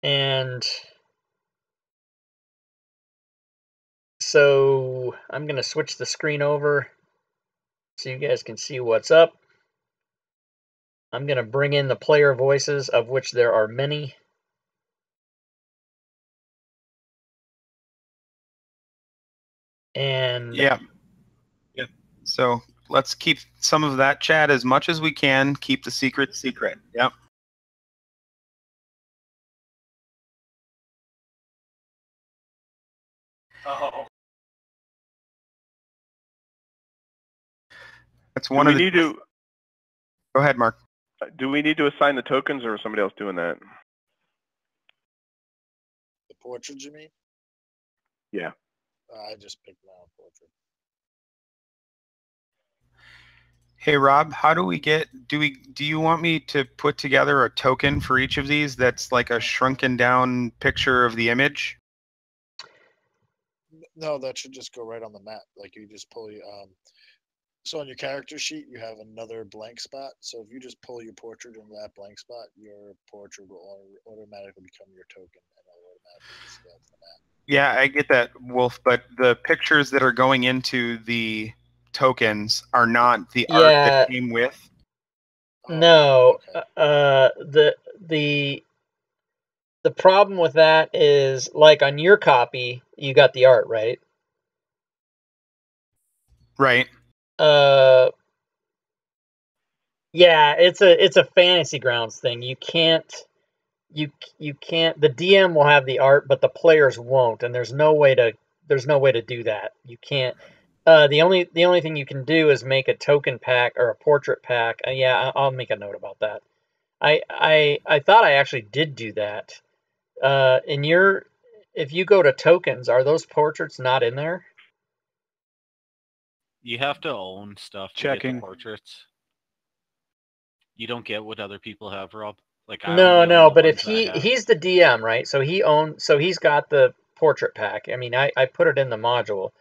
And so I'm going to switch the screen over so you guys can see what's up. I'm going to bring in the player voices, of which there are many. And yeah. So let's keep some of that chat as much as we can. Keep the secret secret. Yep. Oh. That's one of the. Go ahead, Mark. Do we need to assign the tokens, or is somebody else doing that? The portraits, you mean? Yeah. I just picked my own portrait. Hey Rob, how do we get? Do you want me to put together a token for each of these that's like a shrunken down picture of the image? No, that should just go right on the map. Like you just pull your so on your character sheet you have another blank spot. So if you just pull your portrait into that blank spot, your portrait will automatically become your token, and it'll automatically scale to the map. Yeah, I get that, Wolf, but the pictures that are going into the tokens are not the art that came with. No, okay. The problem with that is, like on your copy, you got the art, right? Right. Yeah, it's a Fantasy Grounds thing. You can't the DM will have the art, but the players won't, and there's no way to do that. You can't. The only thing you can do is make a token pack or a portrait pack. Yeah, I'll make a note about that. I thought I actually did do that. If you go to tokens, are those portraits not in there? You have to own stuff to get the portraits. You don't get what other people have, Rob. Like no, but if he's the DM, right? So he's got the portrait pack. I mean, I put it in the module,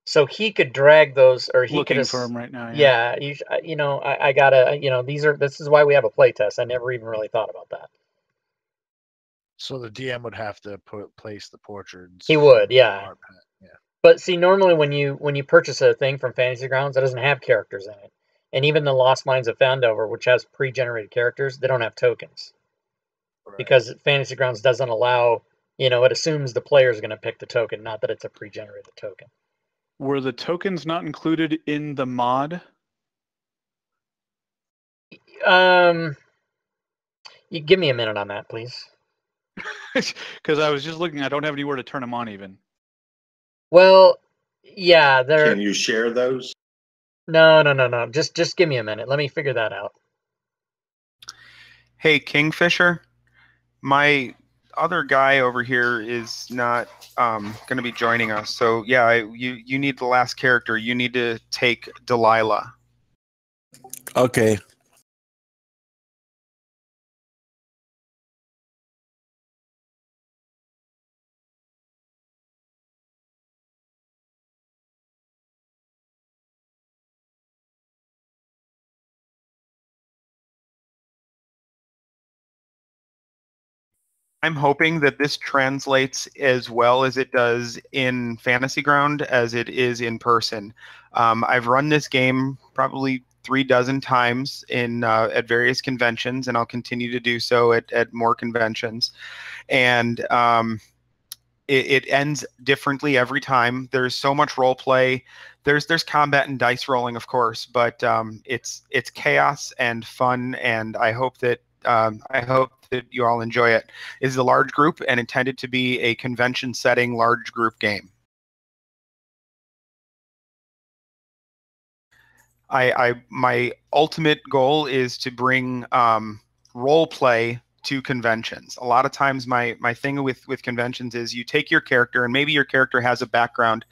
so he could drag those, or he looking could for them right now. Yeah, I gotta, this is why we have a playtest. I never even really thought about that. So the DM would have to place the portraits. He would, yeah. Yeah. But see, normally when you purchase a thing from Fantasy Grounds, it doesn't have characters in it. And even the Lost Mines of Fandover, which has pre-generated characters, they don't have tokens. Right. Because Fantasy Grounds doesn't allow, it assumes the player is going to pick the token, not that it's a pre-generated token. Were the tokens not included in the mod? You give me a minute on that, please. Because I was just looking, I don't have anywhere to turn them on even. Well, yeah, Can you share those? No. Just give me a minute. Let me figure that out. Hey, Kingfisher, my other guy over here is not going to be joining us. So yeah, you need the last character. You need to take Delilah. Okay. I'm hoping that this translates as well as it does in Fantasy Ground as it is in person. I've run this game probably 36 times at various conventions, and I'll continue to do so at more conventions. And it ends differently every time. There's so much role play. There's combat and dice rolling, of course, but it's chaos and fun, and I hope that you all enjoy it. It is a large group and intended to be a convention setting large group game. My ultimate goal is to bring role play to conventions. A lot of times my thing with conventions is you take your character, and maybe your character has a background,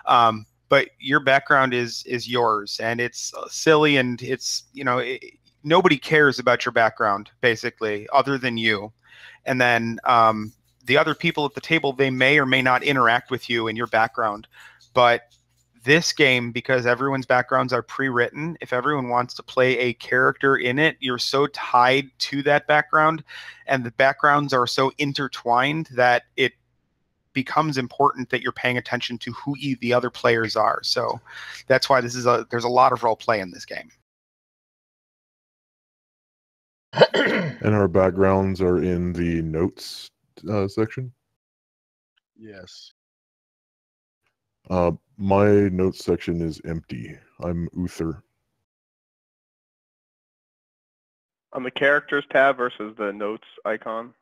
but your background is yours, and it's silly, and it's nobody cares about your background basically other than you. And then the other people at the table, they may or may not interact with you and your background, but this game, because everyone's backgrounds are pre-written, if everyone wants to play a character in it, you're so tied to that background, and the backgrounds are so intertwined that it becomes important that you're paying attention to who the other players are. So that's why there's a lot of role play in this game. And our backgrounds are in the notes section? Yes. My notes section is empty. I'm Uther. On the characters tab versus the notes icon.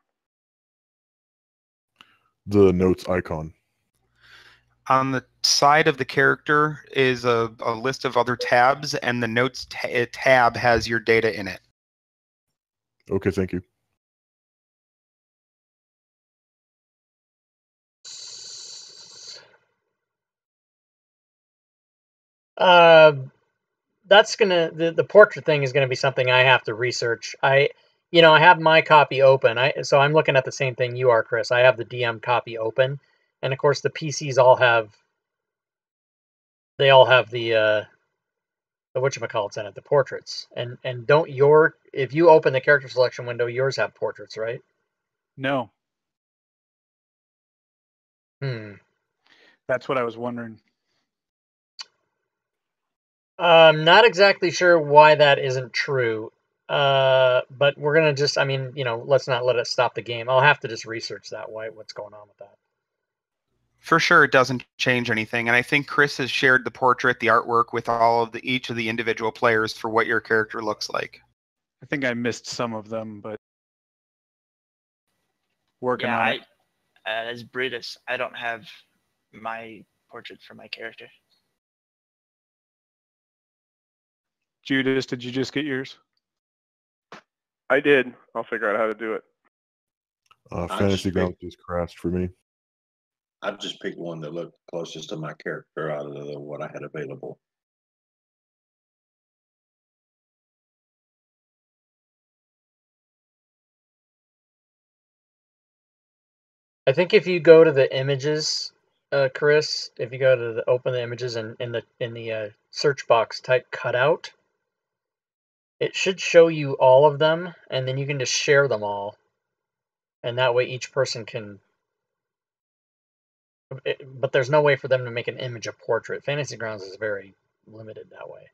The notes icon. On the side of the character is a list of other tabs, and the notes tab has your data in it. Okay, thank you. That's gonna the portrait thing is gonna be something I have to research. I have my copy open. So I'm looking at the same thing you are, Chris. I have the DM copy open, and of course the PCs all have the whatchamacallits in it, the portraits. And don't if you open the character selection window, yours have portraits, right? No. That's what I was wondering. I'm not exactly sure why that isn't true. But we're gonna just, let's not let it stop the game. I'll have to just research that, what's going on with that. For sure, it doesn't change anything, and I think Chris has shared the portrait, the artwork, with each of the individual players for what your character looks like. I think I missed some of them, but working on it. As Brutus, I don't have my portrait for my character. Judas, did you just get yours? I did. I'll figure out how to do it. Fantasy Grounds just crashed for me. I just picked one that looked closest to my character out of what I had available. I think if you go to the images, Chris, if you go to open the images and in the search box type cutout, it should show you all of them, and then you can just share them all, and that way each person can. But there's no way for them to make an image a portrait. Fantasy Grounds is very limited that way.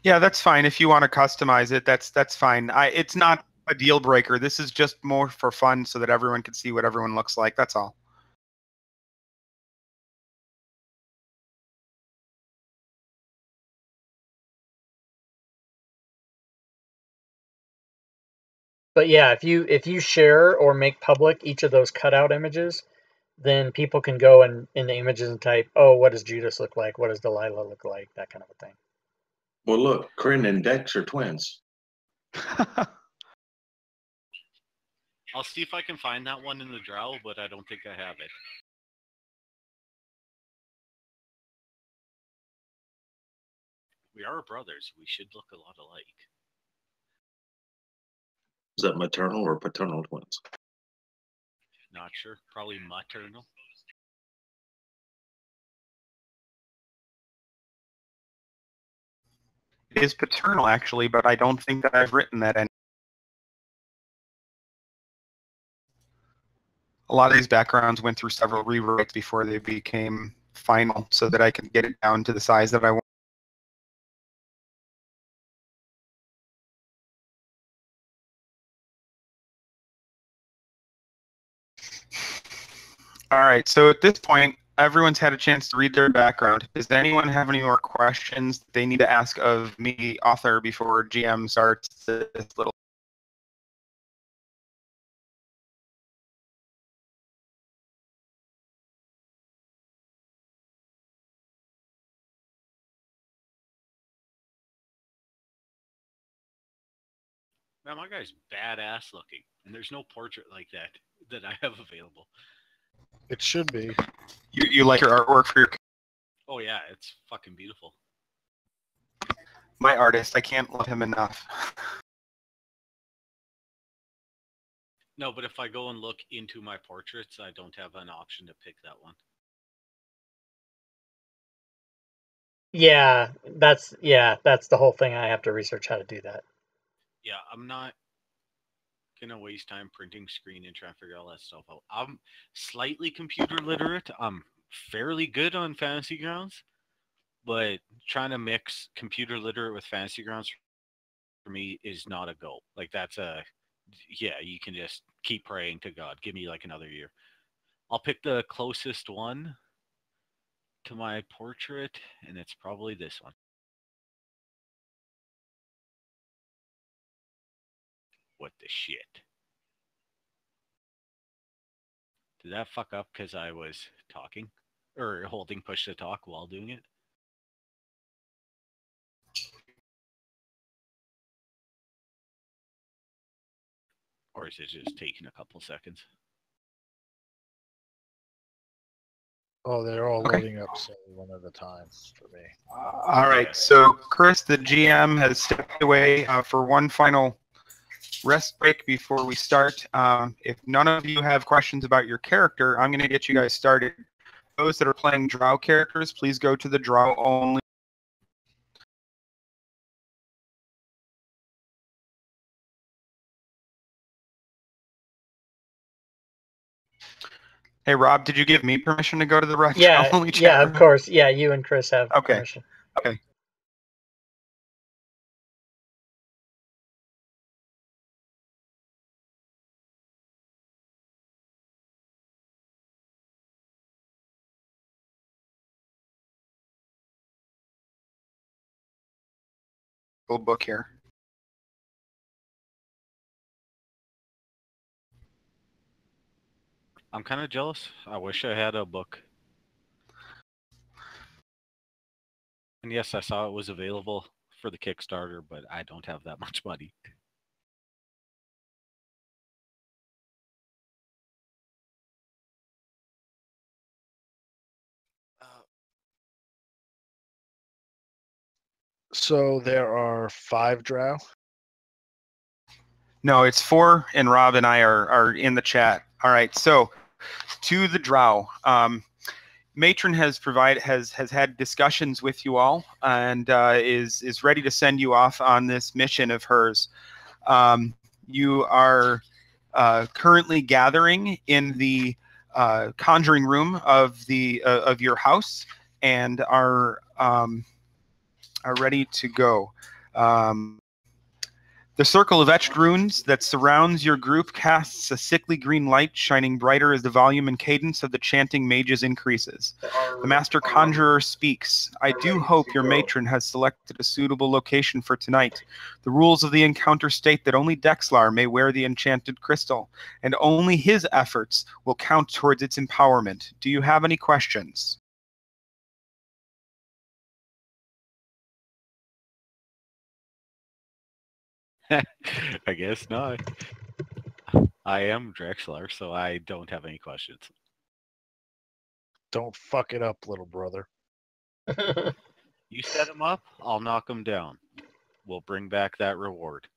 Yeah, that's fine. If you want to customize it, that's fine. It's not a deal breaker. This is just more for fun so that everyone can see what everyone looks like. That's all. But yeah, if you share or make public each of those cutout images, then people can go in the images and type, oh, what does Judas look like? What does Delilah look like? That kind of a thing. Well, look, Corinne and Dex are twins. I'll see if I can find that one in the Drow, but I don't think I have it. We are brothers. We should look a lot alike. Is that maternal or paternal twins? Not sure. Probably maternal. It is paternal, actually, but I don't think that I've written that any. A lot of these backgrounds went through several rewrites before they became final, so that I can get it down to the size that I want. All right, so at this point, everyone's had a chance to read their background. Does anyone have any more questions they need to ask of me, author, before GM starts this little? Man, my guy's badass looking, and there's no portrait like that. that I have available. It should be. You like your artwork for your... Oh yeah, it's fucking beautiful. My artist, I can't love him enough. No, but if I go and look into my portraits, I don't have an option to pick that one. Yeah, that's the whole thing. I have to research how to do that. Yeah, I'm not gonna waste time printing screen and trying to figure all that stuff out. I'm slightly computer literate. I'm fairly good on Fantasy Grounds, but trying to mix computer literate with Fantasy Grounds for me is not a go. Like that's you can just keep praying to God. Give me like another year. I'll pick the closest one to my portrait, and it's probably this one. What the shit? Did that fuck up because I was talking? Or holding push to talk while doing it? Or is it just taking a couple seconds? Oh, they're all Okay. loading up so one at a time for me. All right, so Chris, the GM, has stepped away for one final rest break before we start. If none of you have questions about your character, I'm going to get you guys started. Those that are playing Drow characters, please go to the Drow only. Hey, Rob, did you give me permission to go to the Drow only chat Yeah, room? of course. Yeah, you and Chris have Okay. permission. Okay. Full book here. I'm kind of jealous. I wish I had a book. And yes, I saw it was available for the Kickstarter, but I don't have that much money. So there are 5 Drow. No, it's 4, and Rob and I are in the chat. All right, so to the Drow. Matron has had discussions with you all and is ready to send you off on this mission of hers. You are currently gathering in the conjuring room of your house and are ready to go. The circle of etched runes that surrounds your group casts a sickly green light, shining brighter as the volume and cadence of the chanting mages increases. The master conjurer speaks. I do hope your matron has selected a suitable location for tonight. The rules of the encounter state that only Dexlar may wear the enchanted crystal, and only his efforts will count towards its empowerment. Do you have any questions? I guess not. I am Drexler, so I don't have any questions. Don't fuck it up, little brother. You set him up, I'll knock him down. We'll bring back that reward.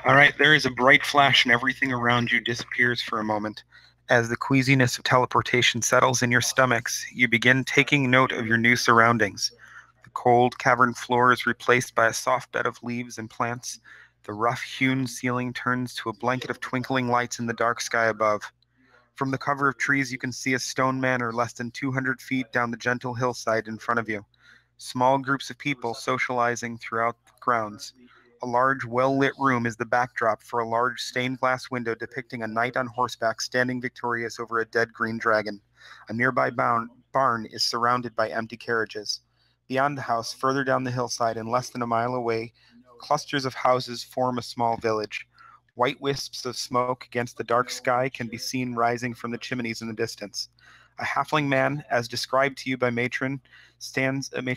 All right, there is a bright flash and everything around you disappears for a moment. As the queasiness of teleportation settles in your stomachs, you begin taking note of your new surroundings. The cold cavern floor is replaced by a soft bed of leaves and plants. The rough-hewn ceiling turns to a blanket of twinkling lights in the dark sky above. From the cover of trees, you can see a stone manor less than 200 feet down the gentle hillside in front of you. Small groups of people socializing throughout the grounds. A large, well-lit room is the backdrop for a large stained glass window depicting a knight on horseback standing victorious over a dead green dragon. A nearby barn is surrounded by empty carriages. Beyond the house, further down the hillside and less than a mile away, clusters of houses form a small village. White wisps of smoke against the dark sky can be seen rising from the chimneys in the distance. A halfling man, as described to you by matron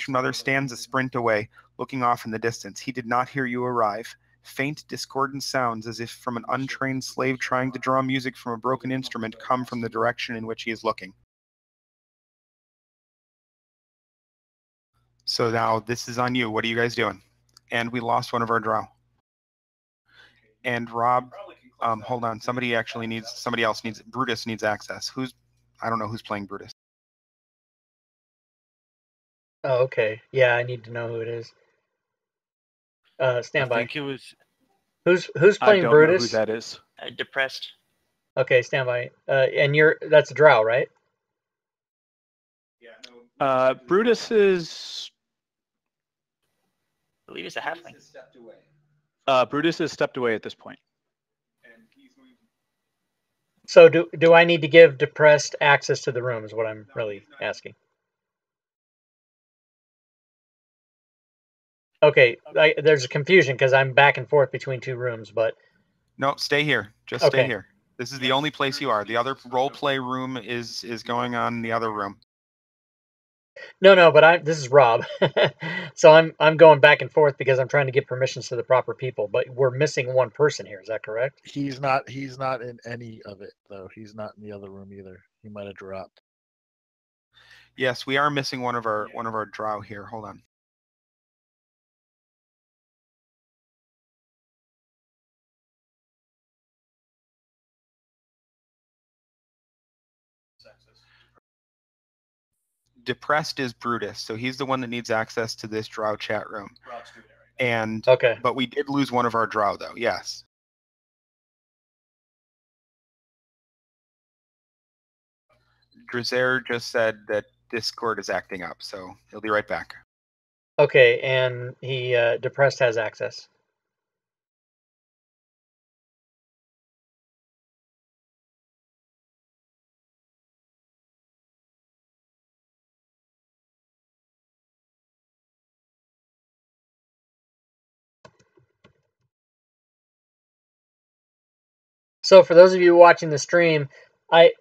mother, stands a sprint away, looking off in the distance. He did not hear you arrive. Faint, discordant sounds, as if from an untrained slave trying to draw music from a broken instrument, come from the direction in which he is looking. So now this is on you. What are you guys doing? And we lost one of our Drow. And Rob, hold on. Somebody else needs, Brutus needs access. I don't know who's playing Brutus. Oh, okay. Yeah, I need to know who it is. Stand I by. think it was. Who's I playing don't Brutus? know who that is. Depressed. Okay, stand by. And that's Drow, right? Brutus is. I believe he's a halfling. Brutus has stepped away at this point. So do I need to give Depressed access to the room is what I'm really asking. Okay, there's a confusion because I'm back and forth between two rooms, but... No, stay here. Just stay here. This is the only place you are. The other role play room is going on in the other room. No, but this is Rob. So I'm going back and forth because I'm trying to get permissions to the proper people, but we're missing one person here. Is that correct? He's not in any of it though. He's not in the other room either. He might have dropped. Yes, we are missing one of our Drow here. Hold on. Depressed is Brutus, so he's the one that needs access to this Drow chat room. And but we did lose one of our Drow though. Yes. Drazair just said that Discord is acting up, so he'll be right back. Okay, and he Depressed has access. So for those of you watching the stream,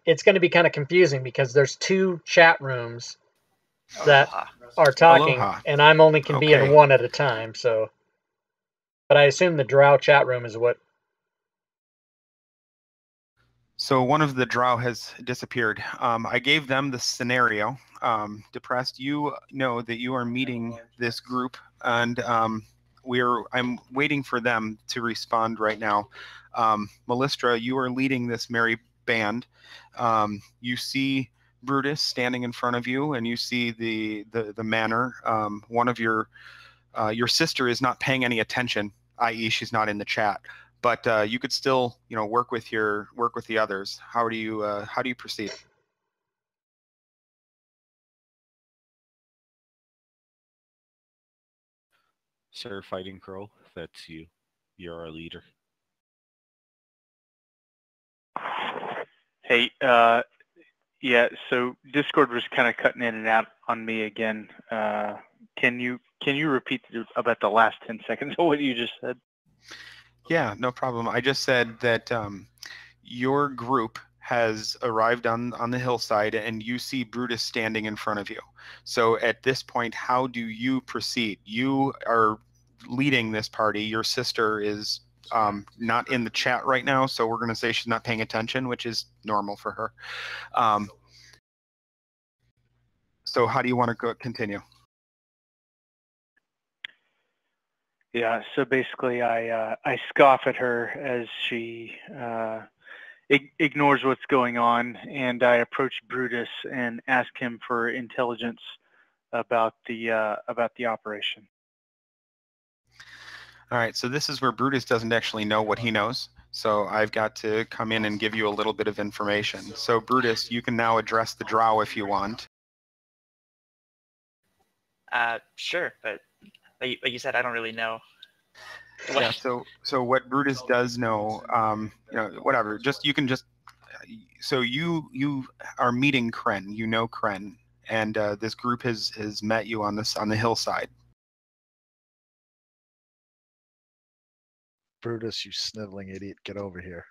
it's going to be kind of confusing because there's two chat rooms that are talking, and I'm only can be in one at a time. So, but I assume the Drow chat room is what. So one of the Drow has disappeared. I gave them the scenario. Depressed, you know that you are meeting this group, and I'm waiting for them to respond right now. Melistra, you are leading this merry band. You see Brutus standing in front of you, and you see the manor. One of your sister is not paying any attention, i.e., she's not in the chat. But you could still, work with the others. How do you proceed? Sir Fighting Crow, that's you. You're our leader. Hey, yeah, so Discord was kind of cutting in and out on me again. Can you repeat about the last 10 seconds of what you just said? Yeah, no problem. I just said that your group has arrived on the hillside, and you see Brutus standing in front of you. So at this point, how do you proceed? You are leading this party. Your sister is not in the chat right now, so we're going to say she's not paying attention, which is normal for her. So how do you want to continue? Yeah, so basically I scoff at her as she ignores what's going on, and I approach Brutus and ask him for intelligence about the operation. All right, so this is where Brutus doesn't actually know what he knows. So I've got to come in and give you a little bit of information. So Brutus, you can now address the Drow if you want. Sure, but like you said, I don't really know. Yeah. So what Brutus does know, whatever. So you are meeting Kren. You know Kren, and this group has met you on the hillside. Brutus, you sniveling idiot, get over here.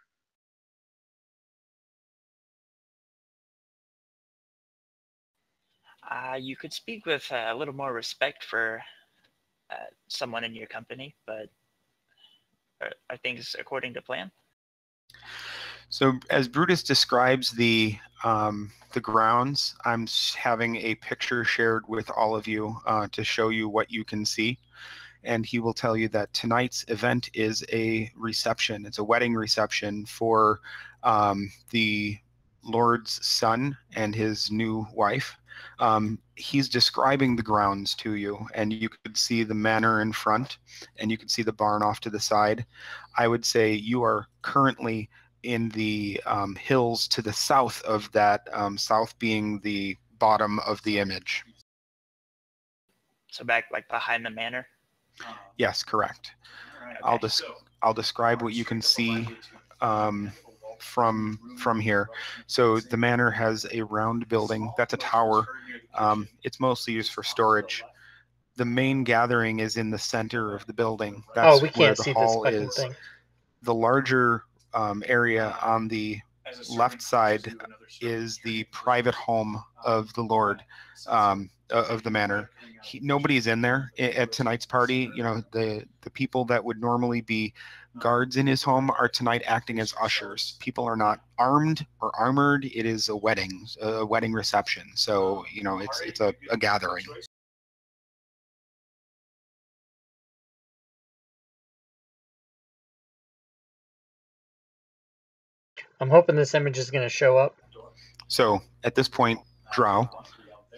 You could speak with a little more respect for someone in your company, but are things according to plan? So as Brutus describes the grounds, I'm having a picture shared with all of you to show you what you can see. And he will tell you that tonight's event is a reception. It's a wedding reception for the Lord's son and his new wife. He's describing the grounds to you, and you could see the manor in front, and you could see the barn off to the side. I would say you are currently in the hills to the south of that, south being the bottom of the image. So back like behind the manor? Yes, correct. Okay. I'll describe what you can see from here. So the manor has a round building. That's a tower. It's mostly used for storage. The main gathering is in the center of the building. That's we where can't the see this hall fucking is. thing. The larger area on the left side is the private home of the Lord of the manor. Nobody's in there at tonight's party. You know, the people that would normally be guards in his home are tonight acting as ushers. People are not armed or armored. It is a wedding reception. So, you know, it's a gathering. I'm hoping this image is going to show up. So at this point, Drow,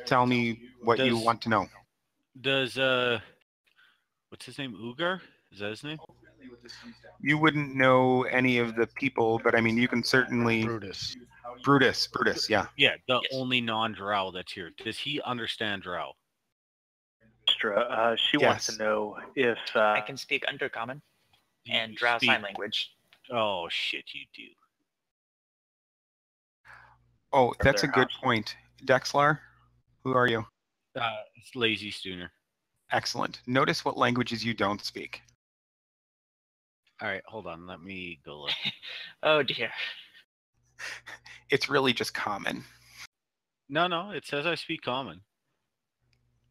tell me what you want to know. Does what's his name? Ugar? Is that his name? You wouldn't know any of the people, but I mean, you can certainly. Brutus, yeah. Yeah, the only non-Drow that's here. Does he understand Drow? Extra. She wants to know if I can speak Undercommon and Drow Sign Language. Oh shit, you do. Oh, that's a good point. Dexlar, who are you? It's Lazy Stooner. Excellent. Notice what languages you don't speak. All right, hold on. Let me go look. Oh dear. It's really just common. No, it says I speak common.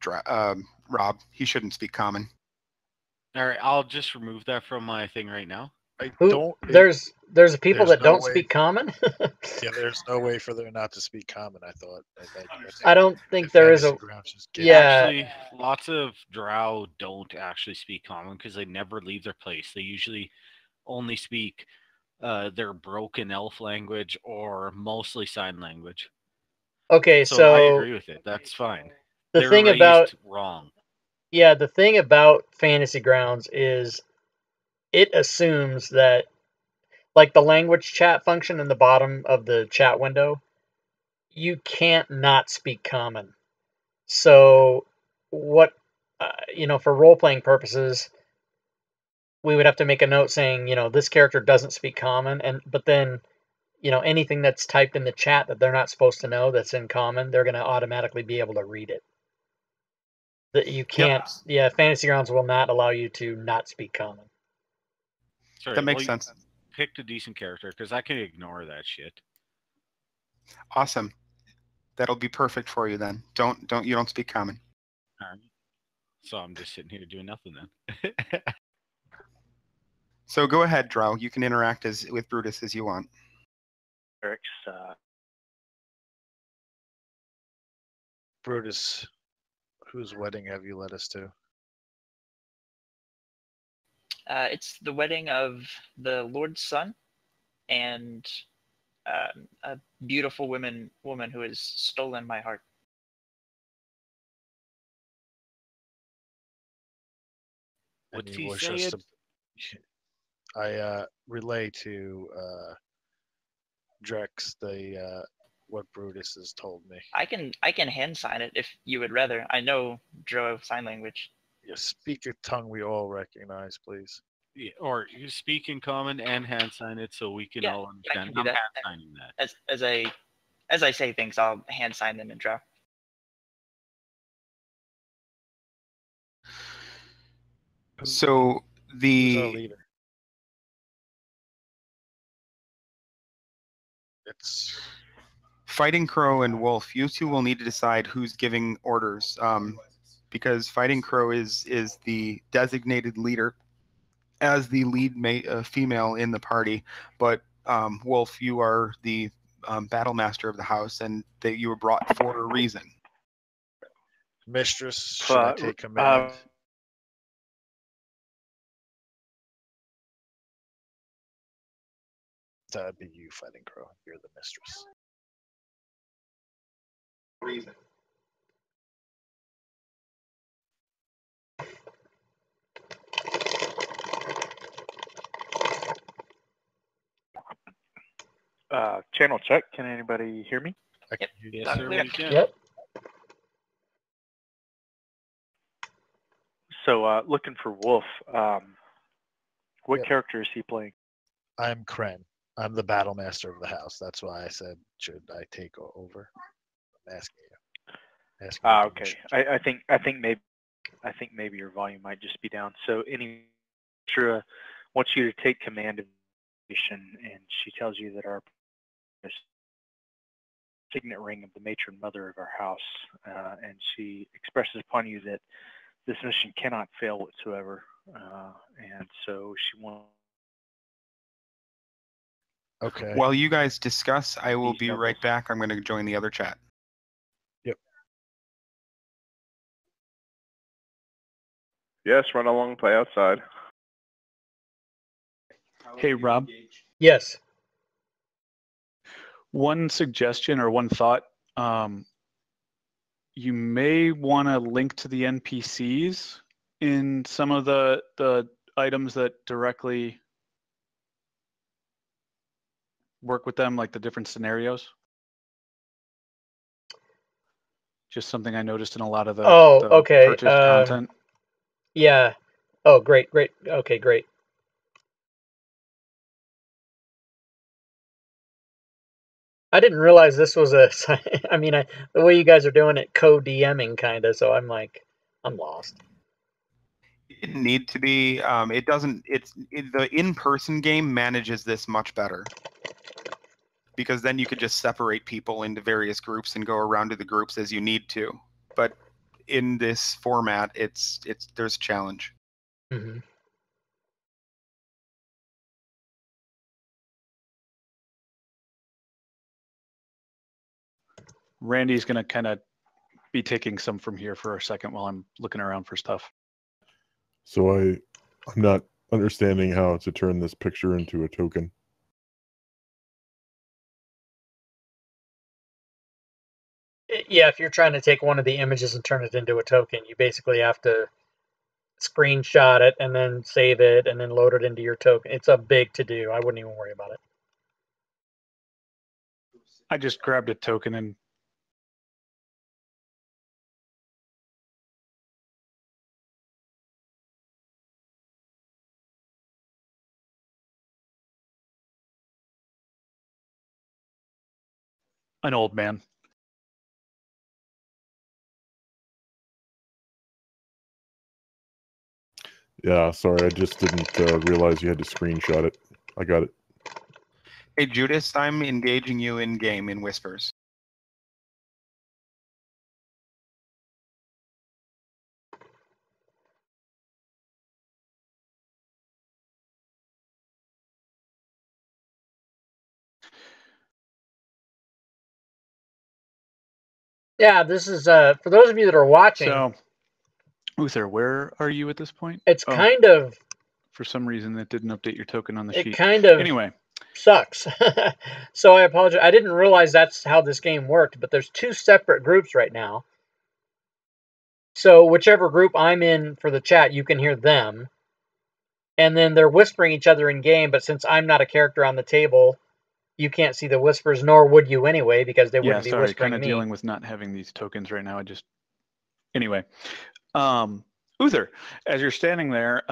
Rob, he shouldn't speak common. All right, I'll just remove that from my thing right now. There's people that don't speak common. Yeah, there's no way for there not to speak common. I thought. I don't think there is a. Yeah, actually, lots of Drow don't actually speak common because they never leave their place. They usually only speak their broken elf language or mostly sign language. Okay, so I agree with it. That's fine. The thing about wrong. Yeah, the thing about Fantasy Grounds is it assumes that, like the language chat function in the bottom of the chat window, you can't not speak common. So what, for role-playing purposes, we would have to make a note saying, this character doesn't speak common, but then, anything that's typed in the chat that they're not supposed to know that's in common, they're going to automatically be able to read it. That you can't. Yep. Yeah, Fantasy Grounds will not allow you to not speak common. Sorry, that makes sense. Picked a decent character because I can ignore that shit. Awesome. That'll be perfect for you then. You don't speak common. All right. So I'm just sitting here doing nothing then. So go ahead, Drow. You can interact with Brutus as you want. Brutus, whose wedding have you led us to? It's the wedding of the Lord's son and a beautiful woman who has stolen my heart. What's he saying? I relay to Drex what Brutus has told me. I can hand sign it if you would rather. I know Drow sign language. Yeah, speak a tongue we all recognize, please. Yeah, or you speak in common and hand sign it so we can all understand. I can do that. I'm hand signing that. As I say things, I'll hand sign them in Drow. So who's our leader? It's Fighting Crow and Wolf. You two will need to decide who's giving orders, because Fighting Crow is the designated leader, as the lead female in the party, but Wolf, you are the battle master of the house, and that you were brought for a reason. Mistress, should I take command? That'd be you, Fighting Crow. You're the mistress. Reason. Channel check. Can anybody hear me? Yes, sir, we can. Yep. So, looking for Wolf. What Yep. character is he playing? I'm Kren. I'm the battle master of the house. That's why I said, should I take over? I'm asking you. Okay. I think maybe your volume might just be down. So, Shura wants you to take command of the nation, and she tells you that our signet ring of the matron mother of our house, and she expresses upon you that this mission cannot fail whatsoever, and so she wants. Okay. While you guys discuss, I will be right back. I'm going to join the other chat. Yep. Yes, run along, play outside. Hey, Rob. Yes. One suggestion or one thought. You may want to link to the NPCs in some of the items that directly work with them, like the different scenarios. Just something I noticed in a lot of the, okay. purchased content. Yeah. Oh, great. Okay, great. I didn't realize this was a. I mean, the way you guys are doing it, co-DMing kind of. So I'm like, I'm lost. It didn't need to be. It doesn't. The in-person game manages this much better, because then you could just separate people into various groups and go around to the groups as you need to. But in this format, there's a challenge. Mm-hmm. Randy's going to kind of be taking some from here for a second while I'm looking around for stuff. So I'm not understanding how to turn this picture into a token. Yeah, if you're trying to take one of the images and turn it into a token, you basically have to screenshot it and then save it and then load it into your token. It's a big to-do. I wouldn't even worry about it. I just grabbed a token and an old man. Yeah, sorry, I just didn't realize you had to screenshot it. I got it. Hey, Judas, I'm engaging you in-game in Whispers. Yeah, this is for those of you that are watching. So, Uther, where are you at this point? It's kind of. For some reason, that didn't update your token on the sheet. It kind of. Anyway. Sucks. So I apologize. I didn't realize that's how this game worked, but there's two separate groups right now. So whichever group I'm in for the chat, you can hear them. And then they're whispering each other in game, but since I'm not a character on the table, you can't see the whispers, nor would you anyway, because they wouldn't be whispering kind of me. dealing with not having these tokens right now. Anyway. Uther, as you're standing there,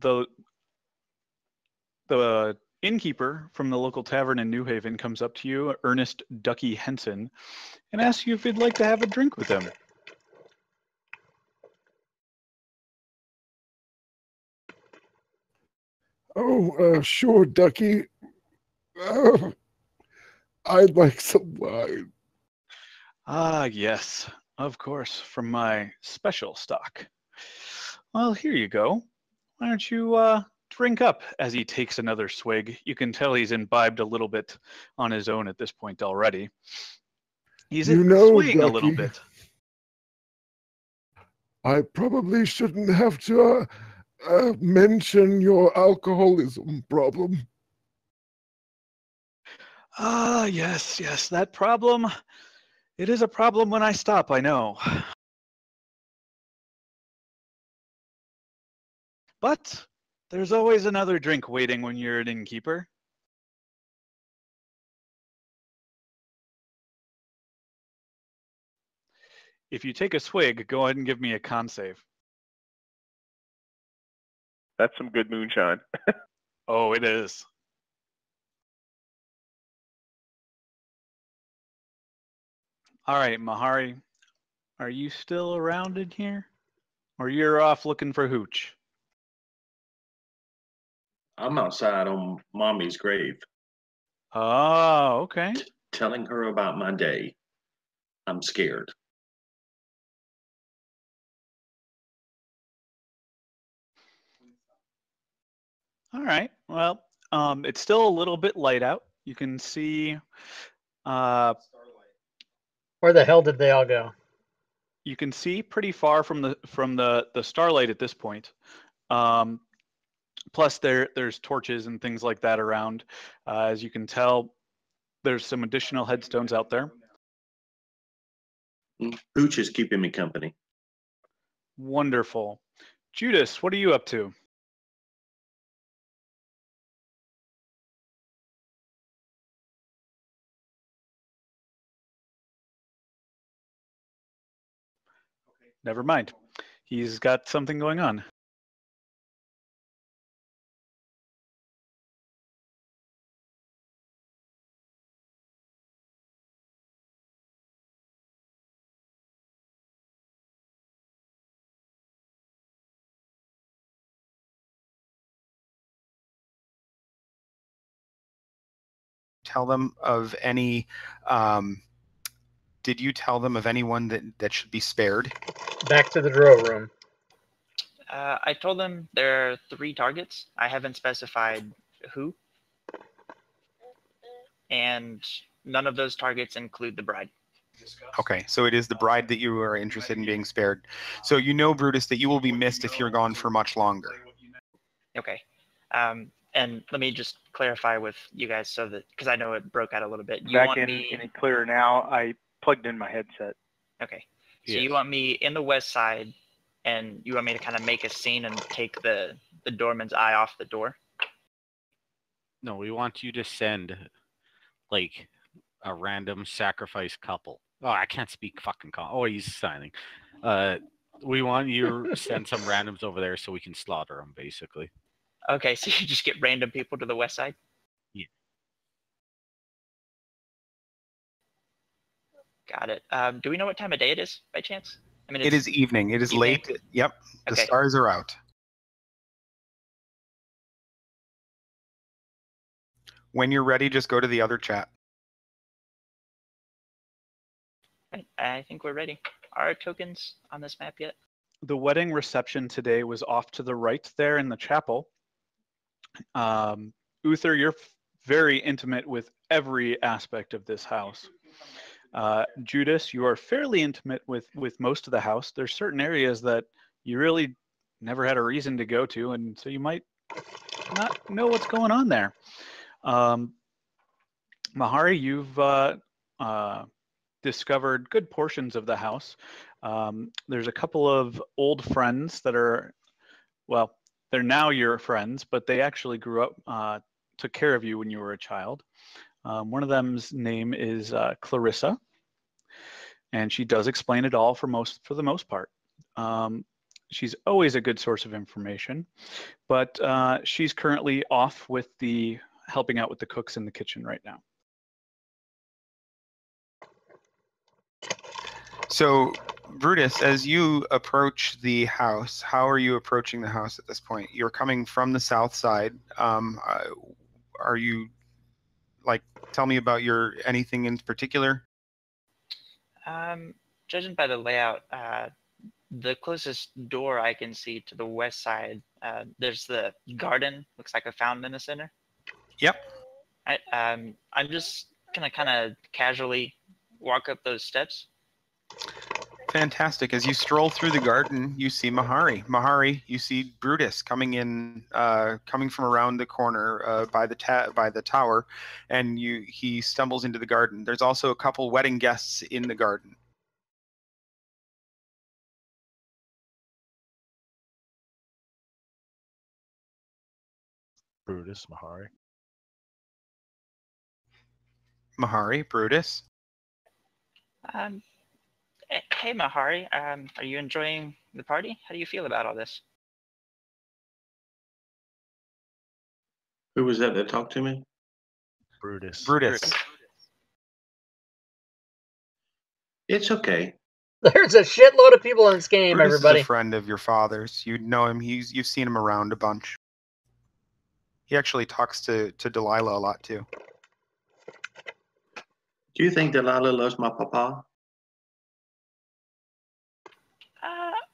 the innkeeper from the local tavern in New Haven comes up to you, Ernest Ducky Henson, and asks you if you'd like to have a drink with him. Oh, sure, Ducky. I'd like some wine. Ah, yes, of course, from my special stock. Well, here you go. Why don't you drink up as he takes another swig. You can tell he's imbibed a little bit on his own at this point already. He's swaying a little Ducky, bit. I probably shouldn't have to mention your alcoholism problem. Yes, that problem. It is a problem when I stop, I know. But there's always another drink waiting when you're an innkeeper. If you take a swig, go ahead and give me a con save. That's some good moonshine. Oh, it is. All right, Mahari, are you still around in here? Or you're off looking for hooch? I'm outside on mommy's grave, Oh, okay. telling her about my day. I'm scared. All right. Well, it's still a little bit light out. You can see. Where the hell did they all go? You can see pretty far from the starlight at this point. Plus, there's torches and things like that around. As you can tell, there's some additional headstones out there. Hooch is keeping me company. Wonderful. Judas, what are you up to? Never mind. He's got something going on. Tell them of any. Did you tell them of anyone that should be spared? Back to the Drow room. I told them there are 3 targets. I haven't specified who. And none of those targets include the bride. Okay, so it is the bride that you are interested in being spared. So you know, Brutus, that you will be missed if you're gone for much longer. Okay. And let me just clarify with you guys so that, because I know it broke out a little bit. You Back want in me any clearer now. I plugged in my headset. Okay. So Yes. you want me in the west side, and you want me to kind of make a scene and take the doorman's eye off the door? No, we want you to send like a random sacrifice couple. Oh, I can't speak fucking Oh, he's signing. We want you to send some randoms over there so we can slaughter them, basically. Okay, so you just get random people to the west side? Yeah. Got it. Do we know what time of day it is by chance? I mean, It is evening. It is evening? late. Yep. The Okay. stars are out. When you're ready, just go to the other chat. I think we're ready. Are tokens on this map yet? The wedding reception today was off to the right there in the chapel. Uther, you're very intimate with every aspect of this house. Judas, you are fairly intimate with most of the house. There's certain areas that you really never had a reason to go to, and so you might not know what's going on there. Mahari, you've discovered good portions of the house. There's a couple of old friends that are, well, they're now your friends, but they actually grew up, took care of you when you were a child. One of them's name is Clarissa, and she does explain it all for the most part. She's always a good source of information, but she's currently off with helping out with the cooks in the kitchen right now. So, Brutus, as you approach the house, how are you approaching the house at this point? You're coming from the south side. Are you, like, tell me about anything in particular? Judging by the layout, the closest door I can see to the west side There's the garden, looks like a fountain in the center. Yep. I'm just gonna kind of casually walk up those steps. Fantastic. As you stroll through the garden, you see Mahari. Mahari, you see Brutus coming in, coming from around the corner by the tower, and he stumbles into the garden. There's also a couple wedding guests in the garden. Brutus, Mahari. Mahari, Brutus. Hey Mahari, are you enjoying the party? How do you feel about all this? Who was that talked to me? Brutus. Brutus. It's okay. There's a shitload of people in this game, Brutus everybody. is a friend of your father's. You know him. You've seen him around a bunch. He actually talks to Delilah a lot too. Do you think Delilah loves my papa?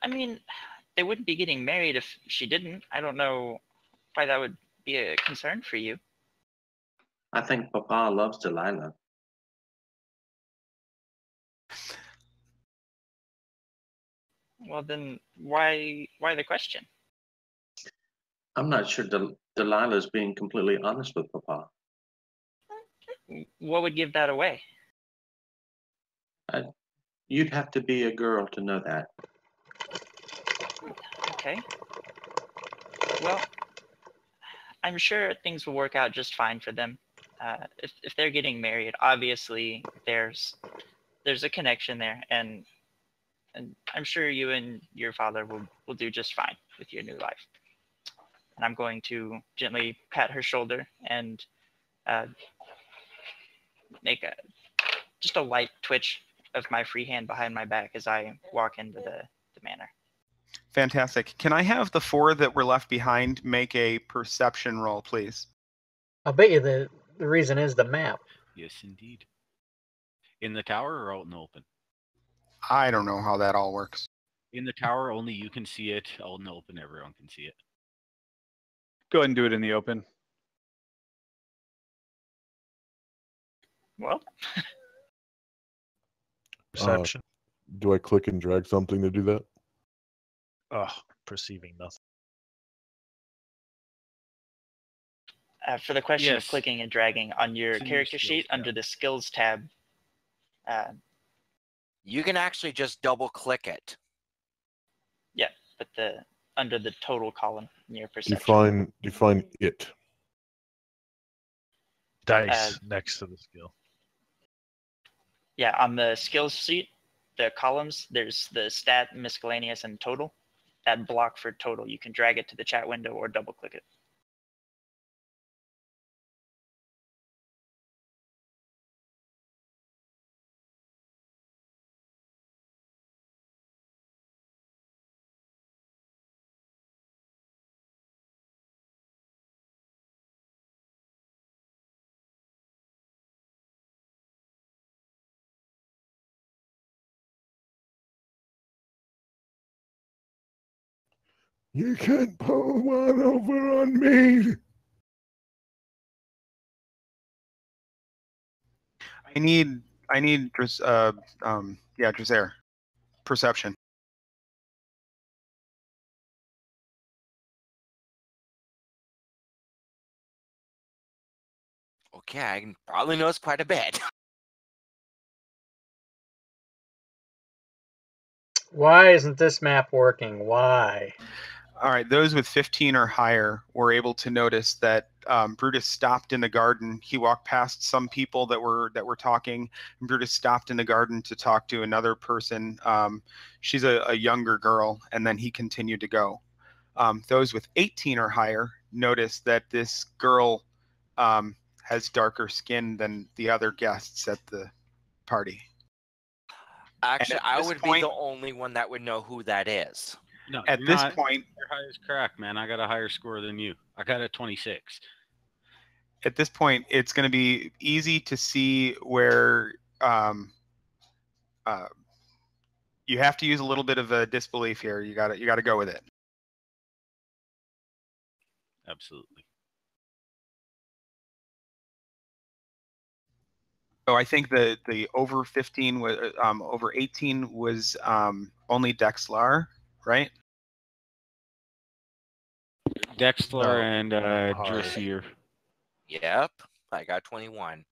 I mean, they wouldn't be getting married if she didn't. I don't know why that would be a concern for you. I think papa loves Delilah. Well, then why the question? I'm not sure Delilah's being completely honest with papa. What would give that away? You'd have to be a girl to know that. Okay. Well, I'm sure things will work out just fine for them. If they're getting married, obviously there's a connection there, and I'm sure you and your father will do just fine with your new life. And I'm going to gently pat her shoulder and make just a light twitch of my free hand behind my back as I walk into the manor. Fantastic. Can I have the 4 that were left behind make a perception roll, please? I'll bet you the reason is the map. Yes, indeed. In the tower or out in the open? I don't know how that all works. In the tower, only you can see it. Out in the open, everyone can see it. Go ahead and do it in the open. Well, Perception. Do I click and drag something to do that? Perceiving nothing. For the question Yes. of clicking and dragging on your It's in your character skills sheet tab. under the skills tab, You can actually just double click it. but under the total column in your perception. Define it. Dice next to the skill. Yeah, on the skills sheet, the columns, there's the stat, miscellaneous, and total. That block for total, you can drag it to the chat window or double click it. You can't pull one over on me. I need Drazair. Perception. Okay, I can probably notice quite a bit. Why isn't this map working? Why? All right, those with 15 or higher were able to notice that Brutus stopped in the garden. He walked past some people that were talking, and Brutus stopped in the garden to talk to another person. She's a younger girl, and then he continued to go. Those with 18 or higher noticed that this girl has darker skin than the other guests at the party. Actually, I would be point- the only one that would know who that is. No, At you're this not. point, Your highest correct, man. I got a higher score than you. I got a 26. at this point, it's going to be easy to see where you have to use a little bit of a disbelief here. You got to go with it. Absolutely. So I think the over 15 was over 18 was only Dexlar, right? Dexlar No, and Mahari. Dressier. Yep, I got 21.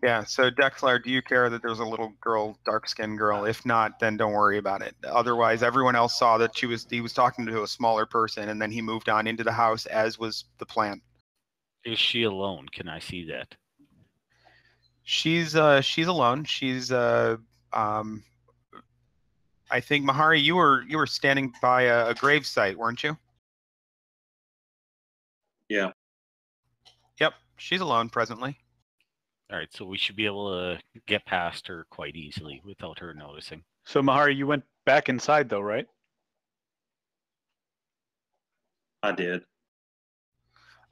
Yeah. So Dexlar, do you care that there's a little girl, dark-skinned girl? If not, then don't worry about it. Otherwise, everyone else saw that he was talking to a smaller person, and then he moved on into the house, as was the plan. Is she alone? Can I see that? She's alone. She's I think Mahari, you were standing by a grave site, weren't you? Yeah. Yep, she's alone presently. All right, so we should be able to get past her quite easily without her noticing. So Mahari, you went back inside though, right? I did.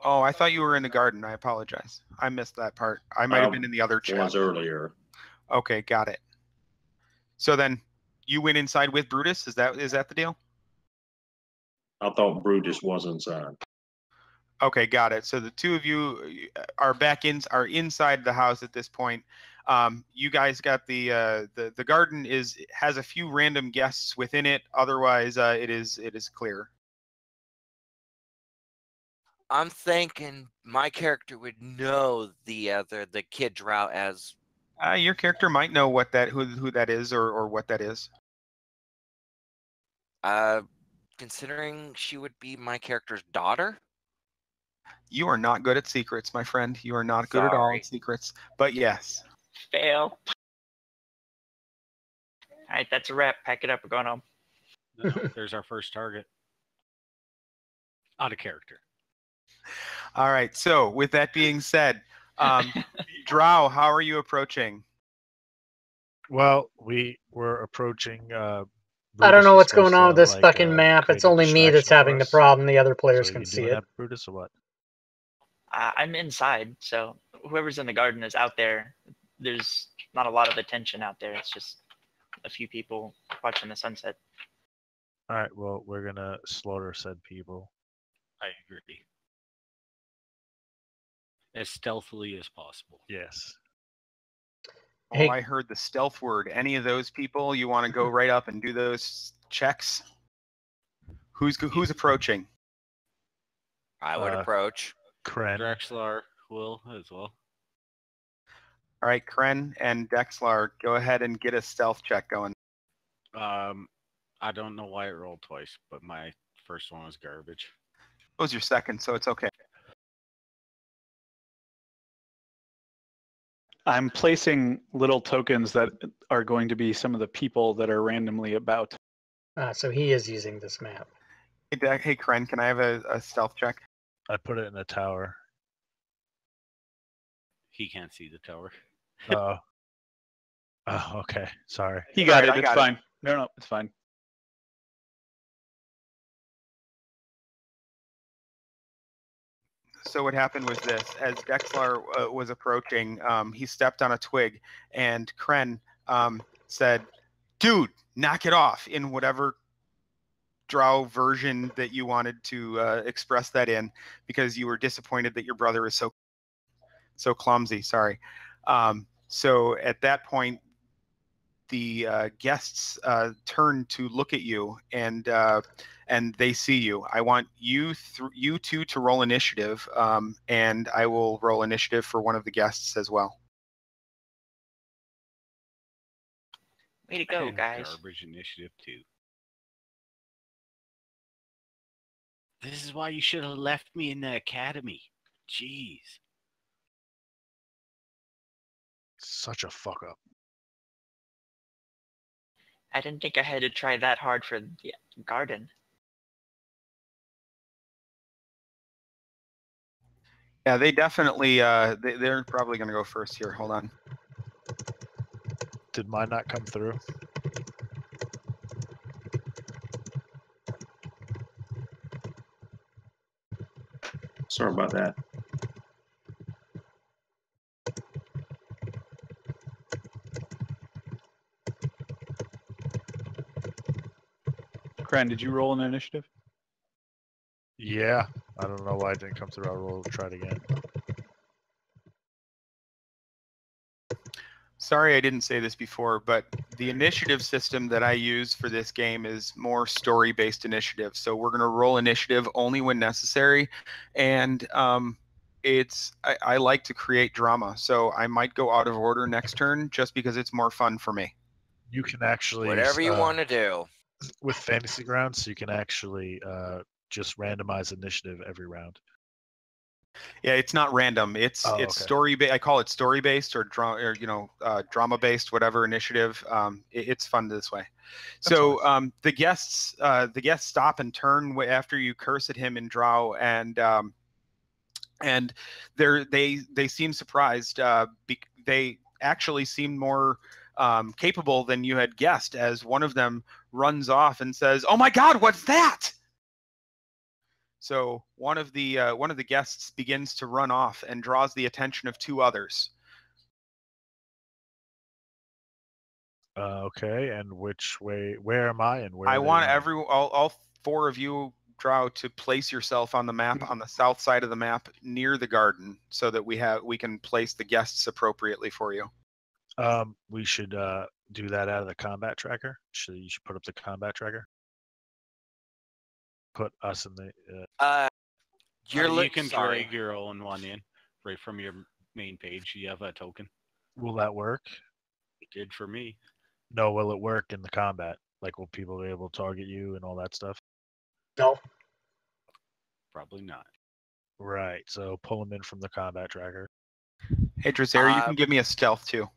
Oh, I thought you were in the garden. I apologize. I missed that part. I might have been in the other chat. Was earlier. Okay, got it. So then you went inside with Brutus? Is that the deal? I thought Brutus was inside. Okay, got it. So the two of you are are inside the house at this point. You guys got the garden has a few random guests within it. Otherwise, it is clear. I'm thinking my character would know the kid Drow as. Your character might know who that is or what that is. Considering she would be my character's daughter. You are not good at secrets, my friend. You are not good at all Sorry. at secrets. But yes. Fail. All right, that's a wrap. Pack it up. We're going home. No, there's our first target. Out of character. All right. So with that being said, Drow, how are you approaching? Well, we were approaching. I don't know Brutus what's is going on with this supposed to, fucking map. create It's a only me that's distraction for having the us. problem. The other players So can you see doing it. that, Brutus, or what? I'm inside, so whoever's in the garden is out there. There's not a lot of attention out there. It's just a few people watching the sunset. All right. Well, we're gonna slaughter said people. I agree. As stealthily as possible. Yes. Oh, Hey. I heard the stealth word. Any of those people, you want to go right up and do those checks? Who's approaching? I would approach. Kren. Drexlar will as well. All right, Kren and Dexlar, go ahead and get a stealth check going. I don't know why it rolled twice, but my first one was garbage. It was your second, so it's okay. I'm placing little tokens that are going to be some of the people that are randomly about. So he is using this map. Hey, Kren, can I have a stealth check? I put it in the tower. He can't see the tower. Oh. Oh, okay. Sorry. He got All right, it. It's fine. No, it's fine. So what happened was this: as Dexlar was approaching, he stepped on a twig, and Kren said, "Dude, knock it off!" in whatever Drow version that you wanted to express that in, because you were disappointed that your brother is so clumsy. Sorry. So at that point, the guests turn to look at you, and they see you. I want you two to roll initiative, and I will roll initiative for one of the guests as well. Way to go, guys. Garbage initiative too. This is why you should have left me in the academy. Jeez. Such a fuck up. I didn't think I had to try that hard for the garden. Yeah, they definitely. They're probably going to go first here. Hold on. Did mine not come through? Sorry about that. Kren, did you roll an initiative? Yeah, I don't know why it didn't come through. I'll try it again. Sorry I didn't say this before, but the initiative system that I use for this game is more story-based initiative. So we're going to roll initiative only when necessary, and I like to create drama. So I might go out of order next turn just because it's more fun for me. You can actually Whatever you want to do. with Fantasy Grounds, you can actually just randomize initiative every round. Yeah, it's not random. It's Oh, it's okay. story. I call it story based or drama based, whatever initiative. It's fun this way. So the guests stop and turn after you curse at him in Drow, and they seem surprised. They actually seem more capable than you had guessed, as one of them runs off and says, "Oh my God, what's that?" So one of the guests begins to run off and draws the attention of two others. Okay, and which way? Where am I? And where? I are they want running? all four of you, Drow, to place yourself on the map on the south side of the map near the garden, so that we can place the guests appropriately for you. We should do that out of the combat tracker. You should put up the combat tracker. Put us in the. You can drag your own one in right from your main page. You have a token. Will that work? It did for me. No, will it work in the combat? Like, will people be able to target you and all that stuff? No. Probably not. Right. So pull them in from the combat tracker. Hey, Drazera, you can give me a stealth too.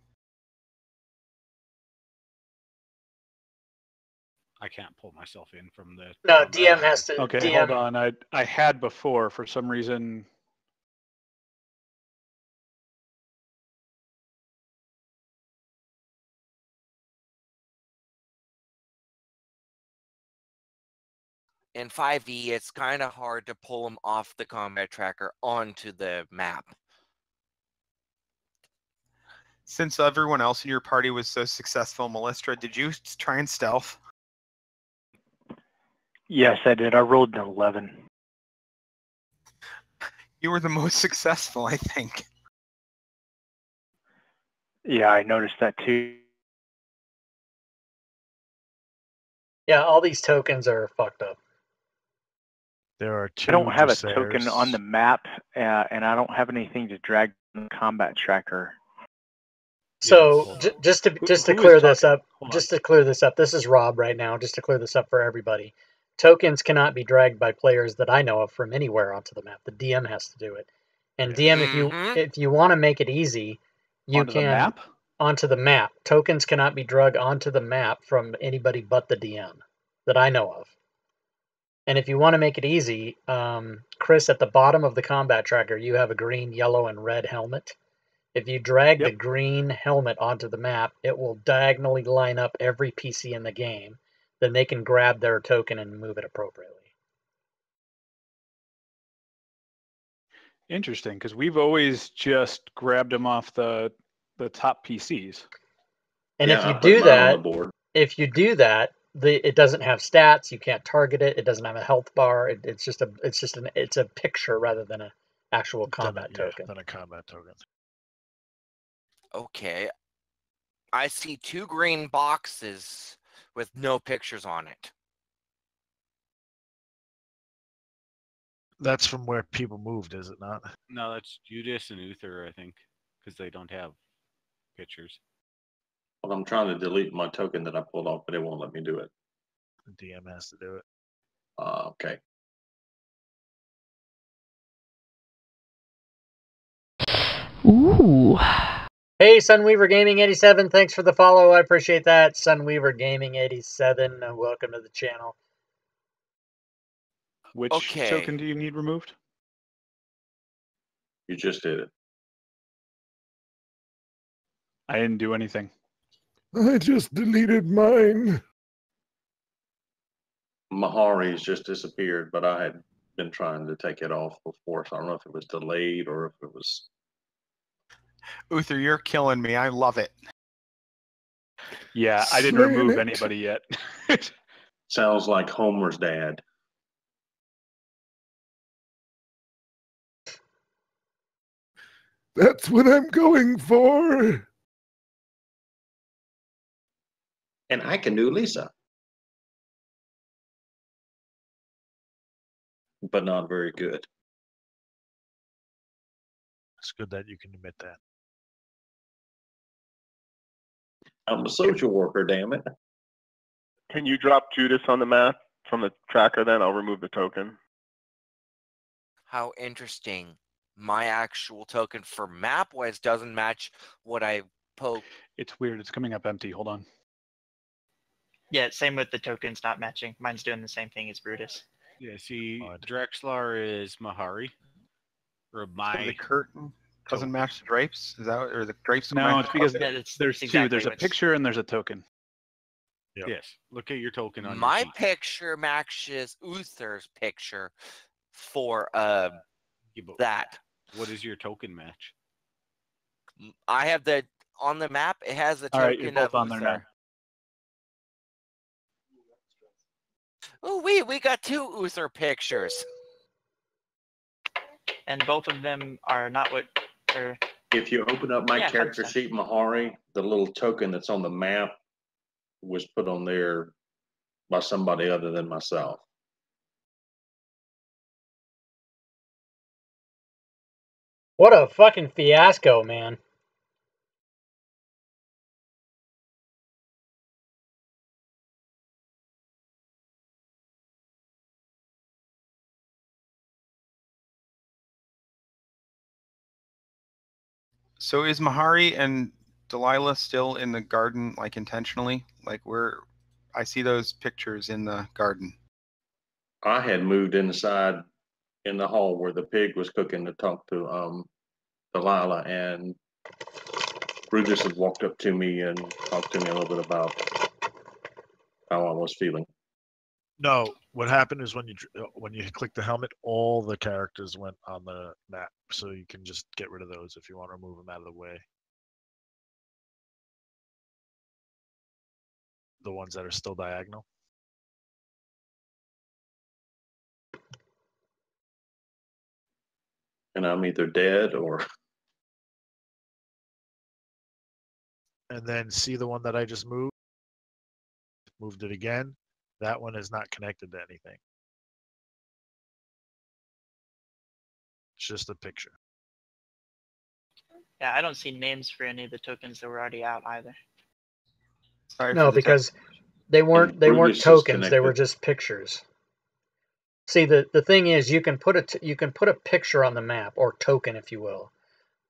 I can't pull myself in from the. No, DM has to. Okay, DM. hold on. I had before for some reason. In 5e, it's kind of hard to pull them off the combat tracker onto the map. Since everyone else in your party was so successful, Melistra, did you try and stealth? Yes, I did. I rolled an 11. You were the most successful, I think. Yeah, I noticed that too. Yeah, all these tokens are fucked up. There are two. I don't have a Dracers. token on the map, and I don't have anything to drag from the combat tracker. So just to who clear is this talking? up, this is Rob right now. Just to clear this up for everybody, tokens cannot be dragged by players that I know of from anywhere onto the map. The DM has to do it. And DM, if you want to make it easy, you Onto can the map? onto the map. Tokens cannot be dragged onto the map from anybody but the DM that I know of. And if you want to make it easy, Chris, at the bottom of the combat tracker, you have a green, yellow, and red helmet. If you drag the green helmet onto the map, it will diagonally line up every PC in the game. Then they can grab their token and move it appropriately. Interesting, because we've always just grabbed them off the top PCs. And Yeah, if I you put do mine on that, the board. it doesn't have stats. You can't target it. It doesn't have a health bar. It's a picture rather than an actual combat token. Than a combat token. Okay. I see 2 green boxes with no pictures on it. That's from where people moved, is it not? No, that's Judas and Uther, I think, because they don't have pictures. Well, I'm trying to delete my token that I pulled off, but it won't let me do it. The DM has to do it. Okay. Ooh. Hey, Sunweaver Gaming 87, thanks for the follow. I appreciate that. Sunweaver Gaming 87, welcome to the channel. Which token do you need removed? You just did it. I didn't do anything. I just deleted mine. Mahari's just disappeared, but I had been trying to take it off before, so I don't know if it was delayed or if it was... Uther, you're killing me. I love it. Yeah, I didn't remove anybody yet. Sounds like Homer's dad. That's what I'm going for. And I can do Lisa, but not very good. It's good that you can admit that. I'm a social worker, damn it. Can you drop Judas on the map from the tracker then? I'll remove the token. How interesting. My actual token for map-wise doesn't match what I poke. It's weird. It's coming up empty. Hold on. Yeah, same with the tokens not matching. Mine's doing the same thing as Brutus. Yeah, see, Odd. Drexlar is Mahari. Or So my the curtain doesn't match the drapes? Is that or the drapes don't No, match? it's because Yeah, that's there's two. exactly There's a what's- picture and there's a token. Yep. Yes. Look at your token on My your sheet. picture matches Uther's picture for Yeah, but that. what is your token match? I have the on the map. It has the All token right, you're both of on there now. Uther. Oh, we got two Uther pictures. And both of them are not what. Or If you open up my Yeah, character 100%. sheet, Mahari, the little token that's on the map was put on there by somebody other than myself. What a fucking fiasco, man. So is Mahari and Delilah still in the garden, like intentionally? Like I see those pictures in the garden. I had moved inside in the hall where the pig was cooking to talk to Delilah, and Brutus had walked up to me and talked to me a little bit about how I was feeling. No, what happened is when you click the helmet, all the characters went on the map, so you can just get rid of those if you want to remove them out of the way. The ones that are still diagonal. And I'm either dead or And then see the one that I just moved? Moved it again. That one is not connected to anything. It's just a picture. yeah, I don't see names for any of the tokens that were already out either. Sorry No, for the because they weren't Brutus is tokens. They were connected. just pictures. See, the thing is, you can put a picture on the map, or token, if you will.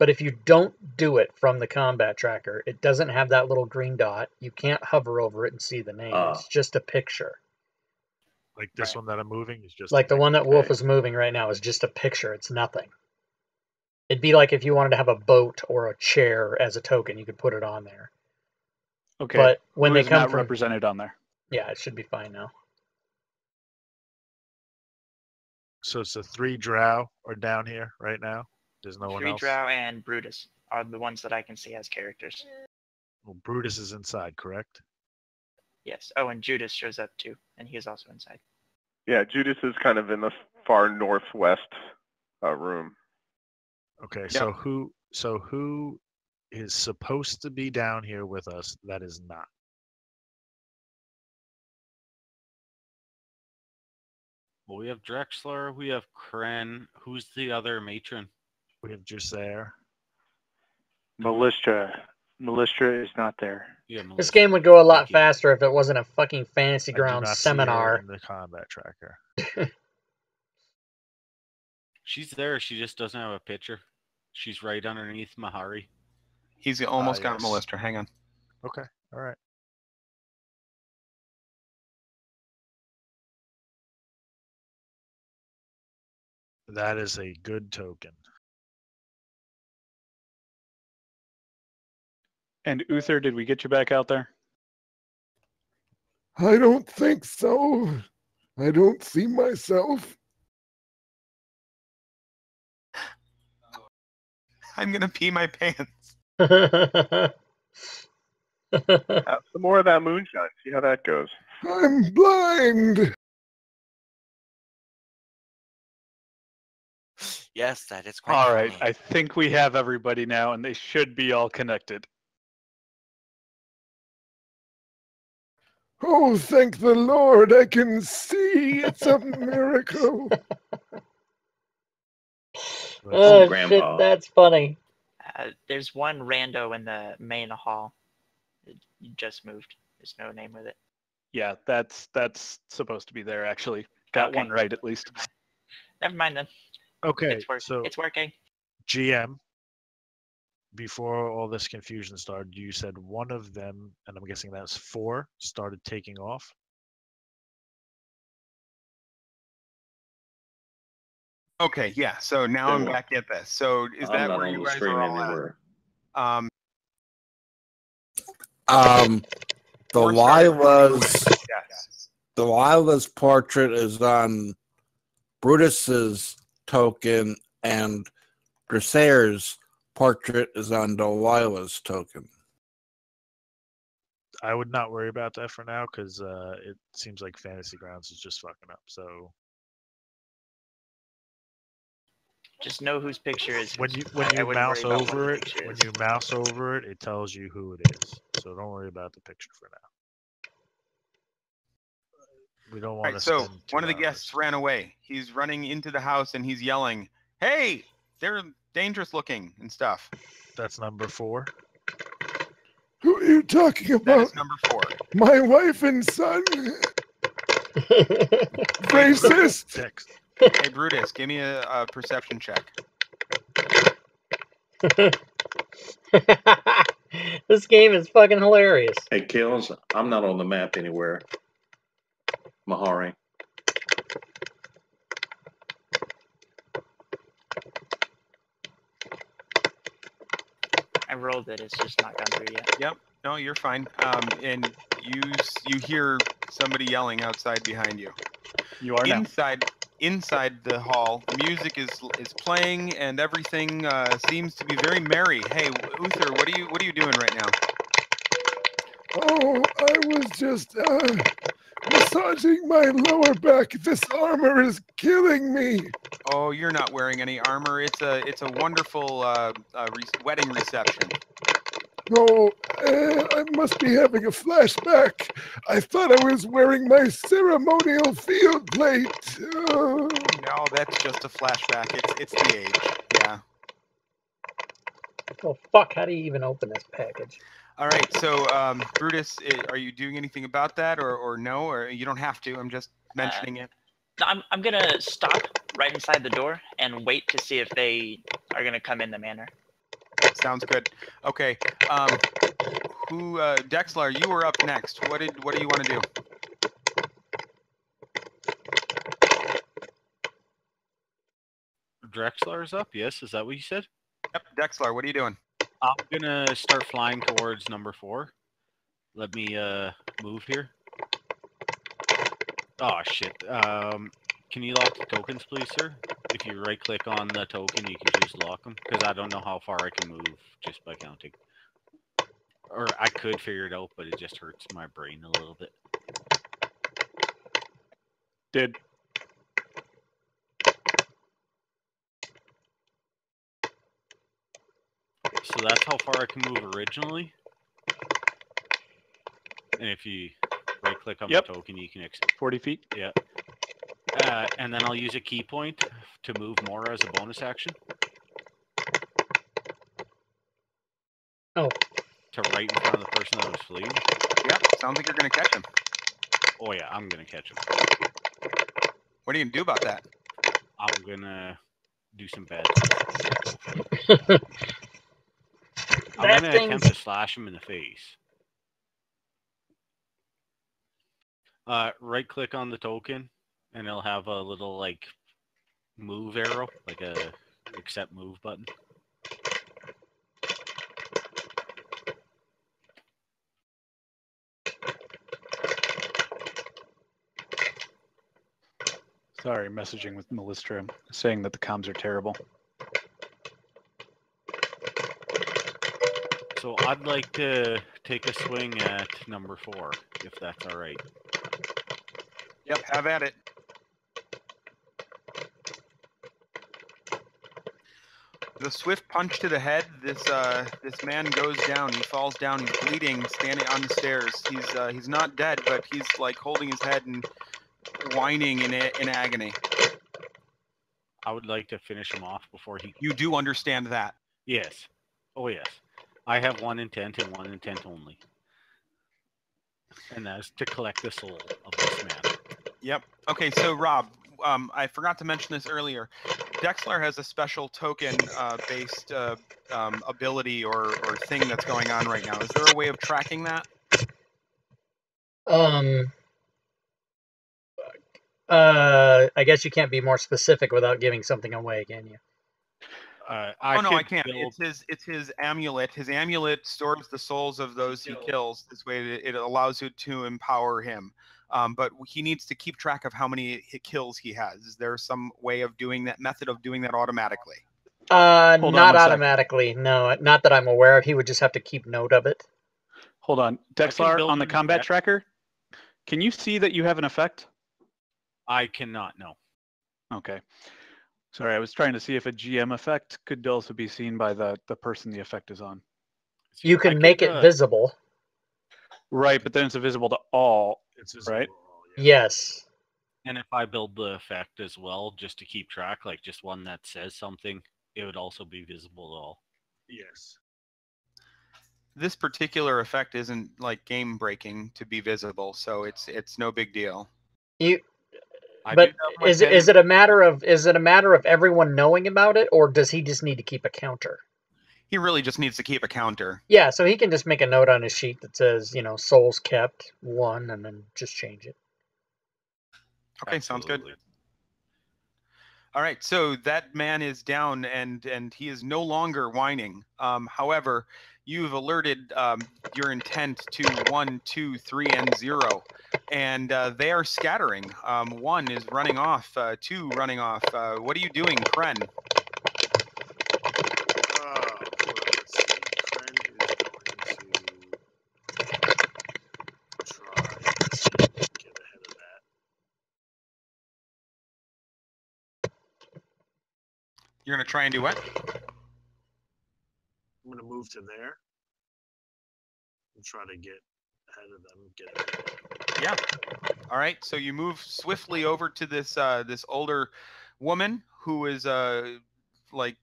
But if you don't do it from the combat tracker, it doesn't have that little green dot. You can't hover over it and see the name. It's just a picture. Like this one that I'm moving is just Like the one that Wolf Okay. is moving right now is just a picture. It's nothing. It'd be like if you wanted to have a boat or a chair as a token, you could put it on there. Okay. But when Who they is come not from, represented on there? yeah, it should be fine now. So it's the 3 Drow are down here right now. There's no one Three else. Drow and Brutus are the ones that I can see as characters. Well, Brutus is inside, correct? Yes. Oh, and Judas shows up too, and he is also inside. Yeah, Judas is kind of in the far northwest room. Okay, so who is supposed to be down here with us that is not? Well, we have Drexler, we have Kren. Who's the other matron? We have Jusair. Militia is not there. Yeah, This Melissa. game would go a lot Thank you. faster if it wasn't a fucking Fantasy I do Grounds not see her seminar. in the combat tracker. She's there. She just doesn't have a picture. She's right underneath Mahari. He's almost got yes. Melissa. Hang on. Okay, all right. That is a good token. And Uther, did we get you back out there? I don't think so. I don't see myself. I'm gonna pee my pants. Have some more of that moonshine. See how that goes. I'm blind. Yes, that is quite All right, funny. I think we have everybody now, and they should be all connected. Oh, thank the Lord, I can see. It's a miracle. Oh, shit, Grandpa. that's funny. There's one rando in the main hall. It just moved. There's no name with it. Yeah, that's supposed to be there, actually. Got Okay. one right, at least. Never mind then. Okay, It's working. GM, before all this confusion started, you said one of them, and I'm guessing that's 4, started taking off. Okay, yeah. So now I'm back at this. So is I'm that not where on you the guys screen are all anywhere. at? The Or started Lila's Yes. the Lila's portrait is on Brutus's token, and Dressaire's portrait is on Delilah's token. I would not worry about that for now because it seems like Fantasy Grounds is just fucking up. So Just know whose picture is when whose. you I wouldn't mouse worry about what over the it, picture when is. you mouse over it, it tells you who it is. So don't worry about the picture for now. We don't want Right, to. so spend 2 one of the hours. guests ran away. He's running into the house and he's yelling, "Hey, they're dangerous looking and stuff." That's number 4. Who are you talking That about? is number 4. My wife and son? Racist? Text. Hey, Brutus, give me a perception check. This game is fucking hilarious. Hey, Kills, I'm not on the map anywhere. Mahari. I rolled it. It's just not gone through yet. Yep. No, you're fine. And you hear somebody yelling outside behind you. You are now. Inside the hall, the music is playing and everything seems to be very merry. Hey, Uther, what are you doing right now? Oh, I was just massaging my lower back. This armor is killing me. Oh, you're not wearing any armor. It's a wonderful wedding reception. Oh, I must be having a flashback. I thought I was wearing my ceremonial field plate. No, that's just a flashback. It's the age. Yeah. Oh, fuck. How do you even open this package? All right. So, Brutus, are you doing anything about that, or no, or you don't have to? I'm just mentioning it. I'm gonna stop right inside the door and wait to see if they are gonna come in the manor. Sounds good. Okay. Dexlar, you were up next. What do you want to do? Drexlar's up, yes? Is that what you said? Yep, Dexlar, what are you doing? I'm gonna start flying towards number 4. Let me move here. Oh shit. Can you lock the tokens, please, sir? If you right-click on the token, you can just lock them, because I don't know how far I can move just by counting. Or I could figure it out, but it just hurts my brain a little bit. Did. So that's how far I can move originally. And if you right-click on the token, you can exit. 40 feet? Yeah. And then I'll use a key point to move more as a bonus action. Oh. To right in front of the person that was fleeing. Yep, sounds like you're going to catch him. Oh yeah, I'm going to catch him. What are you going to do about that? I'm going to do some bad stuff. I'm going to attempt to slash him in the face. Right-click on the token, and it'll have a little, like, move arrow, like a accept move button. Sorry, messaging with Melissa saying that the comms are terrible. So I'd like to take a swing at number 4, if that's all right. Yep, have at it. The swift punch to the head. This man goes down. He falls down. He's bleeding, standing on the stairs. He's not dead, but he's like holding his head and whining in agony. I would like to finish him off before he. You do understand that? Yes. Oh yes. I have one intent and one intent only, and that is to collect the soul of this man. Yep. Okay. So Rob, I forgot to mention this earlier. Dexler has a special token based ability or thing that's going on right now. Is there a way of tracking that? I guess you can't be more specific without giving something away, can you? I can't. It's his amulet. His amulet stores the souls of those he kills. This way, it allows you to empower him. But he needs to keep track of how many kills he has. Is there some way of doing that? Method of doing that automatically? Not automatically. No, not that I'm aware of. He would just have to keep note of it. Hold on, Dexlar, on the combat tracker, can you see that you have an effect? I cannot. No. Okay. Sorry, I was trying to see if a GM effect could also be seen by the person the effect is on. You can make it visible. Right, but then it's visible to all, right? Yes. And if I build the effect as well, just to keep track, like just one that says something, it would also be visible to all. Yes. This particular effect isn't like game breaking to be visible, so it's no big deal. But is it a matter of everyone knowing about it, or does he just need to keep a counter? He really just needs to keep a counter. Yeah, so he can just make a note on his sheet that says, souls kept 1, and then just change it. Okay, sounds good. All right, so that man is down, and he is no longer whining. However, you've alerted your intent to 1, 2, 3, and 0, and they are scattering. 1 is running off, 2 running off. What are you doing, Kren? You're going to try and do what? I'm going to move to there and try to get ahead of them. Yeah. All right. So you move swiftly over to this this older woman who is like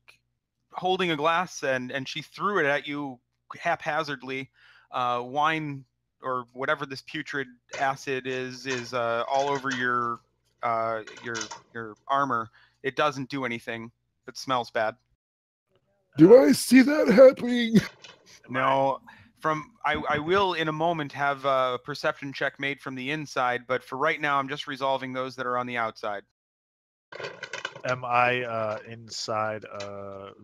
holding a glass, and she threw it at you haphazardly. Wine or whatever this putrid acid is all over your armor. It doesn't do anything. It smells bad. Do I see that happening? No. I will in a moment have a perception check made from the inside, but for right now I'm just resolving those that are on the outside. Am I inside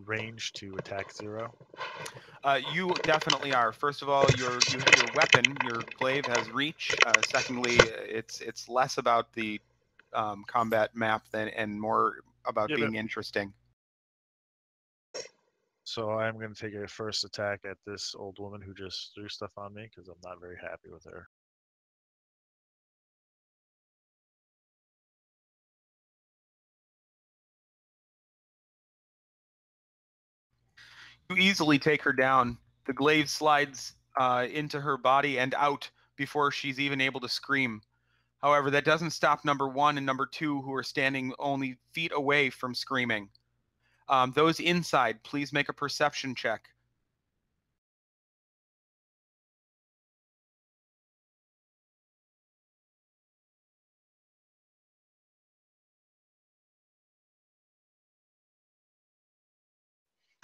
range to attack 0? You definitely are. First of all, your weapon, your glaive has reach. Secondly, it's less about the combat map and more about being interesting. So I'm going to take a first attack at this old woman who just threw stuff on me because I'm not very happy with her. You easily take her down. The glaive slides into her body and out before she's even able to scream. However, that doesn't stop number 1 and number 2, who are standing only feet away from screaming. Those inside, please make a perception check.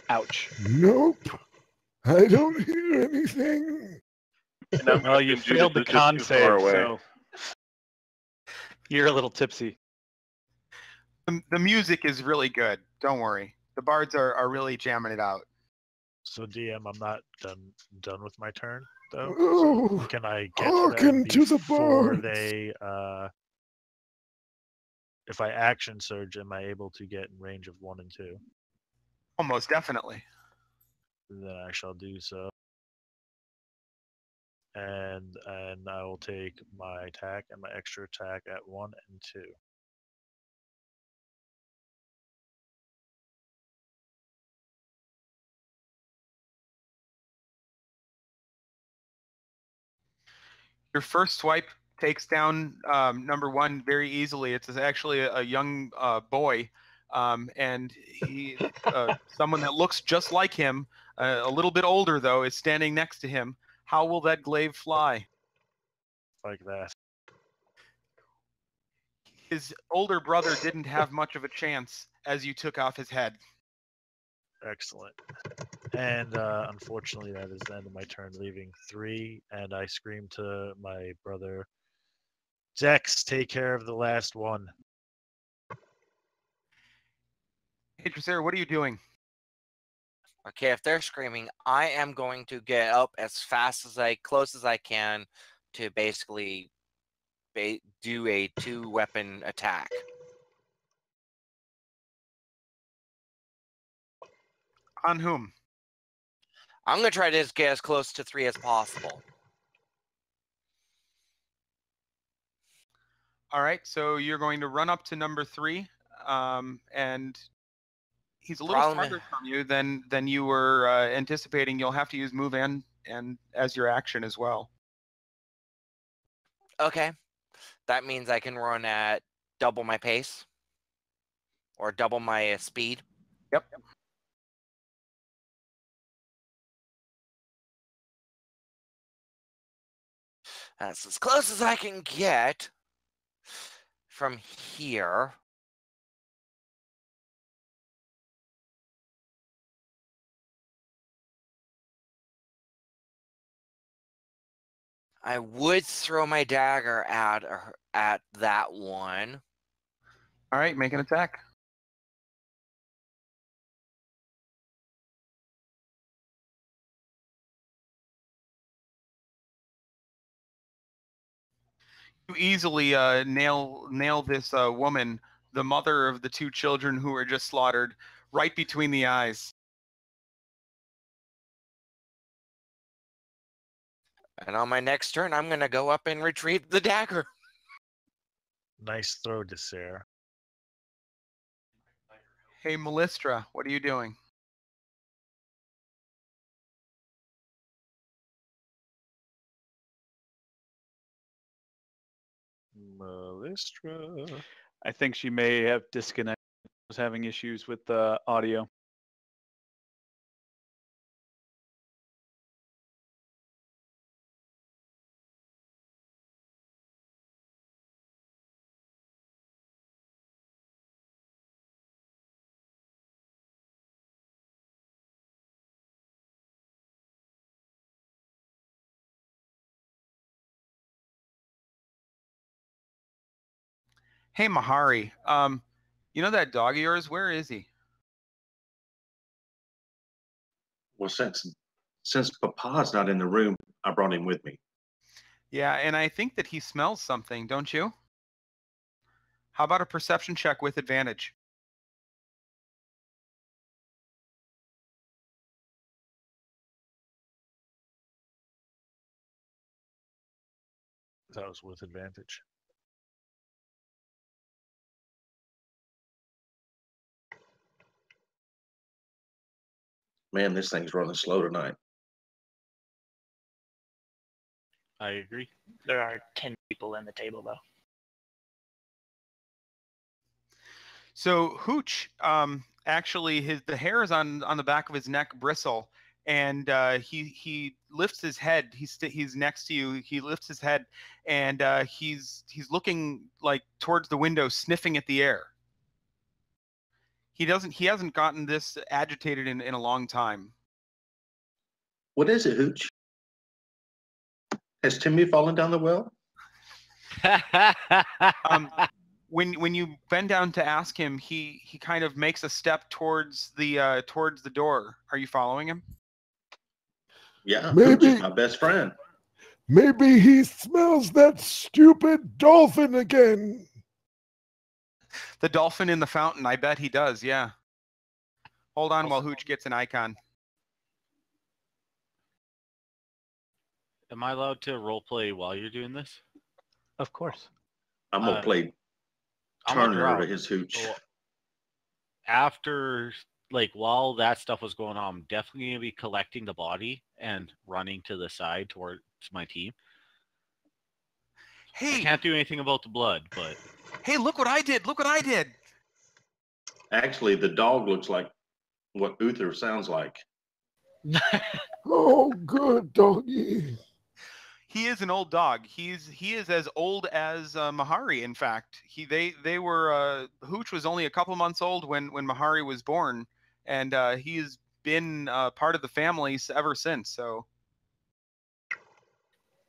Ouch. Nope. I don't hear anything. Well, you failed the con save, so you're a little tipsy. The music is really good. Don't worry. The bards are really jamming it out. So DM, I'm not done with my turn though. Oh, so can I get hearken to to them the before bards. they? If I action surge, am I able to get in range of 1 and 2? Almost definitely. Then I shall do so. And I will take my attack and my extra attack at 1 and 2. Your first swipe takes down number one very easily. It's actually a young boy, and he, someone that looks just like him, a little bit older though, is standing next to him. How will that glaive fly? Like that. His older brother didn't have much of a chance as you took off his head. Excellent. And unfortunately, that is the end of my turn, leaving 3. And I scream to my brother, Dex, take care of the last one. Hey, Dracera, what are you doing? Okay, if they're screaming, I am going to get up as fast as close as I can to basically do a 2-weapon attack. On whom? I'm going to try to just get as close to 3 as possible. All right, so you're going to run up to number 3, and he's a little farther from you than you were anticipating. You'll have to use move and as your action as well. Okay, that means I can run at double my pace or double my speed. Yep. That's as close as I can get from here. I would throw my dagger at that one. All right, make an attack. You easily nail this woman, the mother of the 2 children who were just slaughtered, right between the eyes. And on my next turn, I'm going to go up and retrieve the dagger. Nice throw, Dracera. Hey, Melistra, what are you doing? Melistra. I think she may have disconnected. Was having issues with the audio. Hey, Mahari, you know that dog of yours? Where is he? Well, since Papa's not in the room, I brought him with me. Yeah, and I think that he smells something, don't you? How about a perception check with advantage? That was with advantage. Man, this thing's running slow tonight. I agree. There are 10 people in the table, though. So Hooch, actually, the hairs on the back of his neck bristle, and he lifts his head. He's next to you. He lifts his head, and he's looking like towards the window, sniffing at the air. He hasn't gotten this agitated in a long time. What is it, Hooch? Has Timmy fallen down the well? When you bend down to ask him, he kind of makes a step towards the door. Are you following him? Yeah, Hooch is my best friend. Maybe he smells that stupid dolphin again. The dolphin in the fountain. I bet he does. Yeah. Hold on while Hooch gets an icon. Am I allowed to role play while you're doing this? Of course. I'm gonna play Turner to his Hooch. So after, while that stuff was going on, I'm definitely gonna be collecting the body and running to the side towards my team. I can't do anything about the blood, but Hey, look what I did! Look what I did! Actually, the dog looks like what Uther sounds like. Oh, good doggy. He is an old dog. He is as old as Mahari. In fact, they were Hooch was only a couple months old when Mahari was born, and he has been part of the family ever since. So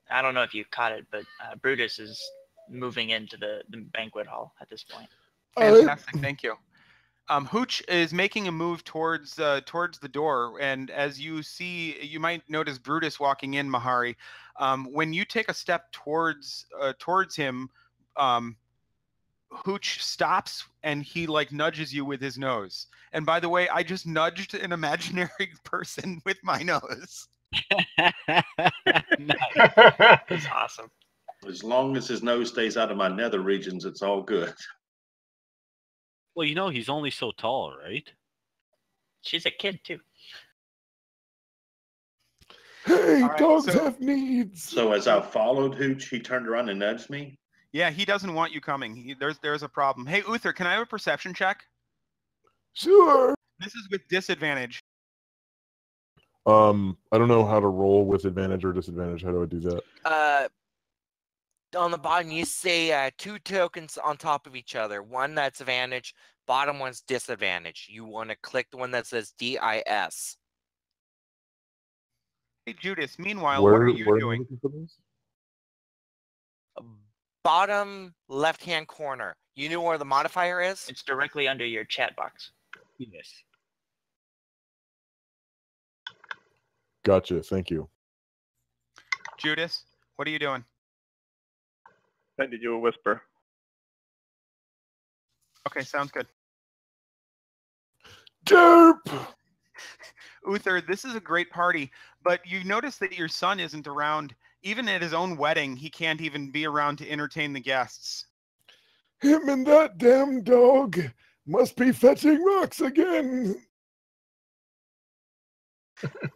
I don't know if you caught it, but Brutus is moving into the banquet hall at this point. fantastic, thank you. Hooch is making a move towards the door, and as you see, you might notice Brutus walking in, Mahari. When you take a step towards him, Hooch stops and he like nudges you with his nose. And by the way, I just nudged an imaginary person with my nose. That's awesome. As long as his nose stays out of my nether regions, it's all good. well, you know, he's only so tall, right? She's a kid too. Hey, All right, dogs so- have needs. So as I followed Hooch, he turned around and nudged me. Yeah, he doesn't want you coming. There's a problem. Hey, Uther, can I have a perception check? Sure. This is with disadvantage. I don't know how to roll with advantage or disadvantage. How do I do that? On the bottom, you say 2 tokens on top of each other. One that's advantage, bottom one's disadvantage. You want to click the one that says DIS. Hey, Judas, meanwhile, what are you am I doing? looking for this? Bottom left-hand corner. You know where the modifier is? It's directly under your chat box. Yes. Gotcha. Thank you. Judas, what are you doing? Sending you a whisper. Okay, sounds good. Derp. Uther, this is a great party, but you notice that your son isn't around. Even at his own wedding, he can't even be around to entertain the guests. Him and that damn dog must be fetching rocks again.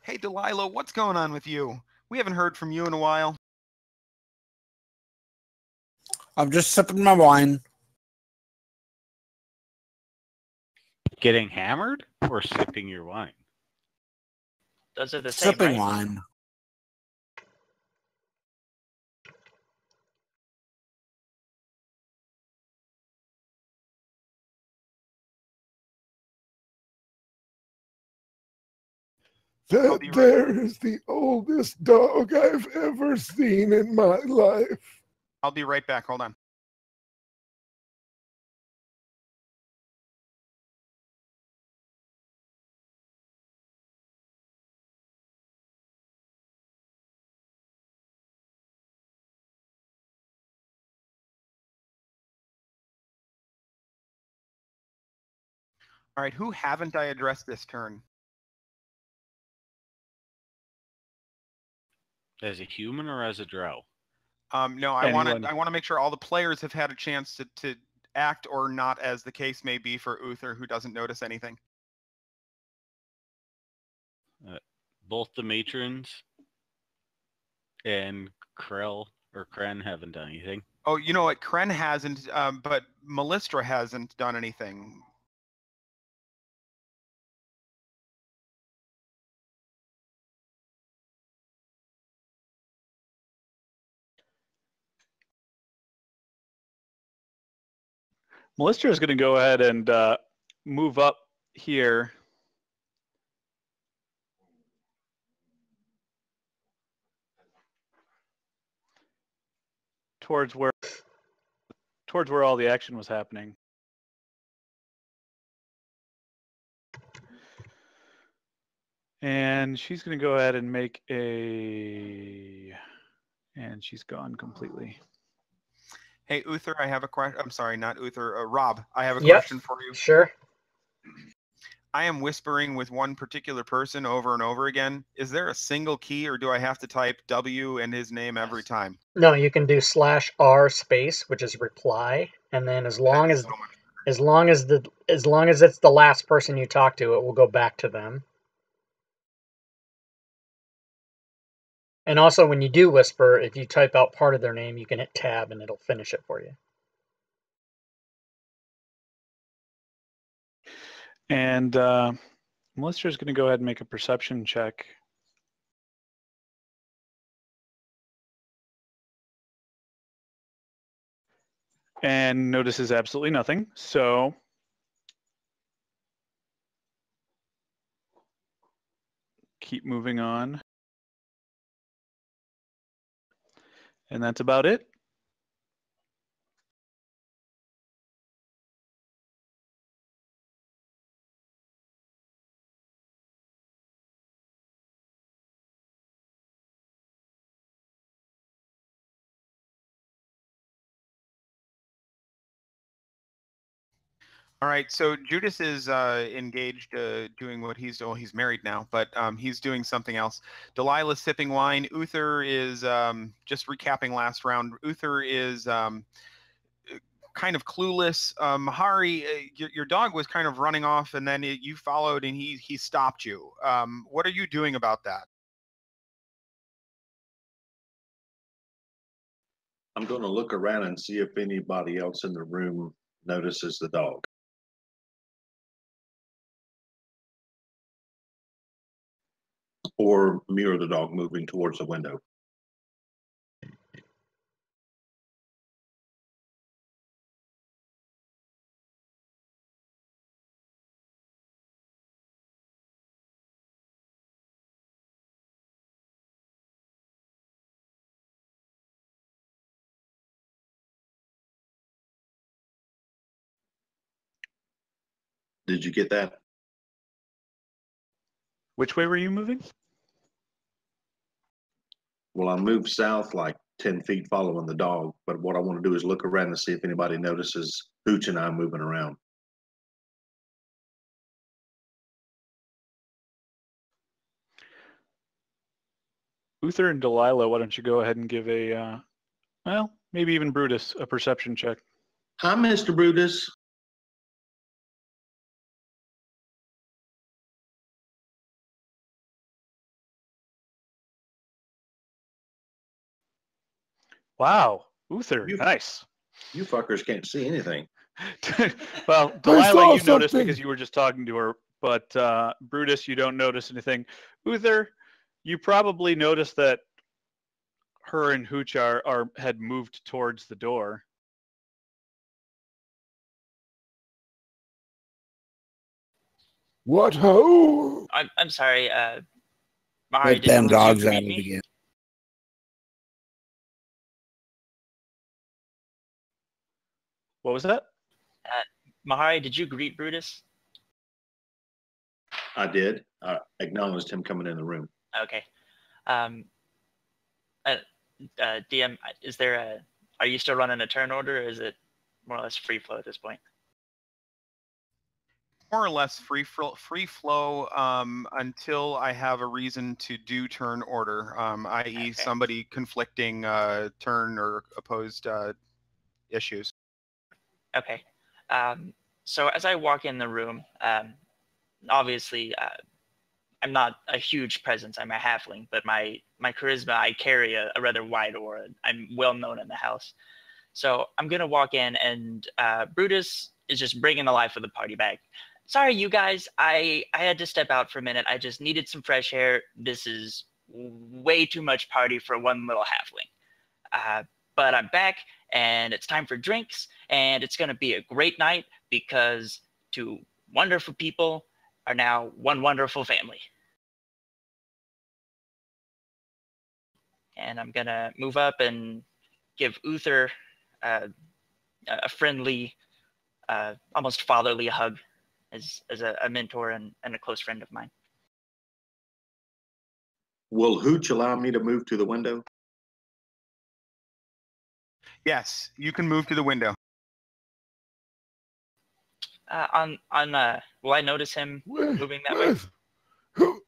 Hey, Delilah, what's going on with you? We haven't heard from you in a while. I'm just sipping my wine. Getting hammered or sipping your wine? Those are the same, Sipping right? wine. That be right there is the oldest dog I've ever seen in my life. I'll be right back. Hold on. All right, who haven't I addressed this turn? As a human or as a drow? No, I want Anyone. to make sure all the players have had a chance to act or not, as the case may be for Uther, who doesn't notice anything. Both the matrons and Krell or Kren haven't done anything. Oh, you know what? Kren hasn't, but Melistra hasn't done anything. Melistra is going to go ahead and move up here. Towards where all the action was happening. And she's going to go ahead and make and she's gone completely. Hey, Uther, I have a question. I'm sorry, not Uther. Rob, I have a Yep. question for you. Sure. I am whispering with one particular person over and over again. Is there a single key, or do I have to type W and his name every time? No, you can do /R space, which is reply, and then as long as it's the last person you talk to, it will go back to them. And also, when you do whisper, if you type out part of their name, you can hit tab and it'll finish it for you. And Melissa's going to go ahead and make a perception check. And notices absolutely nothing. So keep moving on. And that's about it. All right, so Judas is engaged doing what he's doing. He's married now, but he's doing something else. Delilah's sipping wine. Uther is just recapping last round. Uther is kind of clueless. Mahari, your dog was kind of running off, and then you followed, and he stopped you. What are you doing about that? I'm going to look around and see if anybody else in the room notices the dog. Or mirror the dog moving towards the window. Did you get that? Which way were you moving? Well, I moved south like 10 feet following the dog, but what I want to do is look around and see if anybody notices Hooch and I moving around. Uther and Delilah, why don't you go ahead and give a, well, maybe even Brutus, a perception check. Hi, Mr. Brutus. Wow, Uther, nice. You fuckers can't see anything. Well, Delilah, you noticed because you were just talking to her, but Brutus, you don't notice anything. Uther, you probably noticed that her and Hooch had moved towards the door. What ho? I'm sorry, Mari, Let them did you dogs greet at it me? again. What was that? Mahari, did you greet Brutus? I did. I acknowledged him coming in the room. Okay. DM, is there are you still running a turn order, or is it more or less free flow at this point? More or less free flow until I have a reason to do turn order, i.e. somebody conflicting turn or opposed issues. Okay. So as I walk in the room, obviously I'm not a huge presence. I'm a halfling, but my charisma, I carry a rather wide aura. I'm well known in the house. So I'm going to walk in, and Brutus is just bringing the life of the party back. Sorry, you guys. I had to step out for a minute. I just needed some fresh air. This is way too much party for one little halfling. But I'm back, and it's time for drinks, and it's going to be a great night because two wonderful people are now one wonderful family. And I'm going to move up and give Uther a friendly, almost fatherly hug as a mentor and a close friend of mine. Will Hooch allow me to move to the window? Yes, you can move to the window. Will I notice him moving that way? Who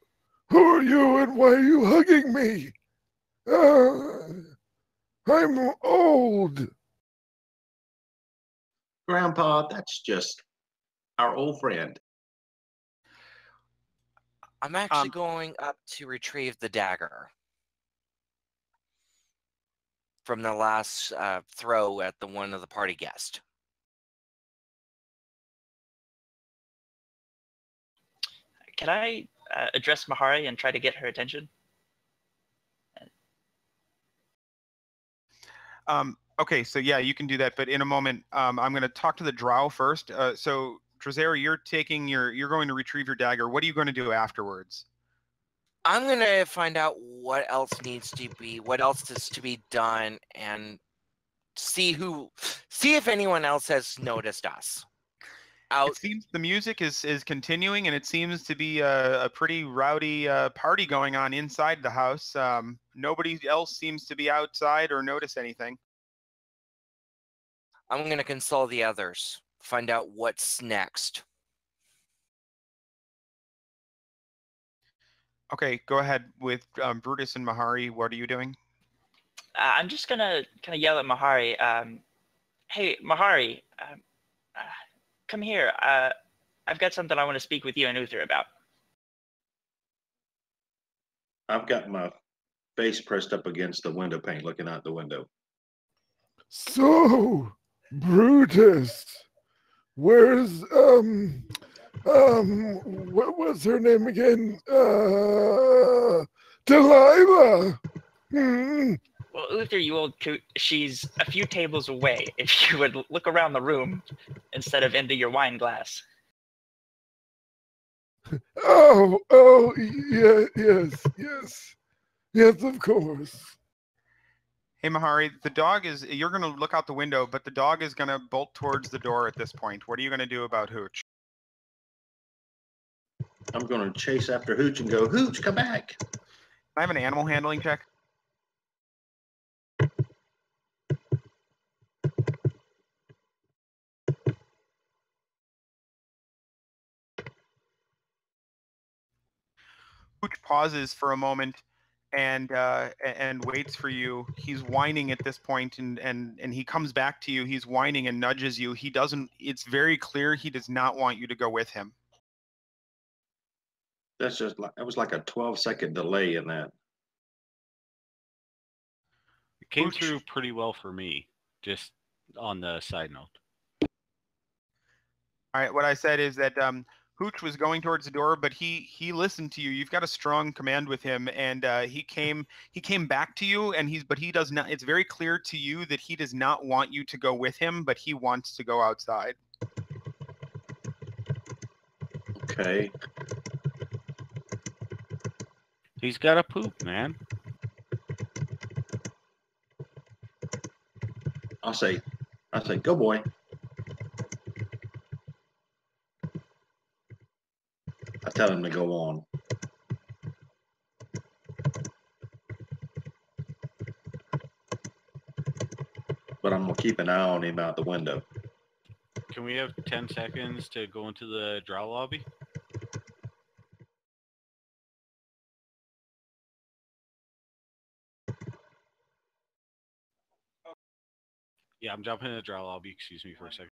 are you and why are you hugging me? I'm old. Grandpa, that's just our old friend. I'm actually going up to retrieve the dagger. from the last throw at the one of the party guests. Can I address Mahari and try to get her attention? Okay, so yeah, you can do that, but in a moment, I'm going to talk to the Drow first. So Drazera, you're going to retrieve your dagger. What are you going to do afterwards? I'm going to find out what else is to be done, and see if anyone else has noticed us. It seems the music is continuing, and it seems to be a pretty rowdy party going on inside the house. Nobody else seems to be outside or notice anything. I'm going to consult the others, find out what's next. Okay, go ahead with Brutus and Mahari. What are you doing? I'm just gonna kind of yell at Mahari. Hey, Mahari, come here. I've got something I want to speak with you and Uther about. I've got my face pressed up against the window pane, looking out the window. So, Brutus, where's what was her name again? Delilah. Well, Uther, you old coot, she's a few tables away. If you would look around the room instead of into your wine glass. Oh, yeah, yes, of course. Hey, Mahari, the dog you're going to look out the window, but the dog is going to bolt towards the door at this point. What are you going to do about Hooch? I'm going to chase after Hooch and go, Hooch, come back. Can I have an animal handling check? Hooch pauses for a moment and waits for you. He's whining at this point, and he comes back to you. He's whining and nudges you. He doesn't. It's very clear he does not want you to go with him. That's just like, it was like a 12-second delay in that. It came through pretty well for me, just on the side note. All right, what I said is that Hooch was going towards the door, but he listened to you. You've got a strong command with him, and he came back to you, and he does not. It's very clear to you that he does not want you to go with him, but he wants to go outside. Okay. He's got to poop, man. I say, go boy. I tell him to go on. But I'm going to keep an eye on him out the window. Can we have 10 seconds to go into the Drow lobby? Yeah, I'm jumping in the Drow lobby. Excuse me for a second.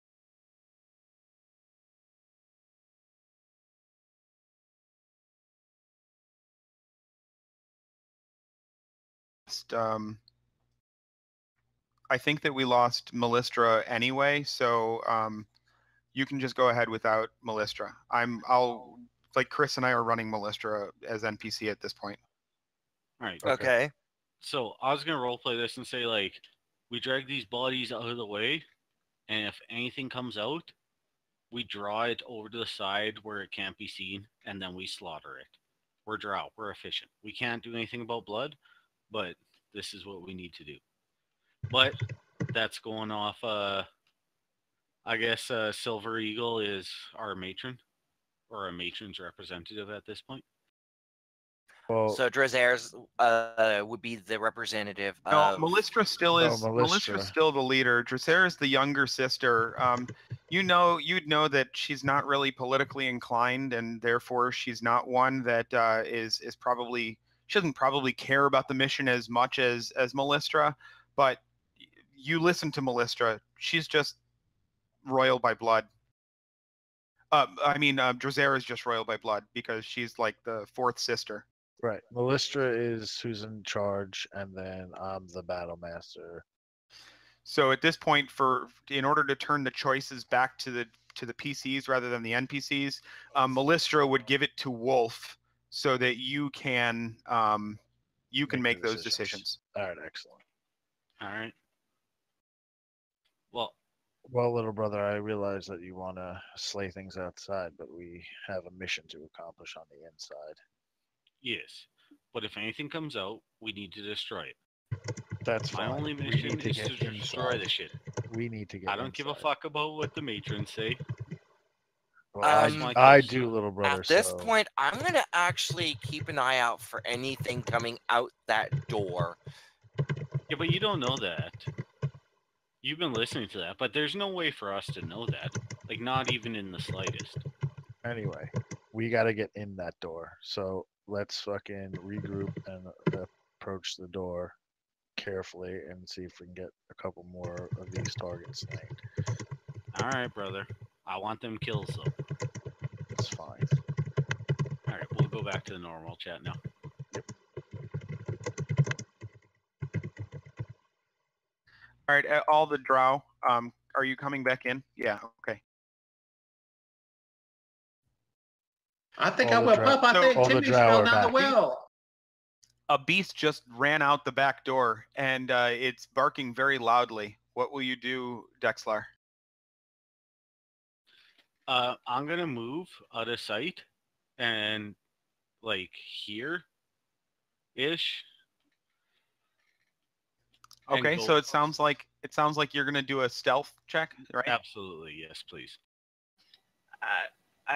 I think that we lost Melistra anyway, so you can just go ahead without Melistra. Like Chris and I are running Melistra as NPC at this point. All right. Okay. So I was gonna roleplay this and say, like, we drag these bodies out of the way, and if anything comes out, we draw it over to the side where it can't be seen, and then we slaughter it. We're Drow. We're efficient. We can't do anything about blood, but this is what we need to do. But that's going off. I guess Silver Eagle is our matron, or a matron's representative at this point. Well, So Drazer's would be the representative No, of... Melistra still is. No, Melistra. Still the leader. Dracera is the younger sister. You'd know that she's not really politically inclined, and therefore she's not one that is probably, she doesn't probably care about the mission as much as Melistra. But you listen to Melistra. She's just royal by blood. Dracera is just royal by blood because she's like the fourth sister. Right. Melistra is who's in charge, and then I'm the battle master. So at this point, in order to turn the choices back to the PCs rather than the NPCs, Melistra would give it to Wolf so that you can make those decisions. All right, excellent. All right. Well, little brother, I realize that you want to slay things outside, but we have a mission to accomplish on the inside. yes. But if anything comes out, we need to destroy it. That's My fine. only We mission need to is get to destroy inside. the shit. We need to get I don't give a inside. fuck about what the matrons say. Well, Um, I do, little brother. At this so point, I'm gonna actually keep an eye out for anything coming out that door. Yeah, but you don't know that. You've been listening to that, but there's no way for us to know that. Like, not even in the slightest. anyway, we got to get in that door. So let's fucking regroup and approach the door carefully and see if we can get a couple more of these targets slain. All right, brother. I want them kills, though. It's fine. All right, we'll go back to the normal chat now. All right, all the Drow, are you coming back in? Yeah, okay. I think All I the will Drow- pop. I so think all the Timmy's Drow fell are down the back. well. A beast just ran out the back door, and it's barking very loudly. What will you do, Dexlar? I'm gonna move out of sight, and like here, ish. Okay, so it sounds like you're gonna do a stealth check, right? Absolutely, yes, please.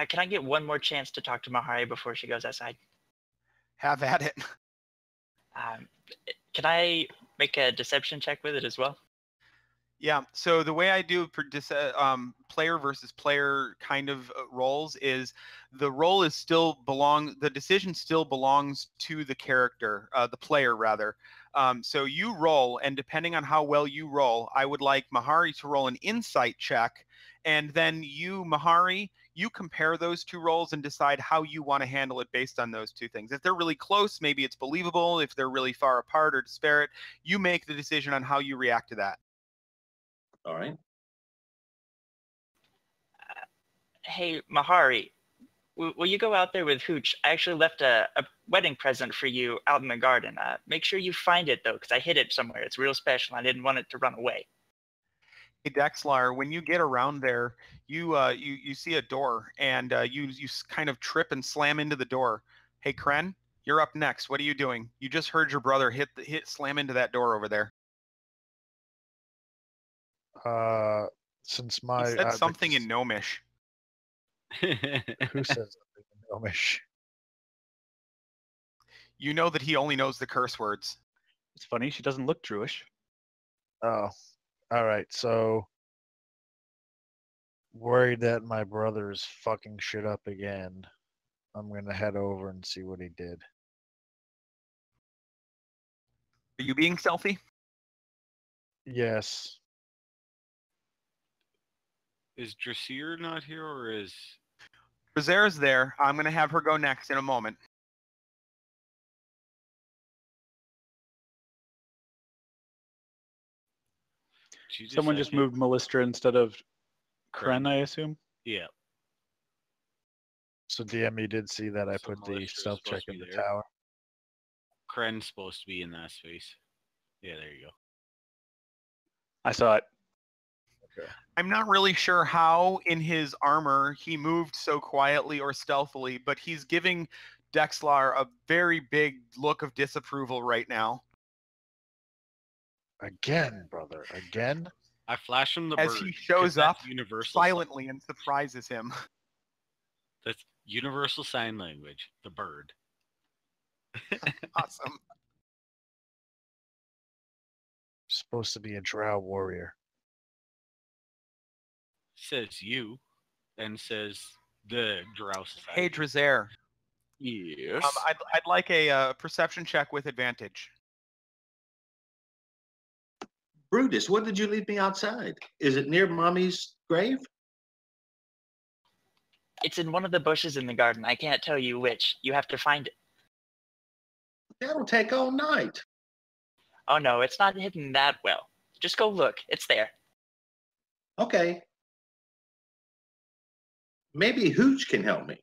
Can I get one more chance to talk to Mahari before she goes outside? Have at it. Can I make a deception check with it as well? Yeah. So the way I do player versus player kind of roles is the role is the decision still belongs to the character, the player rather. So you roll, and depending on how well you roll, I would like Mahari to roll an insight check, and then you, Mahari, you compare those two rolls and decide how you want to handle it based on those two things. If they're really close, maybe it's believable. If they're really far apart or disparate, you make the decision on how you react to that. All right. Hey, Mahari, will you go out there with Hooch? I actually left a wedding present for you out in the garden. Make sure you find it, though, because I hid it somewhere. It's real special. I didn't want it to run away. Hey, Dexlar, when you get around there, you see a door, and you kind of trip and slam into the door. Hey, Kren, you're up next. What are you doing? You just heard your brother slam into that door over there. Since He my said something in Gnomish. who says something in Gnomish? You know that he only knows the curse words. It's funny, she doesn't look Jewish. Oh, all right. So worried that my brother's fucking shit up again. I'm gonna head over and see what he did. Are you being stealthy? Yes. Is Dressir not here, or is... Brazera's there. I'm going to have her go next in a moment. Someone just moved Melistra instead of Kren, I assume? Yeah. So DME did see that I put the Melistra is stealth check supposed to in be the there. tower. Kren's supposed to be in that space. Yeah, there you go. I saw it. Okay. I'm not really sure how in his armor he moved so quietly or stealthily, but he's giving Dexlar a very big look of disapproval right now. Again, brother. Again? I flash him the As bird. he shows 'cause that's up universal silently and surprises him. That's universal sign language. The bird. Awesome. Supposed to be a Drow warrior. Says you, and says the Drow Society. Hey, Drazer. Yes. I'd like a perception check with advantage. Brutus, what did you leave me outside? Is it near Mommy's grave? It's in one of the bushes in the garden. I can't tell you which. You have to find it. That'll take all night. Oh no, it's not hidden that well. Just go look. It's there. Okay. Maybe Hooch can help me.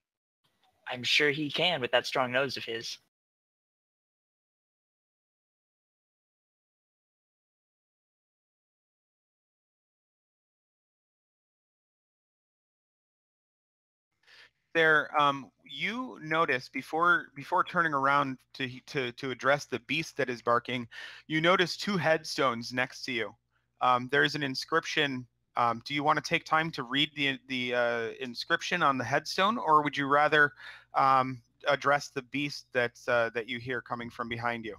I'm sure he can with that strong nose of his. There, you notice before turning around to address the beast that is barking, you notice two headstones next to you. There's an inscription. Do you want to take time to read the inscription on the headstone, or would you rather address the beast that you hear coming from behind you?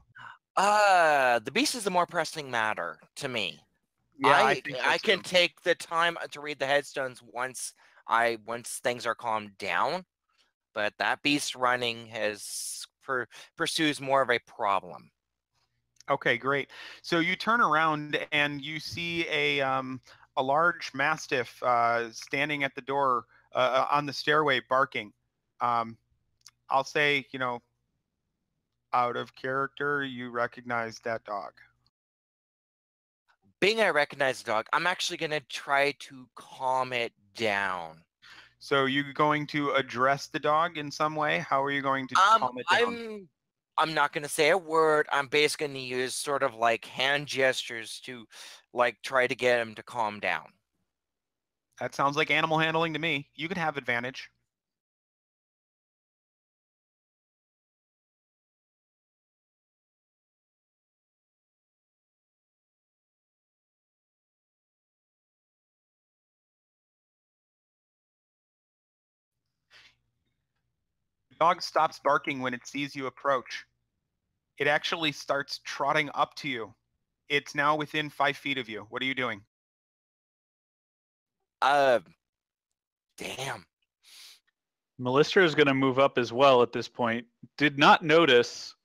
The beast is the more pressing matter to me. Yeah, I think so I can too. take the time to read the headstones once things are calmed down, but that beast running pursues more of a problem. Okay, great. So you turn around and you see a large mastiff standing at the door on the stairway barking. I'll say, out of character, you recognize that dog. Being I recognize the dog, I'm actually going to try to calm it down. So you going to address the dog in some way? How are you going to calm it down? I'm not going to say a word. I'm basically going to use sort of like hand gestures to like try to get him to calm down. That sounds like animal handling to me. You can have advantage. The dog stops barking when it sees you approach. It actually starts trotting up to you. It's now within 5 feet of you. What are you doing? Damn. Melissa is going to move up as well at this point. Did not notice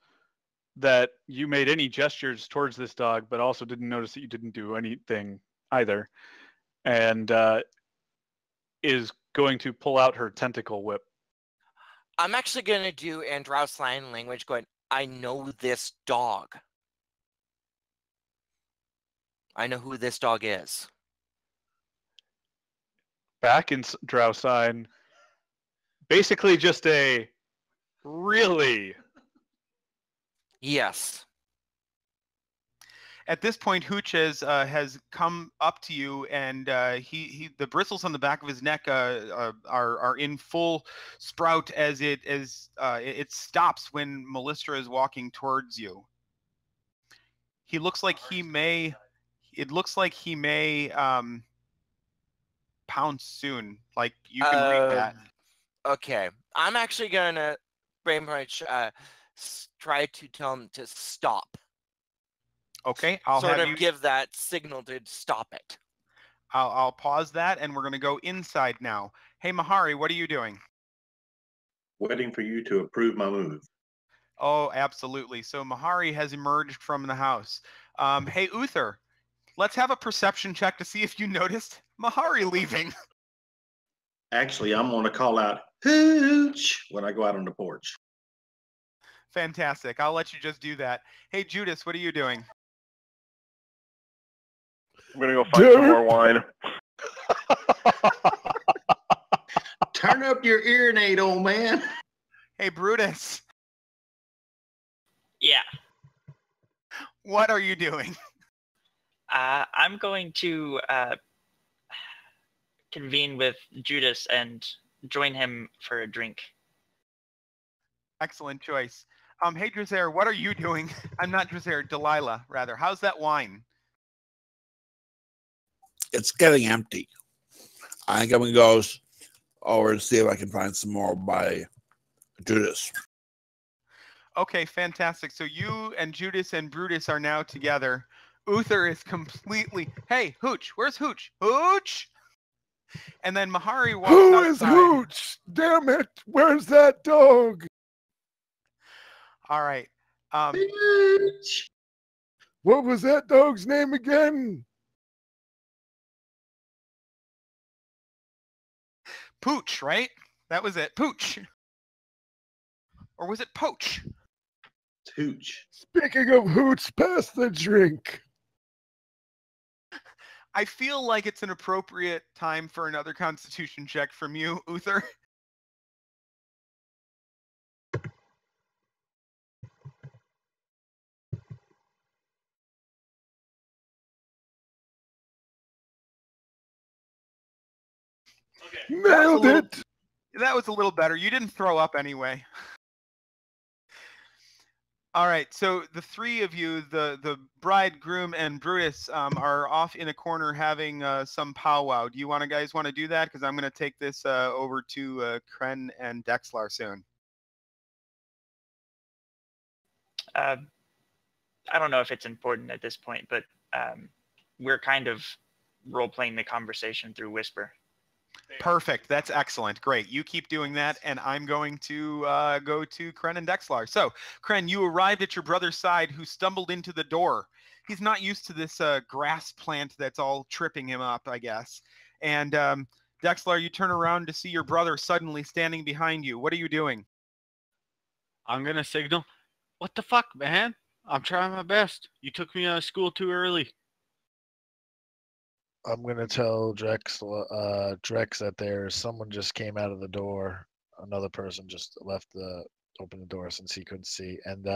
that you made any gestures towards this dog, but also didn't notice that you didn't do anything either. And is going to pull out her tentacle whip. I'm actually going to do Drow sign language going, I know this dog. I know who this dog is. Back in Drow sign, basically just a really. Yes. At this point, Hooch has come up to you, and the bristles on the back of his neck are in full sprout as it stops when Melissa is walking towards you. He looks like he may. It looks like he may pounce soon. Like you can read that. Okay, I'm actually gonna pretty much try to tell him to stop. Okay, I'll sort have of you give that signal to stop it. I'll pause that, and we're going to go inside now. Hey, Mahari, what are you doing? Waiting for you to approve my move. Oh, absolutely. So Mahari has emerged from the house. Hey, Uther, let's have a perception check to see if you noticed Mahari leaving. Actually, I'm going to call out Hooch when I go out on the porch. Fantastic. I'll let you just do that. Hey, Judas, what are you doing? I'm going to go find some more wine. Turn up your urinate, old man. Hey, Brutus. Yeah. What are you doing? I'm going to convene with Judas and join him for a drink. Excellent choice. Hey, Drazair, what are you doing? I'm not Drazair, Delilah, rather. How's that wine? It's getting empty. I think I'm going to go over and see if I can find some more by Judas. Okay, fantastic. So you and Judas and Brutus are now together. Uther is completely... Hey, Hooch, where's Hooch? Hooch! And then Mahari walks Who outside. is Hooch? Damn it! Where's that dog? All right. What was that dog's name again? Pooch, right? That was it. Pooch. Or was it Poach? Hooch. Speaking of hoots, pass the drink. I feel like it's an appropriate time for another Constitution check from you, Uther. Nailed it. That was a little better. You didn't throw up anyway. All right, so the three of you, the bride, groom, and Brutus, are off in a corner having some powwow. Do you guys want to do that? Because I'm going to take this over to Kren and Dexlar soon. I don't know if it's important at this point, but we're kind of role-playing the conversation through whisper. Perfect. That's excellent. Great. You keep doing that, and I'm going to go to Kren and Dexlar. So, Kren, you arrived at your brother's side, who stumbled into the door. He's not used to this grass plant that's all tripping him up, I guess. And Dexlar, you turn around to see your brother suddenly standing behind you. What are you doing? I'm going to signal, what the fuck, man? I'm trying my best. You took me out of school too early. I'm gonna tell Drex that someone just came out of the door. Another person just opened the door since he couldn't see. And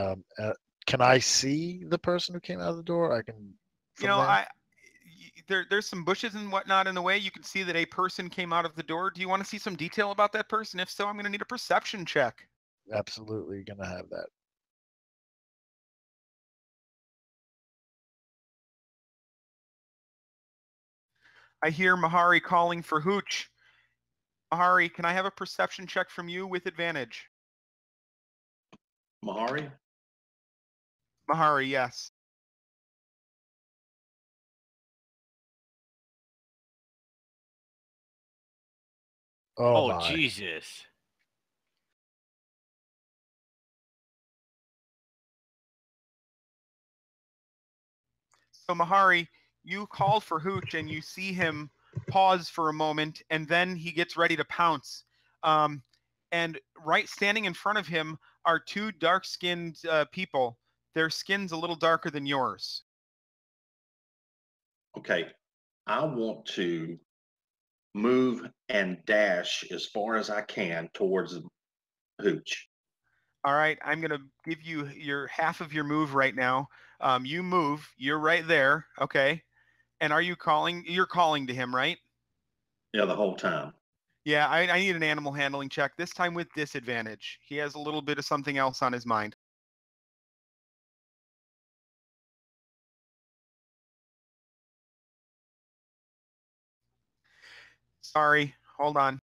can I see the person who came out of the door? I can. There's some bushes and whatnot in the way. You can see that a person came out of the door. Do you want to see some detail about that person? If so, I'm going to need a perception check. Absolutely gonna have that. I hear Mahari calling for Hooch. Mahari, can I have a perception check from you with advantage? Mahari? Mahari, yes. Oh Jesus. So Mahari, you call for Hooch and you see him pause for a moment, and then he gets ready to pounce. And right standing in front of him are two dark-skinned people. Their skin's a little darker than yours. Okay. I want to move and dash as far as I can towards Hooch. All right, I'm going to give you your half of your move right now. You move. You're right there. Okay. And are you calling? You're calling to him, right? Yeah, the whole time. Yeah, I need an animal handling check, this time with disadvantage. He has a little bit of something else on his mind. Sorry, hold on.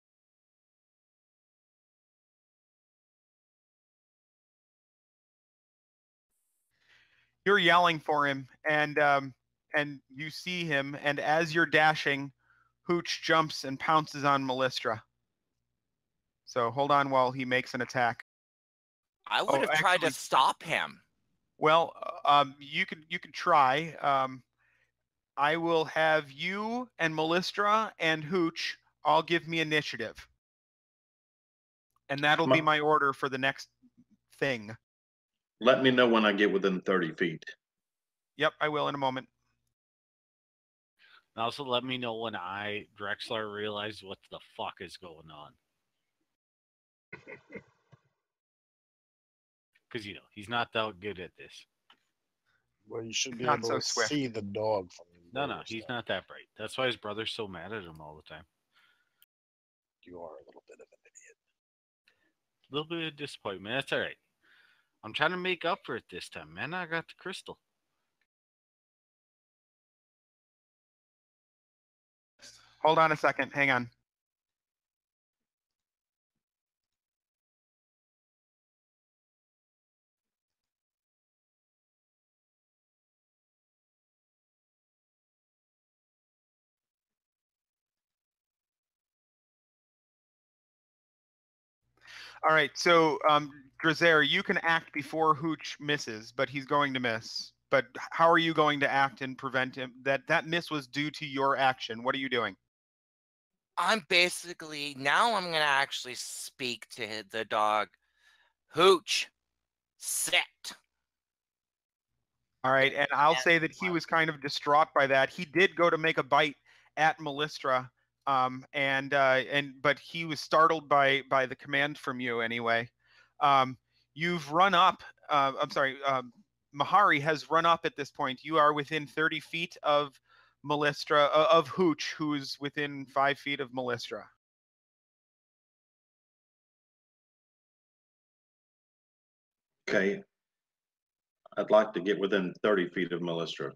You're yelling for him, and you see him, and as you're dashing, Hooch jumps and pounces on Melistra. So hold on while he makes an attack. I would have tried to stop him. Well, you could try. I will have you and Melistra and Hooch all give me initiative. And that'll be my order for the next thing. Let me know when I get within 30 feet. Yep, I will in a moment. And also let me know when Drexler, realize what the fuck is going on. Because, he's not that good at this. Well, you should be Not able so to swift. see the dog from No, he's not that bright. That's why his brother's so mad at him all the time. You are a little bit of an idiot. A little bit of disappointment. That's all right. I'm trying to make up for it this time, man. I got the crystal. Hold on a second. Hang on. All right, so Drazair, you can act before Hooch misses, but he's going to miss. But how are you going to act and prevent him? That miss was due to your action. What are you doing? I'm going to actually speak to the dog. Hooch, sit. All right, and I'll say that he was kind of distraught by that. He did go to make a bite at Melistra, but he was startled by the command from you anyway. You've run up. I'm sorry. Mahari has run up at this point. You are within 30 feet of Melistra, of Hooch, who's within 5 feet of Melistra. Okay. I'd like to get within 30 feet of Melistra.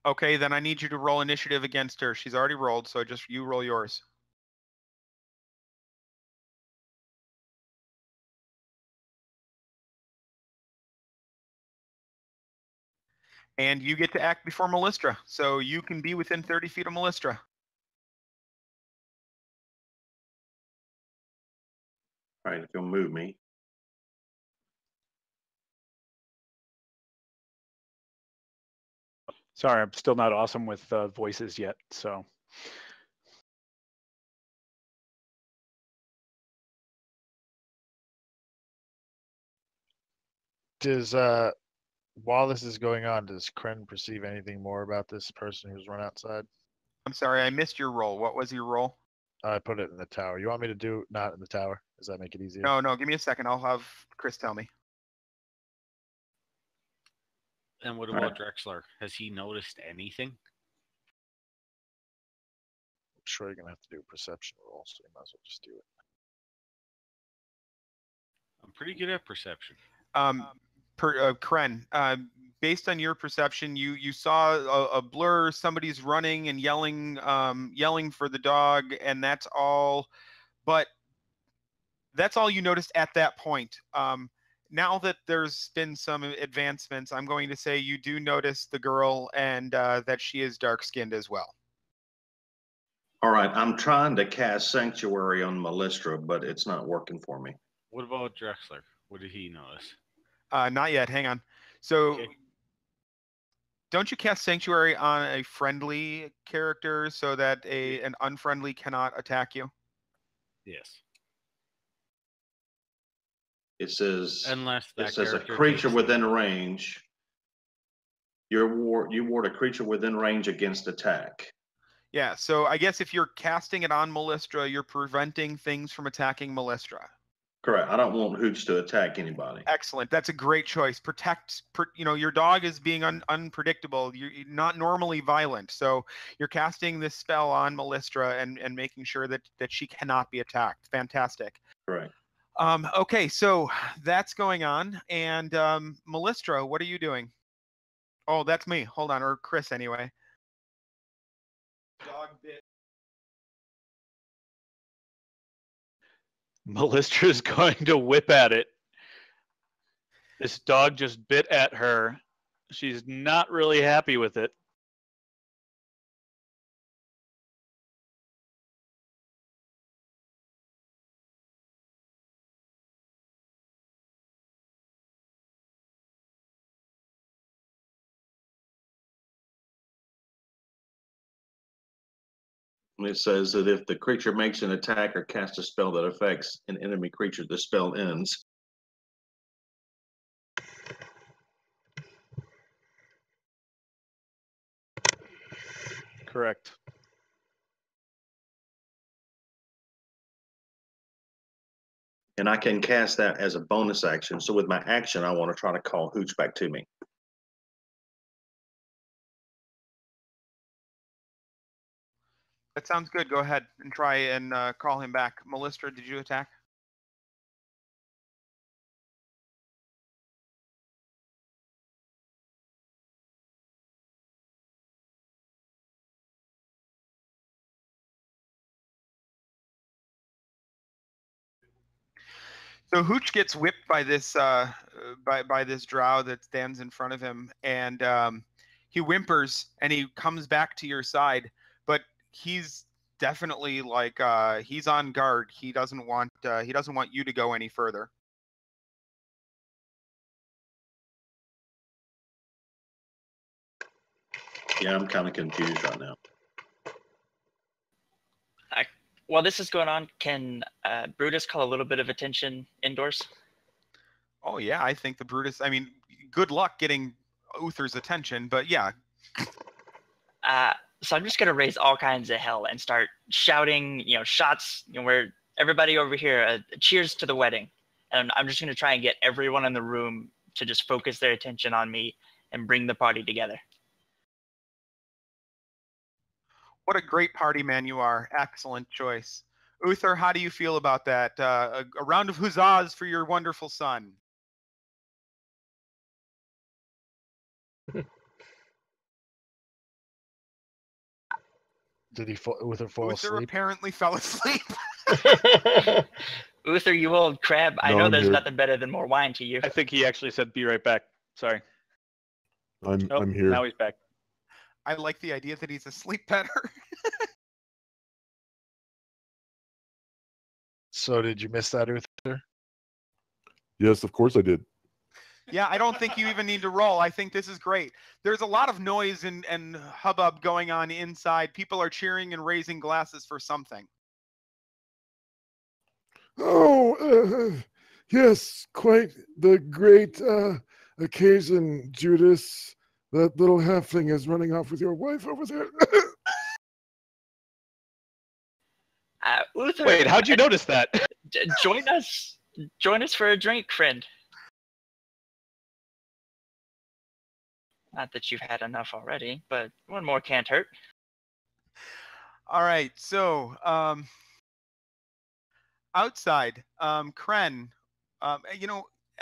Okay, then I need you to roll initiative against her. She's already rolled, so just you roll yours. And you get to act before Melistra, so you can be within 30 feet of Melistra. All right, if you'll move me. Sorry, I'm still not awesome with voices yet, so. Does while this is going on, does Kren perceive anything more about this person who's run outside? I'm sorry, I missed your roll. What was your roll? I put it in the tower. You want me to do not in the tower? Does that make it easier? No, give me a second. I'll have Chris tell me. And what about Drexler? Has he noticed anything? I'm sure you're gonna have to do a perception roll, so you might as well just do it. I'm pretty good at perception. Kren, based on your perception, you saw a blur. Somebody's running and yelling for the dog, and that's all. But that's all you noticed at that point. Now that there's been some advancements, I'm going to say you do notice the girl and that she is dark-skinned as well. All right, I'm trying to cast Sanctuary on Melistra, but it's not working for me. What about Drexler? What did he notice? Not yet. Hang on. So, Okay. don't you cast Sanctuary on a friendly character so that an unfriendly cannot attack you? Yes. It says Unless that it says a character creature takes within range. You ward a creature within range against attack. Yeah, so I guess if you're casting it on Melistra, you're preventing things from attacking Melistra. Correct. I don't want Hooch to attack anybody. Excellent. That's a great choice. Your dog is being unpredictable. You're not normally violent. So you're casting this spell on Melistra and making sure that she cannot be attacked. Fantastic. Correct. Okay, so that's going on. And Melistra, what are you doing? Oh, that's me. Hold on. Or Chris, anyway. Dog bit. Melistra is going to whip at it. This dog just bit at her. She's not really happy with it. It says that if the creature makes an attack or casts a spell that affects an enemy creature, the spell ends. Correct. And I can cast that as a bonus action. So with my action, I want to try to call Hooch back to me. That sounds good. Go ahead and try and call him back. Melistra, did you attack? So Hooch gets whipped by this by this drow that stands in front of him, and he whimpers and he comes back to your side, but he's definitely like he's on guard. He doesn't want you to go any further. Yeah, I'm kind of confused right now. While this is going on, can Brutus call a little bit of attention indoors? Oh yeah, I think the Brutus. I mean, good luck getting Uther's attention, but yeah. So I'm just gonna raise all kinds of hell and start shouting, shots, where everybody over here, cheers to the wedding. And I'm just gonna try and get everyone in the room to just focus their attention on me and bring the party together. What a great party man you are. Excellent choice. Uther, how do you feel about that? A round of huzzas for your wonderful son. Did Uther fall Uther asleep? apparently fell asleep. Uther, you old crab, I No, know I'm there's here. nothing better than more wine to you. I think he actually said, "Be right back." Sorry. I'm here. Now he's back. I like the idea that he's asleep better. So did you miss that, Uther? Yes, of course I did. Yeah, I don't think you even need to roll. I think this is great. There's a lot of noise and hubbub going on inside. People are cheering and raising glasses for something. Oh, yes, quite the great occasion, Judas. That little halfling is running off with your wife over there. Uther, Wait, how'd you notice that? Join us. Join us for a drink, friend. Not that you've had enough already, but one more can't hurt. All right, so outside, Kren,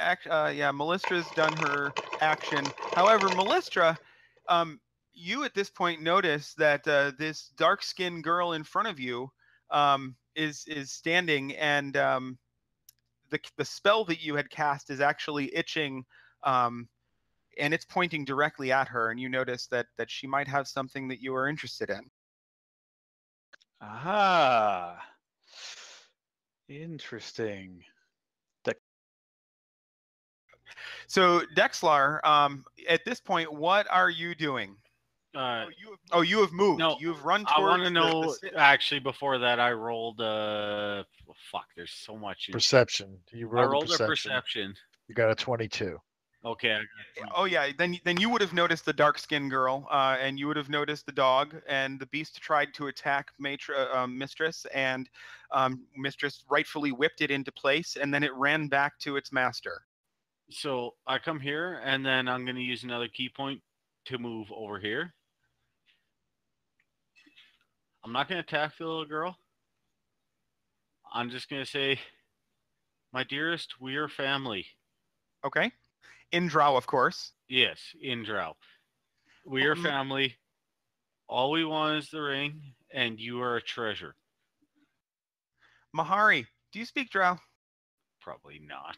Melisstra's done her action. However, Melistra, you at this point notice that this dark-skinned girl in front of you is standing, and the spell that you had cast is actually itching, and it's pointing directly at her. And you notice that she might have something that you are interested in. Aha. Interesting. So Dexlar, at this point, what are you doing? You have moved. No, You've run towards. I want to the- know. the- Actually, before that, I rolled. Fuck. There's so much. Perception. You I rolled rolled a a perception. perception. You got a 22. Okay. Oh yeah, then you would have noticed the dark-skinned girl, and you would have noticed the dog, and the beast tried to attack Mistress, and Mistress rightfully whipped it into place, and then it ran back to its master. So I come here, and then I'm going to use another key point to move over here. I'm not going to attack the little girl. I'm just going to say, my dearest, we are family. Okay. In Drow, of course. Yes, in Drow. We are family. All we want is the ring, and you are a treasure. Mahari, do you speak Drow? Probably not.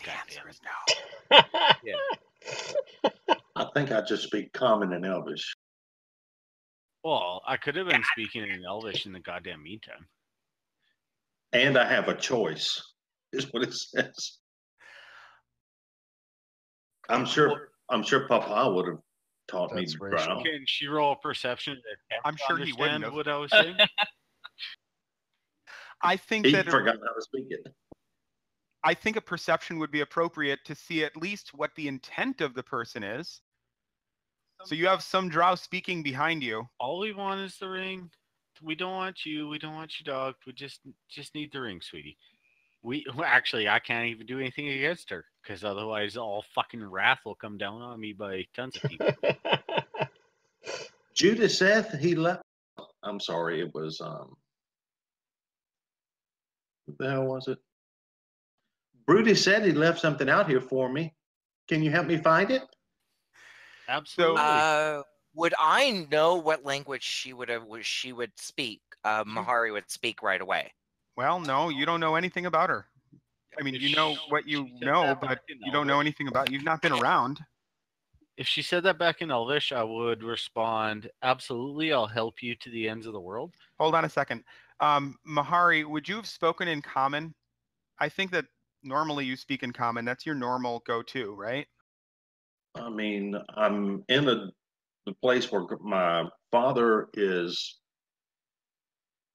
The answer is no. Yeah. I think I just speak Common and Elvish. Well, I could have been speaking in Elvish in the goddamn meantime. And I have a choice, is what it says. I'm sure Papa would have taught me Drow. Can she roll a perception? I'm sure he wouldn't have. What I was saying. I think He that forgot how to speak it. I think a perception would be appropriate to see at least what the intent of the person is. So you have some Drow speaking behind you. All we want is the ring. We don't want you. We don't want your dog. We just need the ring, sweetie. Actually, I can't even do anything against her because otherwise all fucking wrath will come down on me by tons of people. Judas saith he left. I'm sorry, it was what the hell was it? Brutus said he left something out here for me. Can you help me find it? Absolutely. Would I know what language she would speak? Mahari would speak right away. Well, no, you don't know anything about her. I mean, you know what you know, but you don't know anything about. You've not been around. If she said that back in Elvish, I would respond, absolutely, I'll help you to the ends of the world. Hold on a second. Mahari, would you have spoken in Common? I think that normally you speak in Common. That's your normal go-to, right? I mean, I'm in the place where my father is.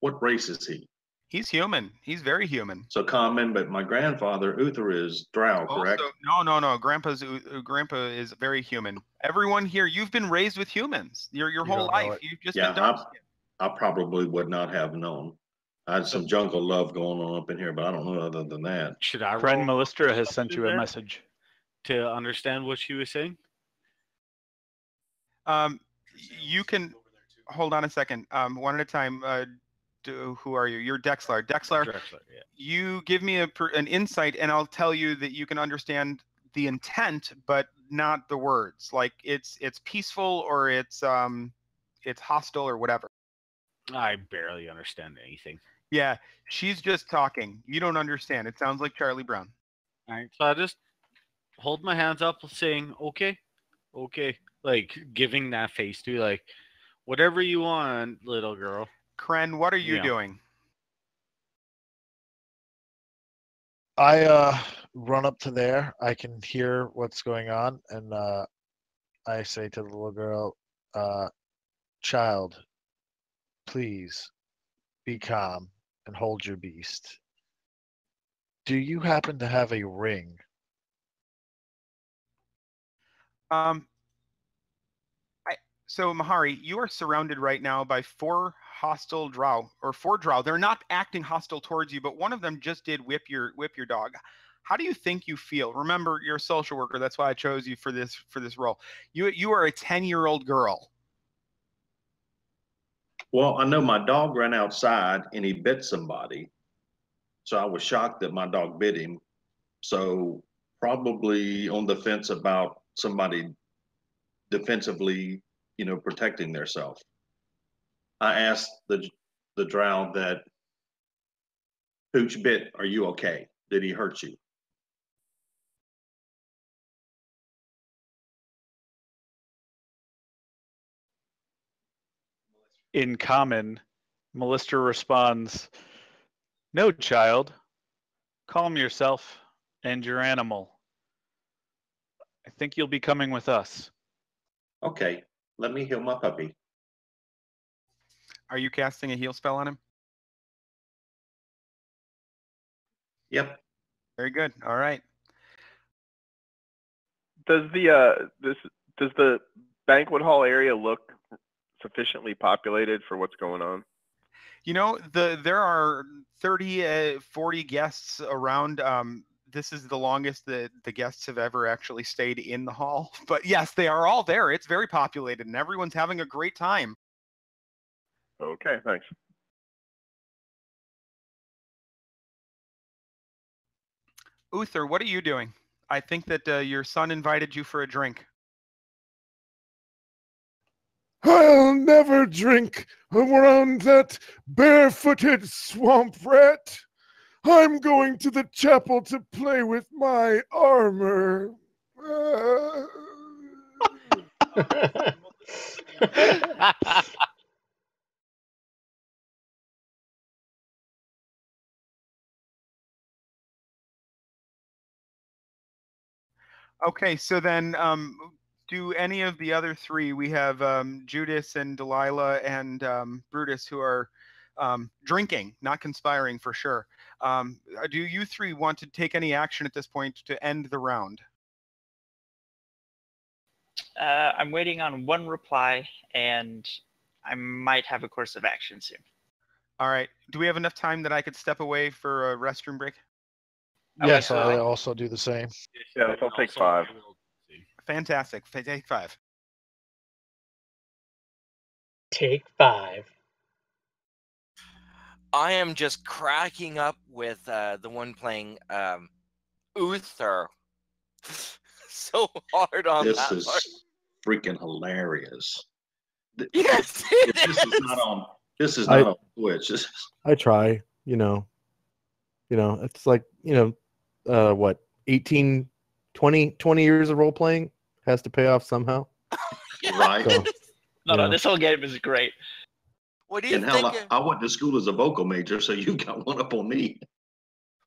What race is he? He's human. He's very human. So common, but my grandfather Uther is Drow, correct? Also, no. Grandpa is very human. Everyone here, you've been raised with humans. Your You whole don't know life. it. You've just Yeah, been dark. I probably would not have known. I had some jungle love going on up in here, but I don't know other than that. Should I Friend roll Melistra has sent you a there message. to understand what she was saying? You can hold on a second. One at a time. Who are you? You're Dexlar. Dexlar, Yeah. you give me an insight, and I'll tell you that you can understand the intent, but not the words. Like it's peaceful or it's hostile or whatever. I barely understand anything. Yeah, she's just talking. You don't understand. It sounds like Charlie Brown. All right, so I just hold my hands up, saying, "Okay, okay," like giving that face to like, whatever you want, little girl. Kren, what are you doing? I run up to there. I can hear what's going on, and I say to the little girl, "Child, please be calm and hold your beast. Do you happen to have a ring?" So Mahari, you are surrounded right now by 4 hostile Drow, or 4 Drow. They're not acting hostile towards you, but one of them just did whip your dog. How do you think you feel? Remember, you're a social worker. That's why I chose you for this role. You are a 10-year-old girl. Well, I know my dog ran outside and he bit somebody. So I was shocked that my dog bit him. So probably on the fence about somebody defensively, protecting themselves. I asked the Drow that Pooch bit, are you okay? Did he hurt you? In common, Melistra responds, "No, child. Calm yourself and your animal. I think you'll be coming with us." Okay, let me heal my puppy. Are you casting a heal spell on him? Yep. Very good. All right. Does the banquet hall area look sufficiently populated for what's going on? There are 30, 40 guests around. This is the longest that the guests have ever actually stayed in the hall. But yes, they are all there. It's very populated, and everyone's having a great time. Okay, thanks. Uther, what are you doing? I think that your son invited you for a drink. I'll never drink around that barefooted swamp rat. I'm going to the chapel to play with my armor. Okay, so then do any of the other 3, we have Judas and Delilah and Brutus, who are drinking, not conspiring for sure. Do you 3 want to take any action at this point to end the round? I'm waiting on one reply, and I might have a course of action soon. All right. Do we have enough time that I could step away for a restroom break? Yes, I also do the same. Yeah, I'll take 5. Fantastic. Take 5. Take 5. I am just cracking up with the one playing Uther so hard on this that is part. Freaking hilarious. Yes, This is not on Twitch. I try, it's like, what, 18, 20 years of role playing has to pay off somehow. Right. So, No, this whole game is great. What do you think? Hell, I went to school as a vocal major, so you got one up on me.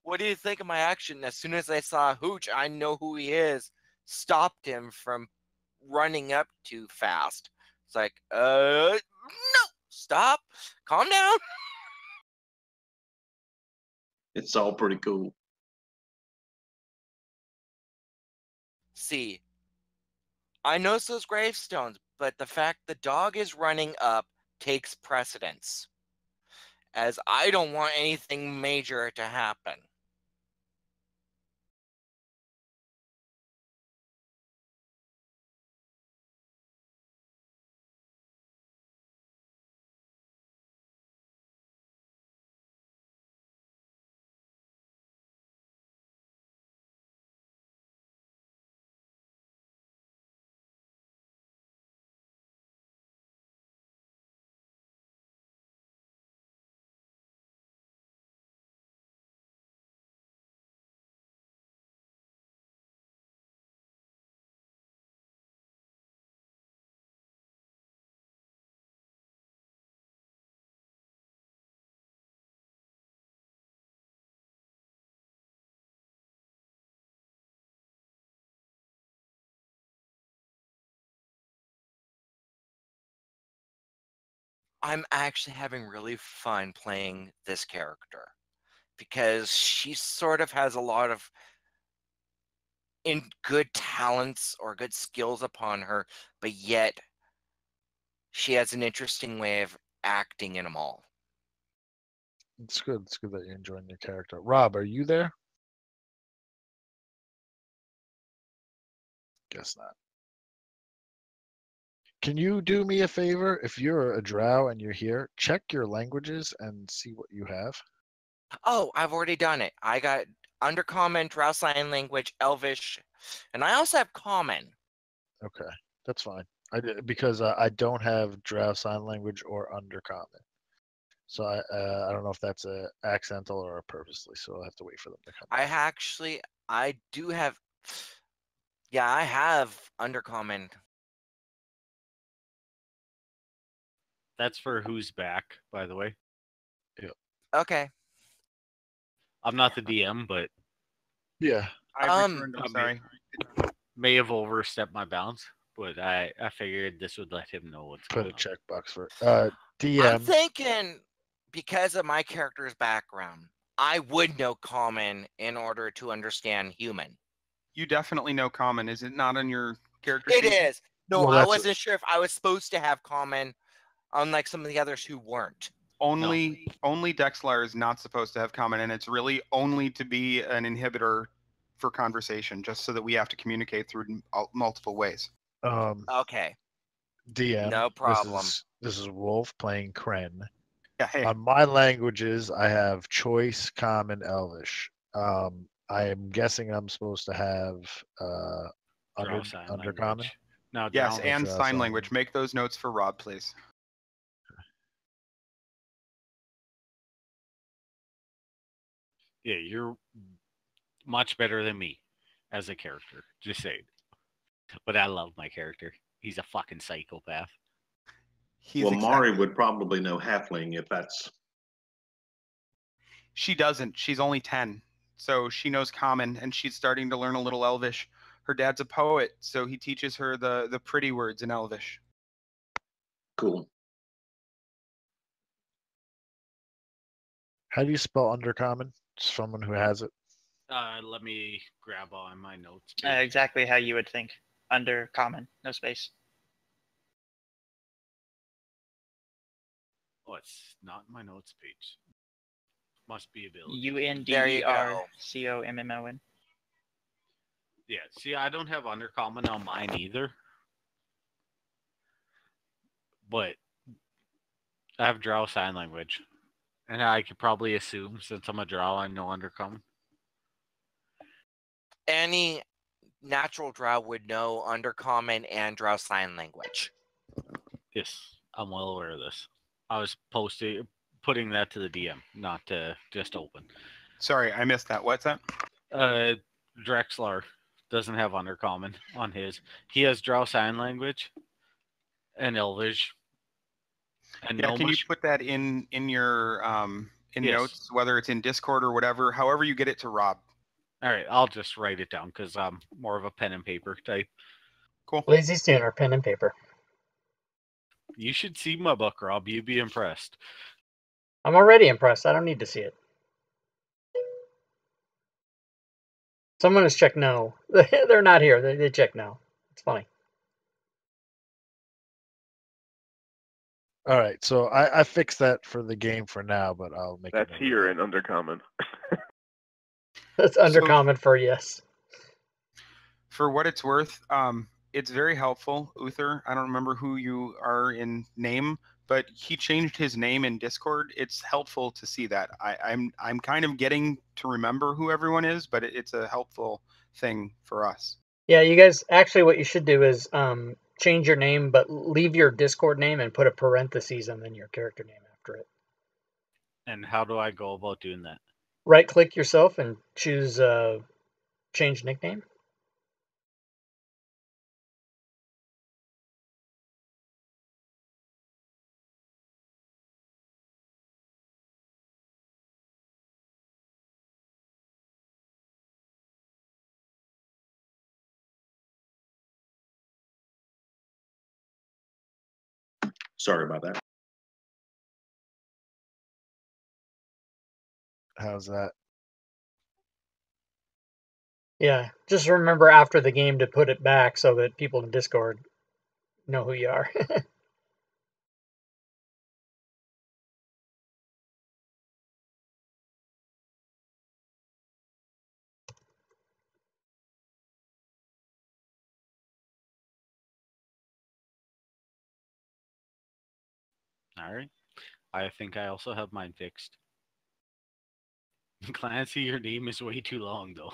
What do you think of my action? As soon as I saw Hooch, I know who he is. Stopped him from running up too fast. It's like, no, stop, calm down. It's all pretty cool. See, I notice those gravestones, but the fact the dog is running up takes precedence, as I don't want anything major to happen. I'm actually having really fun playing this character because she sort of has a lot of good talents or good skills upon her, but yet she has an interesting way of acting in them all. It's good. It's good that you're enjoying your character. Rob, are you there? Guess not. Can you do me a favor? If you're a drow and you're here, check your languages and see what you have. Oh, I've already done it. I got Undercommon, Drow Sign Language, Elvish, and I also have Common. Okay, that's fine. Because I don't have drow sign language or undercommon. So I don't know if that's a accidental or a purposely. So I'll have to wait for them to come. I do have. Yeah, I have Undercommon. That's for who's back, by the way. Yeah. Okay. I'm not the DM, but yeah, I returned. I'm sorry. May have overstepped my bounds, but I figured this would let him know what's Put going a on. checkbox for DM. I'm thinking because of my character's background, I would know Common in order to understand Human. You definitely know Common. Is it not on your character sheet? It is. No, well, I wasn't sure if I was supposed to have Common, unlike some of the others who weren't. Only Dexlar is not supposed to have Common, and it's really only to be an inhibitor for conversation, just so that we have to communicate through multiple ways. Okay. DM. No problem. This is Wolf playing Kren. Yeah, hey. On my languages, I have Choice, Common, Elvish. I am guessing I'm supposed to have Undercommon. No, yes, and sign language. Make those notes for Rob, please. Yeah, you're much better than me as a character. Just saying. But I love my character. He's a fucking psychopath. Well, Mari would probably know Halfling if that's. She doesn't. She's only 10. So she knows Common, and she's starting to learn a little Elvish. Her dad's a poet, so he teaches her the pretty words in Elvish. Cool. How do you spell Undercommon? Someone who has it. Let me grab on my notes. Exactly how you would think. Undercommon, no space. Oh, it's not my notes page. Must be ability. UNDERCOMMON. Yeah, see, I don't have Undercommon on mine either. But I have Drow Sign Language. And I could probably assume, since I'm a Drow, I know Undercommon. Any natural Drow would know Undercommon and Drow Sign Language. Yes, I'm well aware of this. I was putting that to the DM, not to just open. Sorry, I missed that. What's that? Drexlar doesn't have Undercommon on his. He has Drow Sign Language and Elvish. And yeah, can you put that in your notes, whether it's in Discord or whatever, however you get it to Rob? All right, I'll just write it down because I'm more of a pen and paper type. Cool. Lazy Standard, pen and paper. You should see my book, Rob. You'd be impressed. I'm already impressed. I don't need to see it. Someone has checked no. They're not here. They checked no. It's funny. All right, so I fixed that for the game for now, but I'll make That's it. here in Undercommon. That's undercommon for yes. For what it's worth, it's very helpful. Uther, I don't remember who you are in name, but he changed his name in Discord. It's helpful to see that. I'm kind of getting to remember who everyone is, but it's a helpful thing for us. Yeah, you guys, actually what you should do is change your name, but leave your Discord name and put a parentheses and then your character name after it. And how do I go about doing that? Right-click yourself and choose change nickname. Sorry about that. How's that? Yeah, just remember after the game to put it back so that people in Discord know who you are. All right. I think I also have mine fixed. Clancy, your name is way too long, though.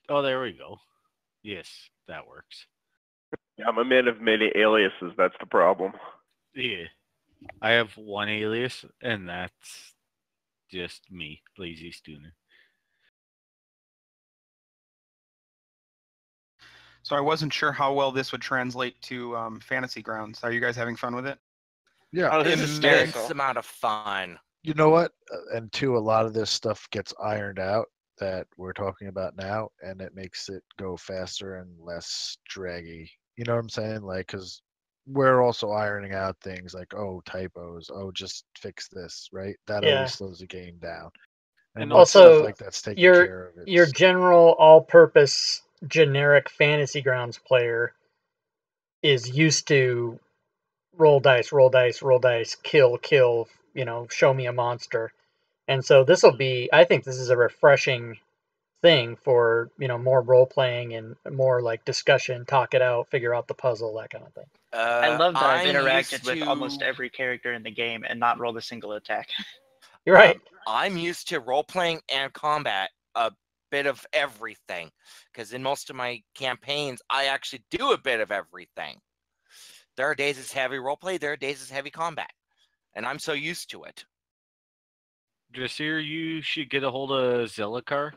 Oh, there we go. Yes, that works. Yeah, I'm a man of many aliases. That's the problem. Yeah. I have one alias, and that's just me, Lazy Stooner. So I wasn't sure how well this would translate to Fantasy Grounds. Are you guys having fun with it? Yeah. Oh, this is Immense hysterical. amount of fun. You know what? And two, a lot of this stuff gets ironed out that we're talking about now, and it makes it go faster and less draggy. You know what I'm saying? Like, because we're also ironing out things like, oh, typos, oh, just fix this, right? That Yeah. always slows the game down. And once also, stuff like that's taken care of, your general all-purpose generic Fantasy Grounds player is used to roll dice, roll dice, roll dice, kill, kill, show me a monster. And so this will be, I think this is a refreshing thing for, more role-playing and more like discussion, talk it out, figure out the puzzle, that kind of thing. I love that I've I'm interacted used with to- almost every character in the game and not rolled a single attack. You're right. I'm used to role playing and combat, a bit of everything, because in most of my campaigns, I actually do a bit of everything. There are days it's heavy role play, there are days it's heavy combat, and I'm so used to it. Dressir, you should get a hold of Zillicar,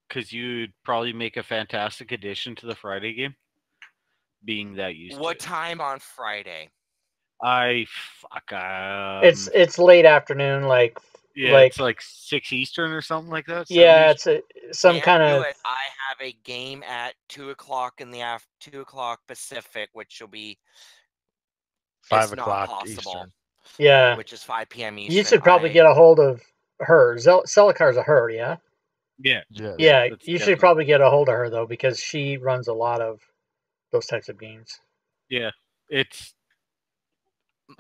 because you'd probably make a fantastic addition to the Friday game, being that used What to it. time on Friday? It's late afternoon, like it's like 6 Eastern or something like that. Yeah, it's some Can't kind do of. it. I have a game at 2:00 in the 2:00 Pacific, which will be 5 it's o'clock not possible. Eastern. Yeah. Which is 5 p.m. Eastern. You should probably get a hold of her. Celicar's a her, yeah? Yeah. Yeah, you should probably get a hold of her, though, because she runs a lot of those types of games. Yeah, it's.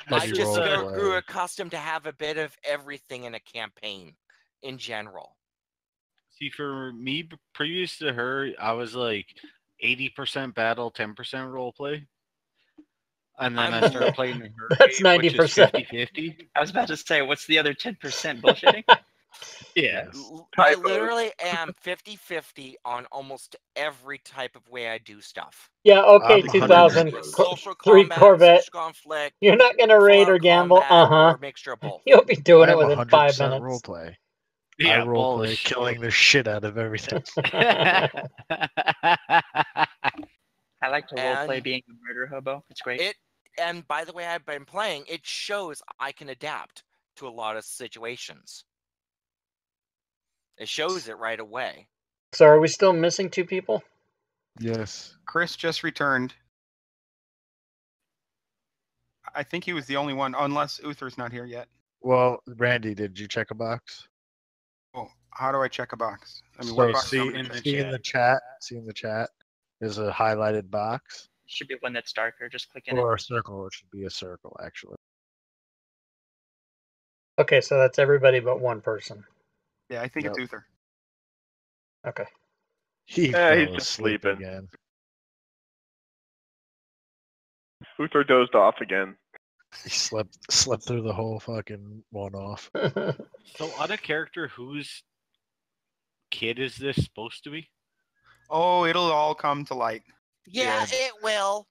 I just grew accustomed to have a bit of everything in a campaign in general. See, for me, previous to her, I was like 80% battle, 10% roleplay. And then I started playing her. That's game, which is 90%. 50-50. I was about to say, what's the other 10% bullshitting? Yeah. I literally am 50-50 on almost every type of way I do stuff. Yeah, okay, 2000. Social 3 combat, Corvette. social conflict, You're not going to raid or gamble? Uh-huh. or a mixture of both. You'll be doing I it am within 5 100% minutes. role play. Yeah, I role play bullshit. killing the shit out of everything. I like to roleplay And being a murder hobo. It's great. And by the way I've been playing, it shows I can adapt to a lot of situations. It shows it right away. So are we still missing 2 people? Yes. Chris just returned. I think he was the only one, unless Uther's not here yet. Well, Randy, did you check a box? Oh, how do I check a box? I mean, So what box? see do I in check? the chat. See in the chat. There's a highlighted box Should be one that's darker. Just click in or it. a circle. It should be a circle actually. Okay, so that's everybody but one person. Yeah, I think Yep. it's Uther. Okay. He He's fell just asleep sleeping. again. Uther dozed off again. He slept through the whole fucking one off. So, on a character, whose kid is this supposed to be? Oh, it'll all come to light. Yeah, it will.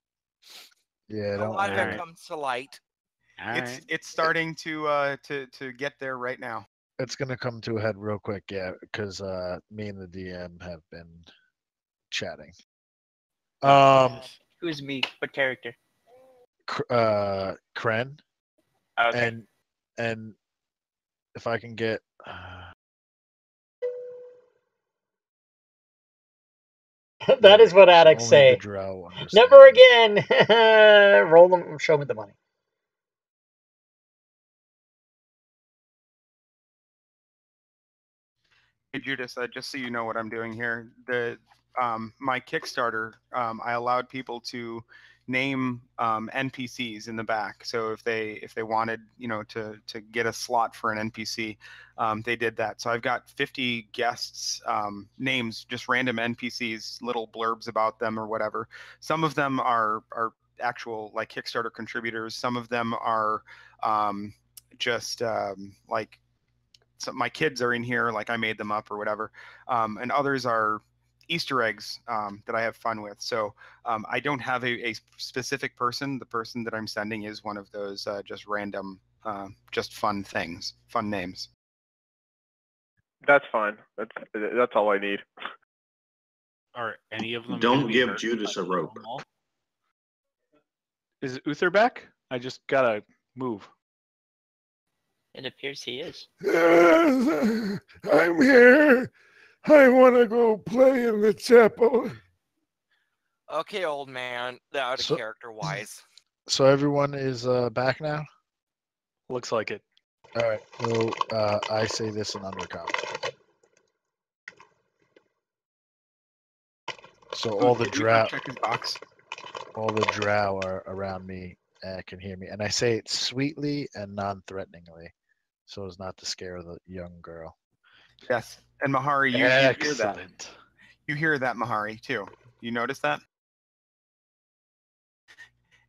Yeah, A don't lot of worry. it comes to light. It's starting to get there right now. It's gonna come to a head real quick, yeah, because me and the DM have been chatting. Who's me? What character? Kren. Okay. And if I can get That is what addicts only the say. Drow understand. Never again. Roll them. Show me the money. Hey Judas, just so you know what I'm doing here, my Kickstarter, I allowed people to name NPCs in the back. So if they wanted, to get a slot for an NPC, they did that. So I've got 50 guests names, just random NPCs, little blurbs about them or whatever. Some of them are actual like Kickstarter contributors. Some of them are just like. So my kids are in here, like I made them up or whatever, and others are Easter eggs that I have fun with. So I don't have a specific person. The person that I'm sending is one of those just random, just fun things, fun names. That's fine. That's all I need. Are any of them? Don't gonna be give hurt Judas by a the rope. normal? Is Uther back? I just gotta move. It appears he is. I'm here. I want to go play in the chapel. Okay, old man. Out of So- character wise. So everyone is back now? Looks like it. All right. So I say this in undercover. So all the Did Uther Drow, check his box? all the Drow are around me and can hear me, and I say it sweetly and non-threateningly, so as not to scare the young girl. Yes. And Mahari, you hear that. Excellent. You hear that, Mahari, too. You notice that?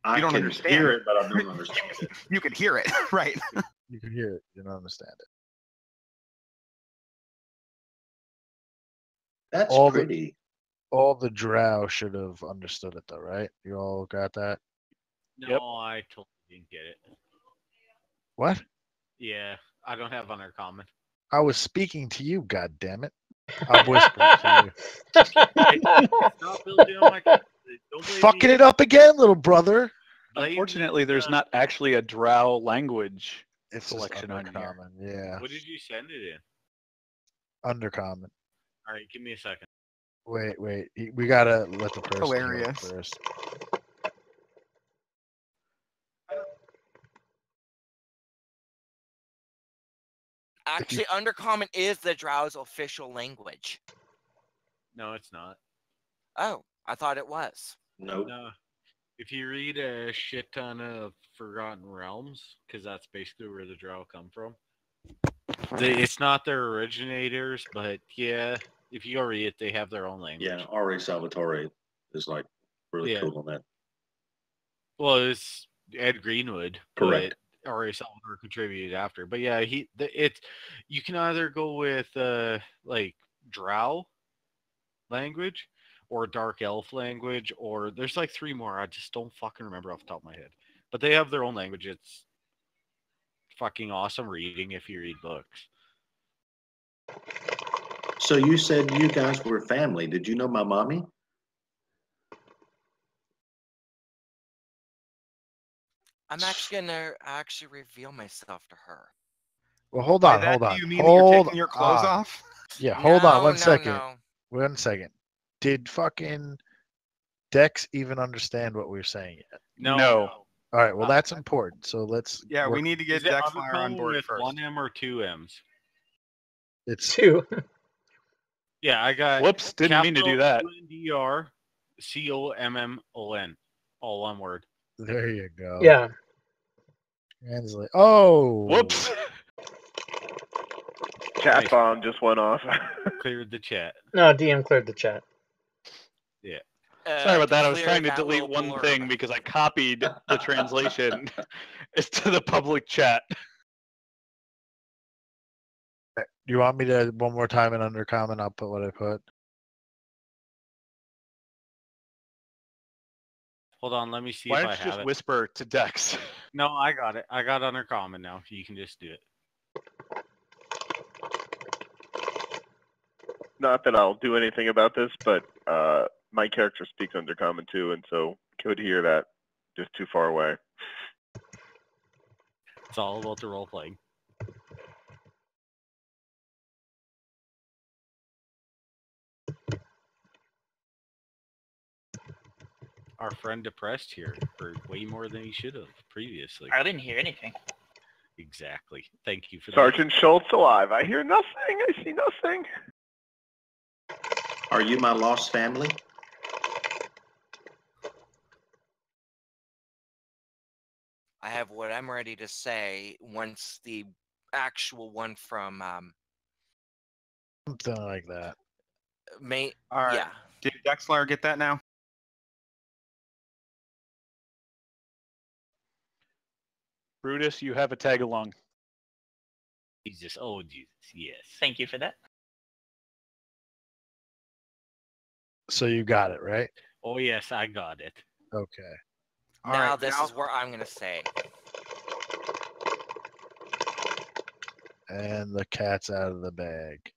I You don't can understand. hear it, but I don't understand it. You can hear it, right? You can hear it. You don't understand it. That's All pretty. All the Drow should have understood it, though, right? You all got that? No, Yep. I totally didn't get it. What? Yeah, I don't have Uncommon. I was speaking to you, God damn it! I'm whispering to Stop building on my. Don't you. blame Fucking me. it up again, little brother. Blame Unfortunately, me, there's not actually a Drow language It's selection just on here. undercommon. Yeah, What did you send it in? undercommon. All right, give me a second. Wait. We gotta let the person hear it Hilarious. first. Actually, Undercommon is the Drow's official language. No, it's not. Oh, I thought it was. Nope. No. If you read a shit ton of Forgotten Realms, because that's basically where the Drow come from, it's not their originators, but yeah, if you go read it, they have their own language. Yeah, R.A. Salvatore is like really Yeah. cool on that. Well, it's Ed Greenwood, Correct. but R.A. Salvatore contributed after. But yeah, you can either go with like Drow language or Dark Elf language, or there's like three more. I just don't fucking remember off the top of my head. But they have their own language. It's fucking awesome reading if you read books. So you said you guys were family. Did you know my mommy? I'm actually gonna reveal myself to her. Well, hold By on, that, hold on. do you mean that you're Hold taking your clothes on. off? Yeah, hold on No, one no, second. no. 1 second. Did fucking Dex even understand what we were saying yet? No. All right, well that's important. So let's Yeah, we work- need to get Is it Dexfire on Undercommon board with first. one M or two M's? It's 2. Yeah, I got. Whoops, didn't mean to do that. UNDRCOMMON, all one word. There you go. Yeah. Translate. Oh. Whoops. Chat Nice. bomb just went off. Cleared the chat. No, DM cleared the chat. Yeah. Sorry about that. I was clear trying to that delete little one blurb. thing because I copied the translation. It's to the public chat. Do you want me to one more time in undercommon? I'll put what I put. Hold on, let me see Why if don't I you have just it. whisper to Dex? No, I got it. I got undercommon now. You can just do it. Not that I'll do anything about this, but my character speaks undercommon too, and so could hear that just too far away. It's all about the role playing. Our friend Depressed here heard way more than he should have previously. I didn't hear anything. Exactly. Thank you for that. Sergeant Schultz alive. I hear nothing. I see nothing. Are you my lost family? I have what I'm ready to say once the actual one from Something like that. May. All right. Yeah. Did Dexlar get that now? Brutus, you have a tag along. Jesus. Oh, Jesus. Yes. Thank you for that. So you got it, right? Oh, yes, I got it. Okay. All Now right, this now- is where I'm gonna say. And the cat's out of the bag.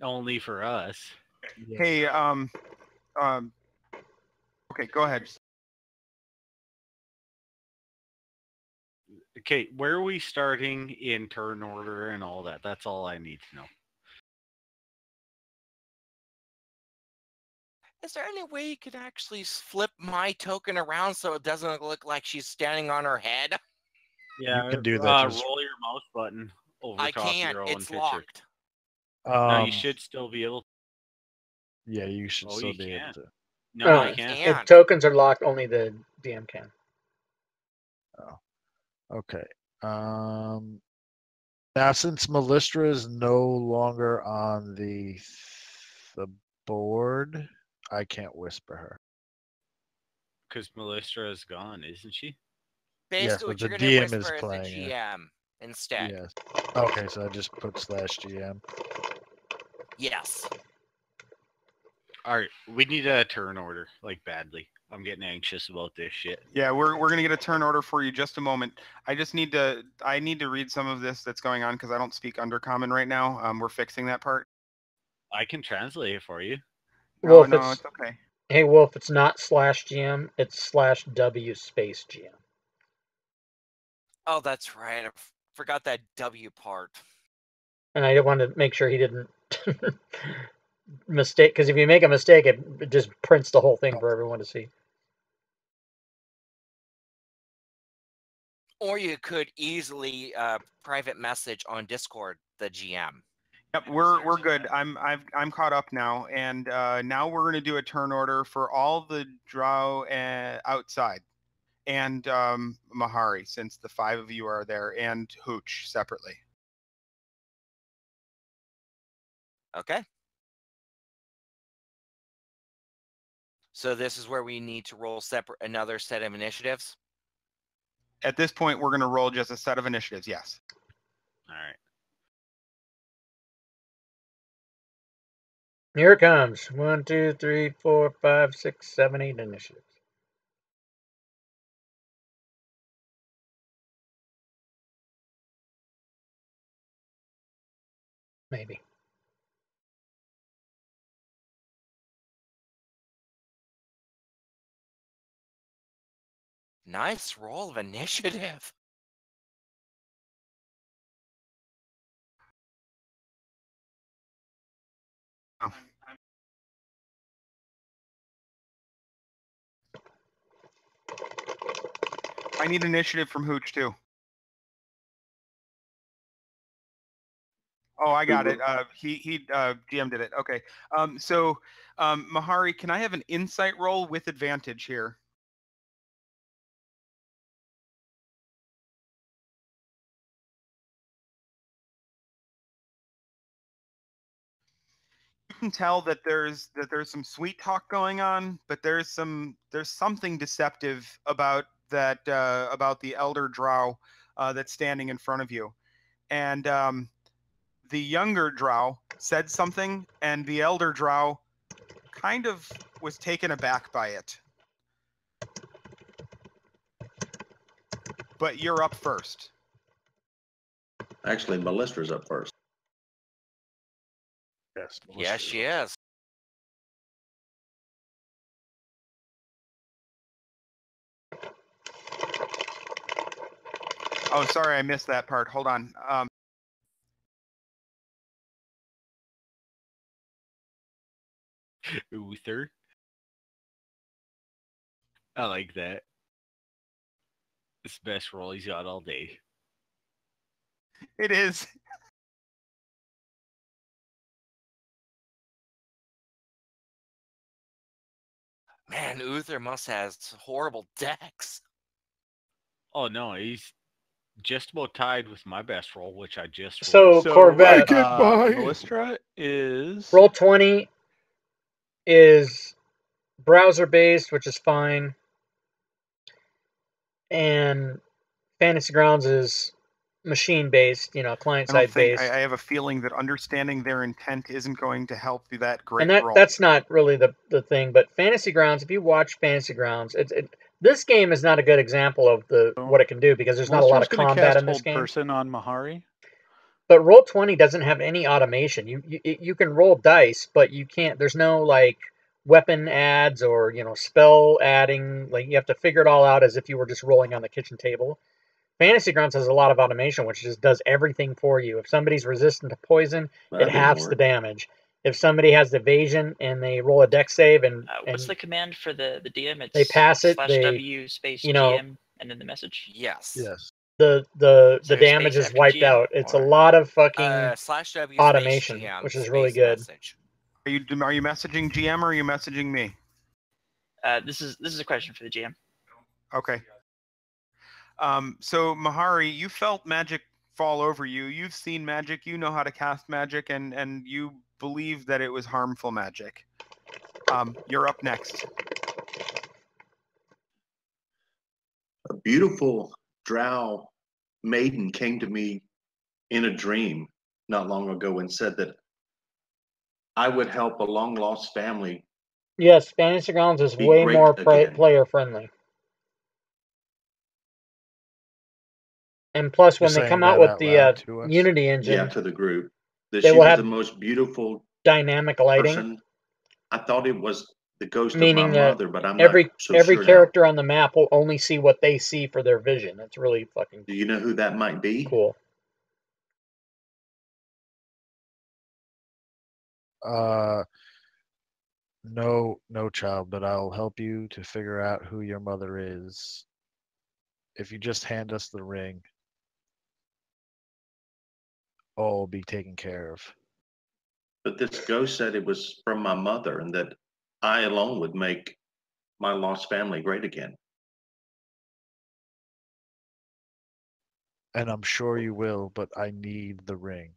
Only for us. Hey, okay, go ahead. Okay, where are we starting in turn order and all that? That's all I need to know. Is there any way you could actually flip my token around so it doesn't look like she's standing on her head? Yeah, You can do that. Just, roll your mouse button over I top can't. your own It's picture. locked. No, you should still be able. Yeah, you should Oh, still you be can. able to. No, Oh, you can't. If tokens are locked, only the DM can. Oh. Okay. Now, since Melistra is no longer on the board, I can't whisper her. Because Melistra is gone, isn't she? Basically, Yes, what but you're the gonna DM is whisper is the playing it. GM instead. Yes. Okay, so I just put /GM. Yes. All right, we need a turn order, like badly. I'm getting anxious about this shit. Yeah, we're gonna get a turn order for you just a moment. I need to read some of this that's going on because I don't speak Undercommon right now. We're fixing that part. I can translate it for you. No, Wolf, no, it's okay. Hey, Wolf, it's not /GM, it's /W space GM. Oh, that's right. I forgot that W part. And I wanted to make sure he didn't mistake, because if you make a mistake, it just prints the whole thing for everyone to see. Or you could easily private message on Discord the GM. Yep, we're good. I'm caught up now, and now we're gonna do a turn order for all the Drow outside, and Mahari, since the 5 of you are there, and Hooch separately. Okay. So this is where we need to roll another set of initiatives. At this point, we're gonna roll just a set of initiatives. Yes. All right. Here it comes. 1, 2, 3, 4, 5, 6, 7, 8 initiatives. Maybe. Nice roll of initiative. Oh. I need initiative from Hooch too. Oh, I got it. He GM did it. Okay. So Mahari, can I have an insight roll with advantage here? You can tell that there's some sweet talk going on, but there's something deceptive about that about the elder Drow that's standing in front of you, and the younger Drow said something, and the elder Drow kind of was taken aback by it. But you're up first. Actually, Melissa's up first. Yes. Yes, she is. Oh, sorry, I missed that part. Hold on. Uther. I like that. It's the best roll he's got all day. It is. Man, Uther must have horrible decks. Oh no, he's just about tied with my best roll, which I just So, rolled. Corvette, Melistra is roll 20 is browser based, which is fine, and Fantasy Grounds is machine based, client I don't side think based. I have a feeling that understanding their intent isn't going to help you that great And roll. that's not really the thing, but Fantasy Grounds, if you watch Fantasy Grounds, this game is not a good example of what it can do because there's not a lot of Melistra's gonna combat cast in this Hold game. Person on Mahari. But Roll20 doesn't have any automation. You can roll dice, but you can't. There's no like weapon adds or spell adding. Like you have to figure it all out as if you were just rolling on the kitchen table. Fantasy Grounds has a lot of automation, which just does everything for you. If somebody's resistant to poison, it halves the damage. If somebody has evasion and they roll a dex save and What's the command for the DM? It's they pass it, /W space GM and then the message. Yes. the there damage space is after wiped GM, out. It's a lot of fucking /W space automation, GM which is really space good. message. Are you messaging GM or are you messaging me? This is a question for the GM. Okay. So Mahari, you felt magic fall over you. You've seen magic. You know how to cast magic, and you believe that it was harmful magic. You're up next. A beautiful Drow maiden came to me in a dream not long ago and said that I would help a long lost family. Yes, Fantasy Grounds is Be way great more again. player friendly. And plus, You're when they saying come out that with out the loud to us? Unity engine, Yeah, to the group. That they she will was have the most beautiful dynamic lighting, person. I thought it was the ghost of meaning my that mother, but I'm every not so every sure now. character on the map will only see what they see for their vision. That's really fucking Do you know who that might be? cool. No, child, but I'll help you to figure out who your mother is. If you just hand us the ring, all will be taken care of. But this ghost said it was from my mother and that I alone would make my lost family great again. And I'm sure you will, but I need the ring.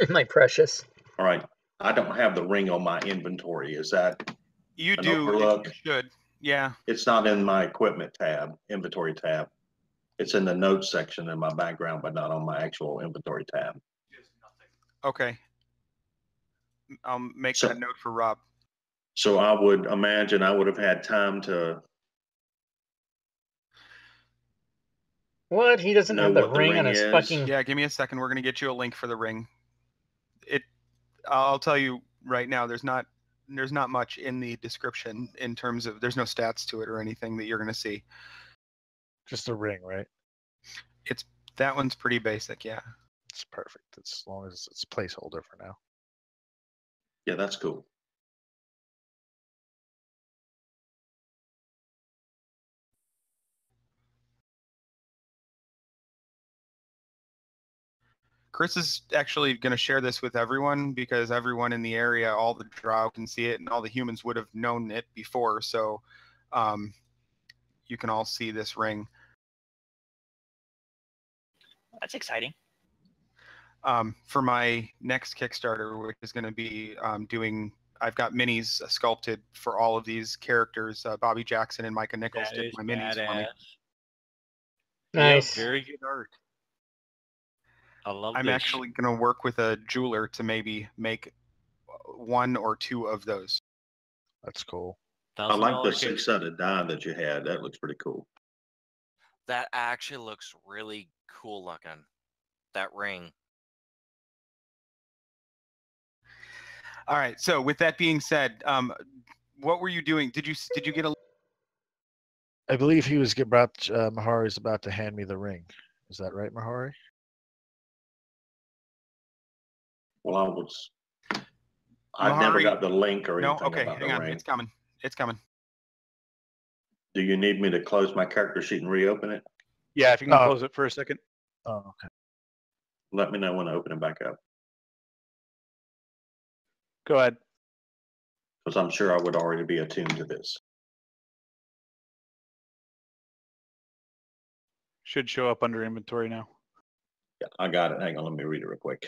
My precious. All right. I don't have the ring on my inventory. Is that You an do. overlook? You should. Yeah. It's not in my equipment tab, inventory tab. It's in the notes section in my background, but not on my actual inventory tab. Okay. I'll make So- that note for Rob. So I would imagine I would have had time to What? He doesn't know have the what the ring on ring his is. fucking. Yeah, give me a second. We're gonna get you a link for the ring. I'll tell you right now. There's not much in the description in terms of there's no stats to it or anything that you're gonna see. Just a ring, right? That one's pretty basic. Yeah. It's perfect. As long as it's placeholder for now. Yeah, that's cool. Chris is actually going to share this with everyone because everyone in the area, all the Drow can see it, and all the humans would have known it before. So you can all see this ring. That's exciting. For my next Kickstarter, which is going to be I've got minis sculpted for all of these characters. Bobby Jackson and Micah Nichols That did is my minis for me. badass. Nice. Yep, very good art. I love I'm this. actually going to work with a jeweler to maybe make 1 or 2 of those. That's cool. I like the $1,000 kick. 6-sided die that you had. That looks pretty cool. That actually looks really cool looking. That ring. All right. So with that being said, what were you doing? Did you get a? I believe he was Mahari's about to hand me the ring. Is that right, Mahari? Well, I never Mahari- got the link or No. anything Okay. about Hang the on. ring. It's coming. It's coming. Do you need me to close my character sheet and reopen it? Yeah, if you can close it for a second. Oh, okay. Let me know when I open it back up, Go ahead. because I'm sure I would already be attuned to this. Should show up under inventory now. Yeah, I got it. Hang on, let me read it real quick.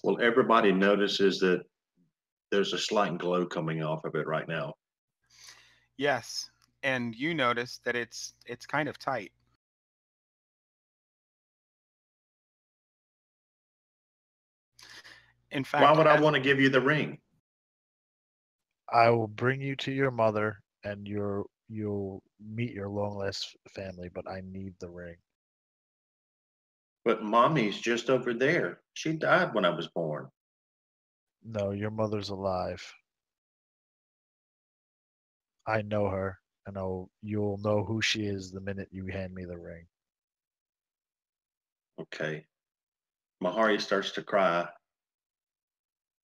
Well, everybody notices that there's a slight glow coming off of it right now. Yes. And you notice that it's kind of tight. In fact, Why would I want to give you the ring? I will bring you to your mother, and you'll meet your long lost family. But I need the ring. But mommy's just over there. She died when I was born. No, your mother's alive. I know her, and you'll know who she is the minute you hand me the ring. Okay. Mahari starts to cry.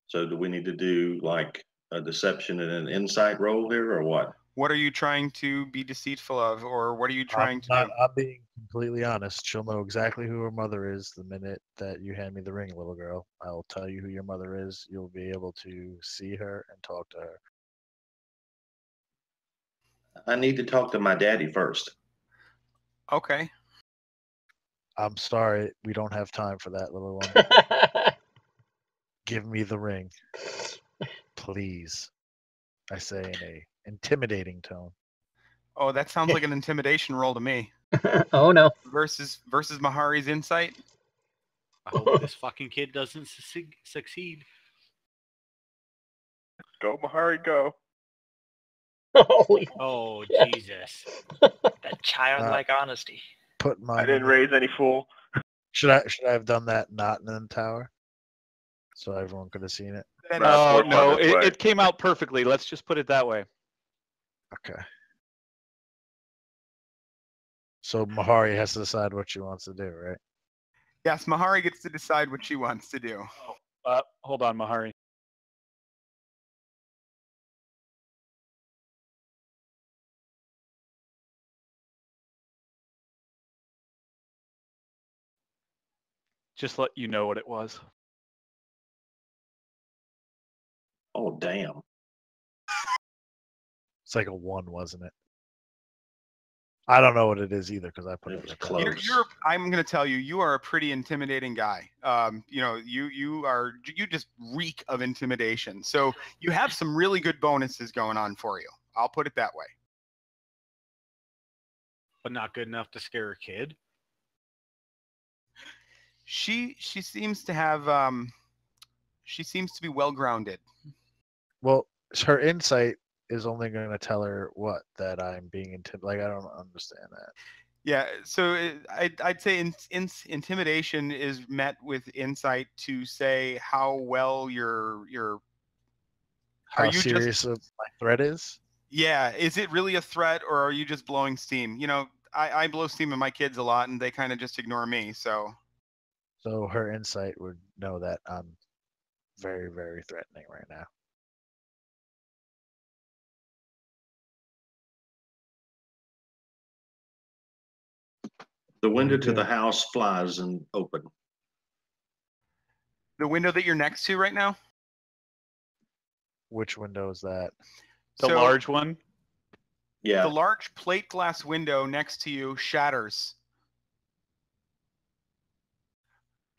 So do we need to do like a deception and an insight roll here, or what? What are you trying to be deceitful of, or what are you trying to do? I'm being completely honest. She'll know exactly who her mother is the minute that you hand me the ring, little girl. I will tell you who your mother is. You'll be able to see her and talk to her. I need to talk to my daddy first. Okay. I'm sorry, we don't have time for that, little one. Give me the ring, please. I say in a intimidating tone. Oh, that sounds like an intimidation roll to me. Oh no. Versus Mahari's insight. I hope this fucking kid doesn't succeed. Go, Mahari, go. Holy. Oh, shit. Jesus. That childlike honesty. Put my. I didn't raise any fool. Should I have done that not in the tower, so everyone could have seen it? Oh no, it came out perfectly. Let's just put it that way. Okay. So Mahari has to decide what she wants to do, right? Yes, Mahari gets to decide what she wants to do. Hold on, Mahari. Just let you know what it was. Oh, damn. It's like a 1, wasn't it? I don't know what it is either because I put it close. I'm going to tell you, you are a pretty intimidating guy. You just reek of intimidation. So you have some really good bonuses going on for you. I'll put it that way. But not good enough to scare a kid. She seems to have she seems to be well grounded. Well, her insight is only going to tell her what, that I'm being intimidated. Like, I don't understand that. Yeah, so I'd say intimidation is met with insight to say how well you're. How serious of my threat is? Yeah, is it really a threat or are you just blowing steam? I blow steam at my kids a lot, and they kind of just ignore me. So her insight would know that I'm very, very threatening right now. The window to Okay. the house flies and open. the window that you're next to right now. Which window is that? The So large one. Yeah. the large plate glass window next to you shatters.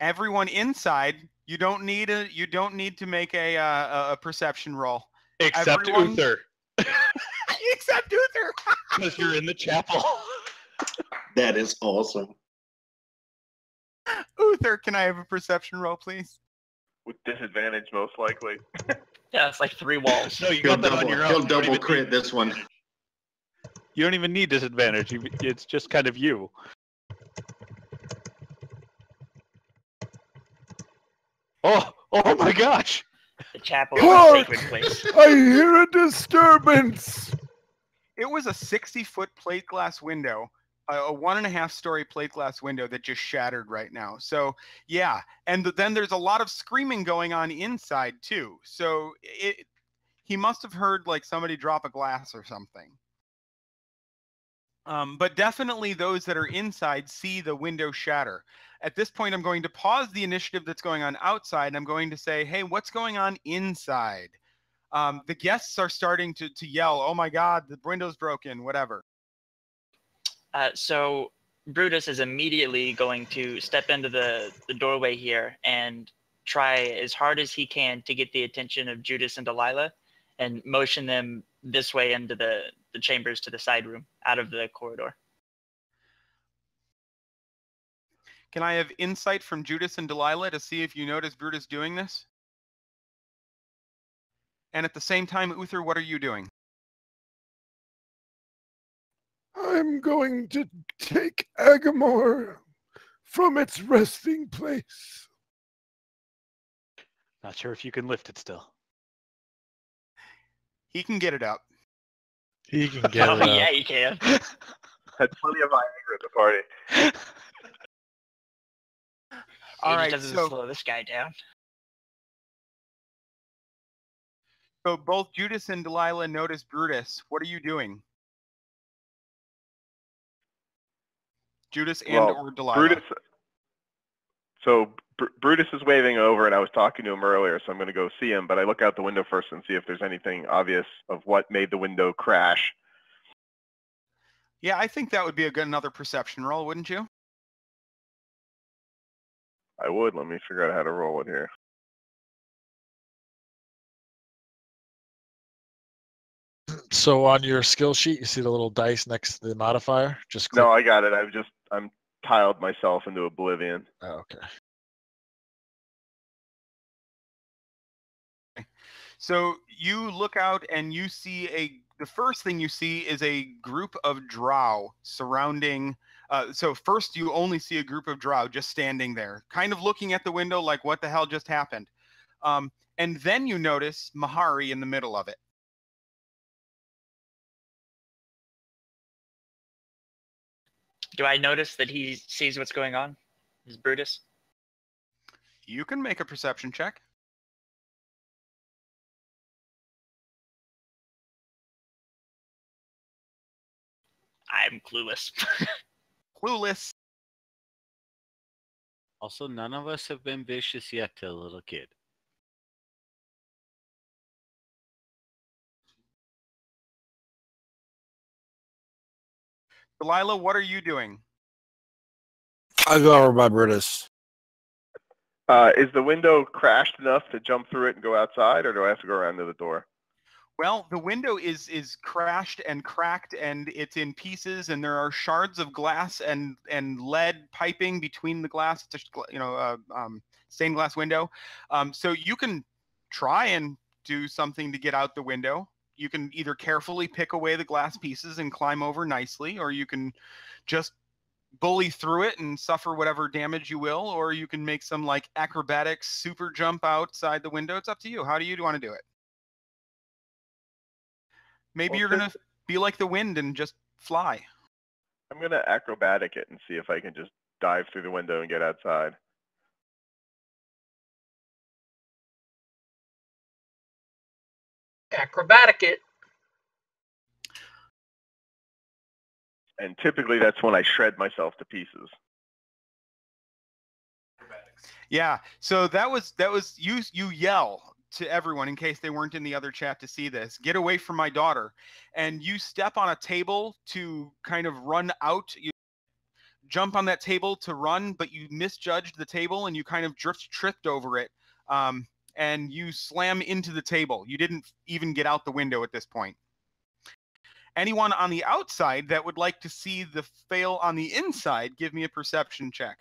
Everyone inside, you don't need to make a perception roll. Except Everyone- Uther. Except Uther. Because you're in the chapel. That is awesome. Uther, can I have a perception roll, please? With disadvantage, most likely. Yeah, it's like 3 walls. No, you He'll got that on double, your own. he'll You don't double even crit need- this one. You don't even need disadvantage. It's just kind of you. Oh my gosh! The chapel is a Hark! sacred place. I hear a disturbance. It was a 60-foot plate glass window, a 1.5-story plate glass window that just shattered right now. So yeah, and then there's a lot of screaming going on inside too. So he must have heard like somebody drop a glass or something. But definitely those that are inside see the window shatter. At this point, I'm going to pause the initiative that's going on outside, and I'm going to say, hey, what's going on inside? The guests are starting to yell, oh my God, the window's broken, whatever. So Brutus is immediately going to step into the doorway here and try as hard as he can to get the attention of Judas and Delilah and motion them this way into the chambers to the side room out of the corridor. Can I have insight from Judas and Delilah to see if you notice Brutus doing this? And at the same time, Uther, what are you doing? I'm going to take Agamor from its resting place. Not sure if you can lift it still. He can get it up. He can get Oh, it up. yeah, you can. Had plenty of Viagra at the party. All He right, just doesn't so- slow this guy down. So both Judas and Delilah notice Brutus. What are you doing? Judas and Well, or Delilah? Brutus. So Brutus is waving over, and I was talking to him earlier, so I'm going to go see him. But I look out the window first and see if there's anything obvious of what made the window crash. Yeah, I think that would be another perception roll, wouldn't you? I would. Let me figure out how to roll it here. So on your skill sheet, you see the little dice next to the modifier? Just click. No, I got it. I'm tiled myself into oblivion. Oh, okay. So you look out and you see the first thing you see is a group of Drow surrounding. So first you only see a group of Drow just standing there, kind of looking at the window like, what the hell just happened? And then you notice Mahari in the middle of it. Do I notice that he sees what's going on? Is Brutus? You can make a perception check. I'm clueless. Clueless. Also, none of us have been vicious yet to a little kid. Delilah, what are you doing? I go over by Brutus. Is the window crashed enough to jump through it and go outside, or do I have to go around to the door? Well, the window is crashed and cracked, and it's in pieces, and there are shards of glass and lead piping between the glass. It's a stained glass window. So you can try and do something to get out the window. You can either carefully pick away the glass pieces and climb over nicely, or you can just bully through it and suffer whatever damage you will, or you can make some like acrobatics super jump outside the window. It's up to you. How do you want to do it? Maybe Well, you're going to be like the wind and just fly. I'm gonna acrobatic it and see if I can just dive through the window and get outside. Acrobatic it. And typically that's when I shred myself to pieces. Yeah. So that was you yell to everyone in case they weren't in the other chat to see this. Get away from my daughter. And you step on a table to kind of run out. You jump on that table to run, but you misjudged the table and you kind of tripped over it. And you slam into the table. You didn't even get out the window at this point. Anyone on the outside that would like to see the fail on the inside, give me a perception check.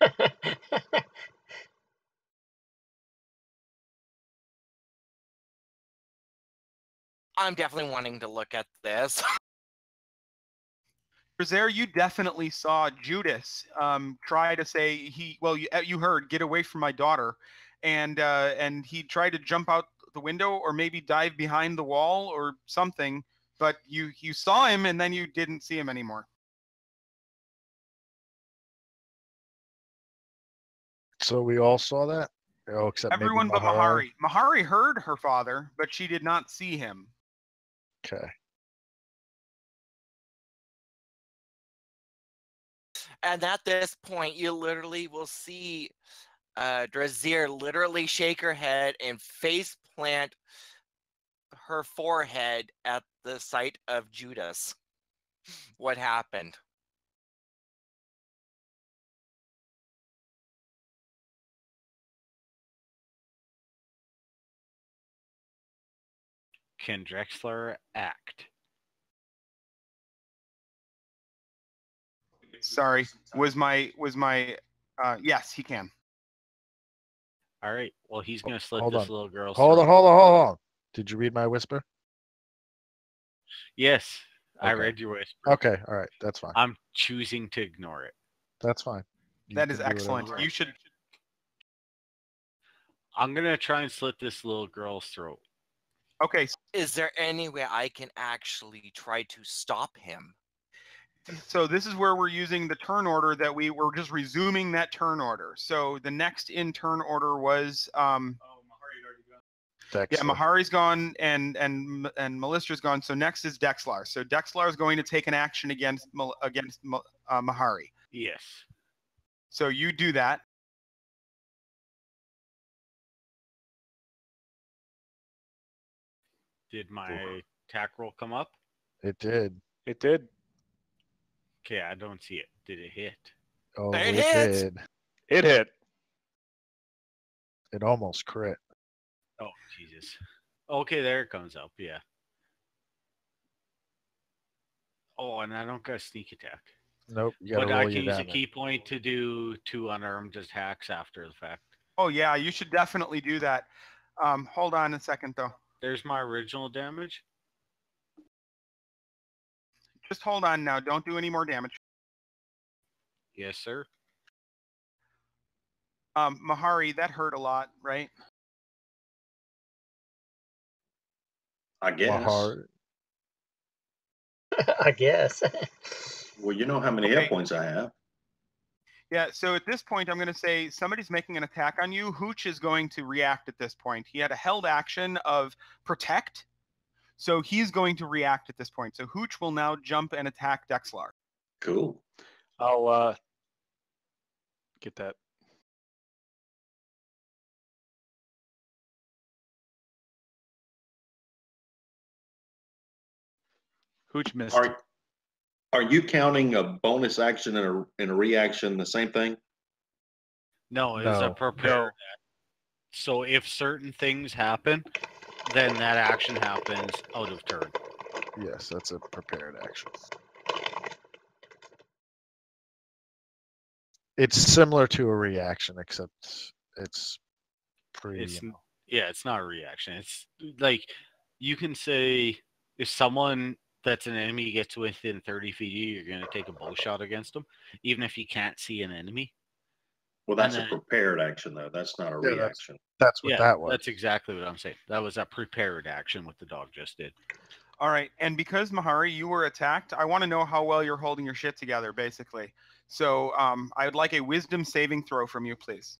I'm definitely wanting to look at this. There, you definitely saw Judas try to say you heard get away from my daughter, and he tried to jump out the window or maybe dive behind the wall or something, but you saw him and then you didn't see him anymore. So we all saw that? Oh, except everyone maybe but Mahari. Mahari heard her father, but she did not see him. Okay. And at this point, you literally will see Drazir literally shake her head and face plant her forehead at the sight of Judas. What happened? Can Drexler act? Sorry, was my yes, he can. All right. Well, he's gonna slit Hold this on. little girl's Hold throat. on. Did you read my whisper? Yes, I Okay. read your whisper. Okay, all right, that's fine. I'm choosing to ignore it. That's fine. That is excellent. You should. I'm gonna try and slit this little girl's throat. Okay. Is there any way I can actually try to stop him? So this is where we're using the turn order that we're just resuming that turn order. So the next in turn order was Dexlar. yeah, Mahari's gone and Melissa's gone. So next is Dexlar. So Dexlar is going to take an action against Mahari. Yes. So you do that. Did my attack roll come up? It did. It did. Okay, I don't see it. Did it hit? Oh, It it hit. did. It hit. It almost crit. Oh, Jesus. Okay, there it comes up. Yeah. Oh, and I don't got a sneak attack. Nope. You gotta But I roll can your use a damage. key point to do 2 unarmed attacks after the fact. Oh yeah, you should definitely do that. Hold on a second though. There's my original damage. Just hold on now. Don't do any more damage. Yes, sir. Mahari, that hurt a lot, right? I guess. Mahari. I guess. Well, you know how many hit points I have. Yeah, so at this point, I'm going to say somebody's making an attack on you. Hooch is going to react at this point. He had a held action of protect, so he's going to react at this point. So Hooch will now jump and attack Dexlar. Cool. I'll get that. Hooch missed. Are you counting a bonus action and a reaction the same thing? No, it's a prepare. So if certain things happen, then that action happens out of turn. Yes, that's a prepared action. It's similar to a reaction, except it's pretty. It's yeah, it's not a reaction. It's like you can say if someone that's an enemy gets within 30 feet of you, you're going to take a bow shot against them, even if you can't see an enemy. Well, that's a prepared action, though. That's not a reaction. That's what that was. That's exactly what I'm saying. That was a prepared action what the dog just did. All right, and because Mahari, you were attacked, I want to know how well you're holding your shit together, basically. So I would like a wisdom saving throw from you, please.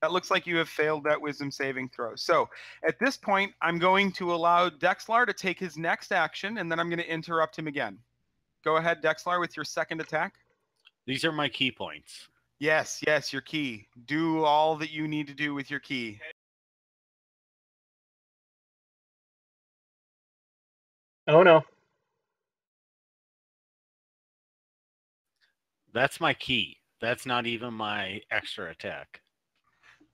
That looks like you have failed that wisdom saving throw. So at this point, I'm going to allow Dexlar to take his next action, and then I'm going to interrupt him again. Go ahead, Dexlar, with your second attack. These are my key points. Yes, your key. Do all that you need to do with your key. Oh no. That's my key. That's not even my extra attack.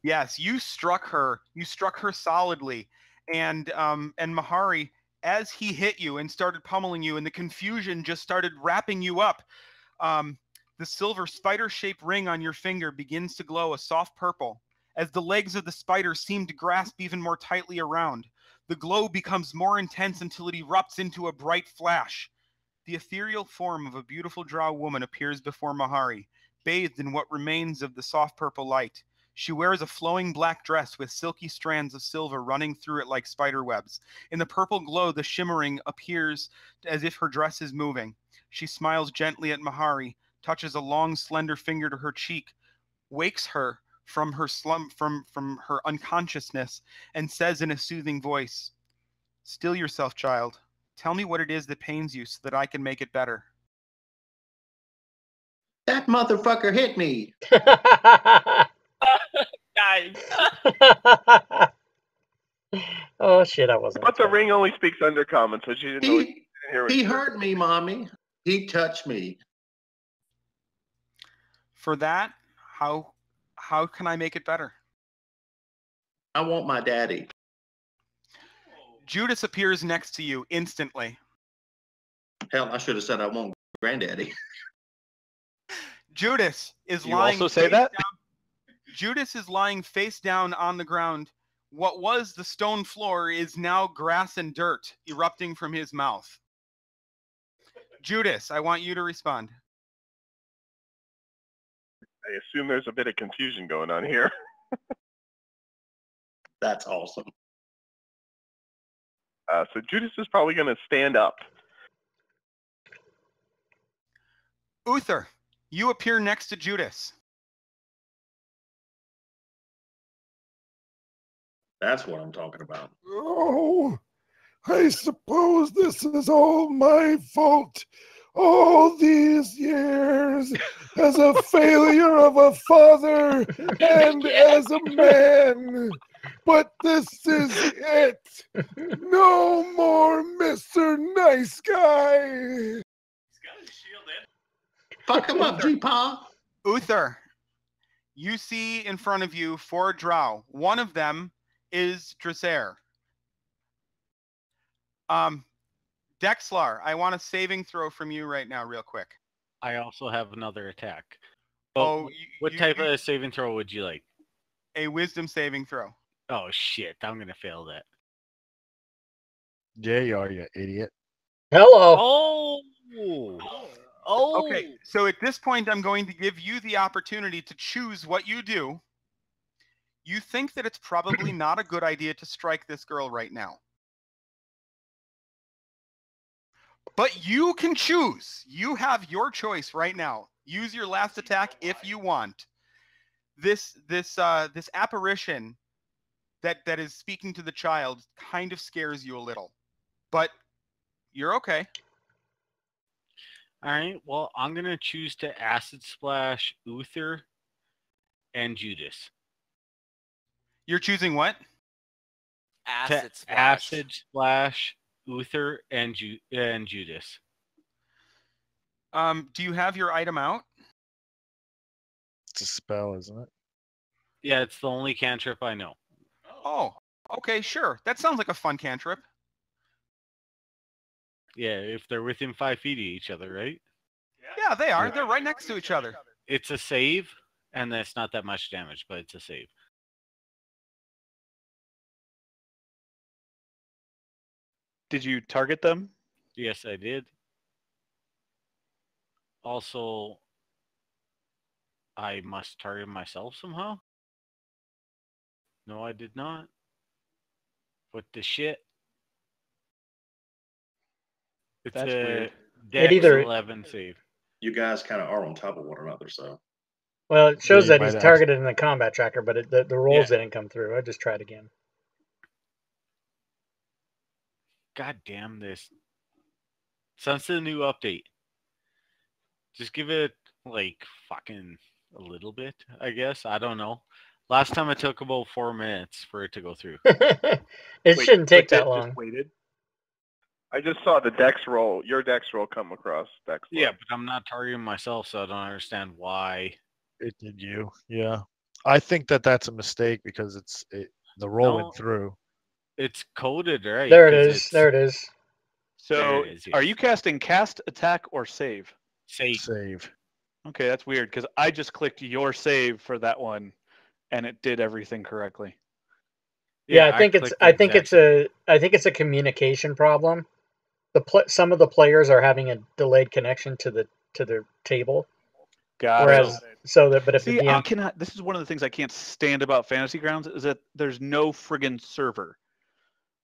Yes, you struck her. You struck her solidly, and Mahari, as he hit you and started pummeling you, and the confusion just started wrapping you up. The silver spider-shaped ring on your finger begins to glow a soft purple, as the legs of the spider seem to grasp even more tightly around. The glow becomes more intense until it erupts into a bright flash. The ethereal form of a beautiful Drow woman appears before Mahari, bathed in what remains of the soft purple light. She wears a flowing black dress with silky strands of silver running through it like spider webs. In the purple glow, the shimmering appears as if her dress is moving. She smiles gently at Mahari, touches a long, slender finger to her cheek, wakes her from her from her unconsciousness, and says in a soothing voice, "Still yourself, child. Tell me what it is that pains you so that I can make it better." That motherfucker hit me. Guys. Oh shit, I wasn't. But the ring only speaks undercommon, so she didn't really hear what He you said. hurt me, mommy. He touched me. For that, how can I make it better? I want my daddy. Judas appears next to you instantly. Hell, I should have said I want granddaddy. Judas is You lying. also say that? Judas is lying face down on the ground. What was the stone floor is now grass and dirt erupting from his mouth. Judas, I want you to respond. I assume there's a bit of confusion going on here. That's awesome. So Judas is probably going to stand up. Uther, you appear next to Judas. That's what I'm talking about. Oh, I suppose this is all my fault. All these years as a failure of a father and as a man. But this is it. No more Mr. Nice Guy. Fuck him up, G-Pa. Uther, you see in front of you 4 Drow. One of them is Dresser. Dexlar, I want a saving throw from you right now, real quick. I also have another attack. Oh, What type of saving throw would you like? A wisdom saving throw. Oh shit, I'm gonna fail that. Yeah, you are, you idiot. Hello. Oh. Okay, so at this point, I'm going to give you the opportunity to choose what you do. You think that it's probably not a good idea to strike this girl right now. But you can choose. You have your choice right now. Use your last attack if you want. This apparition that is speaking to the child kind of scares you a little, but you're okay. All right. Well, I'm gonna choose to acid splash Uther and Judas. You're choosing what? Acid To splash. acid splash Uther and Judas. Do you have your item out? It's a spell, isn't it? Yeah, it's the only cantrip I know. Oh, okay, sure. That sounds like a fun cantrip. Yeah, if they're within 5 feet of each other, right? Yeah, they are. They're right next to each other. It's a save, and that's not that much damage, but it's a save. Did you target them? Yes, I did. Also, I must target myself somehow? No, I did not. What the shit? It's That's a weird. Dex either- 11 save. You guys kind of are on top of one another, so. Well, it shows you that might he's have- targeted in the combat tracker, but the rolls Yeah. didn't come through. I just tried again. God damn this. Since the new update, just give it like fucking a little bit, I guess. I don't know. Last time it took about 4 minutes for it to go through. It shouldn't take that long. Waited. I just saw the Dex roll, your Dex roll come across Dex. Yeah, but I'm not targeting myself, so I don't understand why. It did you. Yeah. I think that's a mistake because the roll No. went through. It's coded, right? There it 'Cause is. it's There it is. So, There it is, are yes. you casting cast, attack, or save? Save. Save. Okay, that's weird because I just clicked your save for that one, and it did everything correctly. Yeah, I think clicked the exact I think it's a communication problem. Some of the players are having a delayed connection to the table. Got Whereas, but if See, the DM, I cannot. This is one of the things I can't stand about Fantasy Grounds is that there's no friggin' server.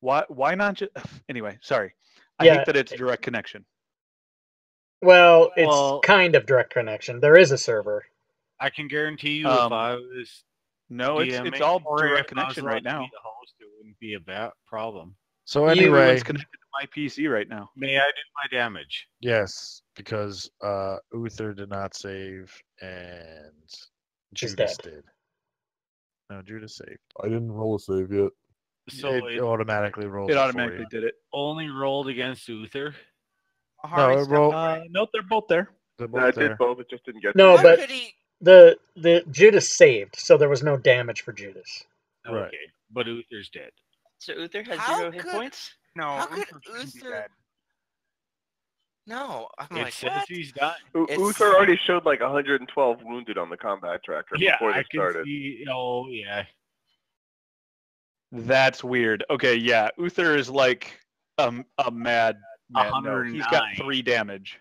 Why not just? Anyway, sorry. I Yeah. hate that it's direct connection. well, it's Well- kind of direct connection. There is a server. I can guarantee you if I was No, it's DMing all or direct if I was connection allowed right to now. be the host, it wouldn't be a problem. So Everyone's anyway, connected to my PC right now. May I do my damage? yes, because Uther did not save and She's Judas dead. did. No, Judas saved. I didn't roll a save yet. So it it automatically rolls. It for automatically you. did it. only rolled against Uther. No, it rolled. Nope, they're both there. They're No, both it there. did both. It just didn't get. No, to but you. the Judas saved, so there was no damage for Judas. Right. Okay, but Uther's dead. So Uther has How 0 hit could- points? No, How could Uther shouldn't be Uther- dead. No, I'm It like, says what? he's dying. It's- Uther already showed like 112 wounded on the combat tracker Yeah, before I this can started. see. Oh, yeah. That's weird. Okay, yeah, Uther is like a mad. No, he's got 109. 3 damage.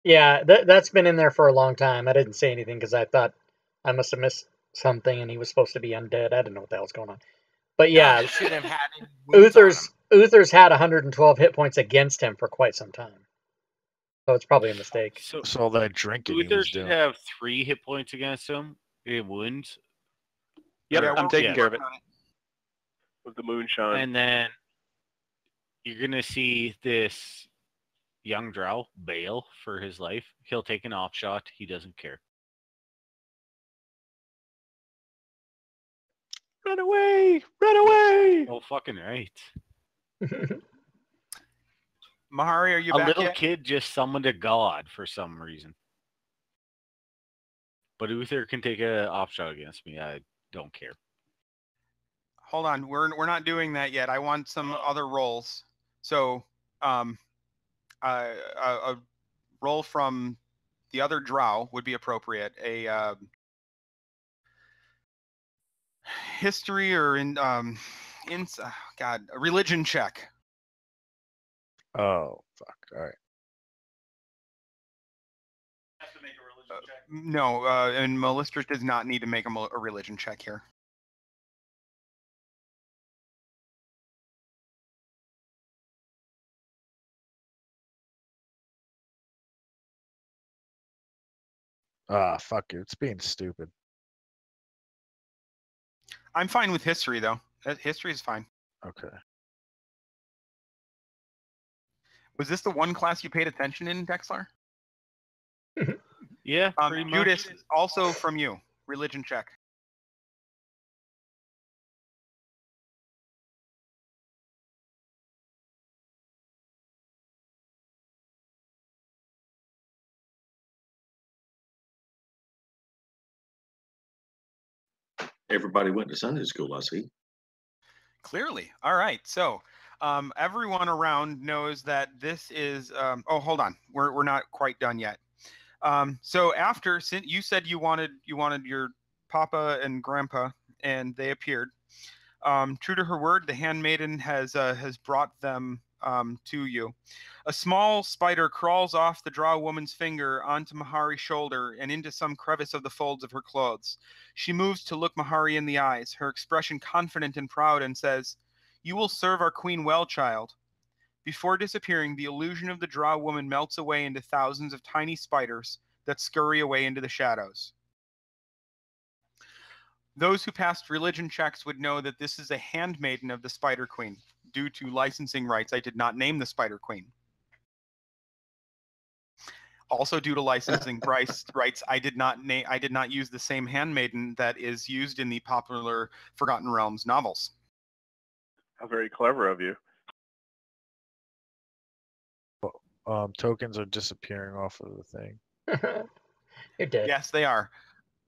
Yeah, that's been in there for a long time. I didn't say anything because I thought I must have missed something, and he was supposed to be undead. I didn't know what the hell's going on. But No, yeah, he shouldn't have had any wounds on him. Uther's had 112 hit points against him for quite some time, so it's probably a mistake. So So all that drinking he Uther was should doing. have 3 hit points against him. It wounds. Yep, Yeah, I'm we're taking care of it. working on With the moonshine. And then you're going to see this young Drow bail for his life. He'll take an off shot. He doesn't care. Run away! Run away! Oh, fucking right. Mahari, are you A back little yet? kid just summoned a god for some reason. But Uther can take an off shot against me. I don't care. Hold on, we're not doing that yet. I want some other rolls. So, a roll from the other Drow would be appropriate. A history or a religion check. Oh fuck! All right. No, and Melistris does not need to make a religion check here. Fuck you! It's being stupid. I'm fine with history though. History is fine. Okay. Was this the one class you paid attention in, Dexlar? Yeah, pretty much. Judas, also from you. Religion check. Everybody went to Sunday school, I see. Clearly. All right. So everyone around knows that this is. Oh, hold on. We're not quite done yet. So after, since you said you wanted your papa and grandpa, and they appeared. True to her word, the handmaiden has brought them to you. A small spider crawls off the Drow woman's finger onto Mahari's shoulder and into some crevice of the folds of her clothes. She moves to look Mahari in the eyes, her expression confident and proud, and says, "You will serve our queen well, child." Before disappearing, the illusion of the Drow woman melts away into thousands of tiny spiders that scurry away into the shadows. Those who passed religion checks would know that this is a handmaiden of the Spider Queen. Due to licensing rights, I did not name the Spider Queen. Also, due to licensing rights, I did not use the same handmaiden that is used in the popular Forgotten Realms novels. How very clever of you. Tokens are disappearing off of the thing. You're dead. Yes, they are.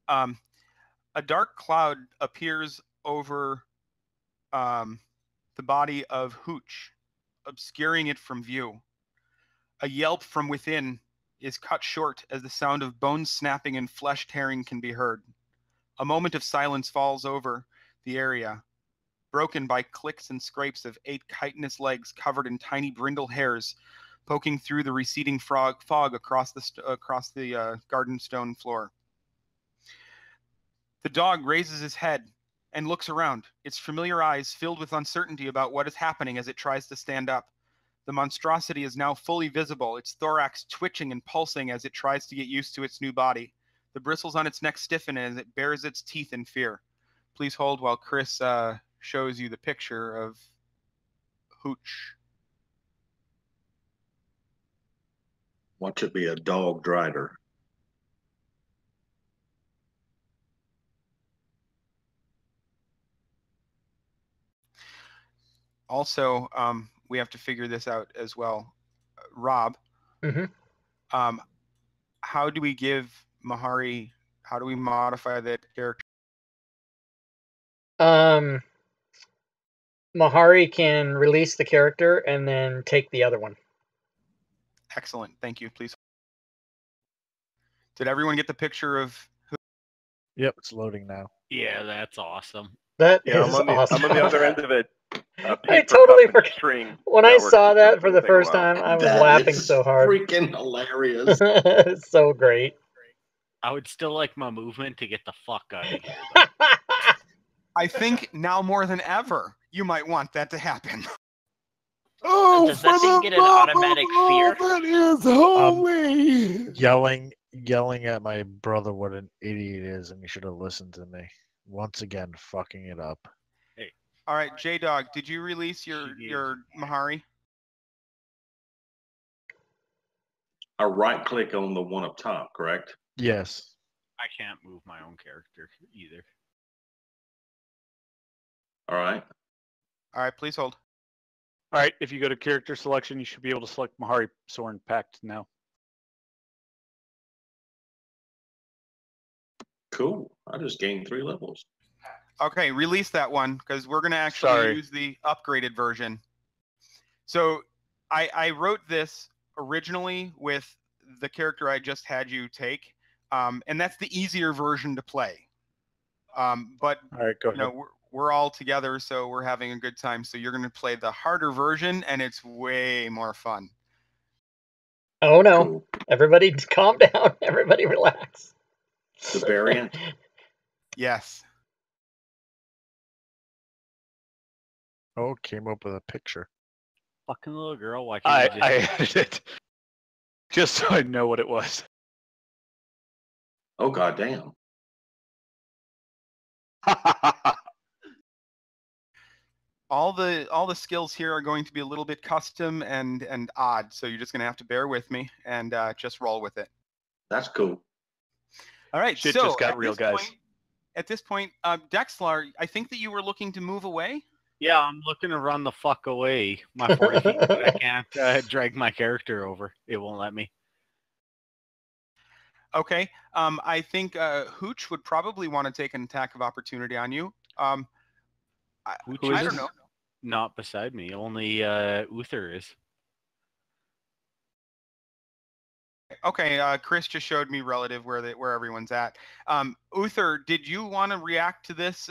A dark cloud appears over the body of Hooch, obscuring it from view. A yelp from within is cut short as the sound of bones snapping and flesh tearing can be heard. A moment of silence falls over the area, broken by clicks and scrapes of 8 chitinous legs covered in tiny brindle hairs poking through the receding fog across the garden stone floor. The dog raises his head and looks around, its familiar eyes filled with uncertainty about what is happening as it tries to stand up. The monstrosity is now fully visible, its thorax twitching and pulsing as it tries to get used to its new body. The bristles on its neck stiffen as it bares its teeth in fear. Please hold while Chris shows you the picture of Hooch. Watch it be a dog drider. Also, we have to figure this out as well. Rob, how do we give Mahari, how do we modify that character? Mahari can release the character and then take the other one. Excellent. Thank you. Please. Did everyone get the picture of who? Yep, it's loading now. Yeah, that's awesome. That Yeah, is I'm awesome. on the other end of it. I totally forgot. String When I network saw is that for gonna the take a first while. time, I was That laughing is so hard. freaking hilarious. It's so great. I would still like my movement to get the fuck out of here. I think now more than ever, you might want that to happen. Oh, Does that for thing the get an love automatic of all fear? that is holy. Yelling at my brother what an idiot is, and he should have listened to me. Once again, fucking it up. Hey, All right, J-Dog, did you release your Mahari? I right click on the one up top, correct? Yes. I can't move my own character either. All right. All right, please hold. All right, if you go to character selection, you should be able to select Mahari Soren Pact now. Cool. I just gained 3 levels. Okay, release that one because we're going to actually use the upgraded version. So I wrote this originally with the character I just had you take, and that's the easier version to play. But all right, go ahead. We're all together, so we're having a good time. So you're going to play the harder version, and it's way more fun. Oh no! Cool. Everybody, calm down. Everybody, relax. The variant. Yes. Oh, came up with a picture. Fucking little girl, why can't you just... I added it just so I know what it was. Oh, goddamn. All the skills here are going to be a little bit custom and odd, so you're just going to have to bear with me and just roll with it. That's cool. All right, Shit so just got real, guys. At this point, Dexlar, I think that you were looking to move away. Yeah, I'm looking to run the fuck away. My 40 feet, but I can't drag my character over. It won't let me. Okay, I think Hooch would probably want to take an attack of opportunity on you. I don't know. Not beside me. Only Uther is. Okay, Chris just showed me relative where everyone's at. Uther, did you want to react to this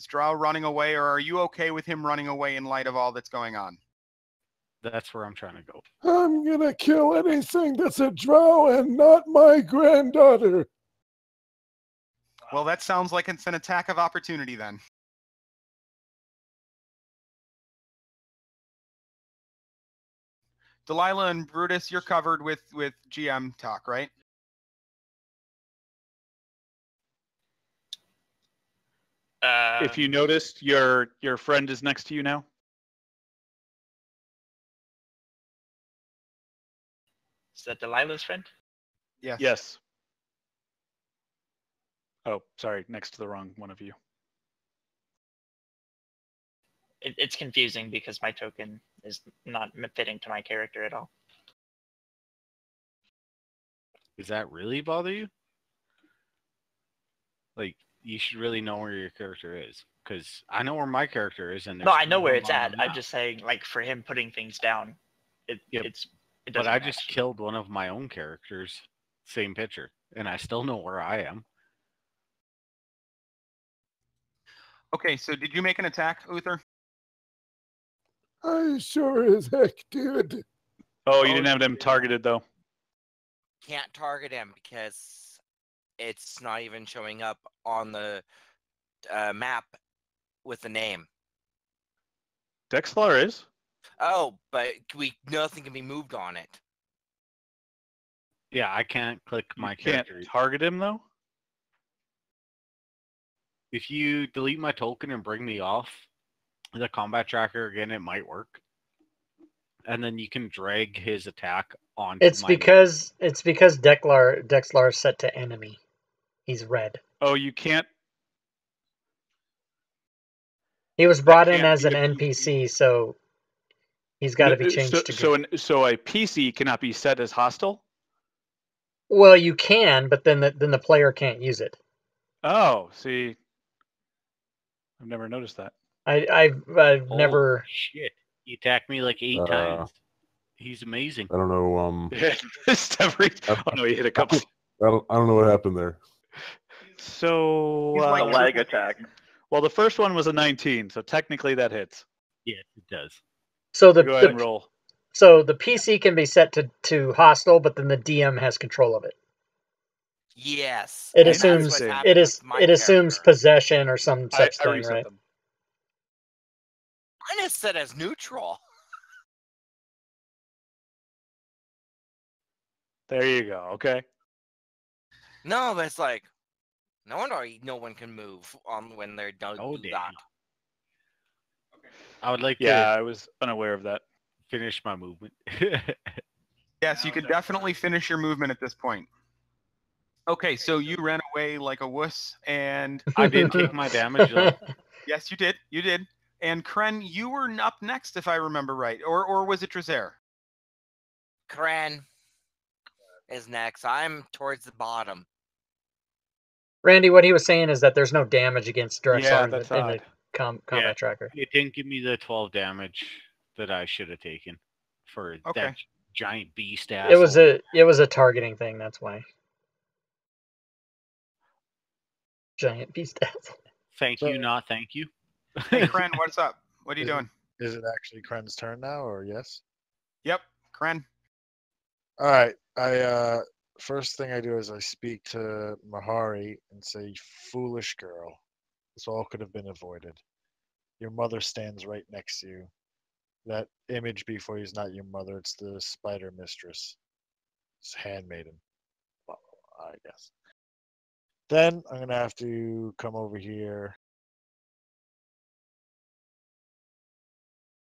Drow running away, or are you okay with him running away in light of all that's going on? That's where I'm trying to go. I'm gonna kill anything that's a drow and not my granddaughter. Well, that sounds like it's an attack of opportunity then. Delilah and Brutus, you're covered with GM talk, right? If you noticed, your friend is next to you now. Is that Delilah's friend? Yes. Yes. Oh, sorry, next to the wrong one of you. It's confusing because my token is not fitting to my character at all. Does that really bother you? Like, you should really know where your character is, because I know where my character is, and No, I know still where one it's on at. the I'm map. just saying, like, for him putting things down, it But doesn't I match. just killed one of my own characters, same picture, and I still know where I am. Okay, so did you make an attack, Uther? I sure as heck did. Oh, you didn't have him targeted though. Can't target him because it's not even showing up on the map with the name. Dexlar is. Oh, but nothing can be moved on it. Yeah, I can't click my Can't character. target him though. If you delete my token and bring me off the combat tracker again, it might work. And then you can drag his attack onto It's my because Dexlar is set to enemy. He's red. Oh, you can't. He was brought in can't as be an a NPC, so he's got to be changed to good. So a PC cannot be set as hostile. Well, you can, but then the player can't use it. Oh, see, I've never noticed that. I've Holy never. shit! He attacked me like 8 times. He's amazing. I don't know. Oh no, he hit a couple. I don't know what happened there. So He's like The lag attack. Well, the first one was a 19, so technically that hits. Yes, it does. So Go ahead and roll. So the PC can be set to hostile, but then the DM has control of it. Yes. It and assumes that's what's it happening is with my it assumes character. possession or some such I thing, reset right? them. Mine is set as neutral. There you go. Okay. No, but it's like no wonder no one can move when they're done. Oh, do damn. that. I would like Yeah, to I was unaware of that. finish my movement. Yes, you could definitely finish your movement at this point. Okay, so you ran away like a wuss, and I did take my damage though. yes, you did. You did. And Kren, you were up next, if I remember right, or was it Trezair? Kren is next. I'm towards the bottom. Randy, what he was saying is that there's no damage against direct Yeah, in that's the odd. combat Yeah. tracker. It didn't give me the 12 damage that I should have taken for Okay. that giant beast ass. It was a targeting thing. That's why. Giant beast ass. Thank you, not thank you. Hey, Kren, what's up? What are you doing? Is it actually Kren's turn now, or yes? Yep, Kren. All right. I first thing I do is I speak to Mahari and say, "Foolish girl, this all could have been avoided. Your mother stands right next to you. That image before you is not your mother; it's the spider mistress, it's handmaiden. Well, I guess. Then I'm gonna have to come over here.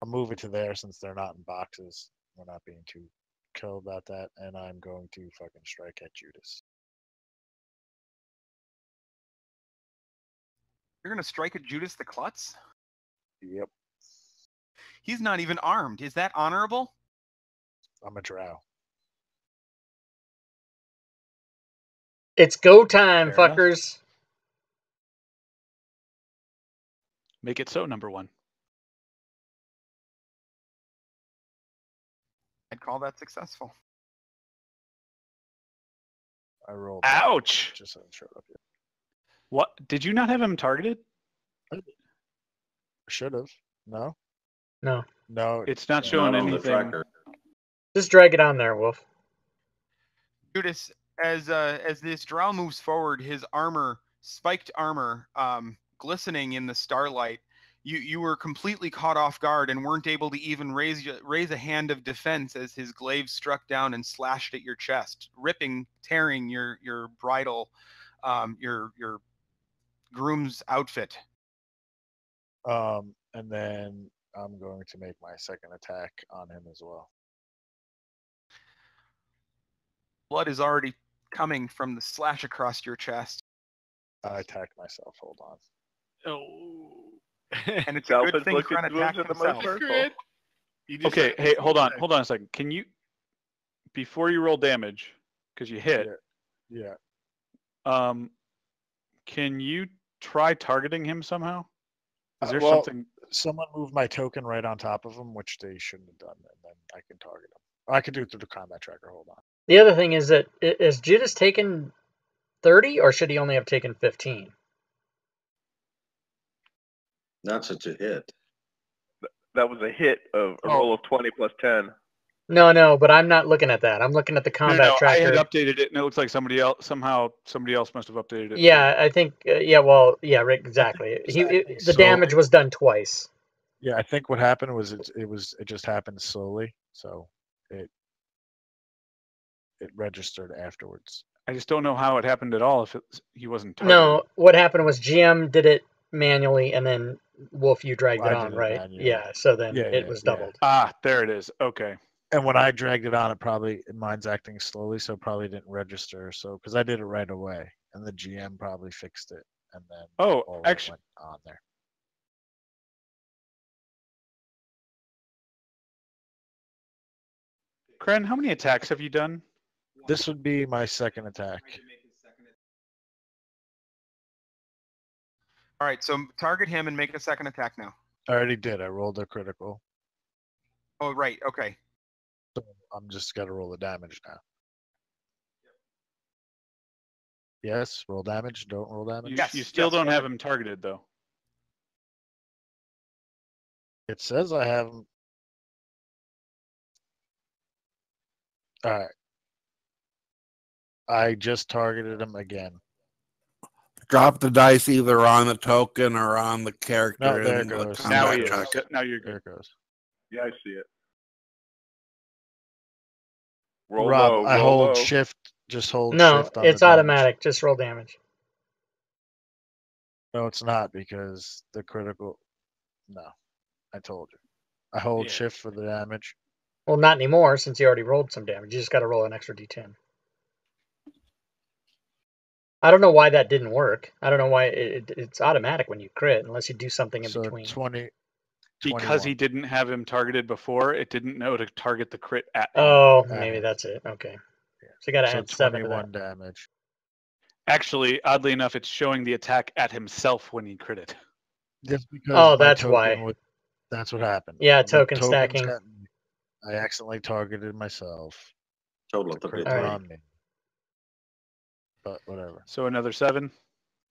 I'll move it to there since they're not in boxes. We're not being too cool about that, and I'm going to fucking strike at Judas. You're gonna strike at Judas the Klutz? Yep, He's not even armed. Is that honorable? I'm a drow. It's go time, Fair enough. fuckers. Make it so, number one. I'd call that successful. I rolled. Ouch! Just haven't showed up yet. What? Did you not have him targeted? Should have. No. No. No, It's not showing Not on the anything. tracker. Just drag it on there, Wolf. Judas, as this Drow moves forward, his armor, spiked armor, glistening in the starlight, you were completely caught off guard and weren't able to even raise a hand of defense as his glaive struck down and slashed at your chest, tearing your bridle, your groom's outfit. And then I'm going to make my second attack on him as well. Blood is already coming from the slash across your chest. I attacked myself. Hold on. Oh. And it's a good Galvin's thing looking for an moves attack in the himself. most hurtful. Crit. You just Okay, said hey, it. hold on a second. Can you, before you roll damage, because you hit, Yeah. can you try targeting him somehow? Is there Well, something? someone moved my token right on top of him, which they shouldn't have done, and then I can target him. I can do it through the combat tracker. Hold on. The other thing is that is Judas taken 30 or should he only have taken 15? Not such a hit. That was a hit of a roll of 20 plus 10. No, but I'm not looking at that. I'm looking at the combat I tracker. had updated it, and it looks like somebody else must have updated it. Yeah, I think. Yeah, Rick, exactly. The damage was done twice. Yeah, I think what happened was it just happened slowly, so it registered afterwards. I just don't know how it happened at all if he wasn't targeted. No, what happened was GM did it manually, and then Wolf, you dragged it on, right? Yeah, so then it was doubled. Ah, there it is. Okay. And when I dragged it on, mine's acting slowly, so it probably didn't register. So because I did it right away, and the GM probably fixed it, and then all that went on there. Kren, how many attacks have you done? This would be my second attack. All right, so target him and make a second attack now. I already did. I rolled a critical. Oh, right. Okay. So I'm just got to roll the damage now. Yes, roll damage. Don't roll damage. You still don't have him targeted, though. It says I have him. All right. I just targeted him again. Drop the dice either on the token or on the character. No, there it in the goes. combat tracker. Now you're good. There it goes. Yeah, I see it. Roll Rob, low. I roll hold low. shift. Just hold No, shift on it's the damage. automatic. Just roll damage. No, it's not because the critical. No, I told you. I hold shift for the damage. Well, not anymore since you already rolled some damage. You just got to roll an extra d10. I don't know why that didn't work. I don't know why it's automatic when you crit, unless you do something in between. 20. Because he didn't have him targeted before, it didn't know to target the crit at him. Oh, maybe that's it. Okay. So you got to add 7 to that. 21 damage. Actually, oddly enough, it's showing the attack at himself when he critted. Just because that's why. That's what happened. Yeah, The token tokens stacking. got me. I accidentally targeted myself. Total of The crit 33. on me. But whatever. So another 7?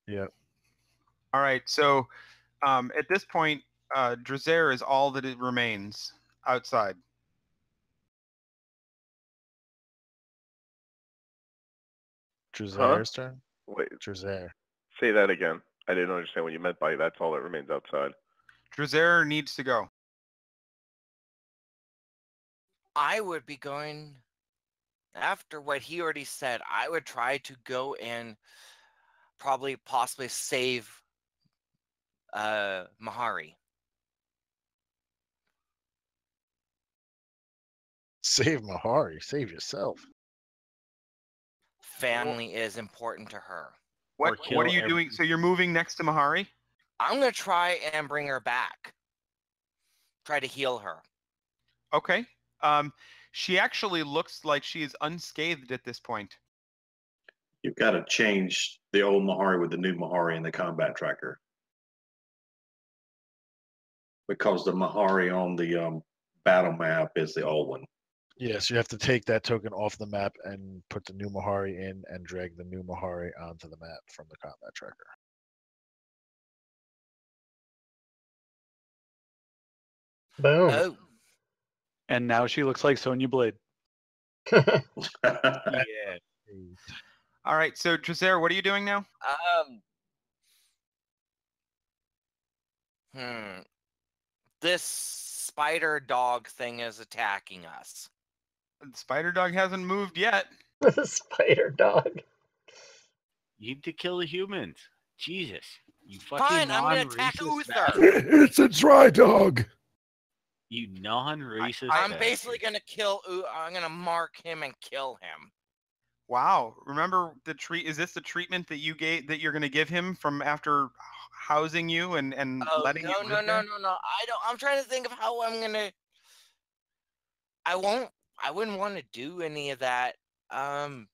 Yep. All right, so at this point, Drazer is all that it remains outside. Drazer's turn? Wait, Drazer. say that again. I didn't understand what you meant by that's all that remains outside. Drazer needs to go. I would be going, after what he already said, I would try to go and possibly save Mahari. Save Mahari. Save yourself. Family is important to her. What are you doing? So you're moving next to Mahari? I'm going to try and bring her back. Try to heal her. Okay. She actually looks like she is unscathed at this point. You've got to change the old Mahari with the new Mahari in the combat tracker. Because the Mahari on the battle map is the old one. Yes, you have to take that token off the map and put the new Mahari in and drag the new Mahari onto the map from the combat tracker. Boom. Oh, And now she looks like Sonya Blade. Yeah. All right, so Drezare, what are you doing now? This spider dog thing is attacking us. The spider dog hasn't moved yet. The spider dog. You need to kill the humans. Jesus. You fucking Fine, I'm gonna attack non-racist Uther. bastard. It's a dry dog. You non-racist I'm bastard. basically gonna I'm gonna mark him and kill him. Wow. Remember the treat? Is this the treatment that you gave that you're going to give him from after housing you and letting you live there? No. I'm trying to think of how I'm gonna. I wouldn't want to do any of that. I'm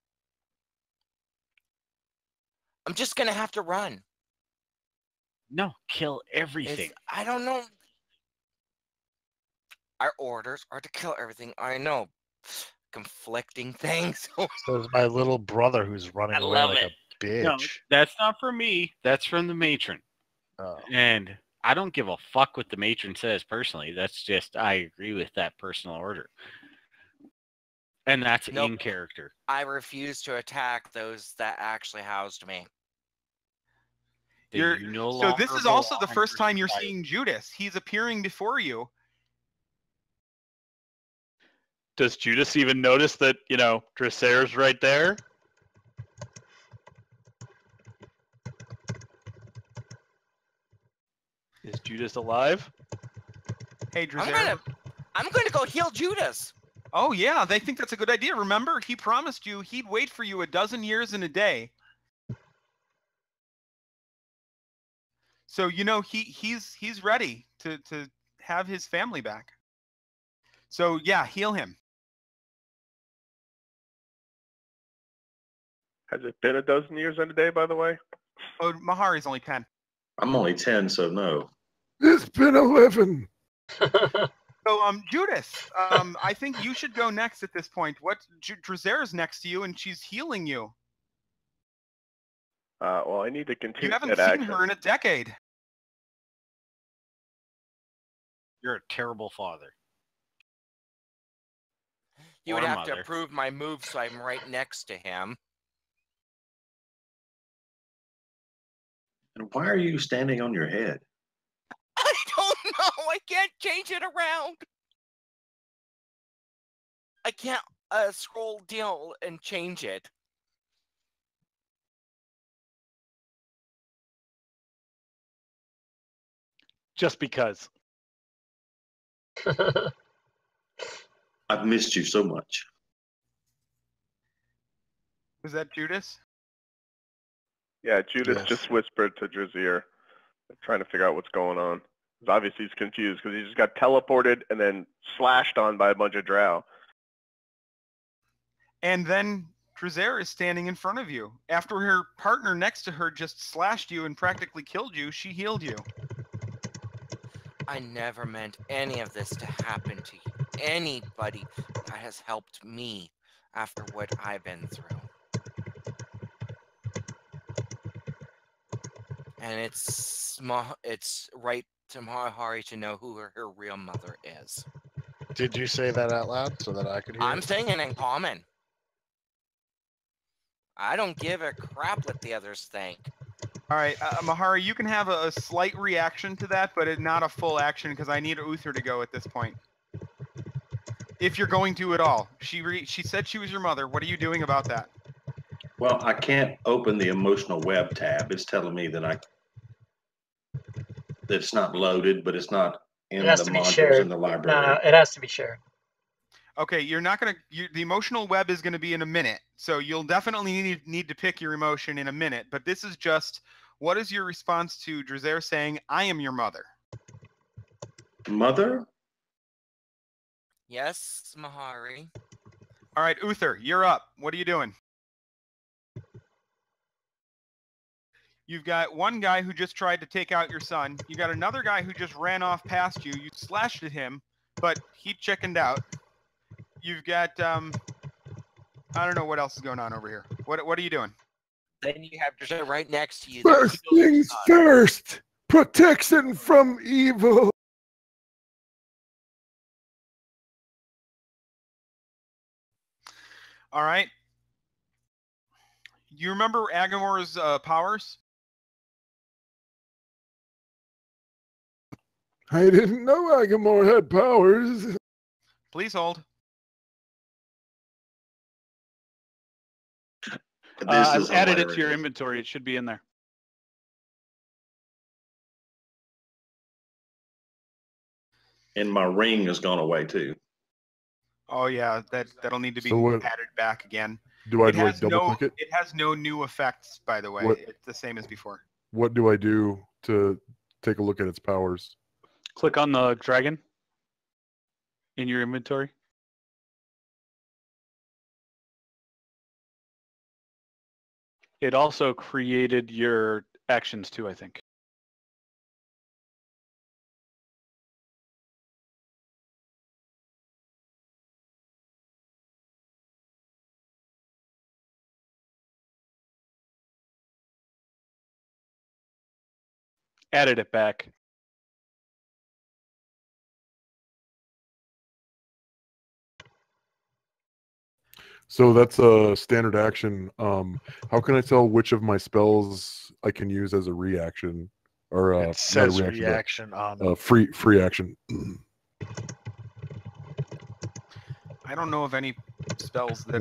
just gonna have to run. No, kill everything. I don't know. Our orders are to kill everything. I know. Conflicting things. So is my little brother who's running away love like it. a bitch. No, that's not for me. That's from the matron. Oh. And I don't give a fuck what the matron says personally. That's just I agree with that personal order. And that's in character. I refuse to attack those that actually housed me. So this is also the first time you're seeing Judas. He's appearing before you. Does Judas even notice that, Drezare's right there? Is Judas alive? Hey, Drezare. I'm going to go heal Judas. Oh, yeah, they think that's a good idea. Remember, he promised you he'd wait for you 12 years and a day. So, he's ready to have his family back. So, yeah, heal him. Has it been 12 years and a day, by the way? Oh, Mahari's only 10. I'm only 10, so no. It's been 11. So, Judas, I think you should go next at this point. Drezare's next to you, and she's healing you. Well, I need to continue. You haven't seen her in a decade. You're a terrible father. You would have to approve my move, so I'm right next to him. And why are you standing on your head? I don't know. I can't change it around. I can't scroll deal and change it. Just because. I've missed you so much. Was that Judas? Yeah, Judas Yes. just whispered to Drezare, trying to figure out what's going on. 'Cause obviously he's confused because he just got teleported and then slashed on by a bunch of Drow. And then Drezare is standing in front of you. After her partner next to her just slashed you and practically killed you, she healed you. I never meant any of this to happen to anybody that has helped me after what I've been through. And it's right to Mahari to know who her real mother is. Did you say that out loud so that I could hear I'm it? saying it in common. I don't give a crap what the others think. All right, Mahari, you can have a slight reaction to that, but not a full action because I need Uther to go at this point. If you're going to at all. She said she was your mother. What are you doing about that? Well, I can't open the emotional web tab. It's telling me that it's not loaded, but it's not in It has the to be modules shared. in the library. No, it has to be shared. Okay, you're not gonna. The emotional web is gonna be in a minute, so you'll definitely need to pick your emotion in a minute. But this is just, what is your response to Drezare saying, "I am your mother"? Mother? Yes, Mahari. All right, Uther, you're up. What are you doing? You've got one guy who just tried to take out your son. You got another guy who just ran off past you. You slashed at him, but he chickened out. You've got I don't know what else is going on over here. What are you doing? Then you have Drezare right next to you. First things first. Protection from evil. All right. You remember Agamor's powers? I didn't know Agamor had powers. Please hold. I've added it to your inventory. It should be in there. And my ring has gone away too. Oh yeah, that'll need to be So what- added back again. Do I It like has double no. click it? It has no new effects, by the way. What- It's the same as before. What do I do to take a look at its powers? Click on the dragon in your inventory. It also created your actions too, I think. Added it back. So that's a standard action. How can I tell which of my spells I can use as a reaction, or It not a says reaction, reaction on but, free action? I don't know of any spells that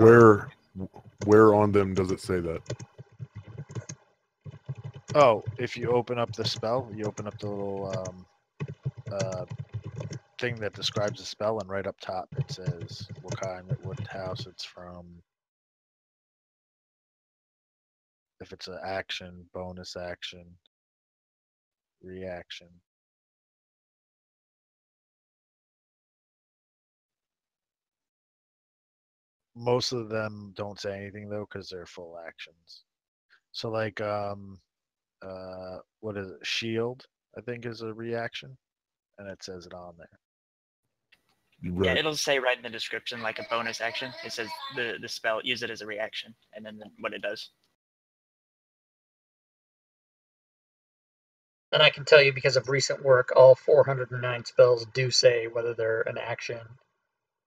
Where on them does it say that? Oh, if you open up the spell, you open up the little thing that describes the spell, and right up top it says what house it's from. If it's an action, bonus action, reaction. Most of them don't say anything though, because they're full actions. So like what is it? Shield, I think, is a reaction, and it says it on there. Yeah, it'll say right in the description, like a bonus action. It says the spell, use it as a reaction, and then what it does. And I can tell you, because of recent work, all 409 spells do say whether they're an action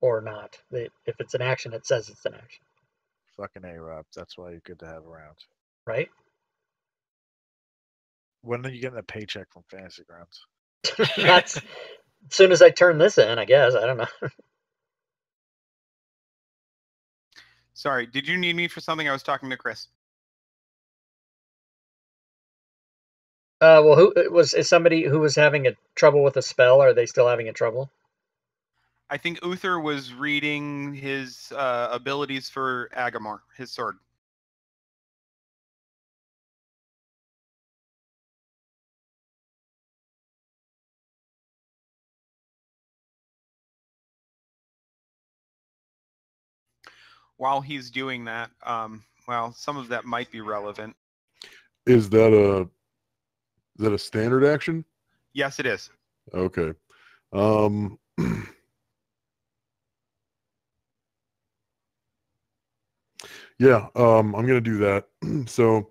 or not. If it's an action, it says it's an action. Fucking A-Rob. That's why you're good to have around. Right? When are you getting a paycheck from Fantasy Grounds? That's as soon as I turn this in, I guess. I don't know. Sorry, did you need me for something? I was talking to Chris. Well, is somebody who was having trouble with a spell? Are they still having trouble? I think Uther was reading his abilities for Agamor, his sword. While he's doing that, well, some of that might be relevant. Is that a standard action? Yes, it is. Okay. Yeah, I'm gonna do that. So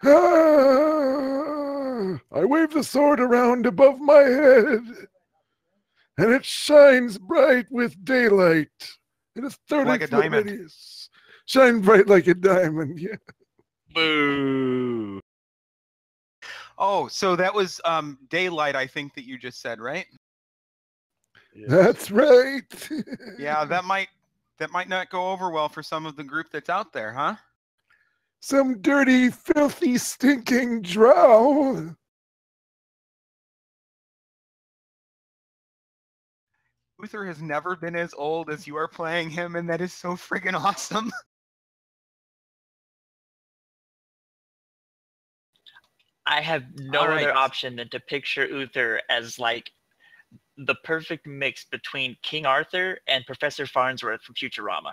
I wave the sword around above my head, and it shines bright with daylight. It is 30 Like a foot diamond. radius. Shine bright like a diamond, yeah. Boo. Oh, so that was daylight, I think, that you just said, right? Yes. That's right. Yeah, that might not go over well for some of the group that's out there, huh? Some dirty, filthy, stinking drow. Uther has never been as old as you are playing him, and that is so friggin' awesome. I have no All right. other option than to picture Uther as like the perfect mix between King Arthur and Professor Farnsworth from Futurama.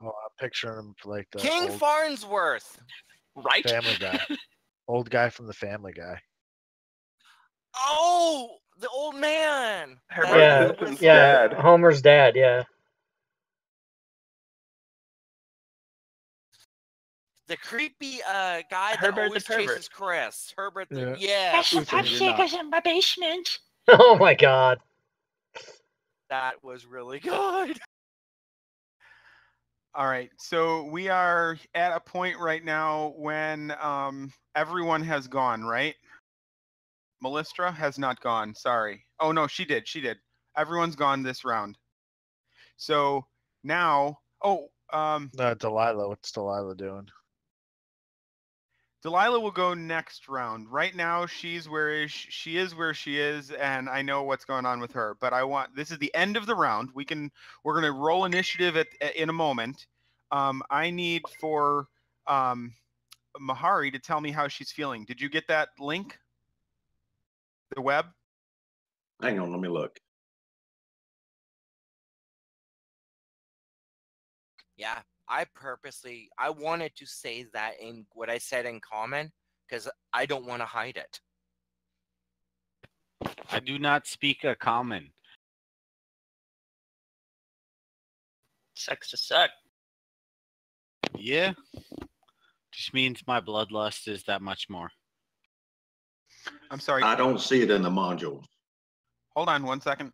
Oh, I'm picturing him like the King old Farnsworth. Right? Family Guy. Old guy from the Family Guy. Oh, the old man. Herbert. Yeah, Simpson's yeah. dad. Homer's dad. Yeah. The creepy guy that Herbert the always pervert. chases Chris. Herbert the Yeah. yeah. in my basement. Oh my God. That was really good. All right, so we are at a point right now when everyone has gone, right? Melistra has not gone, sorry. Oh no, she did. Everyone's gone this round. So now, Delilah, what's Delilah doing? Delilah will go next round. Right now, she is where she is, and I know what's going on with her. But this is the end of the round. We're gonna roll initiative in a moment. I need for Mahari to tell me how she's feeling. Did you get that link? The web? Hang on, let me look. Yeah, I wanted to say that in what I said in common because I don't want to hide it. I do not speak a common. Sucks to suck. Yeah. Just means my bloodlust is that much more. I'm sorry. I don't see it in the modules. Hold on 1 second.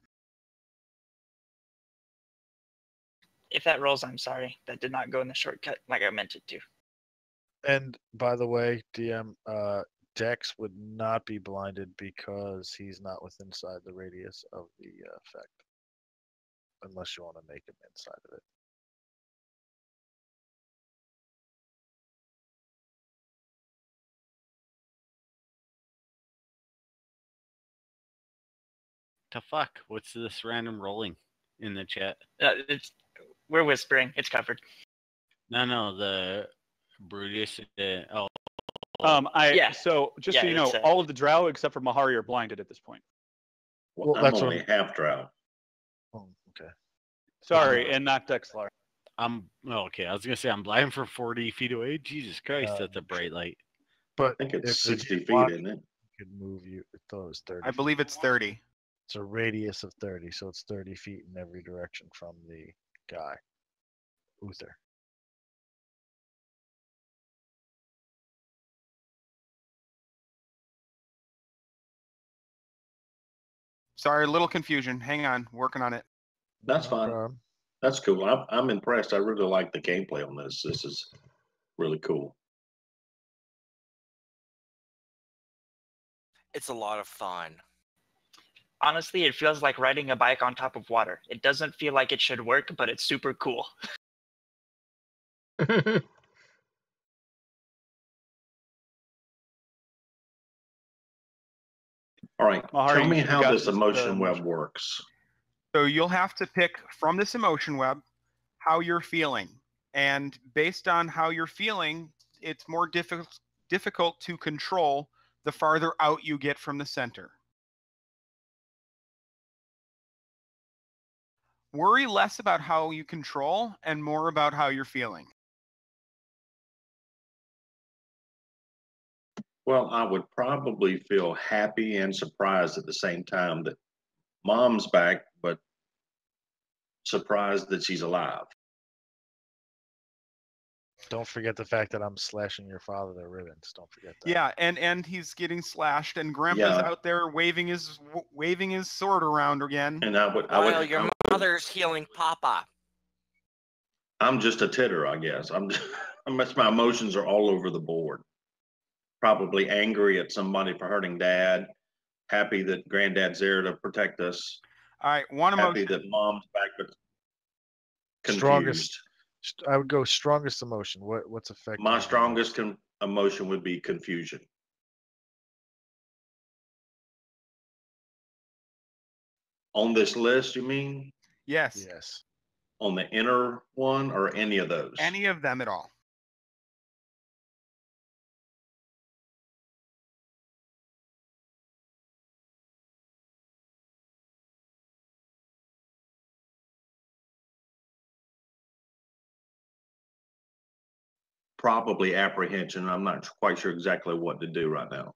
If that rolls, I'm sorry. That did not go in the shortcut like I meant it to. And by the way, DM, Dex would not be blinded because he's not within inside the radius of the effect. Unless you want to make him inside of it. The fuck? What's this random rolling in the chat? We're whispering. It's covered. No, the Brutus. So just Yeah, so you know, it's, all of the Drow except for Mahari are blinded at this point. Well, I'm that's only half Drow. Oh, okay. Sorry, and not Dexlar. Okay. I was gonna say I'm blind from 40 feet away. Jesus Christ, that's a bright light. But I think it's if 60 feet, block, isn't it? Could move you. I thought it was 30. I believe it's 30. It's a radius of 30, so it's 30 feet in every direction from the guy, Uther. Sorry, a little confusion. Hang on, working on it. That's fine. That's cool. I'm impressed. I really like the gameplay on this. This is really cool. It's a lot of fun. Honestly, it feels like riding a bike on top of water. It doesn't feel like it should work, but it's super cool. All right, Mahari, tell you me should've how got this this, emotion web emotion. works. So you'll have to pick from this emotion web how you're feeling. And based on how you're feeling, it's more difficult to control the farther out you get from the center. Worry less about how you control and more about how you're feeling. Well, I would probably feel happy and surprised at the same time that Mom's back, but surprised that she's alive. Don't forget the fact that I'm slashing your father to ribbons. Don't forget that. Yeah, and he's getting slashed, and Grandpa's out there waving his sword around again. And I would. Your mother's healing Papa. I'm just a titter, I guess. My emotions are all over the board. Probably angry at somebody for hurting Dad. Happy that Granddad's there to protect us. All right, one emotion. Happy that Mom's back, but confused. Strongest. I would go strongest emotion. What's affecting? My strongest emotion would be confusion. On this list, you mean? Yes. Yes. On the inner one or any of those? Any of them at all. Probably apprehension. I'm not quite sure exactly what to do right now.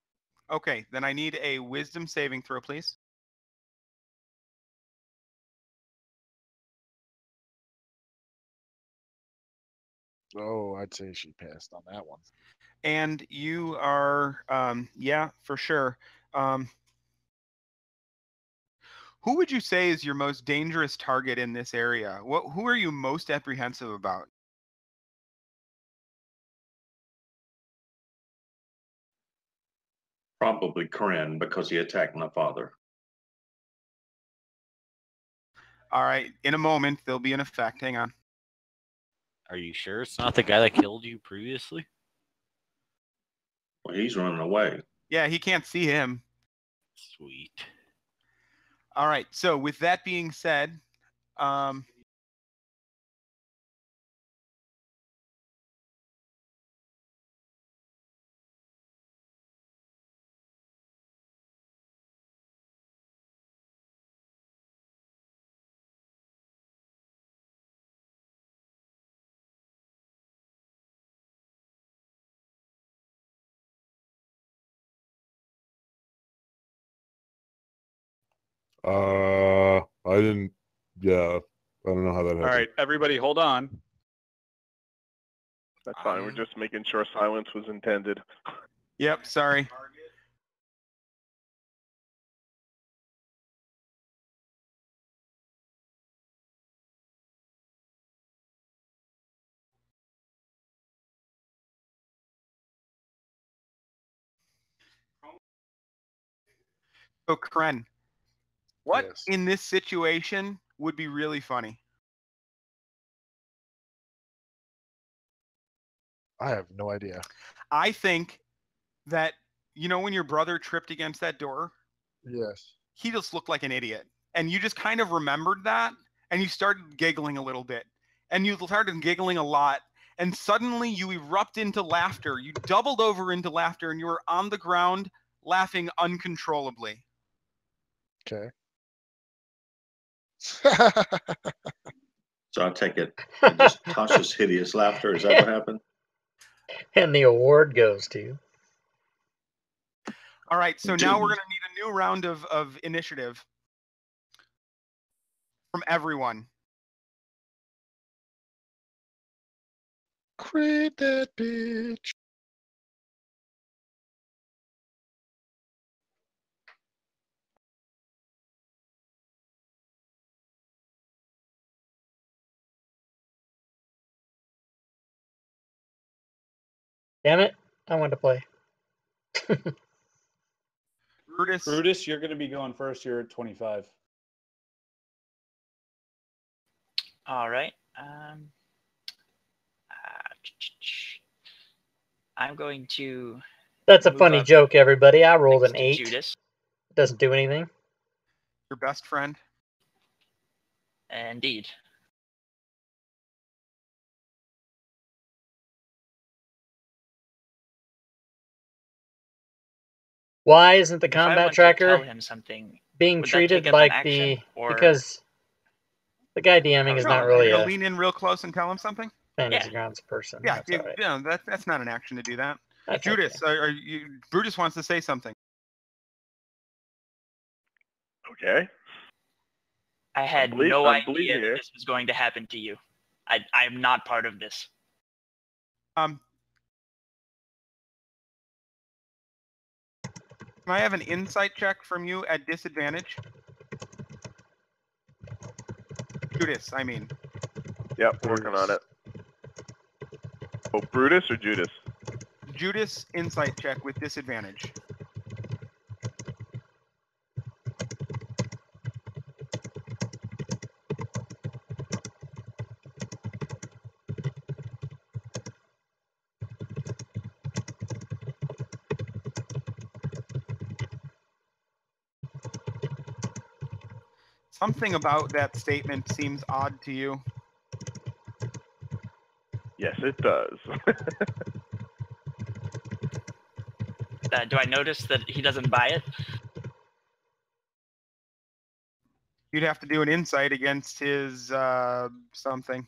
Okay, then I need a wisdom saving throw, please. Oh, I'd say she passed on that one. And you are, yeah, for sure. Who would you say is your most dangerous target in this area? Who are you most apprehensive about? Probably Kren because he attacked my father. All right. In a moment, there'll be an effect. Hang on. Are you sure it's not the guy that killed you previously? Well, he's running away. Yeah, he can't see him. Sweet. All right. So with that being said, I didn't. Yeah, I don't know how that happened. All right, everybody, hold on. That's fine. We're just making sure silence was intended. Yep. Sorry. So, Kren, what Yes. in this situation would be really funny? I have no idea. I think that, when your brother tripped against that door, Yes. he just looked like an idiot. And you just kind of remembered that, and you started giggling a little bit. And you started giggling a lot. And suddenly you erupt into laughter. You doubled over into laughter, and you were on the ground laughing uncontrollably. Okay. So I take it just Tasha's hideous laughter. Is that what happened? And the award goes to. All right, so now we're going to need a new round of initiative from everyone. Crit that bitch. Damn it! I wanted to play. Brutus, you're going to be going first. You're at 25. All right. I'm going to. That's a move funny up joke, everybody. I rolled next an to 8. Judas. Doesn't do anything. Your best friend. Indeed. Why isn't the If I combat want to tracker tell him something, being would that treated take up an like action, or because the guy DMing is No, not really you're gonna a lean in real close and tell him something. fantasy grounds person. Yeah, That's all right. that's not an action to do that. That's Judas, Brutus wants to say something. Okay. I had believe- no I believe idea you. that this was going to happen to you. I'm not part of this. Can I have an insight check from you at disadvantage? Judas, I mean. Yep, working on it. Oh, Brutus or Judas? Judas, insight check with disadvantage. Something about that statement seems odd to you. Yes, it does. Do I notice that he doesn't buy it? You'd have to do an insight against his something.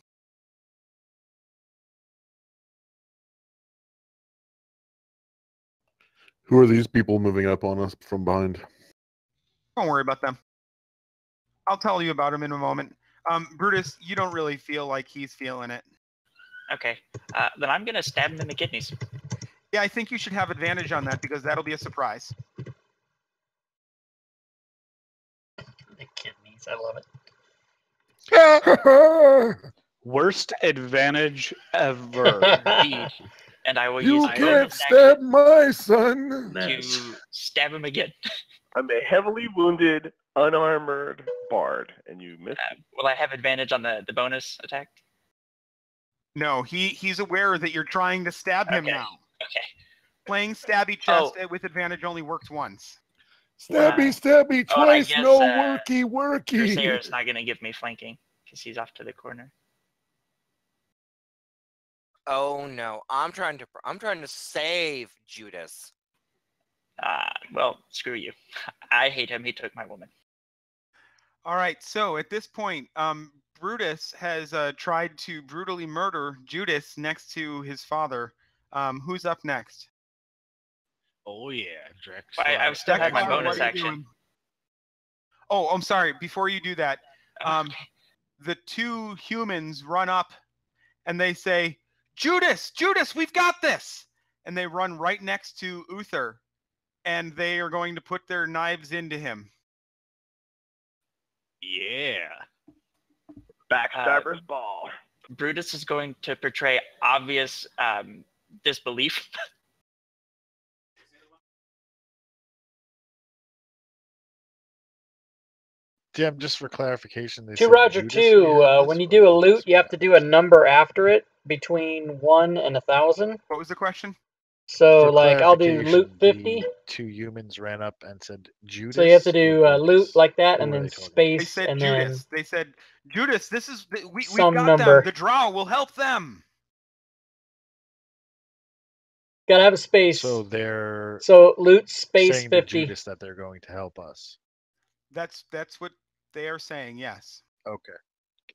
Who are these people moving up on us from behind? Don't worry about them. I'll tell you about him in a moment. Brutus, you don't really feel like he's feeling it. Okay. Then I'm going to stab him in the kidneys. Yeah, I think you should have advantage on that because that'll be a surprise. The kidneys, I love it. Worst advantage ever. Indeed. and I will You use can't bonus stab action my son. to stab him again. I'm a heavily wounded, unarmored bard, and you missed. Will I have advantage on the bonus attack? No, he's aware that you're trying to stab him Okay. now. Okay. Playing stabby chest with advantage only works once. Stabby, stabby, Oh, and I twice, guess, no worky, worky. Crusader is not going to give me flanking because he's off to the corner. Oh no, I'm trying to save Judas. Well, screw you. I hate him. He took my woman. All right, so at this point, Brutus has tried to brutally murder Judas next to his father. Who's up next? Oh yeah, Drex. I still have my Dexlar, bonus what are you action. doing? Oh, I'm sorry. Before you do that, the two humans run up and they say, Judas, we've got this. And they run right next to Uther, and they are going to put their knives into him. Yeah. Backstabber's ball. Brutus is going to portray obvious disbelief. Jim, just for clarification, they To said Roger Judas we too. have this, When you or do a Judas loot, we you have to do a number after it between 1 and 1,000. What was the question? So, For like, I'll do loot clarification, 50. the two humans ran up and said Judas. So you have to do or loot Lucas? like that, Who and were then they talking about? They space, said and Judas. then They said, Judas, we've some got number. them. The Drow will help them. Gotta have a space. So they're loot space saying to 50. Judas that they're going to help us. That's what they are saying, yes. Okay,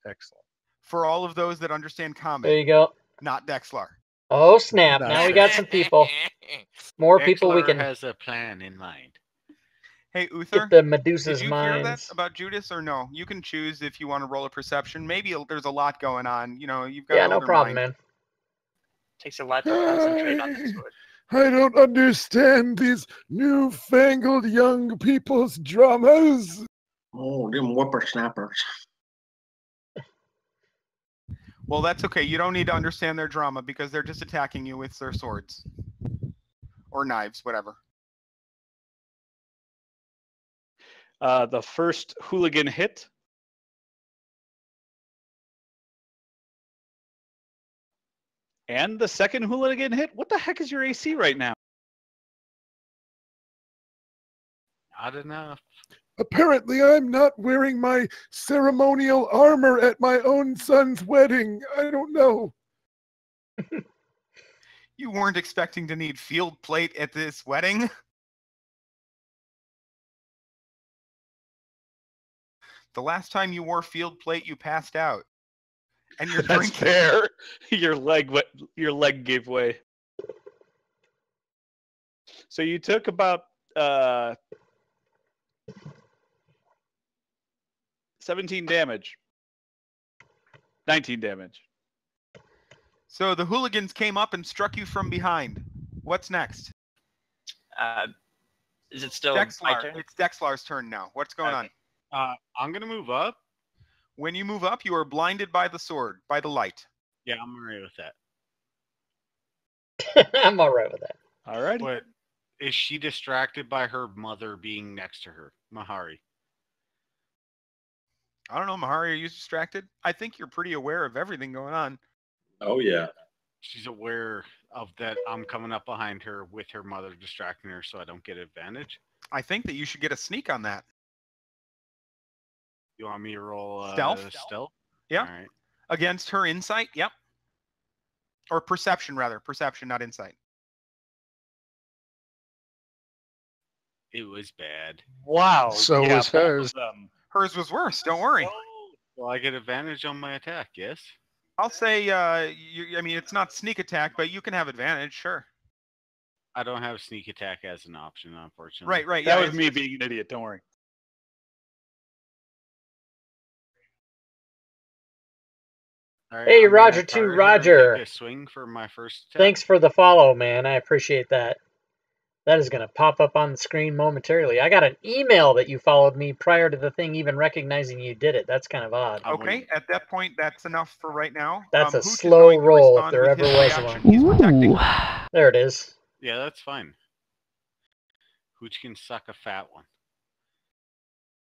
excellent. For all of those that understand common. There you go. Not Dexlar. Oh snap! Not Now we sure. got some people. More people we Dexlar can has a plan in mind. Hey, Uther, get the Medusa's did you hear that minds. about Judas or no? You can choose if you want to roll a perception. Maybe there's a lot going on. You know, you've got Yeah, an no older problem, mind. man. Takes a lot to concentrate on the sword. I don't understand these newfangled young people's dramas. Oh, them whippersnappers. Well, that's okay. You don't need to understand their drama because they're just attacking you with their swords. Or knives, whatever. The first hooligan hit. And the second hooligan hit. What the heck is your AC right now? Not enough. Apparently, I'm not wearing my ceremonial armor at my own son's wedding. I don't know. You weren't expecting to need field plate at this wedding? The last time you wore field plate, you passed out. And you're That's drinking. fair. Your leg gave way. So you took about 17 damage. 19 damage. So the hooligans came up and struck you from behind. What's next? Is it still my Dexlar. turn? It's Dexlar's turn now. What's going on? I'm gonna move up. When you move up, you are blinded by the sword, by the light. Yeah, I'm alright with that. I'm all right with that. All right. But is she distracted by her mother being next to her, Mahari? I don't know, Mahari, are you distracted? I think you're pretty aware of everything going on. Oh yeah. She's aware of that. I'm coming up behind her with her mother distracting her, so I don't get advantage. I think that you should get a sneak on that. You want me to roll Stealth? Stealth? Yeah. All right. Against her insight? Yep. Or perception, rather. Perception, not insight. It was bad. Wow. So yeah, was both of hers. them. Hers was worse. Don't worry. Well, I get advantage on my attack, yes? I'll say, I mean, it's not sneak attack, but you can have advantage, sure. I don't have sneak attack as an option, unfortunately. Right, right. That Yeah, was me being an idiot. Don't worry. All right, Hey, I'm gonna Roger too, target her and Roger. take a swing for my first attack. Thanks for the follow, man. I appreciate that. That is going to pop up on the screen momentarily. I got an email that you followed me prior to the thing even recognizing you did it. That's kind of odd. Okay, at that point, that's enough for right now. That's a Hooch is slow going to roll if respond there with ever his was reaction. one. He's protecting. There it is. Yeah, that's fine. Hooch can suck a fat one.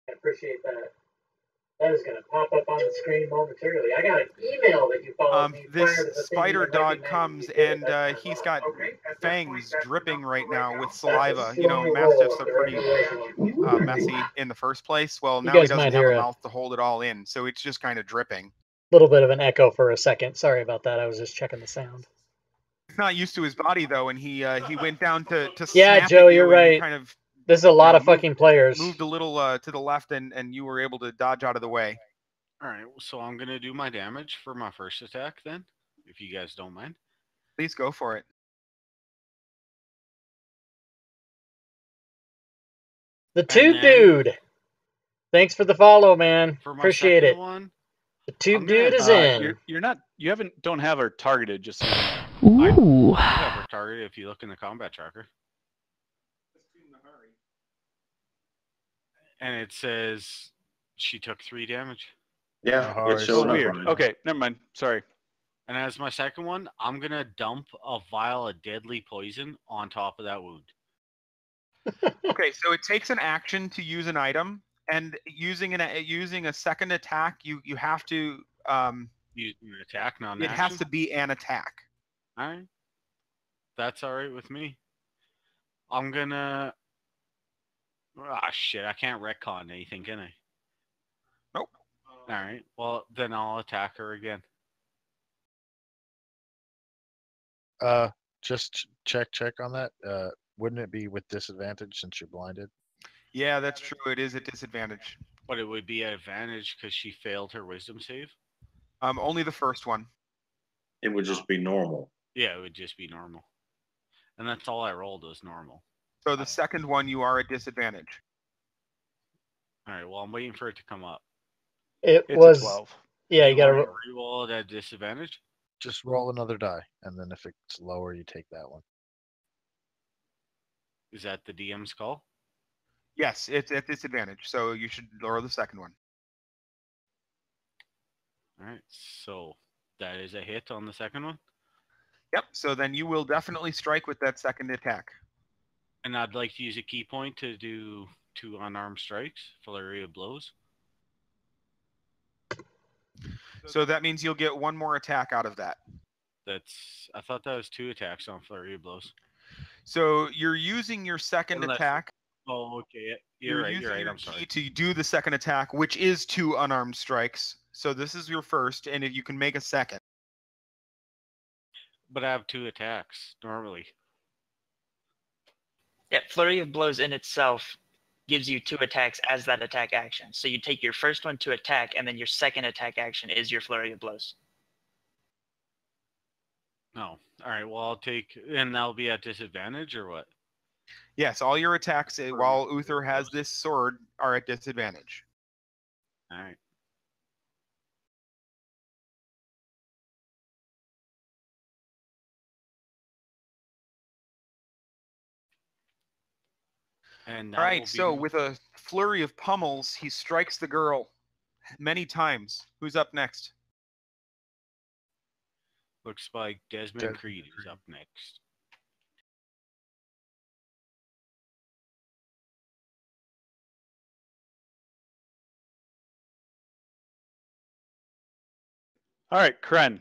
I appreciate that. That is going to pop up on the screen momentarily. I got an email that you followed me prior This to the thing spider even dog recognizing comes you did it. and That's kind of he's odd. got Okay, at that fangs point, that's dripping enough right for now with That's a saliva. You know, slow mastiffs roll are if there pretty ever was one. messy in the first place. Well, You now he guys doesn't might have hear a a mouth to hold it all in, so it's just kind of dripping. little bit of an echo for a second. Sorry about that. I was just checking the sound. He's not used to his body though, and he went down to Yeah, snap Joe, at you, you're and he right. kind of This is a lot of fucking players. moved a little to the left, and you were able to dodge out of the way. All right, so I'm gonna do my damage for my first attack then, if you guys don't mind. Please go for it. The tube dude. Thanks for the follow, man. For my Appreciate second it. one, The tube I'm gonna- dude is in. You're not. You don't have her targeted. Just so you know. I have her target if you look in the combat tracker. And it says she took 3 damage. Yeah, Oh, it it's showed up. Weird. on it. Okay, never mind. Sorry. And as my second one, I'm gonna dump a vial of deadly poison on top of that wound. Okay, so it takes an action to use an item, and using a second attack, you have to Use an attack, not an it action. has to be an attack. All right, that's all right with me. I'm gonna. Ah, shit! I can't retcon anything, can I? Nope. All right. Well, then I'll attack her again. Just check on that. Wouldn't it be with disadvantage since you're blinded? Yeah, that's true. It is a disadvantage. But it would be an advantage because she failed her wisdom save. Only the first one. It would just be normal. Yeah, it would just be normal. And that's all I rolled was normal. So the second one, you are at disadvantage. All right. Well, I'm waiting for it to come up. It It's was a 12. Yeah, you got want to. to re-roll it at disadvantage. Just roll another die, and then if it's lower, you take that one. Is that the DM's call? Yes, it's at disadvantage, so you should lower the second one. All right. So that is a hit on the second one. Yep, so then you will definitely strike with that second attack. And I'd like to use a key point to do 2 unarmed strikes, flurry of blows. So that means you'll get 1 more attack out of that. I thought that was 2 attacks on flurry of blows. So you're using your second attack. Oh, okay. You're right. using your I'm sorry. key to do the second attack, which is 2 unarmed strikes. So this is your first, and if you can make a second. But I have 2 attacks normally. Yeah, flurry of blows in itself gives you 2 attacks as that attack action. So you take your first one to attack, and then your second attack action is your flurry of blows. No. All right. Well, I'll take, and that'll be at disadvantage or what? Yes, all your attacks while Uther has this sword are at disadvantage. All right. And All right, so with a flurry of pummels, he strikes the girl many times. Who's up next? looks like Desmond Creed is up next. All right, Kren.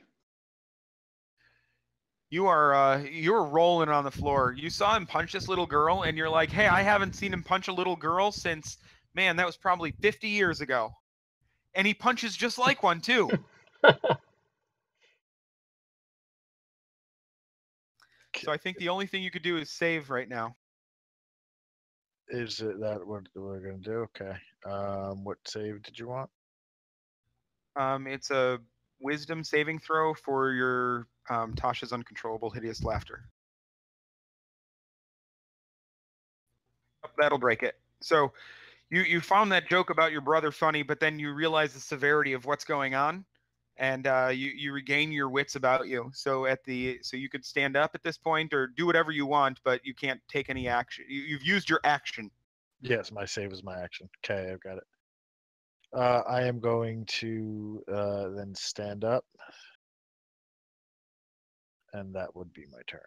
You're rolling on the floor. You saw him punch this little girl, and you're like, hey, I haven't seen him punch a little girl since, man, that was probably 50 years ago. And he punches just like one, too. So I think the only thing you could do is save right now. Is it that what we're gonna do? Okay. What save did you want? It's a wisdom saving throw for your Tasha's uncontrollable hideous laughter. That'll break it. So you found that joke about your brother funny, but then you realize the severity of what's going on, and you regain your wits about you. So you could stand up at this point or do whatever you want, but you can't take any action. You've used your action. Yes, my save is my action. Okay, I've got it. I am going to then stand up, and that would be my turn.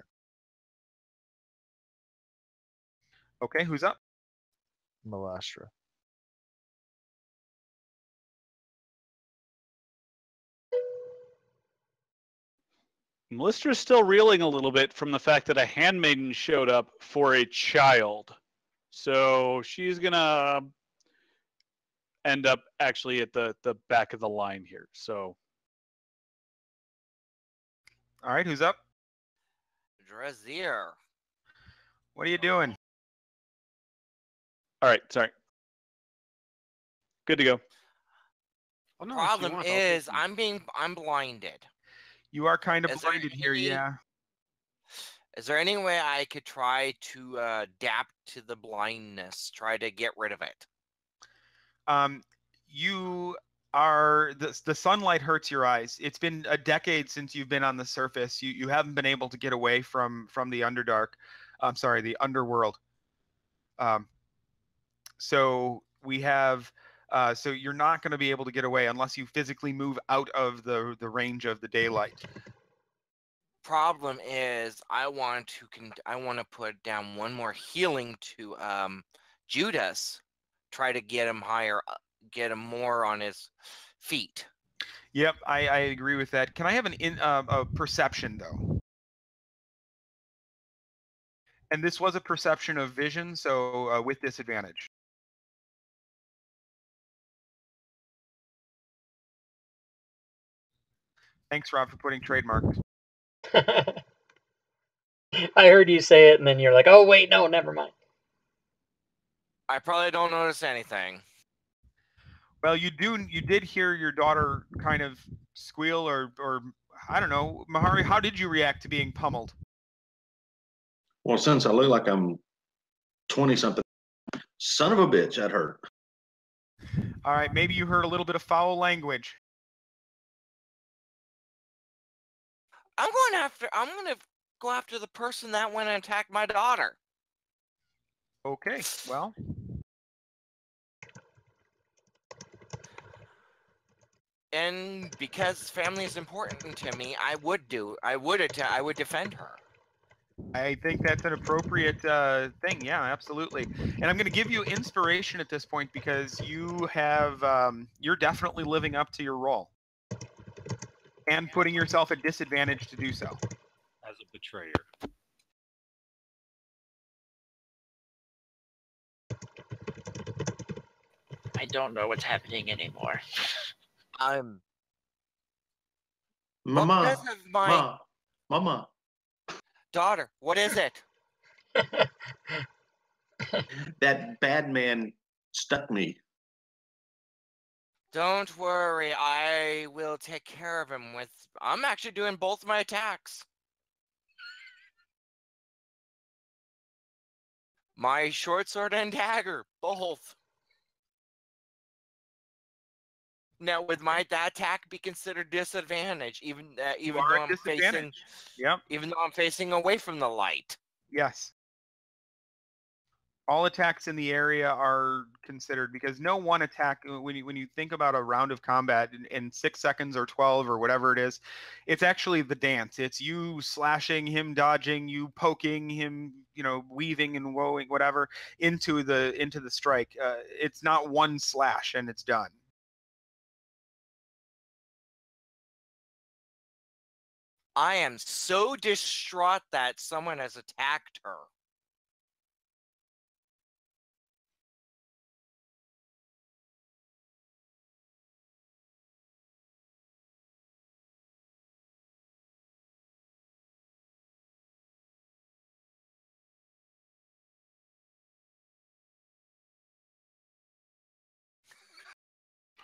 Okay, who's up? Malastra. Melissa's still reeling a little bit from the fact that a handmaiden showed up for a child. So she's going to end up actually at the back of the line here. So. All right, who's up? Drazier. What are you doing? All right, sorry. Good to go. Oh, no, Problem is, I'm blinded. You are kind of Is there blinded here, any- yeah. Is there any way I could try to adapt to the blindness? Try to get rid of it? You are the sunlight hurts your eyes. It's been a decade since you've been on the surface. You haven't been able to get away from the Underdark. I'm sorry, the Underworld. So we have. So you're not going to be able to get away unless you physically move out of the range of the daylight. Problem is, I want to put down one more healing to Judas. Try to get him higher, get him more on his feet. Yep, I agree with that. Can I have a perception though? And this was a perception of vision, so with disadvantage. Thanks, Rob, for putting trademark. I heard you say it, and then you're like, "Oh wait, no, never mind." I probably don't notice anything. Well, you did hear your daughter kind of squeal, or I don't know, Mahari. How did you react to being pummeled? Well, since I look like I'm 20-something, son of a bitch, that hurt. All right, maybe you heard a little bit of foul language. I'm gonna go after the person that went and attacked my daughter. Okay, well. And because family is important to me, I would defend her. I think that's an appropriate thing. Yeah, absolutely. And I'm going to give you inspiration at this point because you have you're definitely living up to your role and putting yourself at disadvantage to do so. As a betrayer. I don't know what's happening anymore. Mama, because of my Mama. daughter. What is it? That bad man stuck me. Don't worry, I will take care of him with... I'm actually doing both my attacks. My short sword and dagger, both. Now, would that attack be considered disadvantage, even though I'm facing... Yep. Even though I'm facing away from the light? Yes. All attacks in the area are considered because no one attack, when you think about a round of combat in 6 seconds or 12 or whatever it is, it's actually the dance. It's you slashing, him dodging, you poking, him, weaving and woeing, whatever, into the strike. It's not one slash and it's done. I am so distraught that someone has attacked her.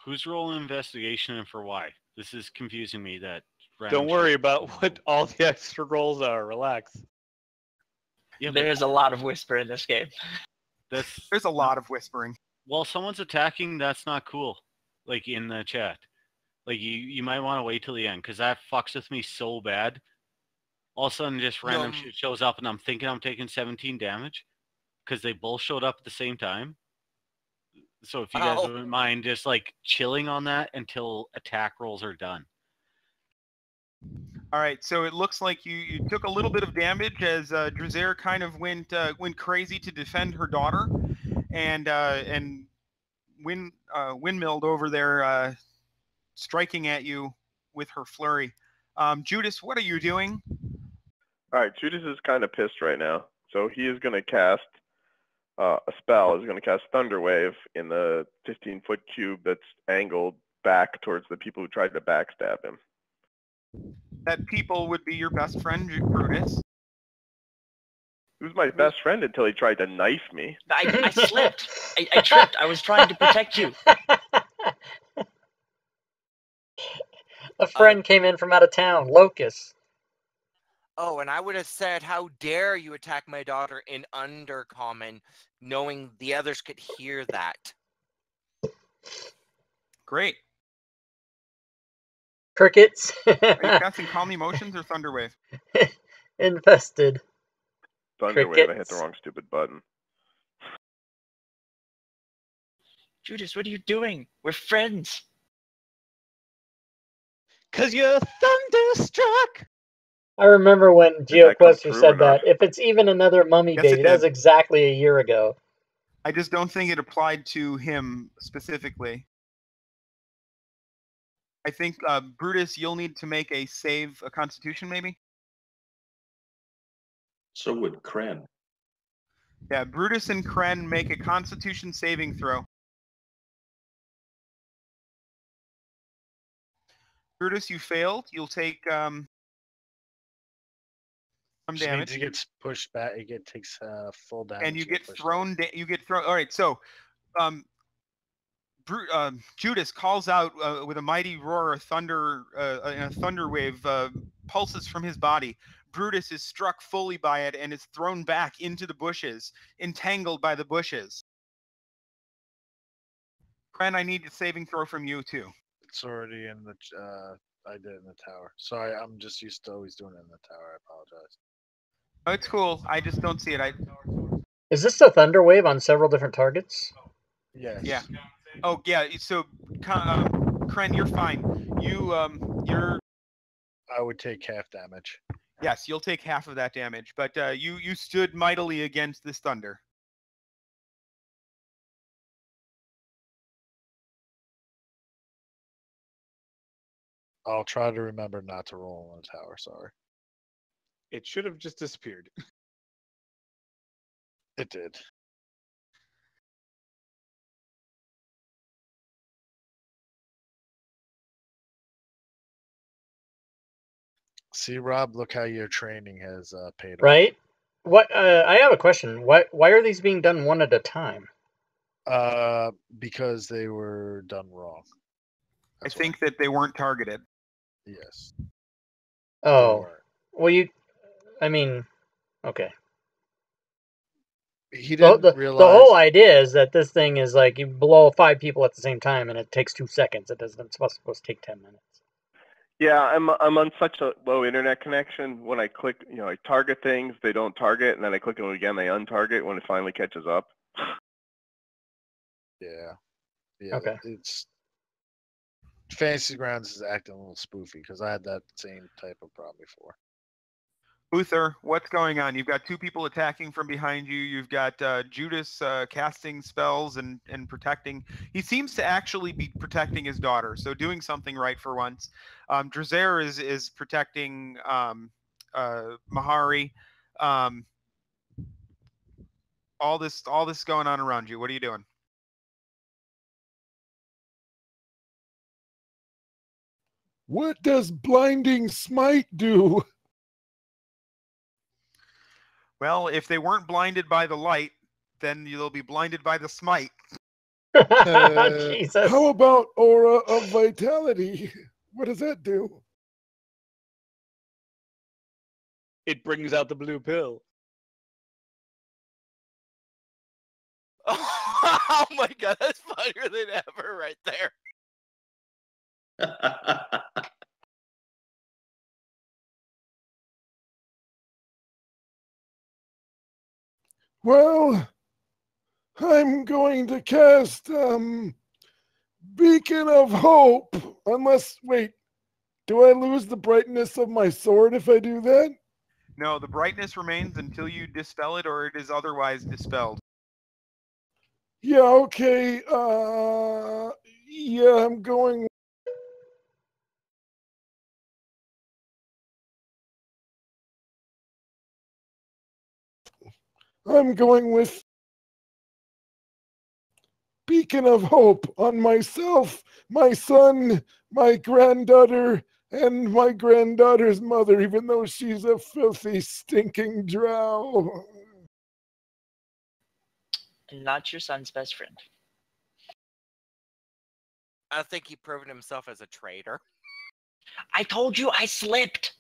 Who's rolling investigation and for why? This is confusing me. Don't worry about what all the extra rolls are. Relax. Yeah, There's a lot of whisper in this game. There's a lot of whispering. While someone's attacking, that's not cool. Like in the chat. Like you might want to wait till the end because that fucks with me so bad. All of a sudden, just random shit shows up, and I'm thinking I'm taking 17 damage because they both showed up at the same time. So if you guys wouldn't mind just like chilling on that until attack rolls are done. All right, so it looks like you took a little bit of damage as Drazair kind of went crazy to defend her daughter, and windmilled over there, striking at you with her flurry. Judas, what are you doing? All right, Judas is kind of pissed right now, so he is going to cast a spell. He's going to cast Thunderwave in the 15-foot cube that's angled back towards the people who tried to backstab him. That people would be your best friend, Brutus. He was my best friend until he tried to knife me. I slipped. I tripped. I was trying to protect you. A friend came in from out of town, Locust. Oh, and I would have said, how dare you attack my daughter in Undercommon, knowing the others could hear that. Great. Crickets. Are you casting Calm Emotions or Thunderwave? Infested. Thunderwave, Crickets. I hit the wrong stupid button. Judas, what are you doing? We're friends. 'Cause you're thunderstruck. I remember when Did that come GeoQuester through or said not? that. If it's even another mummy Yes, baby, it that was did. exactly a year ago. I just don't think it applied to him specifically. I think, Brutus, you'll need to make a save, a Constitution, maybe? So would Kren. Yeah, Brutus and Kren make a Constitution saving throw. Brutus, you failed. You'll take some Which damage. means he gets pushed back. He takes full damage. And you to get pushed thrown. You get thrown. All right, so Judas calls out with a mighty roar, a thunder wave pulses from his body. Brutus is struck fully by it and is thrown back into the bushes, entangled by the bushes. Kren, I need a saving throw from you too. It's already in the. I did it in the tower. Sorry, I'm just used to always doing it in the tower. I apologize. Oh, it's cool. I just don't see it. Is this a thunder wave on several different targets? Yes. Yeah. Oh yeah. So, Kren, you're fine. You're. I would take half damage. Yes, you'll take half of that damage, but you stood mightily against this thunder. I'll try to remember not to roll on the tower. Sorry. It should have just disappeared. It did. See, Rob, look how your training has paid off. Right? What? I have a question. Why are these being done one at a time? Because they were done wrong. I think that they weren't targeted. Yes. Oh, well, I mean, okay. He didn't realize. The whole idea is that this thing is like you blow 5 people at the same time, and it takes 2 seconds. It's supposed to take 10 minutes. Yeah, I'm on such a low internet connection. When I click, I target things, they don't target, and then I click them again, they untarget when it finally catches up. Yeah. Yeah. Okay. It's Fantasy Grounds is acting a little spoofy because I had that same type of problem before. Uther, what's going on? You've got 2 people attacking from behind you. You've got Judas casting spells and protecting. He seems to actually be protecting his daughter, so doing something right for once. Drazair is protecting Mahari. All this going on around you. What are you doing? What does blinding smite do? Well, if they weren't blinded by the light, then they'll be blinded by the smite. Jesus. How about aura of vitality? What does that do? It brings out the blue pill. Oh my god, that's funnier than ever right there. Well, I'm going to cast Beacon of Hope. Unless, wait, do I lose the brightness of my sword if I do that? No, the brightness remains until you dispel it or it is otherwise dispelled. Yeah, okay. Yeah, I'm going. I'm going with Beacon of Hope on myself, my son, my granddaughter, and my granddaughter's mother, even though she's a filthy, stinking drow. Not your son's best friend. I think he proven himself as a traitor. I told you I slipped.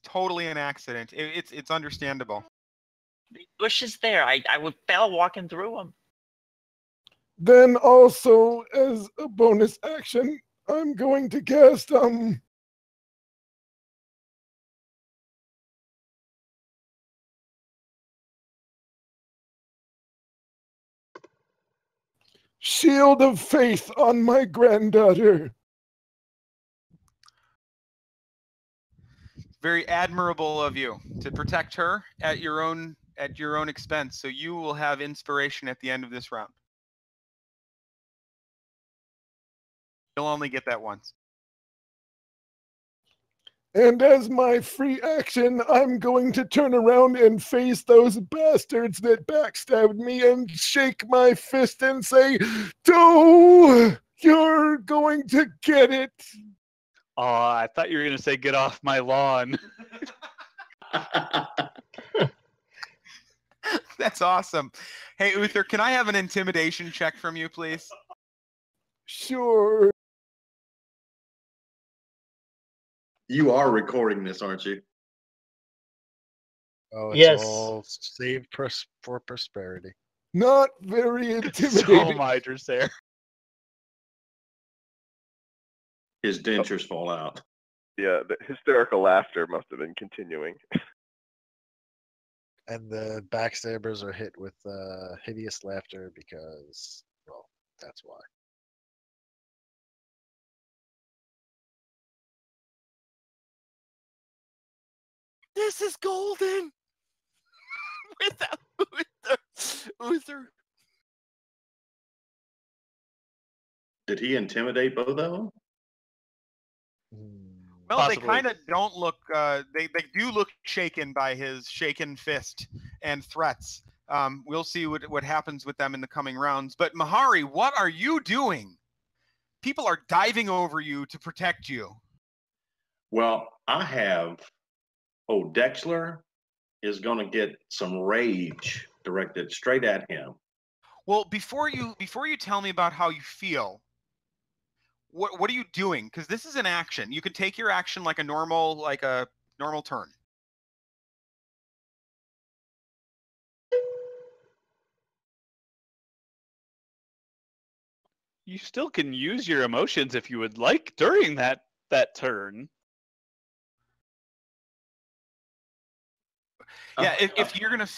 Totally an accident. It's understandable. The bush is there. I fell walking through them. Then also, as a bonus action, I'm going to cast Shield of Faith on my granddaughter. Very admirable of you to protect her at your own expense. So you will have inspiration at the end of this round. You'll only get that once. And as my free action, I'm going to turn around and face those bastards that backstabbed me and shake my fist and say, "Doe, you're going to get it." Oh, I thought you were going to say, "Get off my lawn." That's awesome. Hey, Uther, can I have an intimidation check from you, please? Sure. You are recording this, aren't you? Oh, it's Yes. all saved for prosperity. Not very So intimidating. miters there. His dentures fall out. Yeah, the hysterical laughter must have been continuing. And the backstabbers are hit with hideous laughter because, well, that's why. This is golden. Without Uther. Did he intimidate both of them? Well, Possibly. they kind of don't look. They do look shaken by his shaken fist and threats. We'll see what happens with them in the coming rounds. But Mahari, what are you doing? People are diving over you to protect you. Well, I have. Oh, Dexler is going to get some rage directed straight at him. Well, before you tell me about how you feel, what are you doing? Because this is an action. You could take your action like a normal turn. You still can use your emotions if you would like during that turn. Yeah, if you're gonna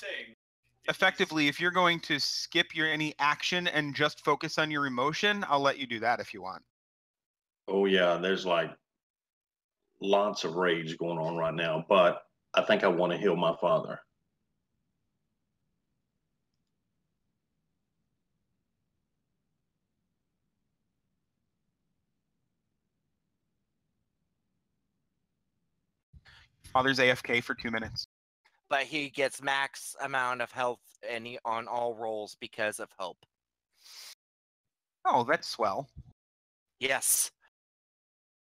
effectively, if you're going to skip your any action and just focus on your emotion, I'll let you do that if you want. Oh, yeah, there's like lots of rage going on right now, but I think I want to heal my father. Father's AFK for 2 minutes. But he gets max amount of health on all rolls because of hope. Oh, that's swell. Yes.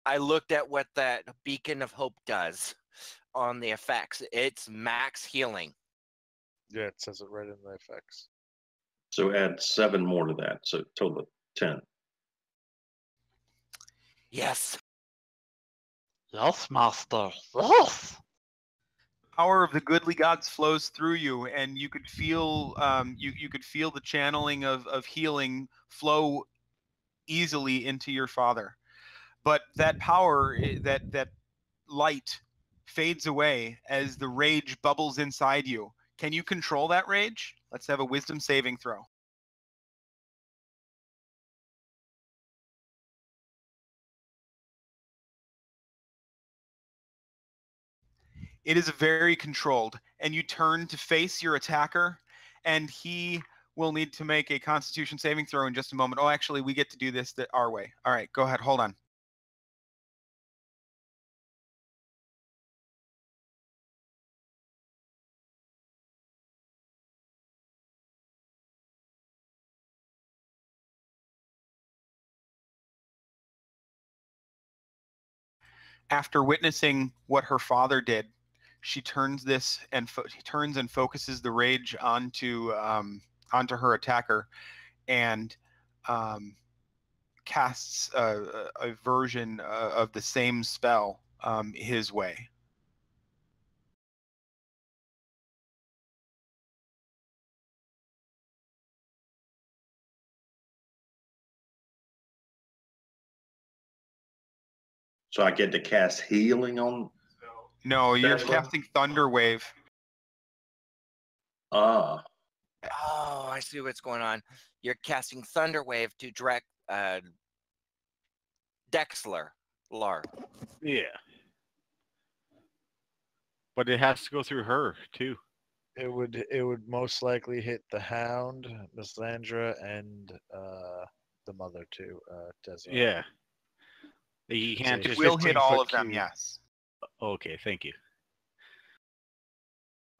I looked at what that Beacon of Hope does on the effects. It's max healing. Yeah, it says it right in the effects. So add 7 more to that, so total of 10. Yes. Yes, master. Yes. power of the goodly gods flows through you, and you could feel you could feel the channeling of healing flow easily into your father. But that power, that light, fades away as the rage bubbles inside you. Can you control that rage? Let's have a wisdom saving throw. It is very controlled, and you turn to face your attacker, and he will need to make a Constitution saving throw in just a moment. Oh, actually, we get to do this our way. All right, go ahead. Hold on. After witnessing what her father did, she turns this and turns and focuses the rage onto her attacker, and casts a version of the same spell his way. So I get to cast healing on. No, you're That's casting Thunder Wave. Ah. Oh, I see what's going on. You're casting Thunder Wave to direct Dexler. Lar. Yeah. But it has to go through her too. It would most likely hit the Hound, Miss Landra, and the mother too, Desiree. Yeah. You can't It just will hit all 15-foot of them, cube. yes. Okay, thank you.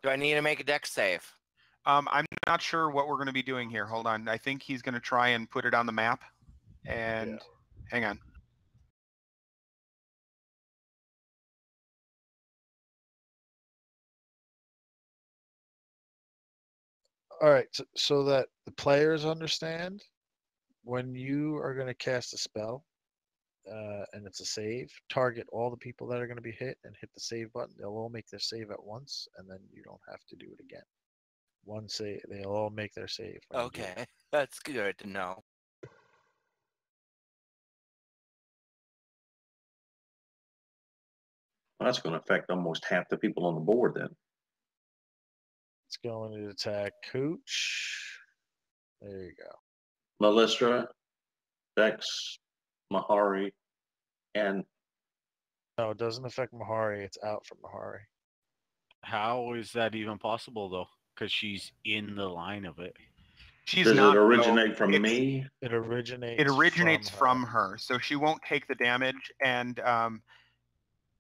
Do I need to make a dex save? I'm not sure what we're going to be doing here. Hold on. I think he's going to try and put it on the map. And hang on. All right, so that the players understand, when you are going to cast a spell, and it's a save, target all the people that are going to be hit and hit the save button. They'll all make their save at once, and then you don't have to do it again. One save, they'll all make their save. Okay, that's good to know. Well, that's going to affect almost half the people on the board then. It's going to attack Cooch. There you go. Melistra, Dex, Mahari, and No, it doesn't affect Mahari. It's out for Mahari. How is that even possible though? Because she's in the line of it. She's does not, it originate though. from me? It originates. It originates from her, so she won't take the damage, and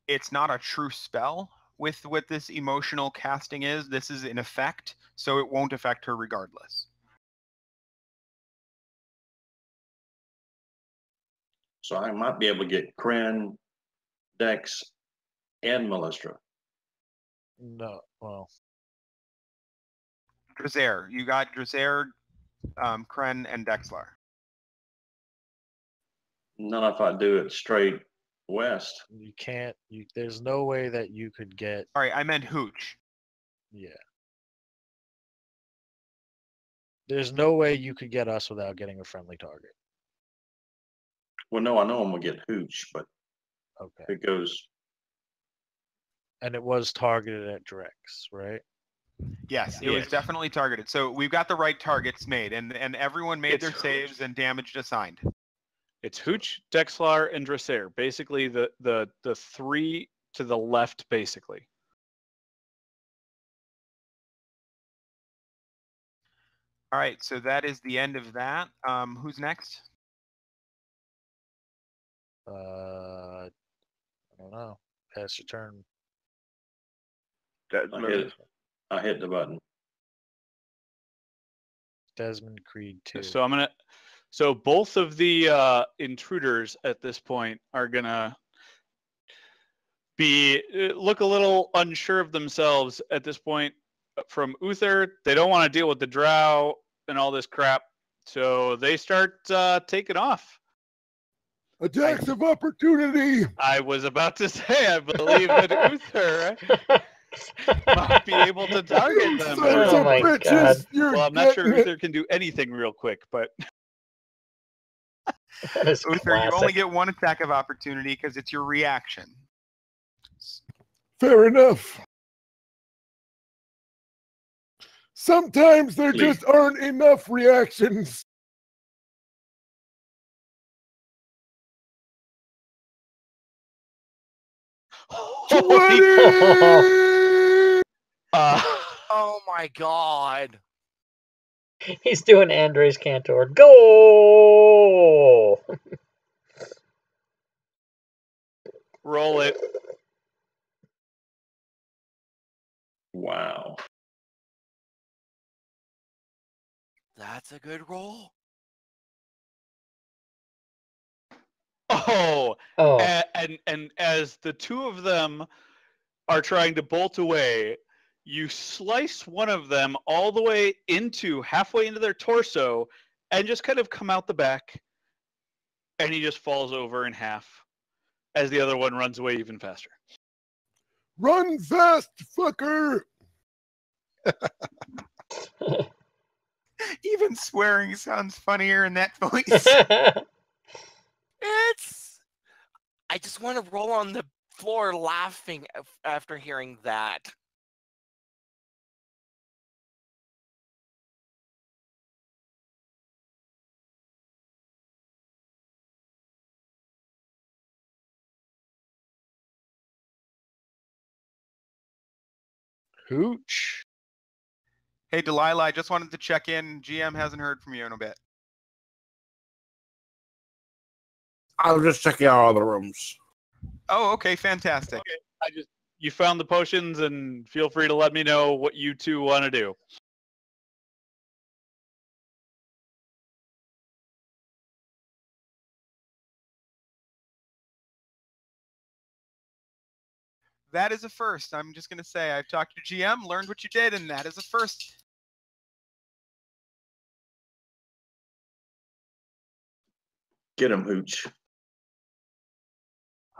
it's not a true spell with what this emotional casting is. This is an effect, so it won't affect her regardless. So I might be able to get Kren, Dex, and Melistra. No, well, Drazair. You got Drazair, Kren, and Dexlar. Not if I do it straight west. you can't. There's no way that you could get. Sorry, I meant Hooch. Yeah. There's no way you could get us without getting a friendly target. Well, no, I know I'm gonna get Hooch, but Okay. it goes. And it was targeted at Drex, right? Yes, it was definitely targeted. So we've got the right targets made, and everyone made their saves and damage assigned. It's Hooch, Dexlar, and Drasair. Basically, the three to the left, basically. All right, so that is the end of that. Who's next? I don't know. Pass your turn. I hit the button. Desmond Creed 2. So both of the intruders at this point are gonna look a little unsure of themselves at this point. From Uther, they don't want to deal with the Drow and all this crap, so they start taking off. Attacks of opportunity. I was about to say, I believe that Uther. Right? might be able to target them. Sons Oh of my bitches, God. you're Well, I'm not sure getting it. Uther can do anything real quick, but That is Uther, you only classic. get one attack of opportunity because it's your reaction. Fair enough. Sometimes there Please. just aren't enough reactions. holy, 20! Oh my god. He's doing Andres Cantor. Go! roll it. Wow. That's a good roll. Oh, Oh, and as the two of them are trying to bolt away, you slice one of them all the way into halfway into their torso, and just kind of come out the back, and he just falls over in half as the other one runs away even faster. Run fast, fucker! Even swearing sounds funnier in that voice. I just want to roll on the floor laughing after hearing that. Hooch. Hey, Delilah, I just wanted to check in. GM hasn't heard from you in a bit. I was just checking out all the rooms. Oh, okay, fantastic. Okay, you found the potions, and feel free to let me know what you two want to do. That is a first. I'm just going to say I've talked to GM, learned what you did, and that is a first. Get him, Hooch.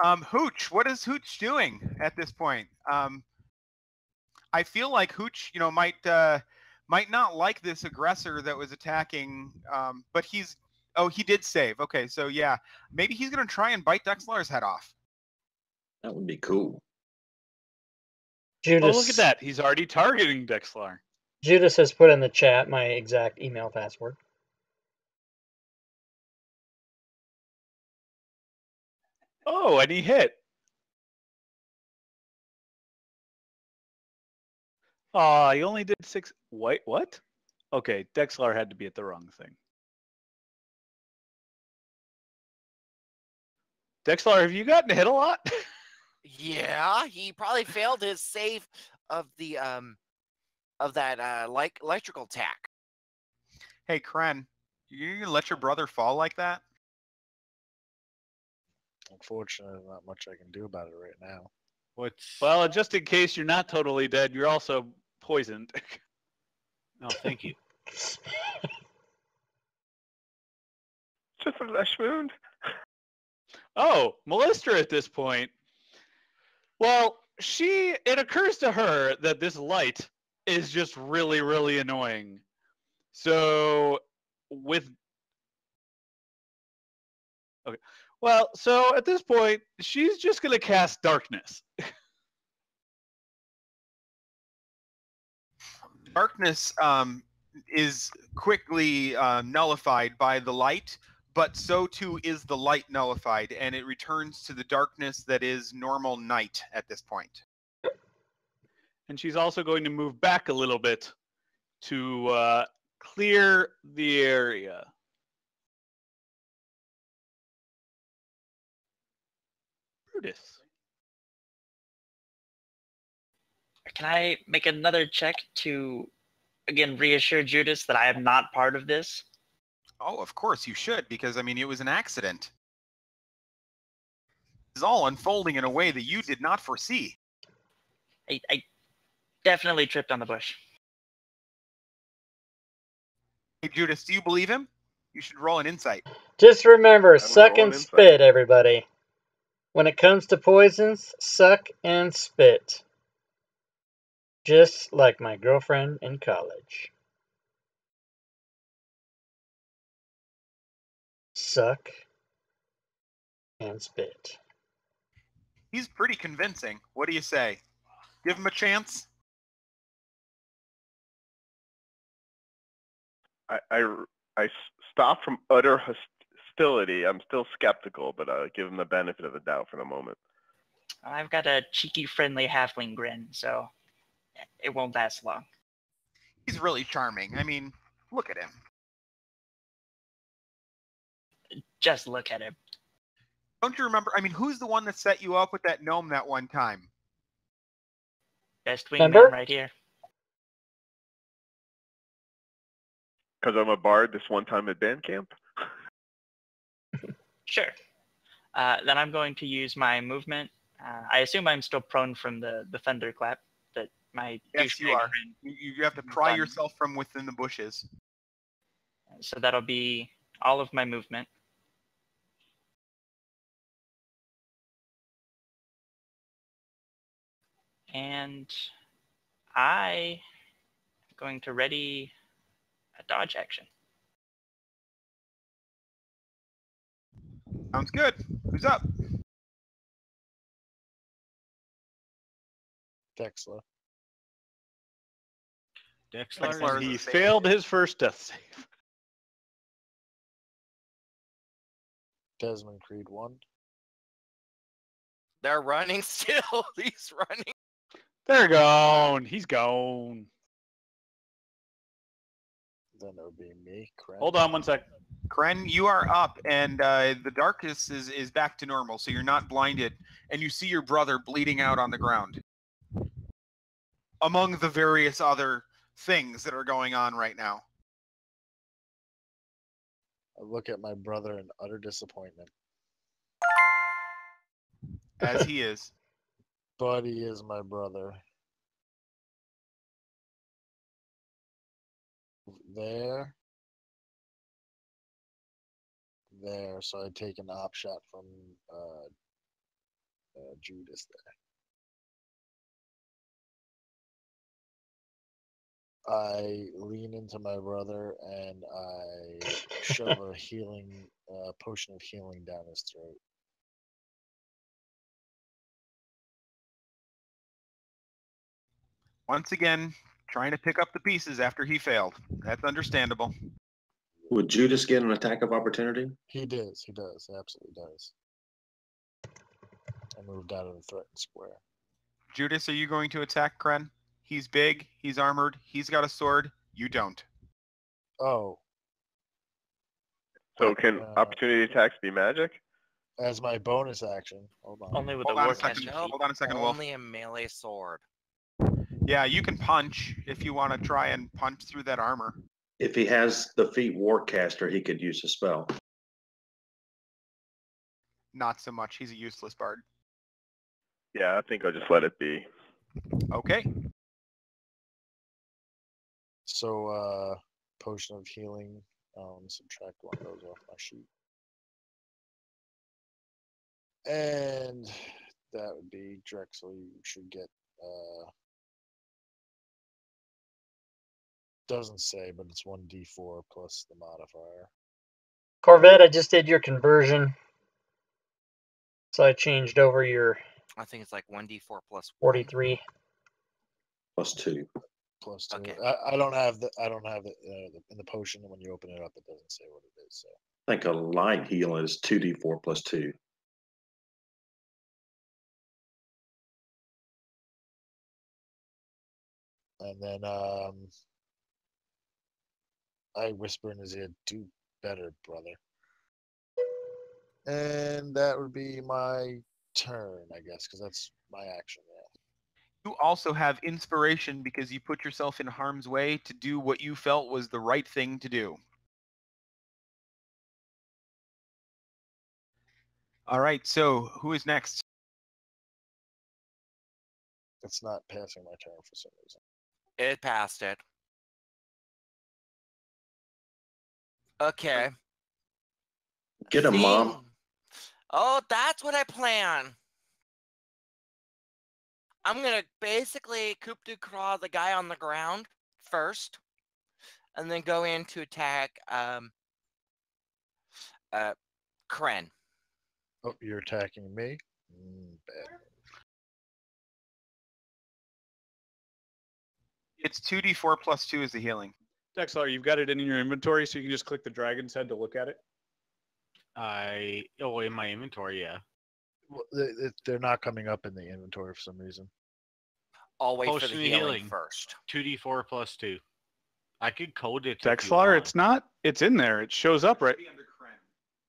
Hooch, what is Hooch doing at this point? I feel like Hooch, might not like this aggressor that was attacking, but he did save. Okay, so yeah, maybe he's going to try and bite Dexlar's head off. That would be cool. Judas. Oh, look at that. He's already targeting Dexlar. Judas has put in the chat my exact email password. Oh, and he hit. Aw, he only did 6. Wait, what? Okay, Dexlar had to be at the wrong thing. Dexlar, have you gotten hit a lot? Yeah, he probably failed his save of the like electrical attack. Hey, Kren, you gonna let your brother fall like that? Unfortunately, not much I can do about it right now. Well, just in case you're not totally dead, you're also poisoned. No, thank you. Just a flesh wound. Oh, Mellistra at this point. Well, it occurs to her that this light is just really, really annoying. So, okay. Well, so at this point, she's just going to cast darkness. Darkness is quickly nullified by the light, but so too is the light nullified, and it returns to the darkness that is normal night at this point. And she's also going to move back a little bit to clear the area. Brutus. Can I make another check to, again, reassure Judas that I am not part of this? Oh, of course you should, because, it was an accident. It's all unfolding in a way that you did not foresee. I definitely tripped on the bush. Hey, Judas, do you believe him? You should roll an insight. Just remember, suck roll and an insight. spit, everybody. When it comes to poisons, suck and spit. Just like my girlfriend in college. Suck and spit. He's pretty convincing. What do you say? Give him a chance? I stop from utter hostility. I'm still skeptical, but I give him the benefit of the doubt for the moment. I've got a cheeky, friendly halfling grin, so it won't last long. He's really charming. I mean, look at him. Just look at him. Don't you remember? I mean, who's the one that set you up with that gnome that one time? Best Remember? wingman right here. Because I'm a bard this one time at band camp? Sure. Then I'm going to use my movement. I assume I'm still prone from the thunderclap that my Yes, you douchebag are. friend. You have to pry yourself from within the bushes. So that'll be all of my movement. And I am going to ready a dodge action. Sounds good. Who's up? Dexla. Dexlar He is failed his first death save. Desmond Creed 1. They're running still. He's running. They're gone. He's gone. Then it would be me, Kren. Hold on one sec. Kren, you are up, and the darkness is back to normal, so you're not blinded, and you see your brother bleeding out on the ground. Among the various other things that are going on right now. I look at my brother in utter disappointment. As he is. But he is my brother. There. So I take an op shot from Judas there. I lean into my brother and I shove a healing potion of healing down his throat. Once again, trying to pick up the pieces after he failed. That's understandable. Would Judas get an attack of opportunity? He does, absolutely does. I moved out of the threatened square. Judas, are you going to attack Kren? He's big, he's armored, he's got a sword, you don't. Oh. So can opportunity attacks be magic? As my bonus action. Hold on. Only with Hold the on a warcaster second. feat. Hold on a second, Wolf. Only a melee sword. Yeah, you can punch if you want to try and punch through that armor. If he has the feat Warcaster, he could use a spell. Not so much. He's a useless bard. Yeah, I think I'll just let it be. Okay. So, potion of healing. Subtract one of those off my sheet. And that would be Drexel. You should get, doesn't say, but it's 1d4 plus the modifier. Corvette, I just did your conversion. So I changed over your I think it's like 1d4 plus 43. Plus 2. Plus 2. Okay. I don't have the in the potion. When you open it up, it doesn't say what it is. So I think a light heal is 2d4 plus 2. and then I whisper in his ear, "Do better, brother." And that would be my turn, I guess, because that's my action. Yeah. You also have inspiration because you put yourself in harm's way to do what you felt was the right thing to do. All right, so who is next? It's not passing my turn for some reason. It passed it. Okay. Get him, Mom. Oh, that's what I plan. I'm gonna basically coup de grace the guy on the ground first, and then go in to attack Kren. Oh, you're attacking me? Bad. It's 2d4 plus 2 is the healing. Dexlar, you've got it in your inventory, so you can just click the dragon's head to look at it. In my inventory, yeah. Well, they're not coming up in the inventory for some reason. I'll wait Potion for of the healing healing. first. 2d4 plus 2. I could code it. Dexlar, it's not. It's in there. It shows up, right?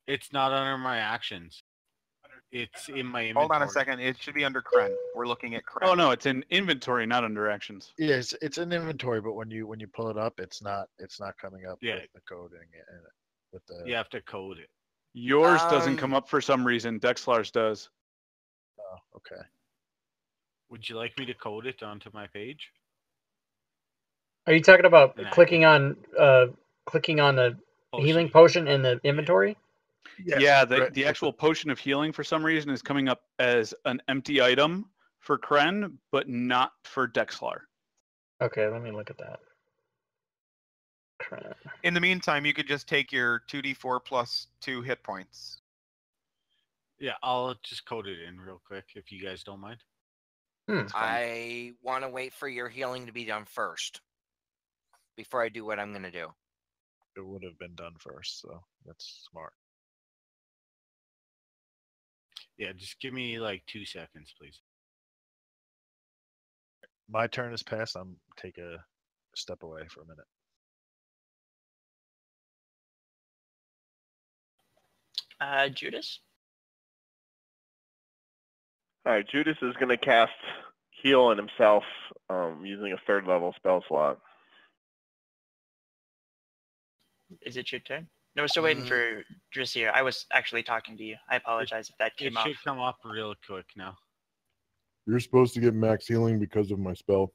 It's not under my actions. It's in my inventory. Hold on a second. It should be under Kren. We're looking at Kren. Oh no, it's in inventory, not under actions. Yeah, it's in inventory, but when you pull it up, it's not coming up Yeah. with the coding in it. With the You have to code it. Yours doesn't come up for some reason. Dexlar's does. Oh, okay. Would you like me to code it onto my page? Are you talking about Nah, clicking on the healing potion in the inventory? Yes, Yeah, right. the actual potion of healing for some reason is coming up as an empty item for Kren, but not for Dexlar. Okay, let me look at that. Kren. In the meantime, you could just take your 2d4 plus 2 hit points. Yeah, I'll just code it in real quick if you guys don't mind. I want to wait for your healing to be done first before I do what I'm going to do. It would have been done first, so that's smart. Yeah, just give me like 2 seconds, please. My turn is passed. I'm take a step away for a minute. Judas? All right, Judas is going to cast Heal on himself using a 3rd level spell slot. Is it your turn? No, we're still waiting for Drissir. I was actually talking to you. I apologize if that It came off. should come up real quick now. You're supposed to get max healing because of my spell.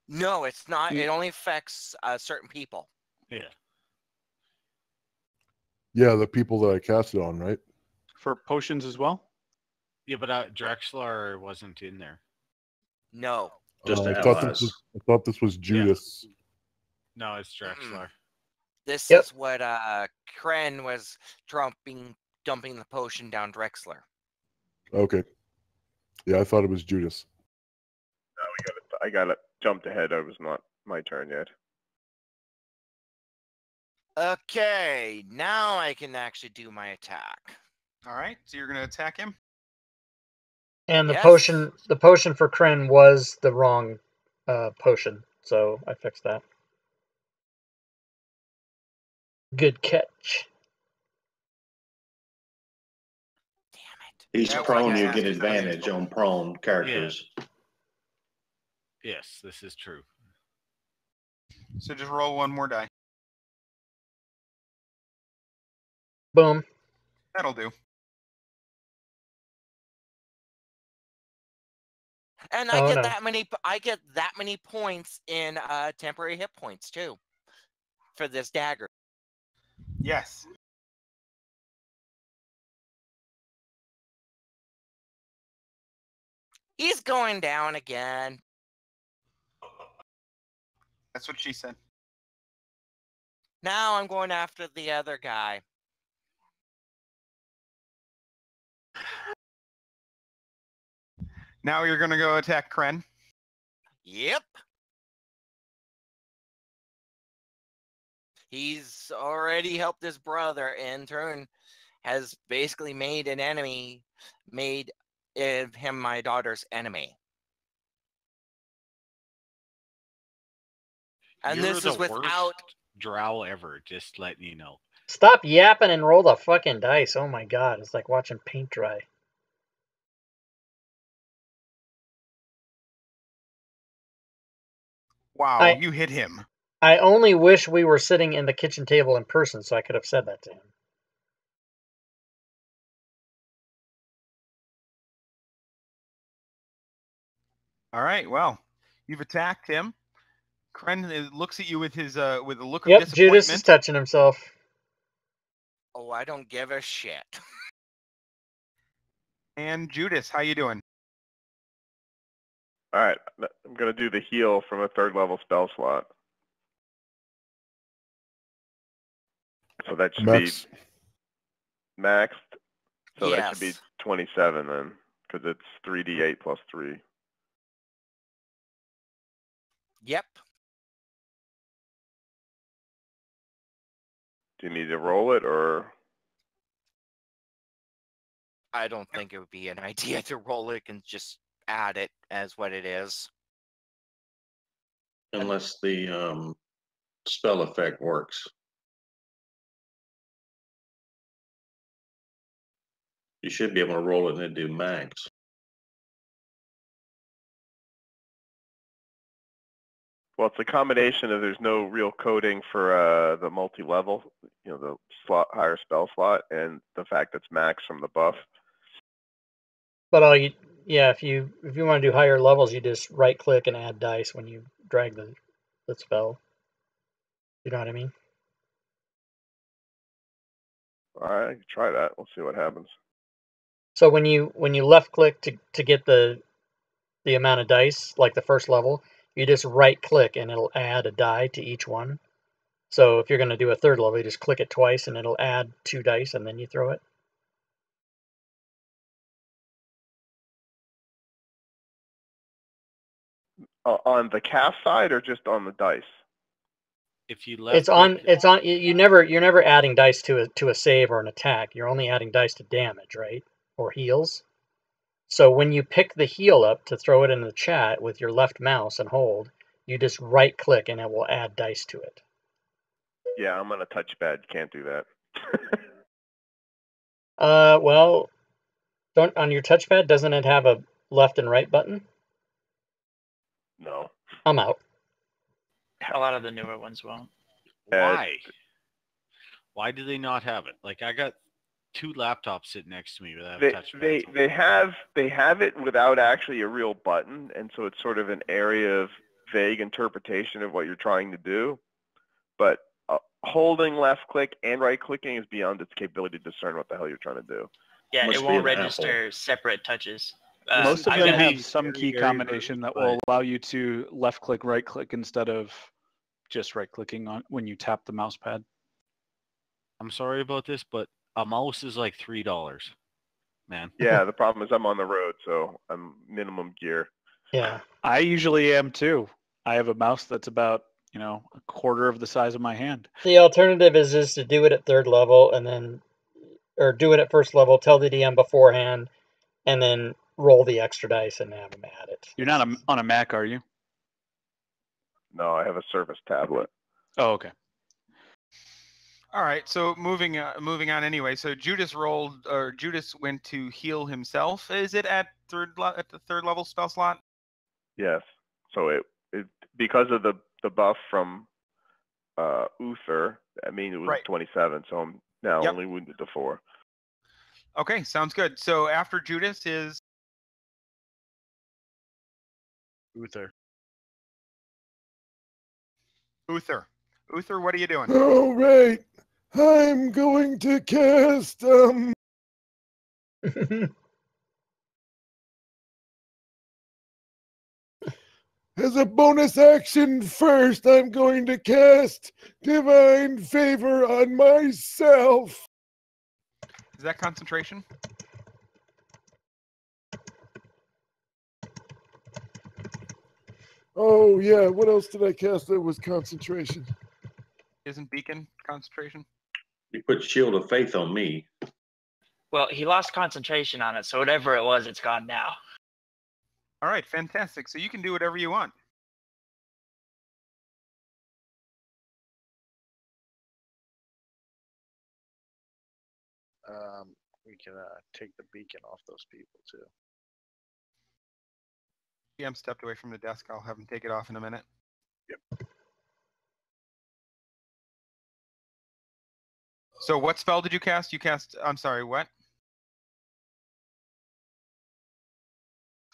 No, it's not. It only affects certain people. Yeah. Yeah, the people that I cast it on, right? For potions as well? Yeah, but Drexlar wasn't in there. No. I thought this was Judas. Yeah. No, it's Drexlar. This is what Kren was dumping the potion down Drexler. Okay. Yeah, I thought it was Judas. No, I got it. Jumped ahead. It was not my turn yet. Okay, now I can actually do my attack. All right, so you're going to attack him? And the potion for Kren was the wrong potion, so I fixed that. Good catch. He's prone, you get advantage on prone characters. Yeah. Yes, this is true. So just roll one more die. Boom. That'll do. And I get that many. I get that many points in temporary hit points too for this dagger. Yes. He's going down again. That's what she said. Now I'm going after the other guy. Now you're going to go attack Kren? Yep. He's already helped his brother, in turn has basically made an enemy, made him my daughter's enemy. And You're this the is without worst Drow ever, just letting you know. Stop yapping and roll the fucking dice. Oh my god, it's like watching paint dry. Wow, you hit him. I only wish we were sitting in the kitchen table in person so I could have said that to him. All right, well, you've attacked him. Kren looks at you with his with a look of Yep, disappointment. Judas is touching himself. Oh, I don't give a shit. And Judas, how you doing? All right, I'm gonna do the heal from a 3rd level spell slot. So that should Max. be maxed. So that should be Yes. 27 then, because it's 3d8 plus 3. Yep. Do you need to roll it or? I don't think it would be an idea to roll it and just add it as what it is. Unless the spell effect works. You should be able to roll it and then do max. Well, it's a combination of there's no real coding for the multi-level, the slot higher spell slot, and the fact that it's max from the buff. But if you want to do higher levels, you just right click and add dice when you drag the spell. You know what I mean? All right, I can try that. We'll see what happens. So when you left click to get the amount of dice, like the first level, you just right click and it'll add a die to each one. So if you're going to do a 3rd level, you just click it twice and it'll add 2 dice and then you throw it. On the cast side or just on the dice? If you left It's on. You're never adding dice to a save or an attack. You're only adding dice to damage, right? Or heals. So when you pick the heal up to throw it in the chat with your left mouse and hold, you just right click and it will add dice to it. Yeah, I'm on a touchpad. Can't do that. Well, on your touchpad, doesn't it have a left and right button? No. I'm out. A lot of the newer ones won't. Why? Why do they not have it? Like, I got 2 laptops sitting next to me without touchpads. They have it without actually a real button, and so it's sort of an area of vague interpretation of what you're trying to do. But holding left click and right clicking is beyond its capability to discern what the hell you're trying to do. Yeah, Must it be won't an register separate touches. Most of I'm them gonna have be some key very combination that will allow you to left click, right click instead of just right clicking on when you tap the mouse pad. I'm sorry about this, but a mouse is like $3, man. Yeah, the problem is I'm on the road, so I'm minimum gear. Yeah. I usually am too. I have a mouse that's about, a quarter of the size of my hand. The alternative is just to do it at 3rd level or do it at 1st level, tell the DM beforehand, and then roll the extra dice and have them add it. You're not on a Mac, are you? No, I have a Surface tablet. Oh, okay. All right, so moving on anyway. So Judas went to heal himself. Is it at the 3rd level spell slot? Yes. So it because of the buff from Uther, I mean it was 27, so I'm now only wounded to 4. Okay, sounds good. So after Judas is Uther. Uther. Uther, what are you doing? All right. I'm going to cast as a bonus action first, I'm going to cast Divine Favor on myself. Is that concentration? Oh, yeah. What else did I cast that was concentration? Isn't Beacon concentration? You put Shield of Faith on me. Well, he lost concentration on it, so whatever it was, it's gone now. All right, fantastic. So you can do whatever you want. We can take the beacon off those people too. I'm stepped away from the desk. I'll have him take it off in a minute. Yep. So what spell did you cast? I'm sorry, what?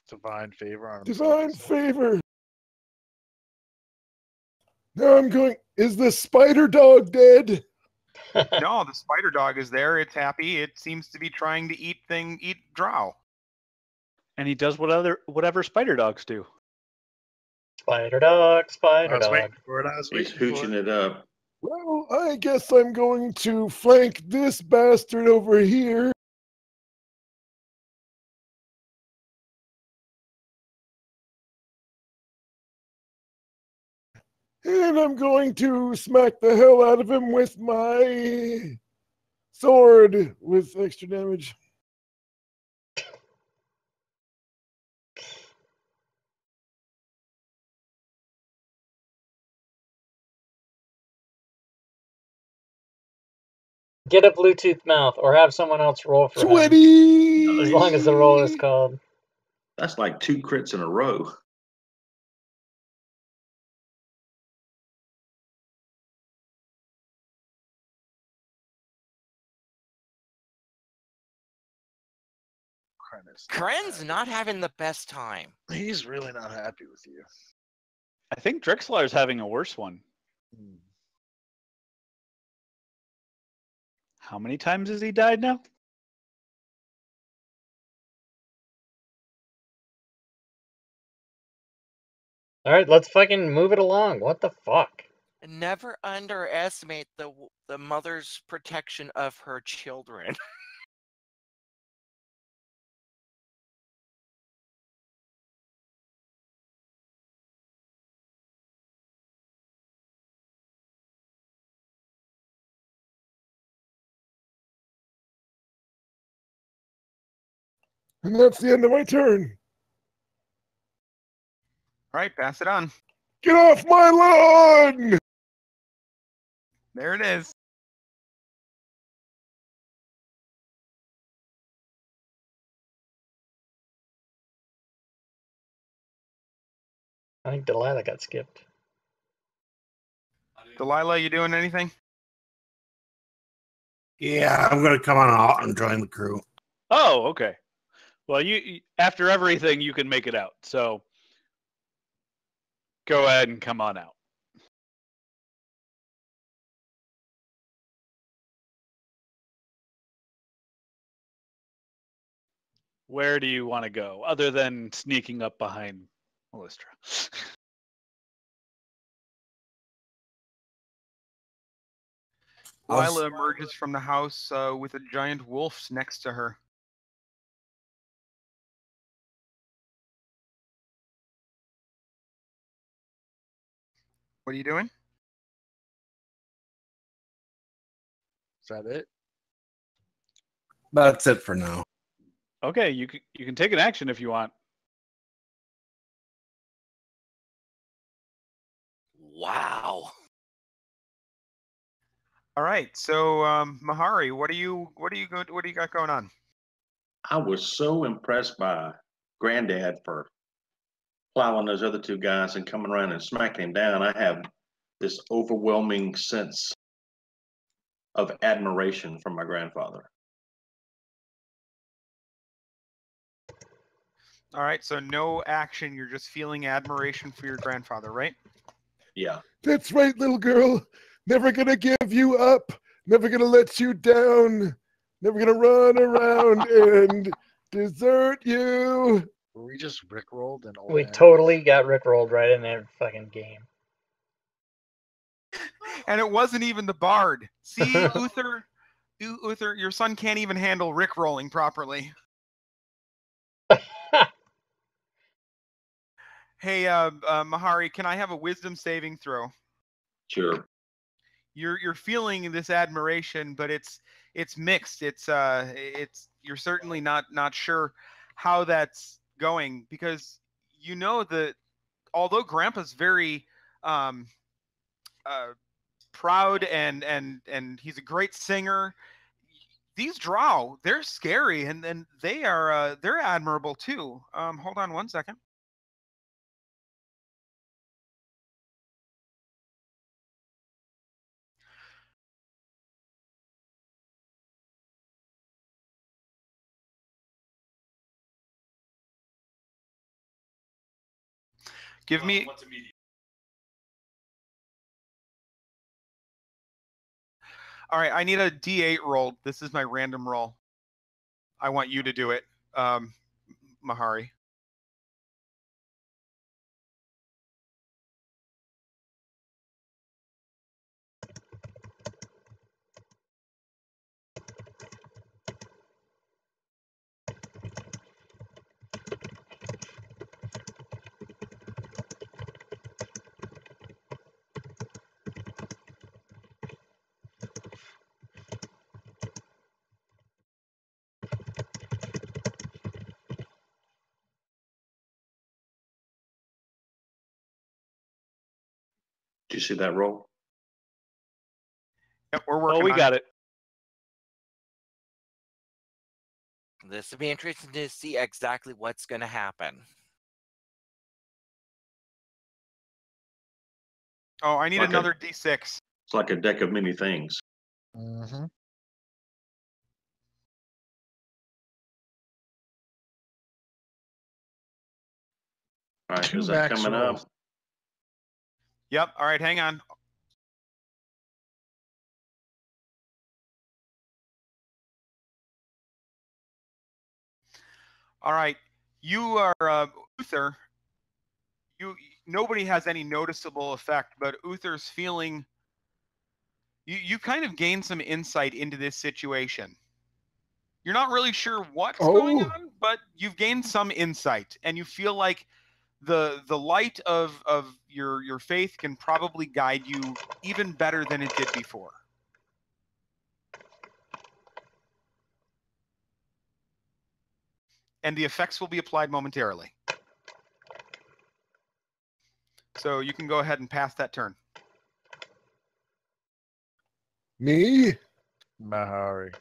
Divine Favor on Divine Favor. Now I'm going, is the spider dog dead? No, the spider dog is there. It's happy. It seems to be trying to eat Drow. And he does whatever spider dogs do. Spider dog, I spider was waiting dog. for it. I was He's waiting for hooching it. it up. Well, I guess I'm going to flank this bastard over here. And I'm going to smack the hell out of him with my sword with extra damage. Get a Bluetooth mouth or have someone else roll for him. 20! As long as the roll is called. That's like 2 crits in a row. Kren's not having the best time. He's really not happy with you. I think Drexler's having a worse one. How many times has he died now? All right, let's fucking move it along. What the fuck? Never underestimate the mother's protection of her children. And that's the end of my turn. All right, pass it on. Get off my lawn! There it is. I think Delilah got skipped. Delilah, you doing anything? Yeah, I'm gonna come on out and join the crew. Oh, okay. Well, you after everything, you can make it out. So go ahead and come on out. Where do you want to go, other than sneaking up behind Mellistra? Delilah emerges from the house with a giant wolf next to her. What are you doing? Is that it? That's it for now. Okay, you can take an action if you want. Wow. All right, so Mahari, what do you got going on? I was so impressed by Granddad for plowing those other 2 guys and coming around and smacking him down. I have this overwhelming sense of admiration for my grandfather. All right, so no action. You're just feeling admiration for your grandfather, right? Yeah. That's right, little girl. Never gonna give you up. Never gonna let you down. Never gonna run around and desert you. Were we just rickrolled and all We that? totally got rickrolled right in that fucking game. And it wasn't even the bard. See, Uther, your son can't even handle rickrolling properly. Hey, Mahari, can I have a wisdom saving throw? Sure. You're feeling this admiration, but it's mixed. It's you're certainly not sure how that's going, because you know that although Grandpa's very proud and he's a great singer, these Drow, they're scary and they're admirable too. Hold on one second. Give me. What's immediate? All right, I need a D8 roll. This is my random roll. I want you to do it, Mahari. Do you see that roll? Yep, we're working Oh, we on got it. This will be interesting to see exactly what's going to happen. Oh, I need Okay. another D6. It's like a deck of many things. Mm-hmm. All right, Two is that max coming rolls. up? Yep. All right, hang on. All right, you are Uther. Nobody has any noticeable effect, but Uther's feeling. You kind of gain some insight into this situation. You're not really sure what's going on, but you've gained some insight, and you feel like the light of your faith can probably guide you even better than it did before. And the effects will be applied momentarily. So you can go ahead and pass that turn. Me? Mahari.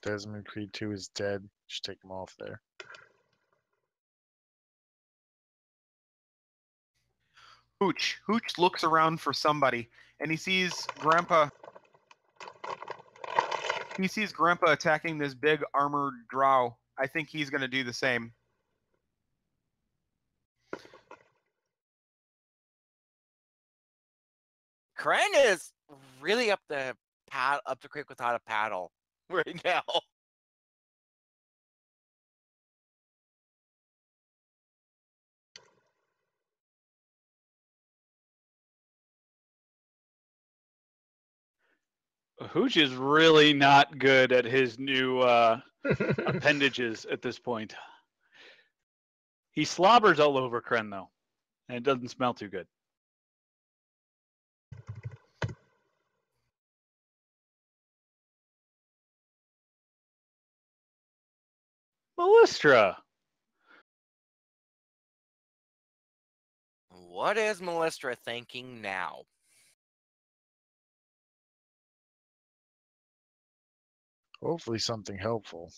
Desmond Creed 2 is dead. Just take him off there. Hooch looks around for somebody, and he sees Grandpa. He sees Grandpa attacking this big armored drow. I think he's going to do the same. Kren is really up the creek without a paddle right now. Hooch is really not good at his new appendages at this point. He slobbers all over Kren, though, and it doesn't smell too good. Melistra. What is Melistra thinking now? Hopefully something helpful.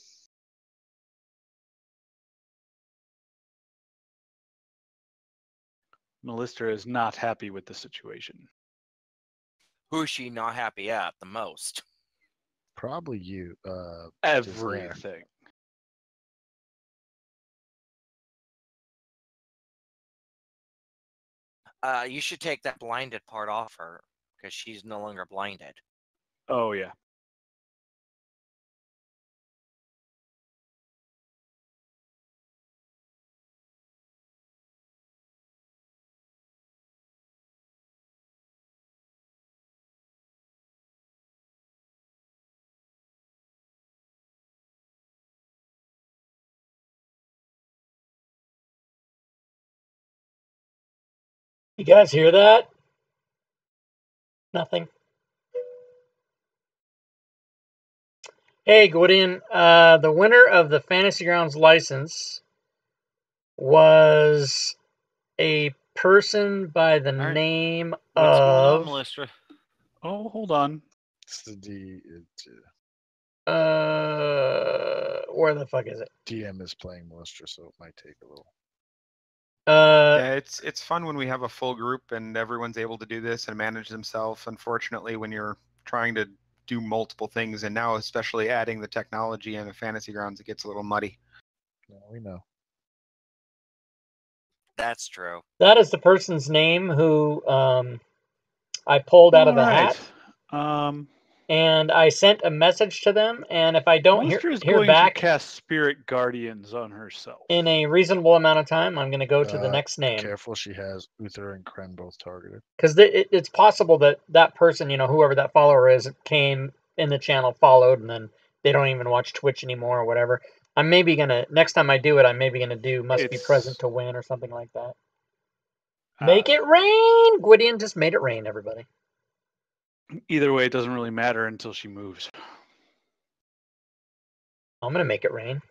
Melistra is not happy with the situation. Who's she not happy at the most? Probably you. Everything. You should take that blinded part off her because she's no longer blinded. Oh, yeah. You guys hear that? Nothing. Hey, Gwydion, the winner of the Fantasy Grounds license was a person by the name What's going on, of... Melistra? Oh, hold on. It's the D. Where the fuck is it? DM is playing Melistra, so it might take a little. Yeah, it's fun when we have a full group and everyone's able to do this and manage themselves. Unfortunately, when you're trying to do multiple things, and now especially adding the technology and the Fantasy Grounds, it gets a little muddy. Yeah, we know. That's true. That is the person's name who I pulled out of the hat. And I sent a message to them, and if I don't Melistra is hear going back to cast Spirit Guardians on herself. in a reasonable amount of time, I'm going to go to the next name. Careful, she has Uther and Kren both targeted. Because it's possible that that person, whoever that follower is, came in the channel, followed, and then they don't even watch Twitch anymore or whatever. I'm maybe going to, next time I do it, I'm maybe going to do must be present to win or something like that. Make it rain! Gwydion just made it rain, everybody. Either way, it doesn't really matter until she moves. I'm going to make it rain.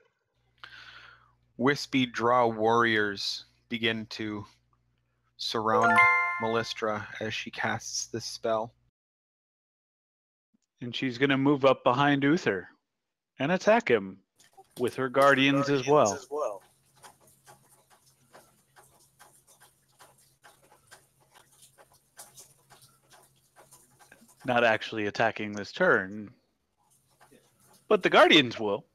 Wispy Drow warriors begin to surround Melistra as she casts this spell. And she's going to move up behind Uther and attack him with her guardians as well. Not actually attacking this turn, but the guardians will.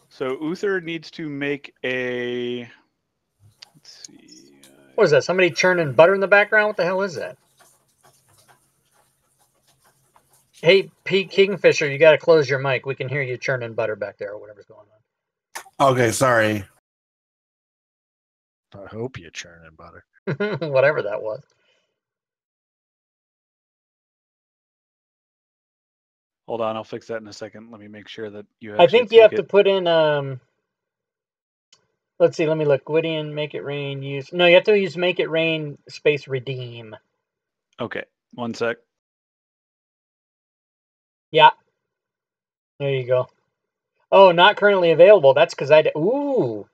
So Uther needs to make a... Let's see. What is that? Somebody churning butter in the background? What the hell is that? Hey, Pete Kingfisher, you got to close your mic. We can hear you churning butter back there or whatever's going on. Okay, sorry. I hope you're churning butter. Whatever that was. Hold on, I'll fix that in a second. Let me make sure that you I actually think you have take to it. put in, let's see, let me look. Gwydion, make it rain, use... No, you have to use make it rain, space redeem. Okay, one sec. Yeah. There you go. Oh, not currently available. That's because I... Ooh.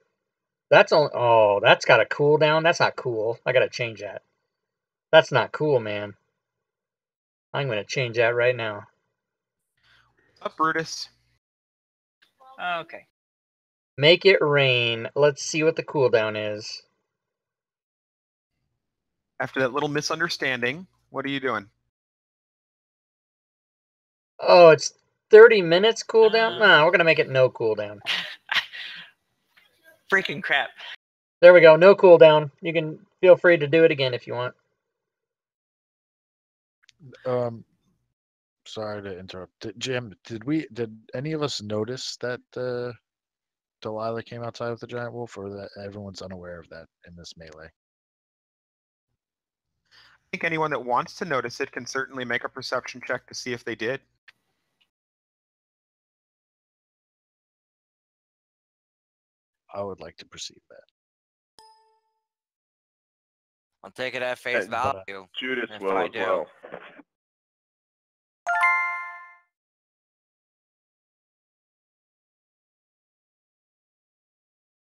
That's on... Oh, that's got a cooldown. That's not cool. I got to change that. That's not cool, man. I'm going to change that right now. Up, Brutus. Okay. Make it rain. Let's see what the cooldown is. After that little misunderstanding, what are you doing? Oh, it's 30 minutes cooldown? Nah, we're going to make it no cooldown. Freaking crap. There we go. No cooldown. You can feel free to do it again if you want. Sorry to interrupt. Jim, did any of us notice that Delilah came outside with the giant wolf, or that everyone's unaware of that in this melee? I think anyone that wants to notice it can certainly make a perception check to see if they did. I would like to perceive that. I'll take it at face value. Judas if will I as do. well.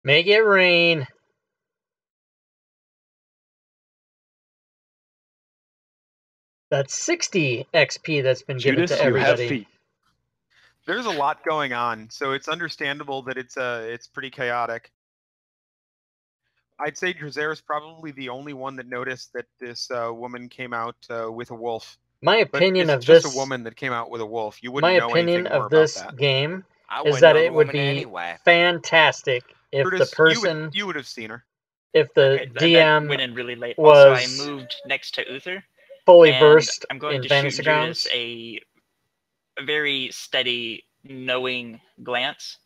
Make it rain. That's 60 XP that's been given Judas, to you have everybody. feet. There's a lot going on, so it's understandable that it's pretty chaotic. I'd say Drazair's probably the only one that noticed that this woman came out with a wolf. My opinion but of it's just this... a woman that came out with a wolf. You wouldn't My know anything opinion more of about this that. game I is wouldn't that know the it would woman be anyway. fantastic if Brutus, the person... you would have seen her. If the Okay, that DM went in really late. was Also, I moved next to Uther. fully and versed I'm going in to Fantasy shoot Grounds. Judas a very steady, knowing glance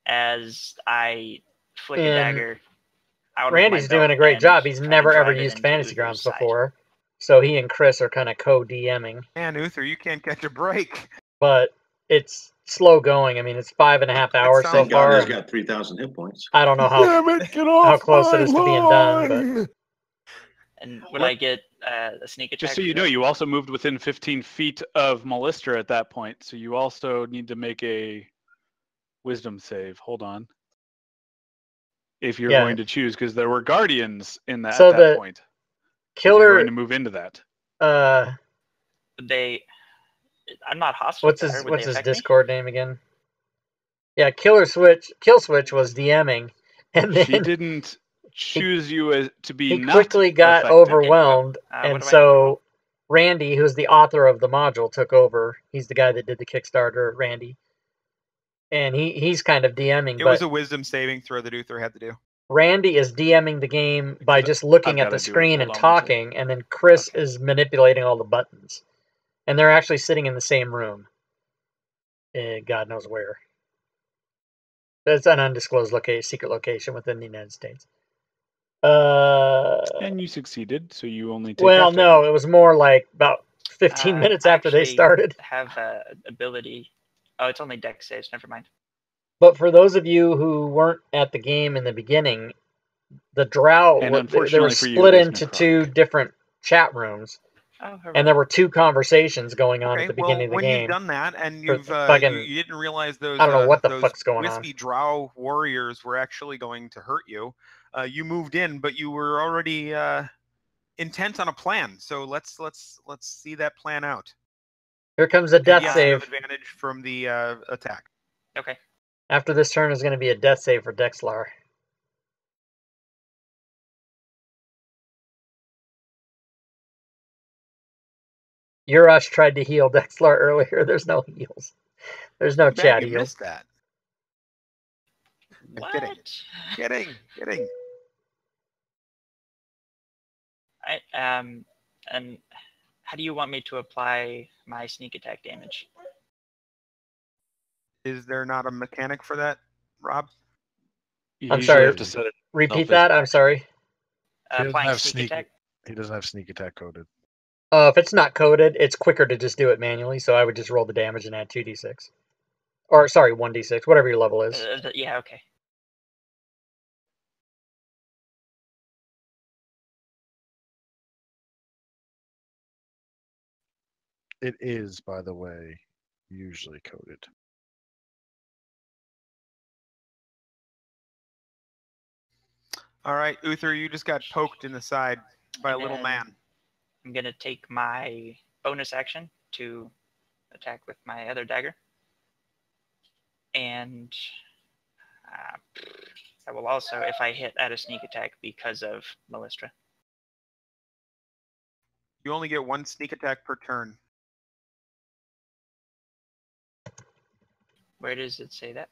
as I flick a And dagger out Randy's of my belt doing a great and job. He's try to never ever drive it used into Fantasy Uther's Grounds side. before. So he and Chris are kind of co-DMing. Man, Uther, you can't catch a break. But it's slow going. I mean, it's 5.5 hours so Thank God far. he's and got 3,000 hit points. I don't know how, Damn it, get how off close my it is to being done. But lawn! And would I get a sneak attack? Just so for you know, that? you also moved within 15 feet of Melistra at that point, so you also need to make a wisdom save. Hold on. If you're Yeah. going to choose, because there were guardians in that So at that the point. 'Cause you're killer, going to move into that. Would they? I'm not hostile. what's to his her. Would what's they his affect me? Discord name again? Yeah, Kill Switch was DMing, and She then didn't choose you as to be he not quickly got affected. overwhelmed, what and do I need to so roll? Randy, who's the author of the module, took over. He's the guy that did the Kickstarter, Randy, and he's kind of DMing. It But was a wisdom saving throw that Uther had to do. Randy is DMing the game by just looking I've at the gotta do it. screen Hold and on one sec. talking, and then Chris is manipulating all the buttons, and they're actually sitting in the same room. God knows where. It's an undisclosed secret location within the United States. And you succeeded, so you only take Well, half no, damage. it was more like about 15 minutes I after they actually started. Have ability. Oh, it's only dex saves. Never mind. But for those of you who weren't at the game in the beginning, the Drow, And they were unfortunately for you, split it is into necrotic. 2 different chat rooms, Oh, and there were 2 conversations going on Okay, at the well, beginning of the when game. you've done that and For you've fucking- you didn't realize those I don't know what the those fuck's going on. wispy Drow warriors were actually going to hurt you, You moved in, but you were already intent on a plan. So let's see that plan out. Here comes a death Yes, you have save. advantage from the attack. Okay. After this turn is going to be a death save for Dexlar. Urash tried to heal Dexlar earlier. There's no heals. There's no Too bad chat you heals. missed that. I'm What? Kidding. And how do you want me to apply my sneak attack damage? Is there not a mechanic for that, Rob? I'm sorry. have to set it Repeat as that. I'm action. sorry. He doesn't Applying have sneak attack. He doesn't have sneak attack coded. If it's not coded, it's quicker to just do it manually. So I would just roll the damage and add 2d6. Or, sorry, 1d6, whatever your level is. Yeah, okay. It is, by the way, usually coded. All right, Uther, you just got poked in the side by a little then man. I'm going to take my bonus action to attack with my other dagger. And I will also, if I hit, add a sneak attack because of Melistra. You only get one sneak attack per turn. Where does it say that?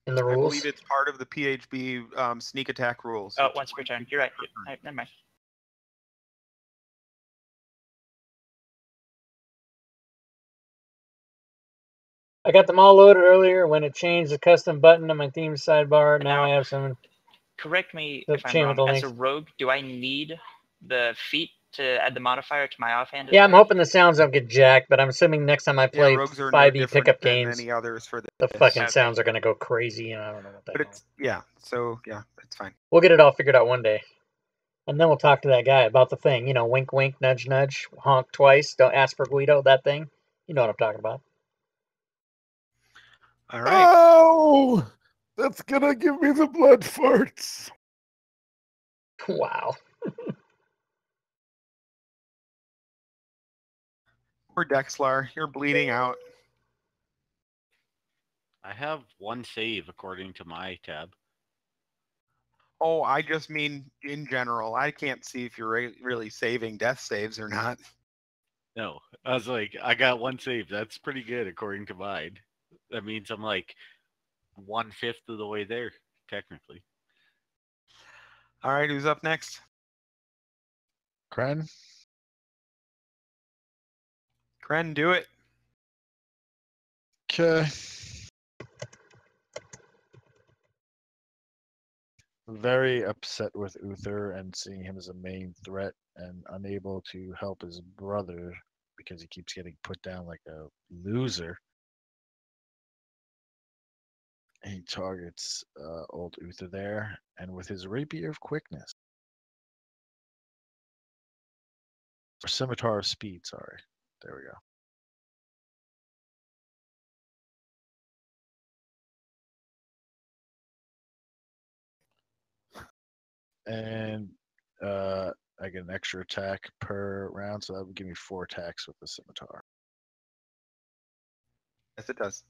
In the I rules? believe it's part of the PHB sneak attack rules. Oh, once per turn. You're right. Never mind. I got them all loaded earlier when it changed the custom button on my theme sidebar. Now I have some. Correct me The if I'm chain with wrong. the As a links. rogue, do I need the feat to add the modifier to my offhand? Yeah, I'm hoping the sounds don't get jacked, but I'm assuming next time I Yeah, play rogues are no 5e different pickup than games, any others for the this. fucking Okay. sounds are going to go crazy, and I don't know what the But hell. it's, yeah, so, yeah, it's fine. We'll get it all figured out one day. And then we'll talk to that guy about the thing. You know, wink, wink, nudge, nudge, honk twice, don't ask for Guido, that thing. You know what I'm talking about. All right. Oh, that's gonna give me the blood farts. Wow. Poor Dexlar, you're bleeding out. I have one save according to my tab. Oh, I just mean in general. I can't see if you're really saving death saves or not. No, I was like, I got one save. That's pretty good according to mine. That means I'm like 1/5 of the way there, technically. All right, who's up next? Kren? Kren, do it. Okay. Very upset with Uther and seeing him as a main threat and unable to help his brother because he keeps getting put down like a loser. He targets old Uther there, and with his rapier of quickness. Or scimitar of speed, sorry. There we go. And I get an extra attack per round, so that would give me 4 attacks with the scimitar. Yes, it does.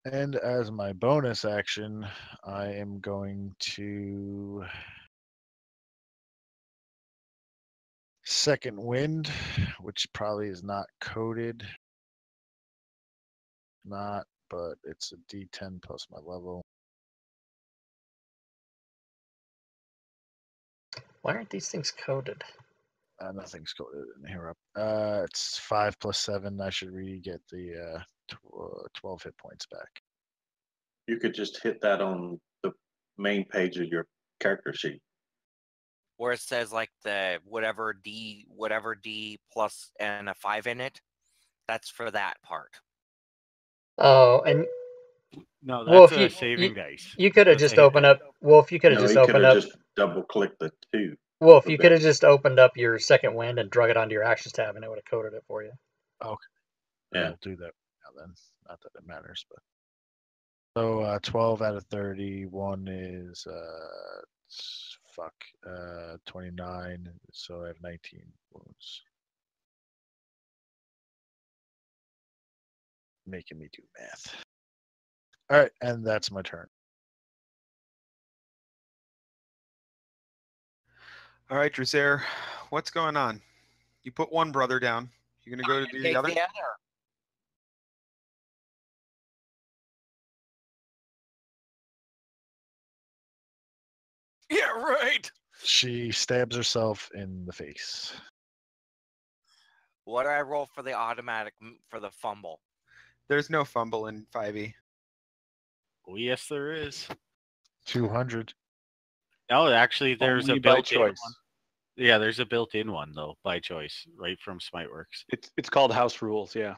And as my bonus action, I am going to Second Wind, which probably is not coded. Not, but it's a D10 plus my level. Why aren't these things coded? Nothing's coded in here. It's 5 plus 7. I should get the 12 hit points back. You could just hit that on the main page of your character sheet. Where it says like the whatever D plus and a 5 in it. That's for that part. Oh, and No, Well, that's if a you saving dice. you could have That's a just hit opened die. up. Well, if you could have No, just he could opened have up. just double clicked the 2. Well, if for you could have that. just opened up your second wind and drug it onto your actions tab, and it would have coded it for you. Okay. Yeah. I'll do that now then. Not that it matters, but so 12 out of 30. One is 29. So I have 19 wounds. Making me do math. All right, and that's my turn. All right, Drusare, what's going on? You put one brother down. You gonna go to do the Take other? the other. Yeah, right. She stabs herself in the face. What do I roll for the automatic for the fumble? There's no fumble in 5e. Oh, yes, there is. 200. No, actually, there's Only a by built-in choice. one. Yeah, there's a built-in one though, by choice, right from Smiteworks. It's called House Rules. Yeah,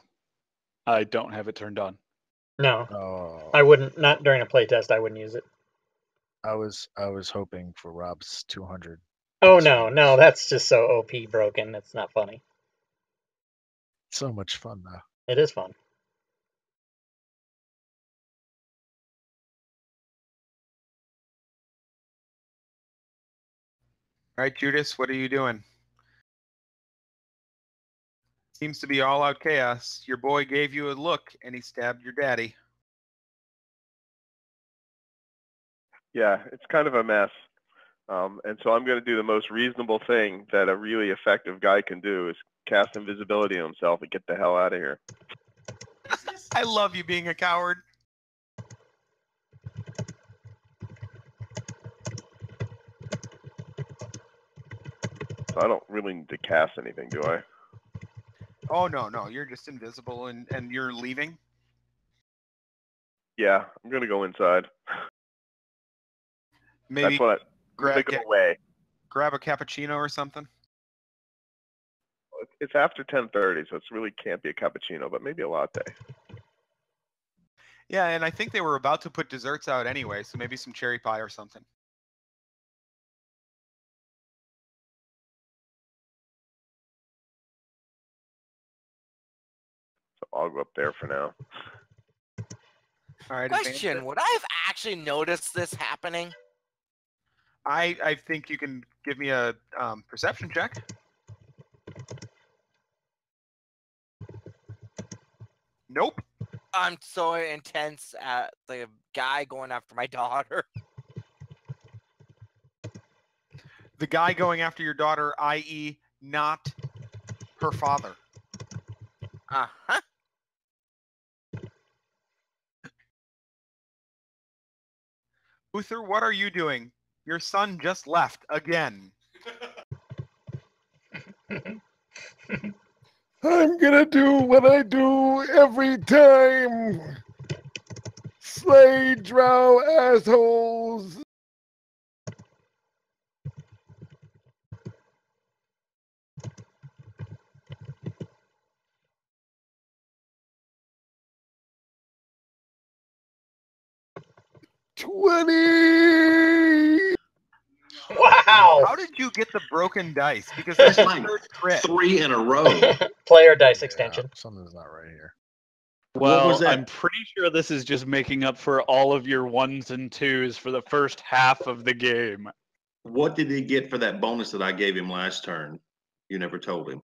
I don't have it turned on. No, Oh, I wouldn't. Not during a playtest. I wouldn't use it. I was hoping for Rob's 200. Oh no, that's just so OP broken. It's not funny. So much fun though. It is fun. All right, Judas, what are you doing? Seems to be all out chaos. Your boy gave you a look and he stabbed your daddy. Yeah, it's kind of a mess. And so I'm going to do the most reasonable thing that a really effective guy can do is cast invisibility on himself and get the hell out of here. I love you being a coward. So I don't really need to cast anything, do I? Oh, no, you're just invisible and you're leaving? Yeah, I'm going to go inside. Maybe That's what I'm going to go away. grab a cappuccino or something? It's after 10:30, so it really can't be a cappuccino, but maybe a latte. Yeah, and I think they were about to put desserts out anyway, so maybe some cherry pie or something. So I'll go up there for now. All right. Question: would I have actually noticed this happening? I think you can give me a perception check. Nope. I'm so intense at the guy going after my daughter. The guy going after your daughter, i.e., not her father. Uh-huh. Uther, what are you doing? Your son just left again. I'm gonna do what I do every time. Slay drow assholes. Wow! How did you get the broken dice? Because That's that's like your third crit. 3 in a row. Player dice extension. Something's not right here. Well, was that? I'm pretty sure this is just making up for all of your 1s and 2s for the first half of the game. What did he get for that bonus that I gave him last turn? You never told him.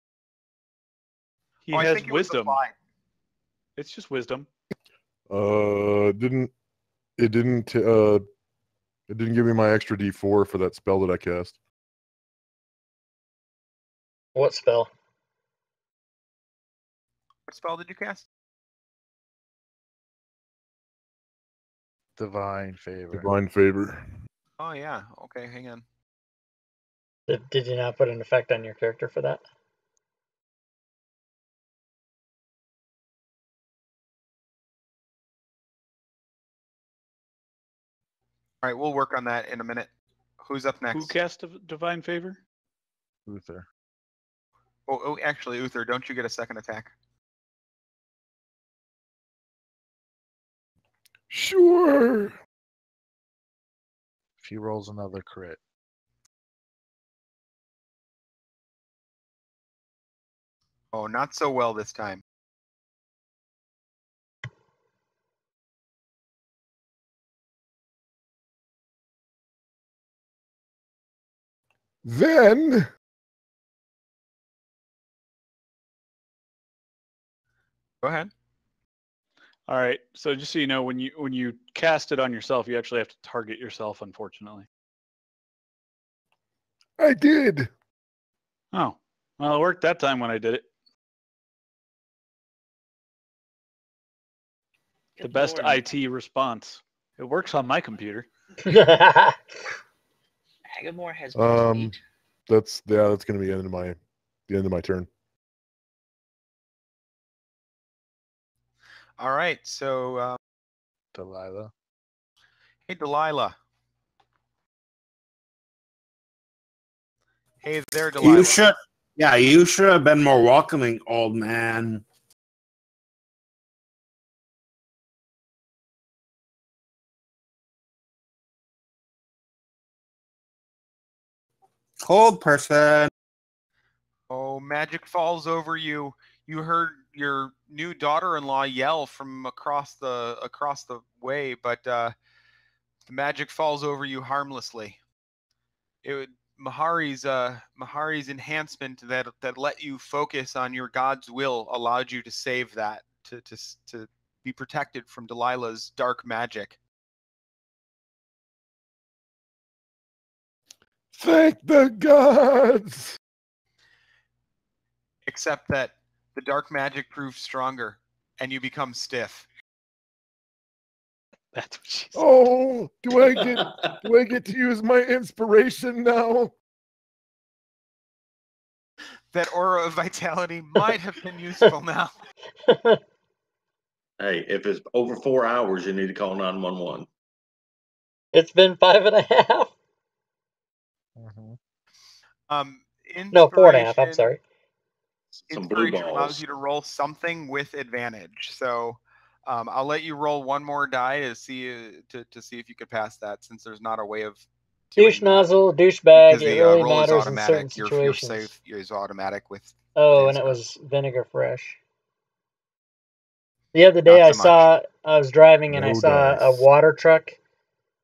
He I has think it was the wisdom. slide. It's just wisdom. It didn't give me my extra D4 for that spell that I cast. What spell? What spell did you cast? Divine favor. Divine favor. Oh yeah. Okay, hang on. Did you not put an effect on your character for that? All right, we'll work on that in a minute. Who's up next? Who cast Divine Favor? Uther. Oh, actually, Uther, don't you get a second attack? Sure. If he rolls another crit. Oh, not so well this time. Then Go ahead. All right. So just so you know, when you cast it on yourself, you actually have to target yourself, unfortunately. I did. Oh, well, it worked that time when I did it. The best Lord. IT response. It works on my computer. Hagamore has been tweet. That's gonna be the end of my turn. All right. So, Delilah. hey, Delilah. Hey there, Delilah. You should have been more welcoming, old man. Cold person. Oh, magic falls over you. You heard your new daughter-in-law yell from across the way, but the magic falls over you harmlessly. Mahari's enhancement that let you focus on your God's will allowed you to save that to be protected from Delilah's dark magic. Thank the gods. Except that the dark magic proves stronger, and you become stiff. That's what she said. Oh, do I get to use my inspiration now? That aura of vitality might have been useful now. Hey, if it's over 4 hours, you need to call 911. It's been 5.5. No, 4.5. I'm sorry. Some blue Inspiration allows balls. you to roll something with advantage. So I'll let you roll one more die to see if you could pass that, since there's not a way of Douche nozzle, douchebag. because It the really roll is matters in certain automatic. Your situations. save is automatic with. Oh, and it was vinegar fresh. The other day I was driving and I saw a water truck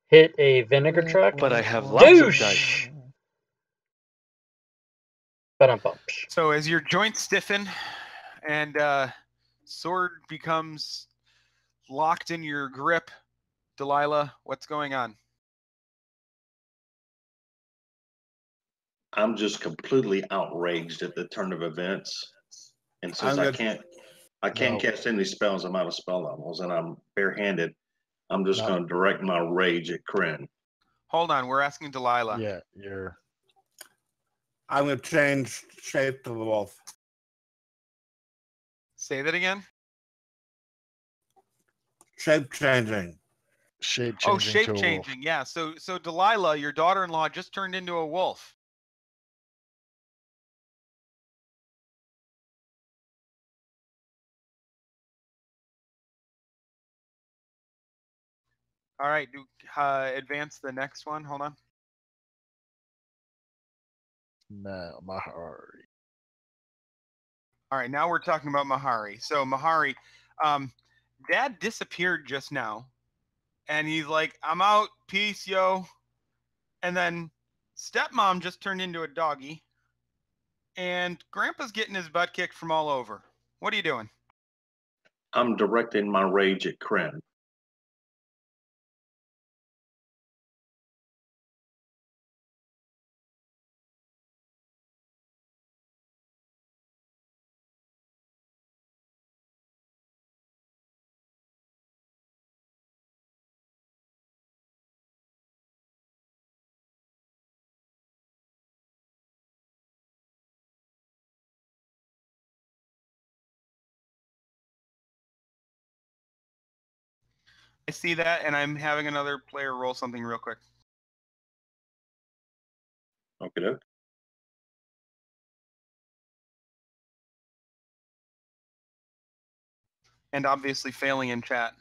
hit a vinegar truck. But I have lots of Douche! dice. But I'm So as your joints stiffen and sword becomes locked in your grip, Delilah, what's going on? I'm just completely outraged at the turn of events. And since I can't cast any spells, I'm out of spell levels, and I'm barehanded. I'm just going to direct my rage at Kryn. Hold on, we're asking Delilah. Yeah, you're. I'm going to change shape to the wolf. Say that again. Shape changing. Shape changing. Oh, shape to a wolf. changing. Yeah. So Delilah, your daughter-in-law, just turned into a wolf. All right. Advance the next one. Hold on. No, Mahari. All right. Now we're talking about Mahari. So Mahari, Dad disappeared just now, and he's like, "I'm out. Peace, yo." And then stepmom just turned into a doggy, and Grandpa's getting his butt kicked from all over. What are you doing? I'm directing my rage at Kryn. I see that, and I'm having another player roll something real quick. Okay. And obviously failing in chat.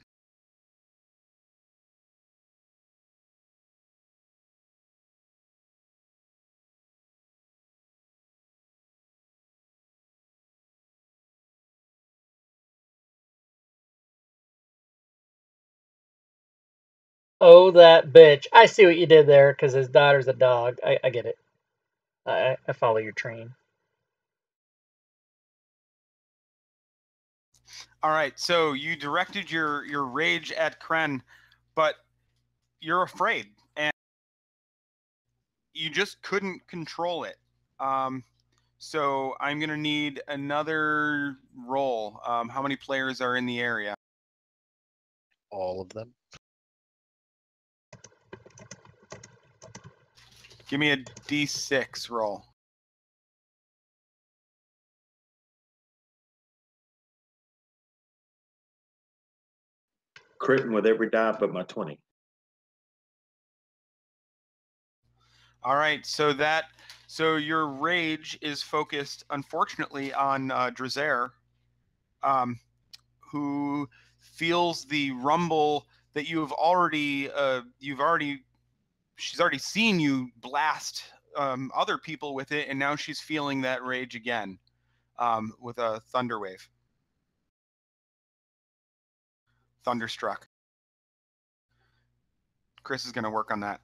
Oh, that bitch. I see what you did there because his daughter's a dog. I get it. I follow your train. All right, so you directed your rage at Kren, but you're afraid, and you just couldn't control it. So I'm gonna need another roll. How many players are in the area? All of them. Give me a D6 roll. Critting with every die but my 20. All right, so your rage is focused, unfortunately, on Drazair, who feels the rumble that she's already seen you blast other people with it, and now she's feeling that rage again with a thunder wave. Thunderstruck. Chris is going to work on that.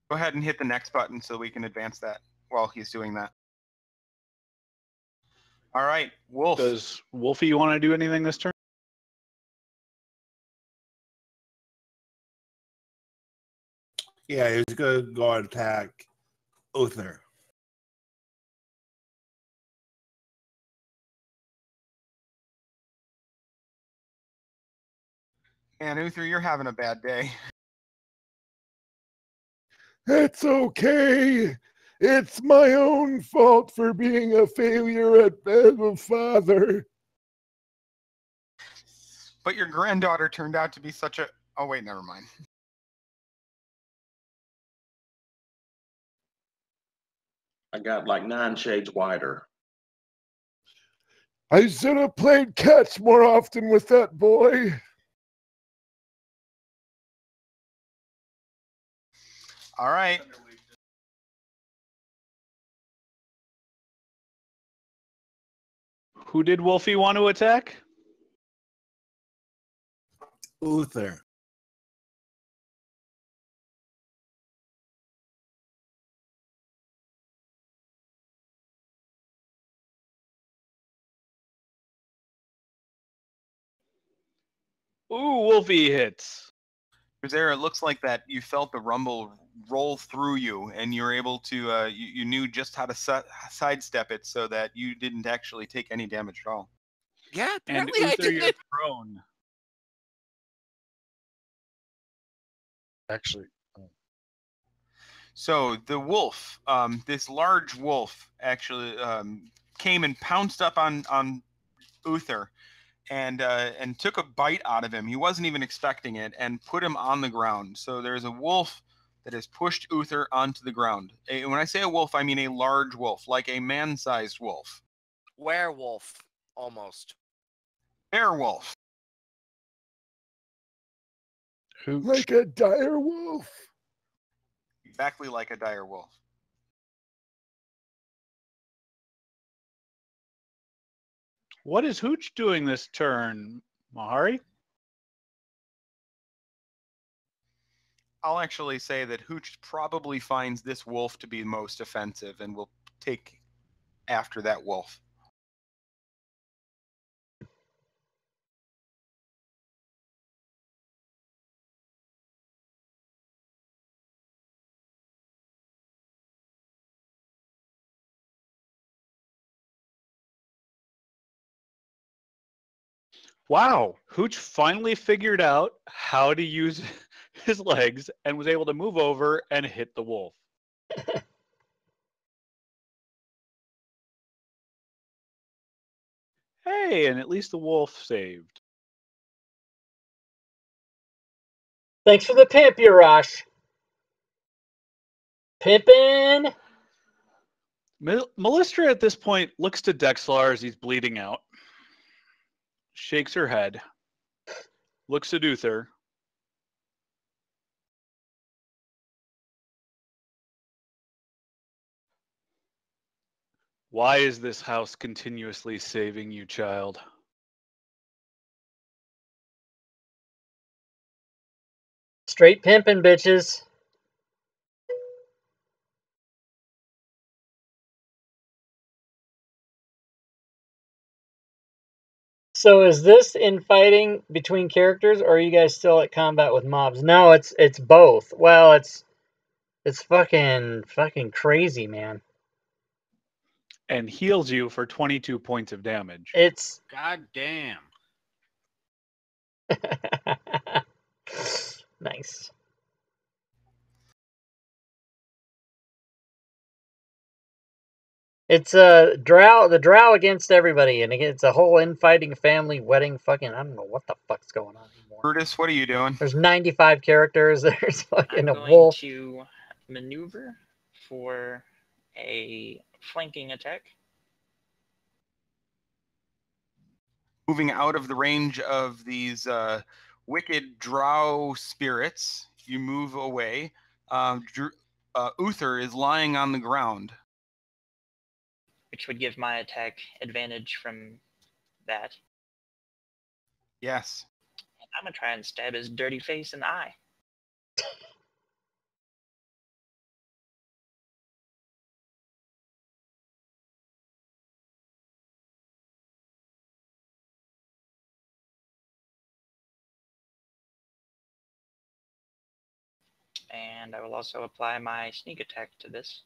Go ahead and hit the next button so we can advance that while he's doing that. All right, Wolf. Does Wolfie want to do anything this turn? Yeah, he's gonna go attack Uther. And Uther, you're having a bad day. It's okay. It's my own fault for being a failure at being a father. But your granddaughter turned out to be such a... Oh, wait, never mind. I got like 9 shades wider. I should have played catch more often with that boy. All right. Who did Wolfie want to attack? Uther. Ooh, Wolfie hits. There, it looks like that you felt the rumble roll through you, and you're able to, you knew just how to sidestep it so that you didn't actually take any damage at all. Yeah, And apparently I Uther, you're did. prone. Actually, So the wolf, this large wolf, actually came and pounced up on Uther, and took a bite out of him. He wasn't even expecting it, and put him on the ground. So there's a wolf that has pushed Uther onto the ground. When I say a wolf, I mean a large wolf, like a man-sized wolf. Werewolf, almost. Werewolf. Like a dire wolf. Exactly like a dire wolf. What is Hooch doing this turn, Mahari? I'll actually say that Hooch probably finds this wolf to be most offensive and will take after that wolf. Wow, Hooch finally figured out how to use his legs and was able to move over and hit the wolf. Hey, and at least the wolf saved. Thanks for the pimp, Urash. Pimpin'. Melistra at this point looks to Dexlar as he's bleeding out, shakes her head, looks at Uther, Why is this house continuously saving you, child? Straight pimping, bitches. So is this in fighting between characters, or are you guys still at combat with mobs? No, it's both. Well, it's fucking crazy, man. And heals you for 22 points of damage. It's God damn. nice. It's the drow against everybody, and it's a whole infighting family wedding fucking, I don't know what the fuck's going on anymore. Brutus, what are you doing? There's 95 characters, there's fucking I'm a going wolf. to maneuver for a flanking attack. Moving out of the range of these wicked drow spirits, you move away. Uther is lying on the ground. Which would give my attack advantage from that. Yes. And I'm going to try and stab his dirty face in the eye. And I will also apply my sneak attack to this.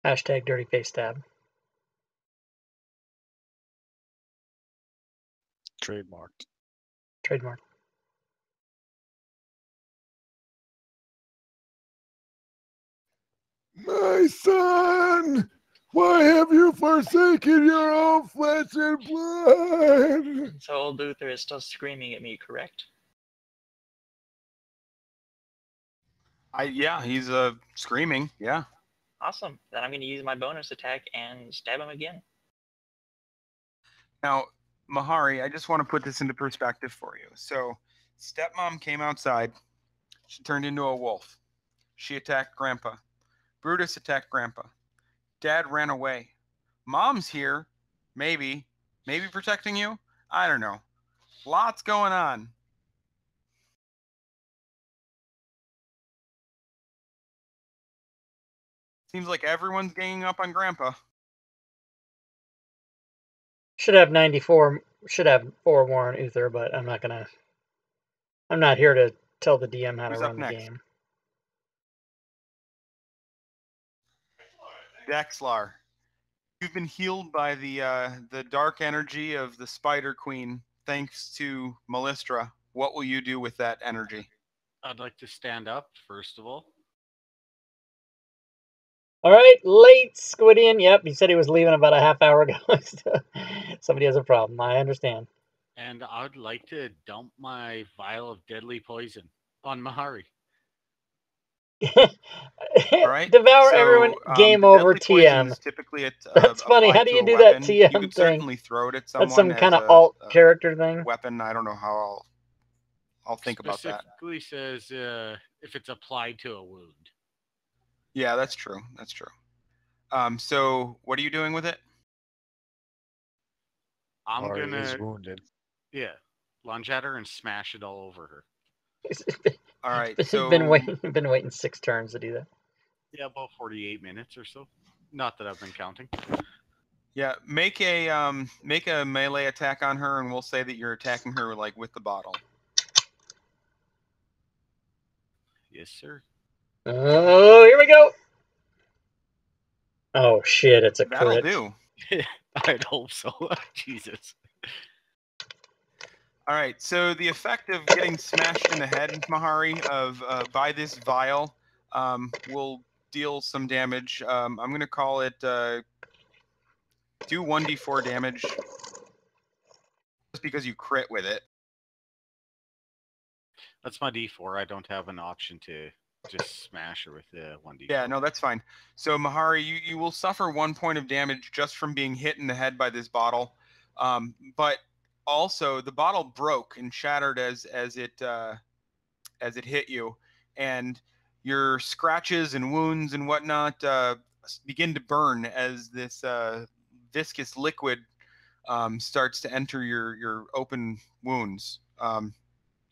Hashtag dirty face stab. Trademarked. Trademark. My son, why have you forsaken your own flesh and blood? So old Luther is still screaming at me, correct? Yeah, he's screaming. Yeah. Awesome. Then I'm going to use my bonus attack and stab him again. Now, Mahari, I just want to put this into perspective for you. So, stepmom came outside. She turned into a wolf. She attacked Grandpa. Brutus attacked Grandpa. Dad ran away. Mom's here, maybe protecting you. I don't know. Lots going on. Seems like everyone's ganging up on Grandpa. Should have 94. Should have 4 more on Uther, but I'm not here to tell the DM how to run the game. Dexlar, you've been healed by the dark energy of the Spider Queen, thanks to Melistra. What will you do with that energy? I'd like to stand up, first of all. All right, late Squidian. Yep, he said he was leaving about a half hour ago. Somebody has a problem. I understand. And I'd like to dump my vial of deadly poison on Mahari. All right. Devour everyone. Game over. TM. Typically That's funny. How do you do that TM you could thing? certainly throw it at someone. That's some kind of alt character thing. Weapon. I don't know how I'll think about that. Specifically says if it's applied to a wound. Yeah, that's true. That's true. So what are you doing with it? I'm Ari gonna is wounded. Yeah, lunge at her and smash it all over her. All right. He's So been waiting 6 turns to do that. Yeah, about 48 minutes or so. Not that I've been counting. yeah, make a melee attack on her, and we'll say that you're attacking her like with the bottle. Yes, sir. Oh, here we go. Oh shit! It's a That'll crit. do. I'd hope so. Jesus. All right, so the effect of getting smashed in the head, Mahari, by this vial will deal some damage. I'm going to call it do 1d4 damage just because you crit with it. That's my D4. I don't have an option to just smash her with the 1d4. Yeah, no, that's fine. So Mahari, you will suffer 1 point of damage just from being hit in the head by this bottle. But also the bottle broke and shattered as it hit you, and your scratches and wounds and whatnot begin to burn as this viscous liquid starts to enter your open wounds. You'll have to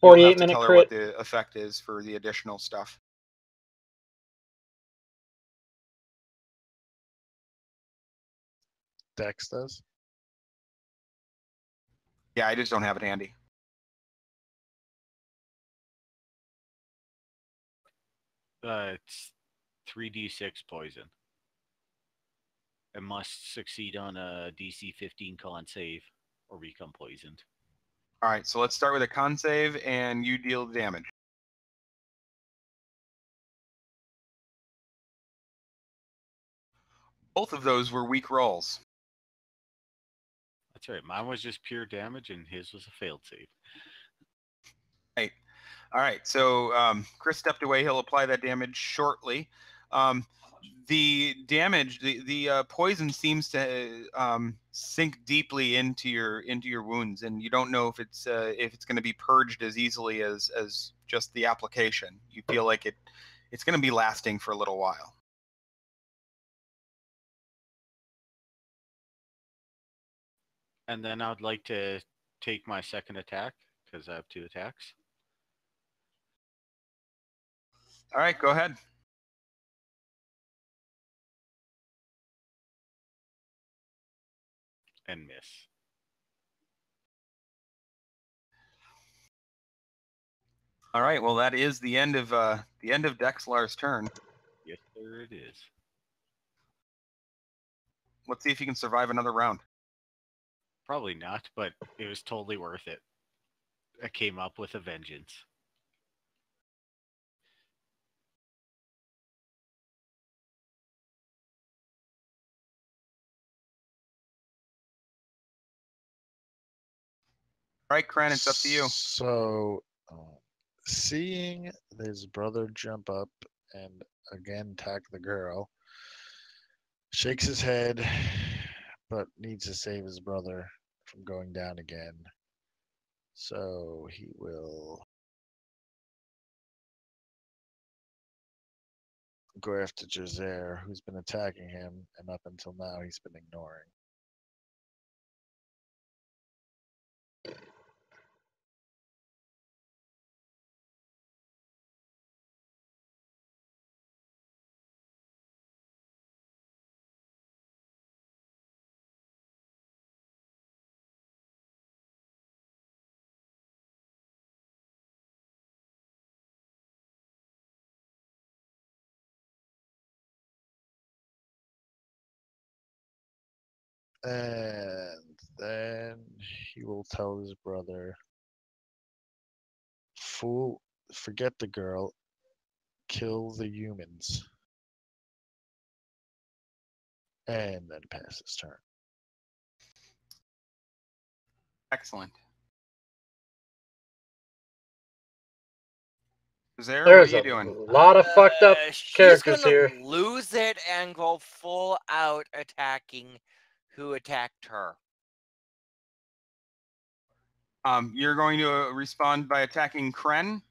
48-minute tell her what crit. the effect is for the additional stuff. Dex does. Yeah, I just don't have it handy. It's 3d6 poison. It must succeed on a DC 15 con save or become poisoned. All right, so let's start with a con save, and you deal damage. Both of those were weak rolls. That's right. Mine was just pure damage, and his was a failed save. Right. All right, so Chris stepped away. He'll apply that damage shortly. The damage, the poison seems to sink deeply into your wounds, and you don't know if it's going to be purged as easily as just the application. You feel like it's going to be lasting for a little while. And then I'd like to take my second attack because I have 2 attacks. All right, go ahead. And miss. All right, well that is the end of Dexlar's turn. Yes, sir, it is. Let's see if you can survive another round. Probably not, but it was totally worth it. I came up with a vengeance. All right, Kren, it's up to you. So, seeing his brother jump up and again attack the girl, shakes his head, but needs to save his brother from going down again. So he will go after Jazer, who's been attacking him, and up until now he's been ignoring. And then he will tell his brother, "Fool, forget the girl, kill the humans." And then pass his turn. Excellent. Zaire, what There's are you a doing? lot of fucked up She's characters gonna here. lose it and go full out attacking who attacked her. You're going to respond by attacking Kren?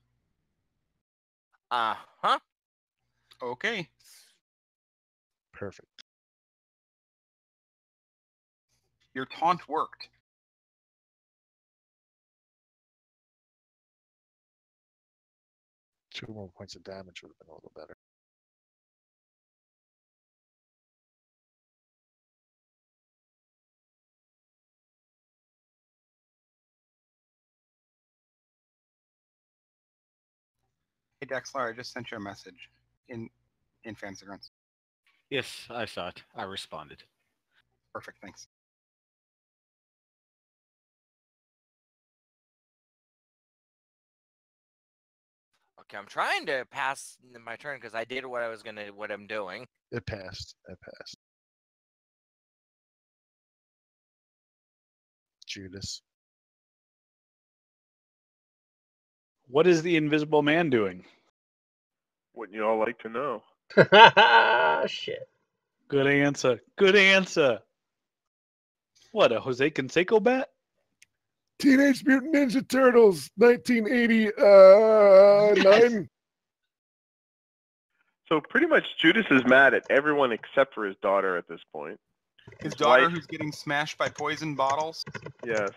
Uh-huh. Okay. Perfect. Your taunt worked. Two more points of damage would have been a little better. Hey, Dexlar, I just sent you a message in Fancy Grunts. Yes, I saw it. I responded. Perfect, thanks. Okay, I'm trying to pass my turn because I did what I'm doing. It passed. It passed. Judas. What is the invisible man doing? Wouldn't you all like to know? Shit. Good answer. Good answer. What, a Jose Canseco bat? Teenage Mutant Ninja Turtles, 1989. So pretty much Judas is mad at everyone except for his daughter at this point. His daughter, wife- who's getting smashed by poison bottles, Yes.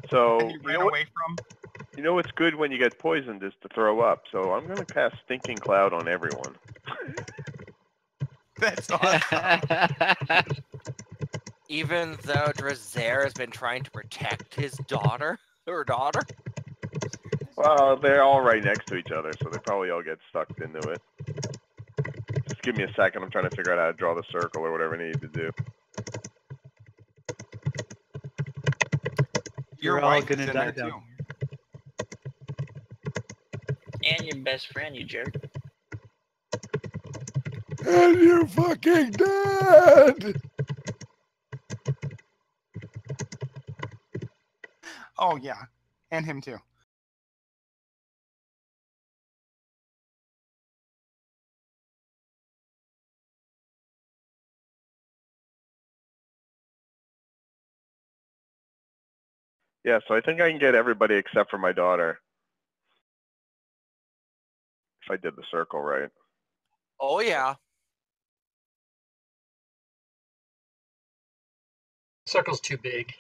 So and he ran away from. you know what's good when you get poisoned is to throw up. So I'm gonna cast Stinking Cloud on everyone. That's awesome. Even though Drazer has been trying to protect his daughter, her daughter. Well, they're all right next to each other, so they probably all get sucked into it. Just give me a second. I'm trying to figure out how to draw the circle or whatever I need to do. You're all wife is gonna in die there, down. And your best friend, you jerk. And you fucking dead! Oh yeah, and him too. Yeah, so I think I can get everybody except for my daughter. If I did the circle right. Oh yeah. Circle's too big.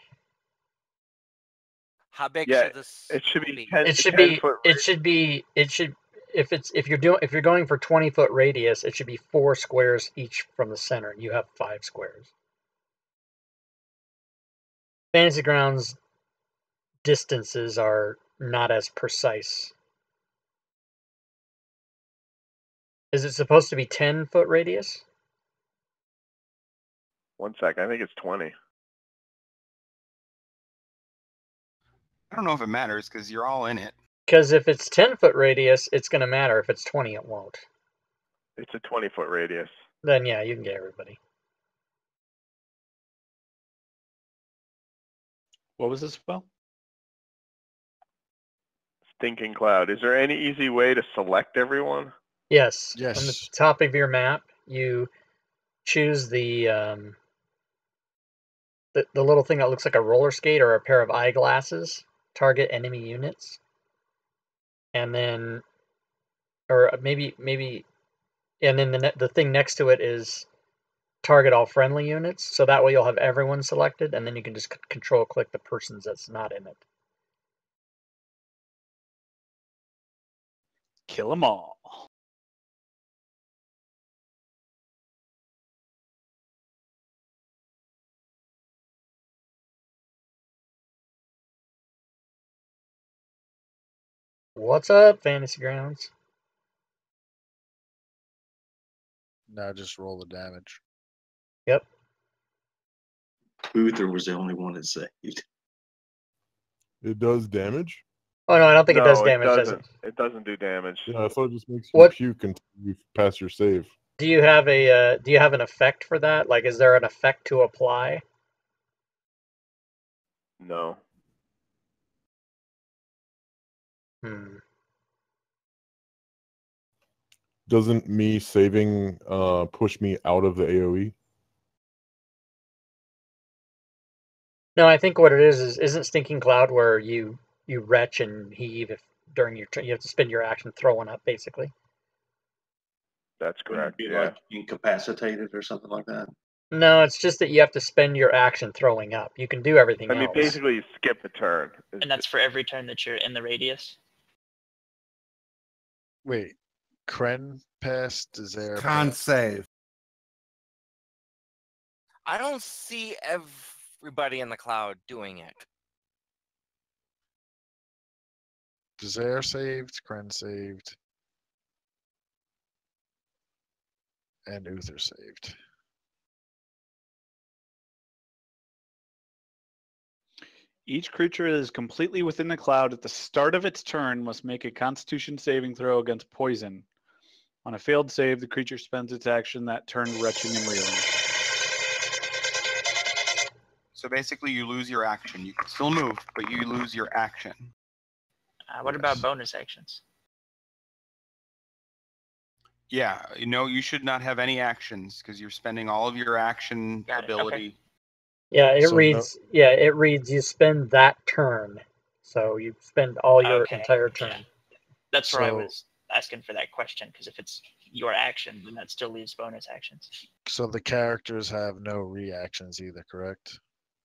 How big Yeah, should this it should be be? 10, It should 10 be. foot. It should be. It should. If you're going for 20-foot radius, it should be 4 squares each from the center. You have 5 squares. Fantasy Grounds distances are not as precise. Is it supposed to be 10-foot radius? 1 sec, I think it's 20. I don't know if it matters because you're all in it. Because if it's 10-foot radius, it's going to matter. If it's 20, it won't. It's a 20-foot radius. Then yeah, you can get everybody. What was the spell? Stinking Cloud. Is there any easy way to select everyone? Yes. Yes. On the top of your map, you choose the little thing that looks like a roller skate or a pair of eyeglasses. Target enemy units, and then, or maybe, and then the thing next to it is target all friendly units. So that way you'll have everyone selected, and then you can just control click the persons that's not in it. Kill them all. What's up, Fantasy Grounds? Now just roll the damage. Yep. Uther was the only one that saved. It does damage? Oh no, I don't think it does No, damage, does it? It doesn't do damage. Yeah, I thought it just makes you What- puke until you pass your save. Do you have an effect for that? Like, is there an effect to apply? No. Doesn't me saving push me out of the AoE? No, I think what it is isn't Stinking Cloud where you retch and heave if during your turn you have to spend your action throwing up, basically. That's correct. Be Yeah. like incapacitated or something like that. No, it's just that you have to spend your action throwing up. You can do everything I mean, else. basically, you skip a turn. And that's for every turn that you're in the radius. Wait, Kren passed. Is there Con save. I don't see everybody in the cloud doing it. Desire saved, Kren saved, and Uther saved. Each creature that is completely within the cloud at the start of its turn must make a Constitution saving throw against poison. On a failed save, the creature spends its action that turn retching and reeling. So basically, you lose your action. You can still move, but you lose your action. What about bonus actions? Yeah, you should not have any actions because you're spending all of your action Got it, okay. ability. Yeah, it So no- reads. Yeah, it reads. You spend that turn, so you spend all your Okay, entire yeah. turn. That's where I So- was asking for that question, because if it's your action, then that still leaves bonus actions. So the characters have no reactions either, correct?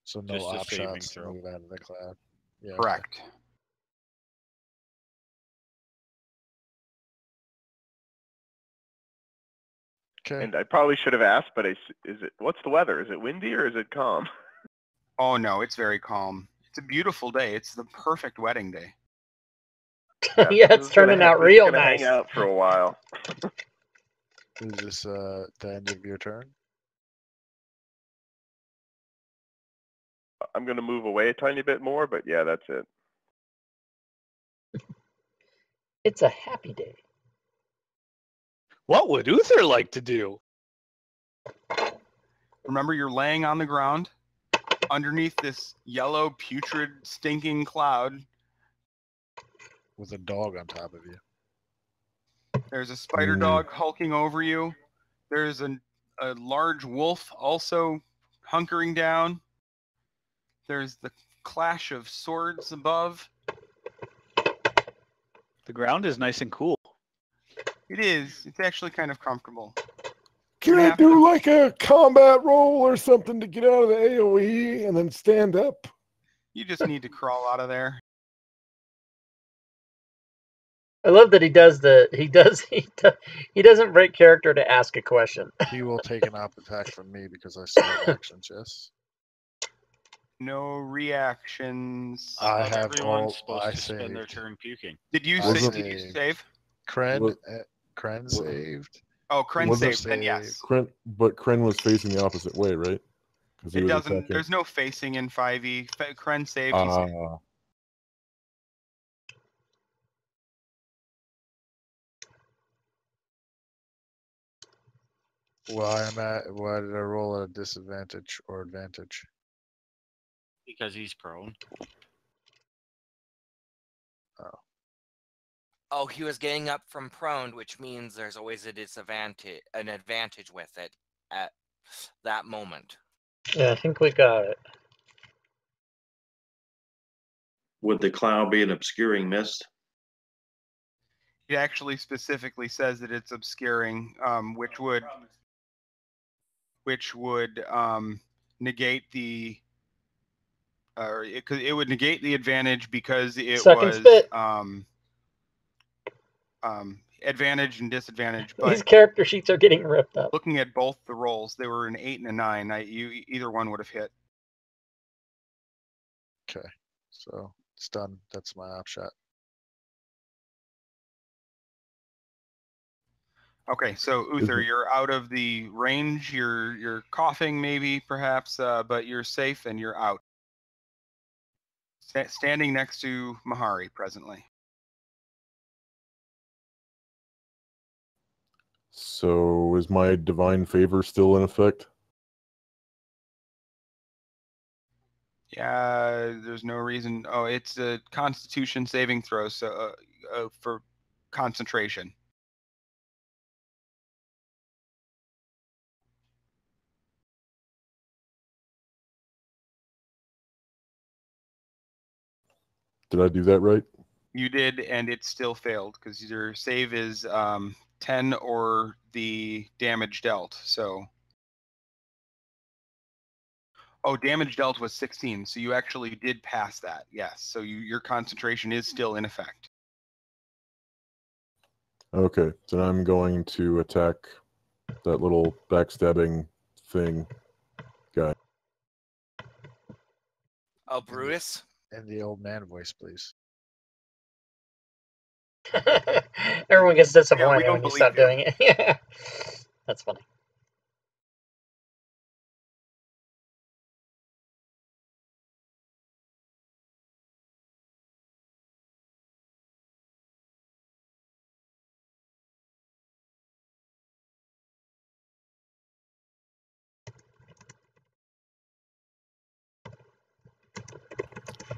So no Just a op saving shots to throw. move out of the cloud. Yeah. Correct. Okay. And I probably should have asked, but is it? What's the weather? Is it windy or is it calm? Oh no, it's very calm. It's a beautiful day. It's the perfect wedding day. Yeah, this it's is gonna turning hang- out this is real gonna nice. hang out for a while. Is this the end of your turn? I'm gonna move away a tiny bit more, but yeah, that's it. It's a happy day. What would Uther like to do? Remember, you're laying on the ground underneath this yellow, putrid, stinking cloud. With a dog on top of you. There's a spider dog hulking over you. There's a large wolf also hunkering down. There's the clash of swords above. The ground is nice and cool. It is. It's actually kind of comfortable. Can I do like a combat roll or something to get out of the AoE and then stand up? You just need to crawl out of there. I love that he doesn't break character to ask a question. He will take an op attack from me because I still have actions, yes? No reactions. I have Everyone's all supposed I to spend their saved. turn puking. Did you Wasn't- save? Kren What- saved. Oh, Kren Wasn't- saved, then yes. But Kren was facing the opposite way, right? 'Cause he It was doesn't, attacking- there's no facing in 5e. Kren saved. He saved. Why did I roll at a disadvantage or advantage? Because he's prone. Oh, he was getting up from prone, which means there's always an advantage with it at that moment. Yeah, I think we got it. Would the cloud be an obscuring mist? It actually specifically says that it's obscuring, which would negate the, or it would negate the advantage because it Suck and was spit. Advantage and disadvantage. These But character sheets are getting ripped up. looking at both the rolls, they were an 8 and a 9. Either one would have hit. Okay, so it's done. That's my op shot. Okay, so Uther, you're out of the range. You're coughing, maybe, perhaps, but you're safe and you're out. Standing next to Mahari presently. So is my divine favor still in effect? Yeah, there's no reason. Oh, it's a Constitution saving throw, so for concentration. Did I do that right? You did, and it still failed because your save is 10 or the damage dealt. So, oh, damage dealt was 16, so you actually did pass that. Yes, so your concentration is still in effect. Okay, then I'm going to attack that little backstabbing thing guy. Oh, Brutus? And the old man voice, please. Everyone gets disappointed don't when you believe stop you. doing it. Yeah, that's funny.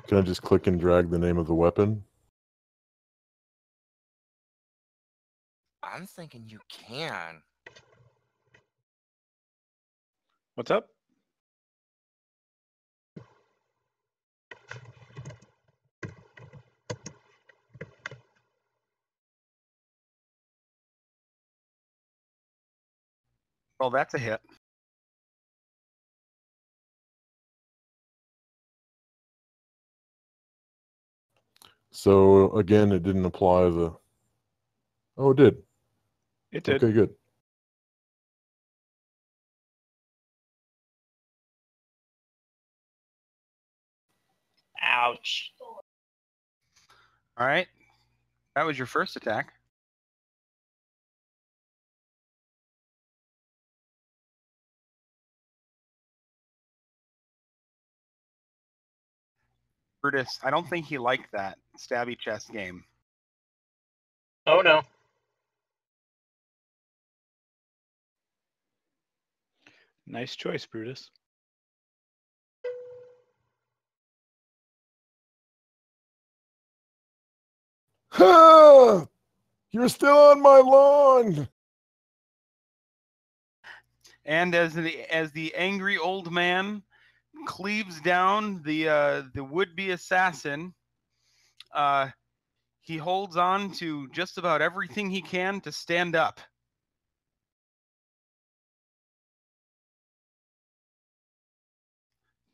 Can I just click and drag the name of the weapon? I'm thinking you can. What's up? Well, that's a hit. So again, it didn't apply the. Oh, it did. It did. Okay, good. Ouch. All right. That was your first attack. Brutus, I don't think he liked that stabby chest game. Oh no. Nice choice, Brutus. Ha! You're still on my lawn. And as the angry old man cleaves down the would-be assassin, he holds on to just about everything he can to stand up.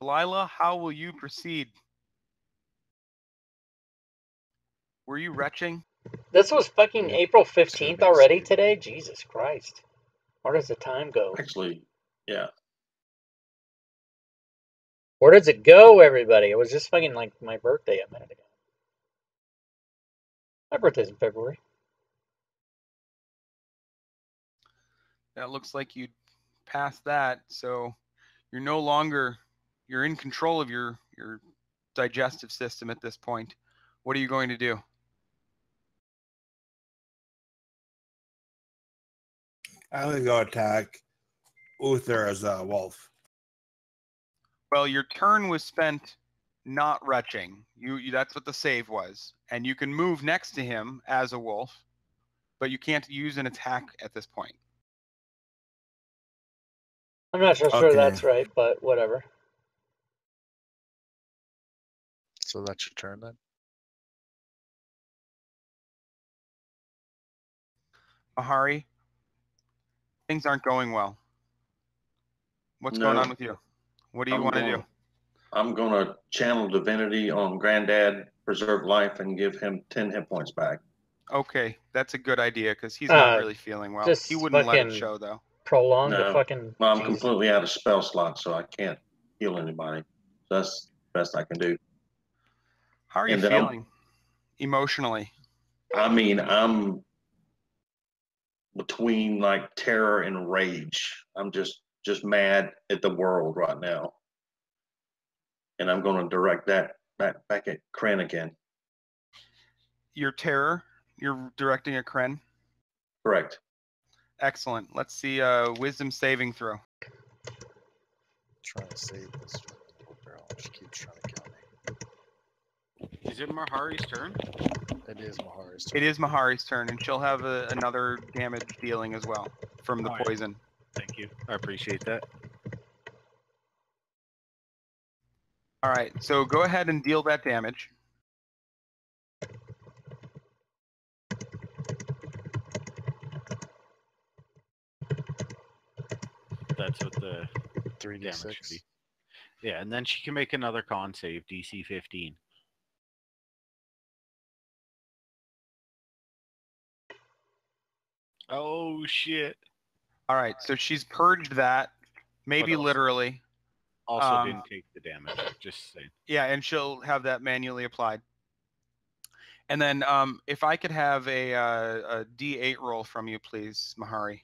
Delilah, how will you proceed? Were you retching? This was fucking Yeah. April It's gonna 15th be a already save. today? Jesus Christ. Where does the time go? Actually, yeah. Where does it go, everybody? It was just fucking like my birthday a minute ago. My birthday's in February. That looks like you passed that, so you're no longer you're in control of your digestive system at this point. What are you going to do? I'm gonna go attack Uther as a wolf. Well, your turn was spent not retching. You that's what the save was. And you can move next to him as a wolf, but you can't use an attack at this point. I'm not sure Okay. that's right, but whatever. So that's your turn then. Mahari, things aren't going well. What's going No, on with you? What do you I'm want to gonna do? I'm gonna channel divinity on Granddad, preserve life, and give him 10 hit points back. Okay, that's a good idea because he's not really feeling well. He Just wouldn't let it fucking show though. prolong the No, fucking. no, I'm Jeez. completely out of spell slot, so I can't heal anybody. That's the best I can do. How are you And then feeling emotionally? I'm between like terror and rage. I'm just mad at the world right now, and I'm going to direct that back at Kren again. Your terror, you're directing at Kren? Correct. Excellent. Let's see wisdom saving throw. Trying to save this little girl. She keeps trying to kill me. Is it Mahari's turn? It is Mahari's turn. It is Mahari's turn, and she'll have another damage dealing as well from the All right. poison. Thank you. I appreciate that. All right, so go ahead and deal that damage. That's what the 3d6. damage should be. Yeah, and then she can make another con save, DC 15. Oh, shit. All right, so she's purged that, maybe also- literally. Also didn't take the damage, just saying. Yeah, and she'll have that manually applied. And then if I could have a D8 roll from you, please, Mahari.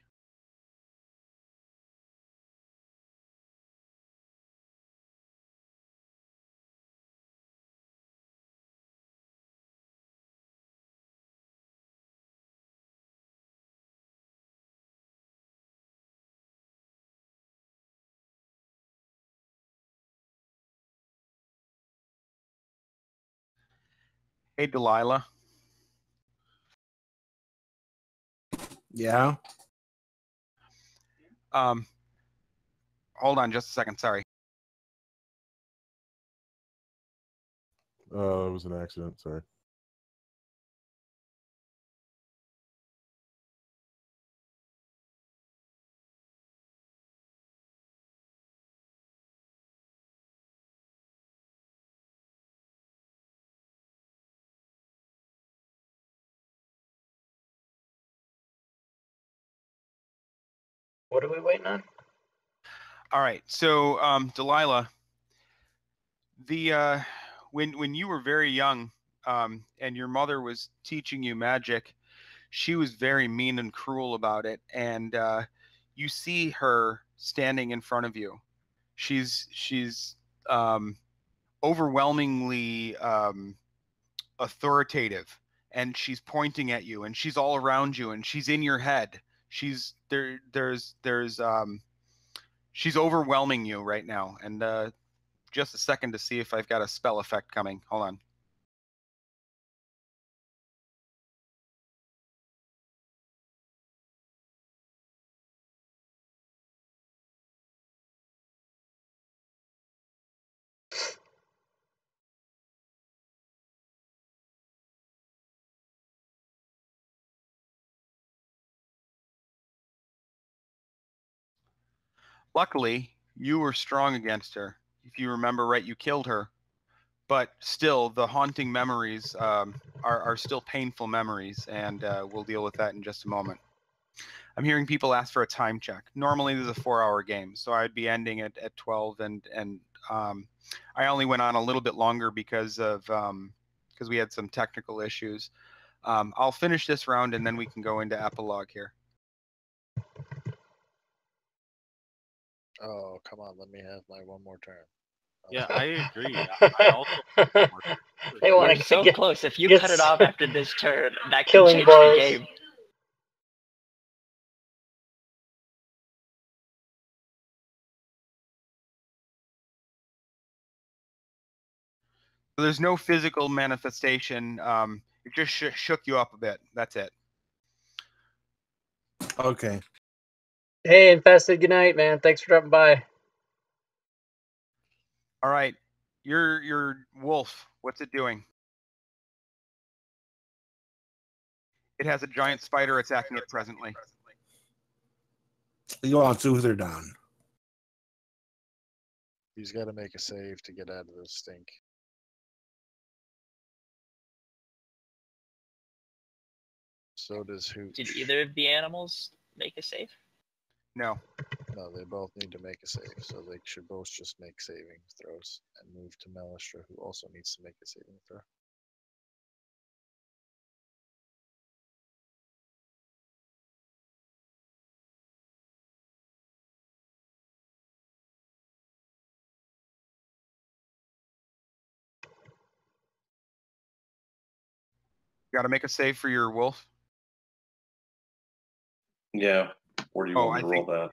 Hey, Delilah. Yeah. Hold on just a second. Sorry. It was an accident. Sorry. What are we waiting on? All right. So, Delilah, the when you were very young, and your mother was teaching you magic, she was very mean and cruel about it. And you see her standing in front of you. She's overwhelmingly authoritative, and she's pointing at you, and she's all around you, and she's in your head. She's there. She's overwhelming you right now. And just a second to see if I've got a spell effect coming. Hold on. Luckily, you were strong against her. If you remember right, you killed her. But still, the haunting memories are still painful memories, and we'll deal with that in just a moment. I'm hearing people ask for a time check. Normally, this is a 4-hour game, so I'd be ending at 12, and I only went on a little bit longer because we had some technical issues. I'll finish this round, and then we can go into epilogue here. Oh, come on. Let me have my one more turn. Yeah, I agree. I also They We're want to so get close. If you get cut it off after this turn, that could killing change blows. the game. There's no physical manifestation. It just shook you up a bit. That's it. Okay. Hey, Infested, good night, man. Thanks for dropping by. All right. Your wolf, what's it doing? It has a giant spider attacking it presently. You want to they're down. He's got to make a save to get out of this stink. So does Hooch. Did either of the animals make a save? No. No, they both need to make a save, so they should both just make saving throws and move to Melistra, who also needs to make a saving throw. You got to make a save for your wolf. Yeah. Where do you want me to roll that?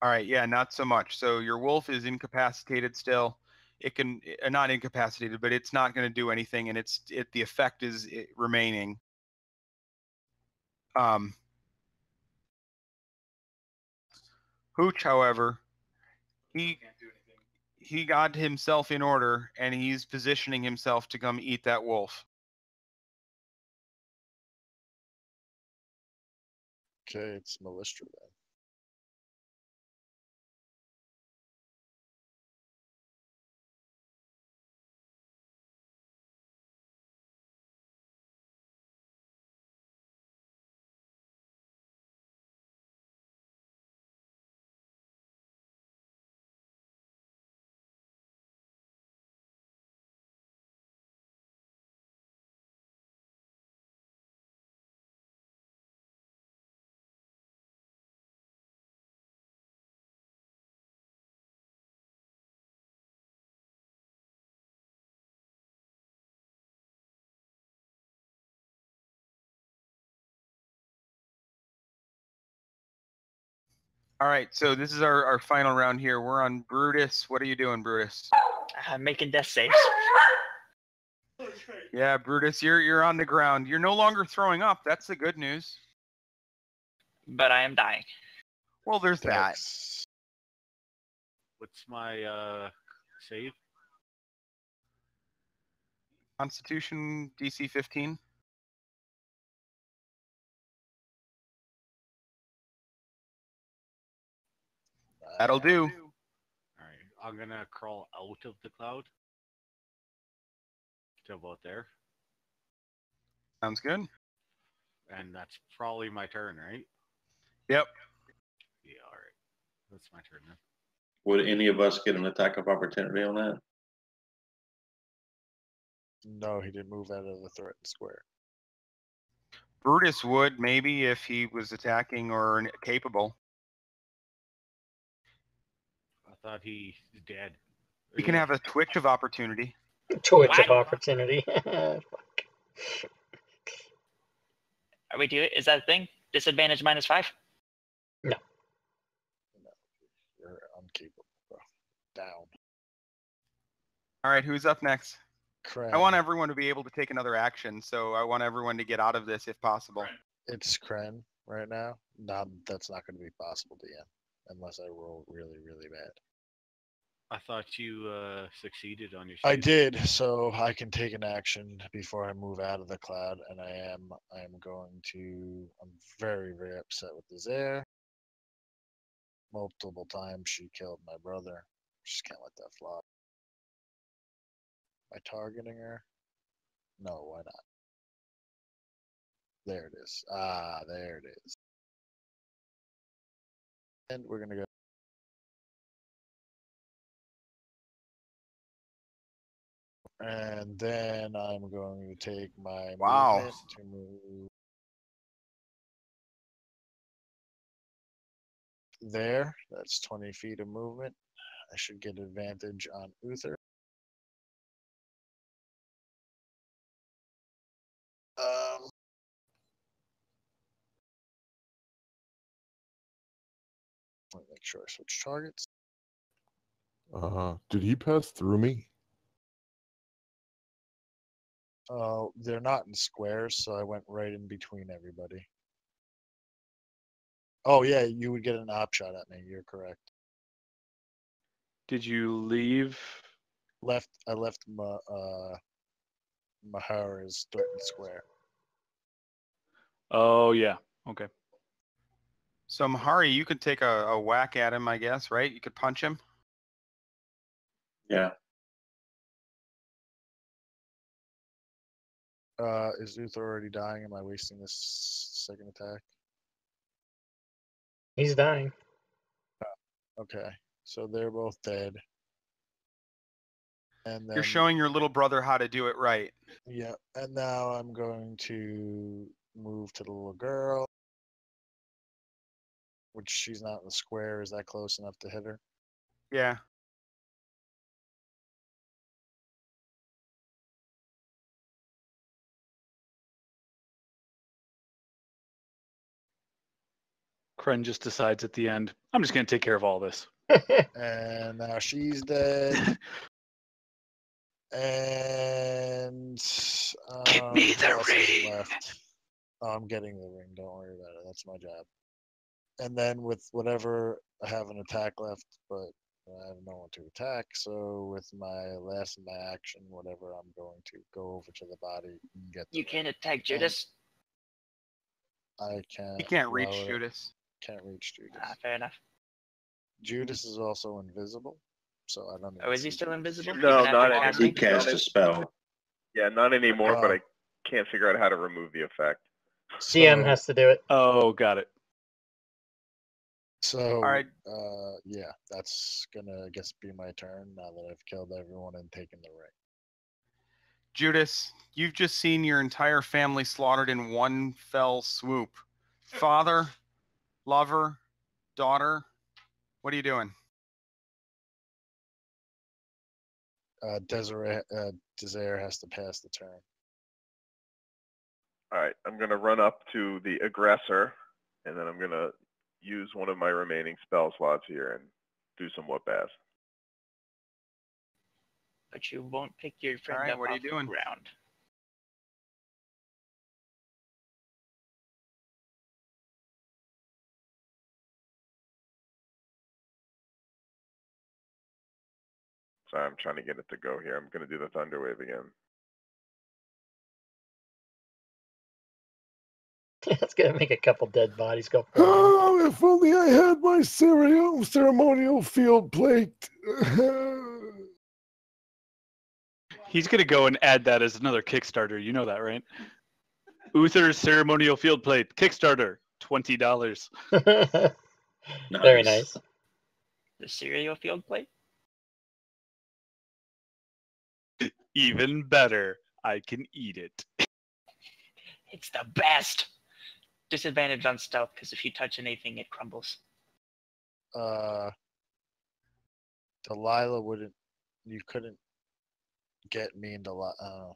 All right, yeah, not so much. So your wolf is incapacitated still. It can not incapacitated, but it's not going to do anything, and the effect is remaining. Hooch, however, he got himself in order, and he's positioning himself to come eat that wolf. Okay, it's Melistra then. All right, so this is our final round here. We're on Brutus. What are you doing, Brutus? Making death saves. Yeah, Brutus, you're on the ground. You're no longer throwing up. That's the good news. But I am dying. Well, there's that. Dex. What's my save? Constitution DC 15. That'll do. All right, I'm gonna crawl out of the cloud to about there, Sounds good. and that's probably my turn, right? Yep. Yeah, all right. That's my turn then. Would any of us get an attack of opportunity on that? No, he didn't move out of the threatened square. Brutus would, maybe, if he was attacking or capable. I thought he's dead. He can have a twitch of opportunity. Twitch What? of opportunity. Are we doing? Is that a thing? Disadvantage -5? No. You're uncapable, bro. Down. All right, who's up next? Kren. I want everyone to be able to take another action, so I want everyone to get out of this if possible. It's Kren right now. No, that's not going to be possible, DM, unless I roll really, really bad. I thought you succeeded on your. I save. did, so I can take an action before I move out of the cloud, and I am going to. I'm very, very upset with this air. Multiple times she killed my brother. Just can't let that fly. Am I targeting her? No, why not? There it is. Ah, there it is. And we're gonna go. And then I'm going to take my movement to move there. That's 20 feet of movement. I should get advantage on Uther. Let me make sure I switch targets. Did he pass through me? They're not in squares, so I went right in between everybody. Oh yeah, you would get an op shot at me. You're correct. Did you leave? I left Mahara's threatened square. Oh yeah. Okay. So Mahari, you could take a whack at him, I guess, right? You could punch him. Yeah. Is Uther already dying? Am I wasting this second attack? He's dying. Okay, so they're both dead. And then, You're showing your little brother how to do it right. Yeah, and now I'm going to move to the little girl. Which she's not in the square. Is that close enough to hit her? Yeah. Kren just decides at the end, I'm just going to take care of all this. And now she's dead. And Give me the ring. left. Oh, I'm getting the ring. Don't worry about it. That's my job. And then with whatever, I have an attack left, but I have no one to attack. So with my last of my action, whatever, I'm going to go over to the body and get. You can't attack Judas. I can't. He can't reach lower it. Judas. Can't reach Judas. Fair enough. Judas is also invisible, so I don't. Oh, is he still invisible? No, Even not after anymore. He cast a spell. Yeah, not anymore, but Oh. I can't figure out how to remove the effect. CM has to do it. Oh, got it. So, All right. Yeah, that's gonna, I guess, be my turn now that I've killed everyone and taken the ring. Judas, you've just seen your entire family slaughtered in one fell swoop. Father, lover, daughter, what are you doing? Desire has to pass the turn. All right, I'm going to run up to the aggressor, and then I'm going to use one of my remaining spell slots here and do some whoop ass. but you won't pick your friend right, up what are off you doing? the ground. Sorry, I'm trying to get it to go here. I'm going to do the thunder wave again. It's gonna make a couple dead bodies go flying. Oh, if only I had my ceremonial field plate. He's gonna go and add that as another Kickstarter. You know that, right? Uther's ceremonial field plate Kickstarter, $20. Very nice. The cereal field plate? Even better, I can eat it. It's the best. Disadvantage on stealth because if you touch anything, it crumbles. Delilah wouldn't. You couldn't get me and Delilah.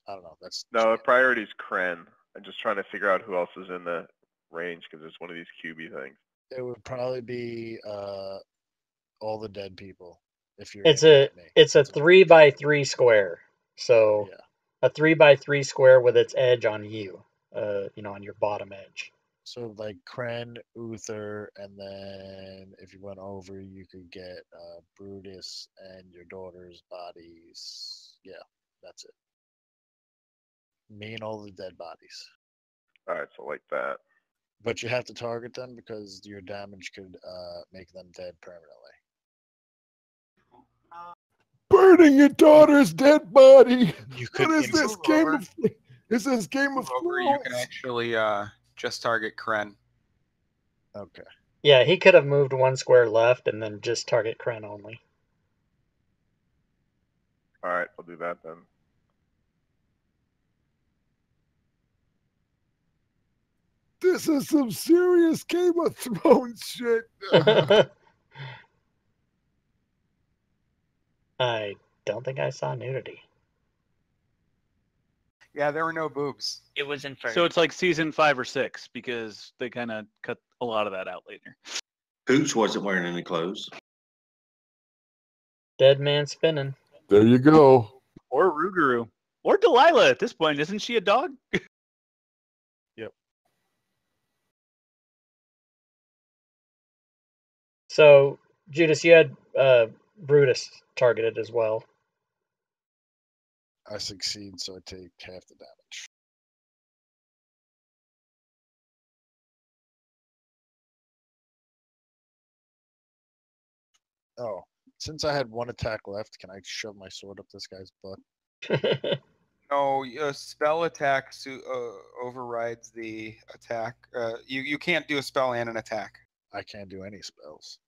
I don't know. That's No, the priority's Kren. I'm just trying to figure out who else is in the range because it's one of these QB things. It would probably be all the dead people. If you're It's able to a get me. it's a 3x3 square. So Yeah. a 3x3 square with its edge on you. On your bottom edge. So like Kren, Uther, and then if you went over, you could get Brutus and your daughter's bodies. Yeah, that's it. Me and all the dead bodies. All right, so like that. But you have to target them because your damage could make them dead permanently. Burning your daughter's dead body. You could What is this move game over. of? Is this Game of Over, you can Thrones? actually just target Kren. Okay. Yeah, he could have moved one square left and then just target Kren only. All right, I'll do that then. This is some serious Game of Thrones shit. I don't think I saw nudity. Yeah, there were no boobs. It was inferred. So it's like season 5 or 6 because they kind of cut a lot of that out later. Hooch wasn't wearing any clothes. Dead man spinning. There you go. Or Rougarou. Or Delilah at this point. Isn't she a dog? Yep. So, Judas, you had Brutus targeted as well. I succeed, so I take half the damage. Oh, since I had one attack left, can I shove my sword up this guy's butt? No, a spell attack overrides the attack. You can't do a spell and an attack. I can't do any spells.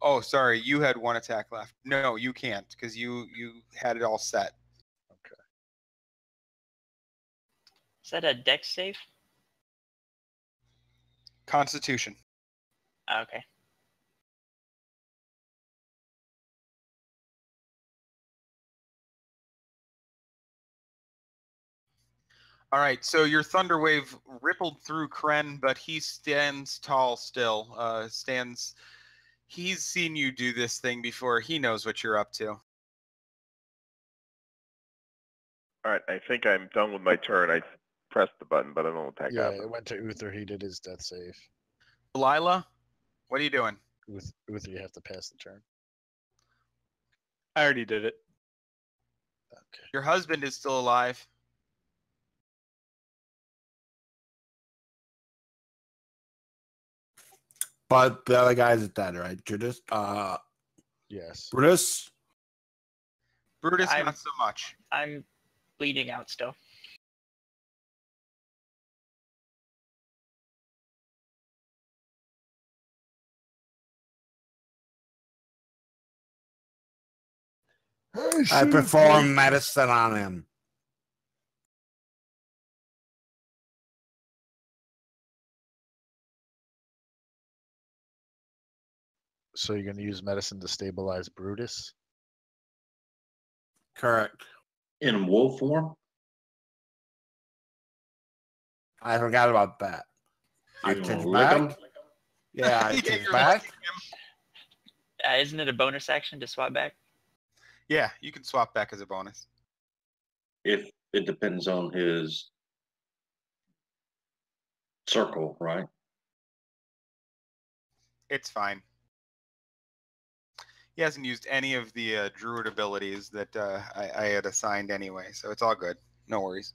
Oh, sorry, you had one attack left. No, you can't because you had it all set. Okay. Is that a dex save? Constitution. Okay. All right, so your thunder wave rippled through Kren, but he stands tall still. He's seen you do this thing before. He knows what you're up to. All right, I think I'm done with my turn. I pressed the button, but I don't attack Yeah, happened. it went to Uther. He did his death save. Delilah, what are you doing? Uther, you have to pass the turn. I already did it. Okay. Your husband is still alive. But the other guys is dead, right? Judas? Yes. Brutus? Brutus, I'm- not so much. I'm bleeding out still. I perform medicine on him. So you're going to use medicine to stabilize Brutus? Correct. In wolf form? I forgot about that. I You take gonna it lick back. 'em? Yeah, I Yeah, take it you're back. Isn't it a bonus action to swap back? Yeah, you can swap back as a bonus. If it depends on his circle, right? It's fine. He hasn't used any of the druid abilities that I had assigned anyway, so it's all good. No worries.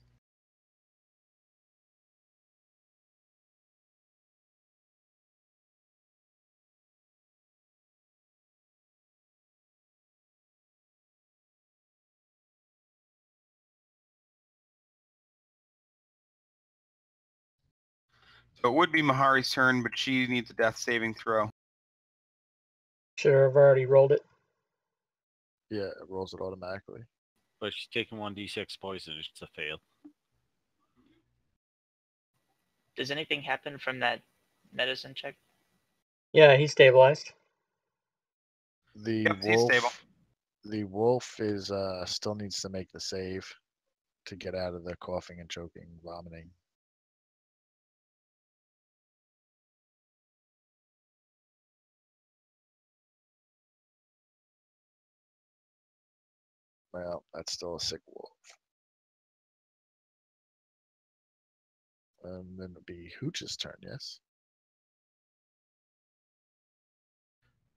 So it would be Mahari's turn, but she needs a death saving throw. Sure, I've already rolled it. Yeah, it rolls it automatically. But she's taking 1d6 poison. It's a fail. Does anything happen from that medicine check? Yeah, he's stabilized. The Yep, he's stable. wolf. The wolf is still needs to make the save to get out of the coughing and choking, vomiting. Well, that's still a sick wolf. And then it'd be Hooch's turn, yes?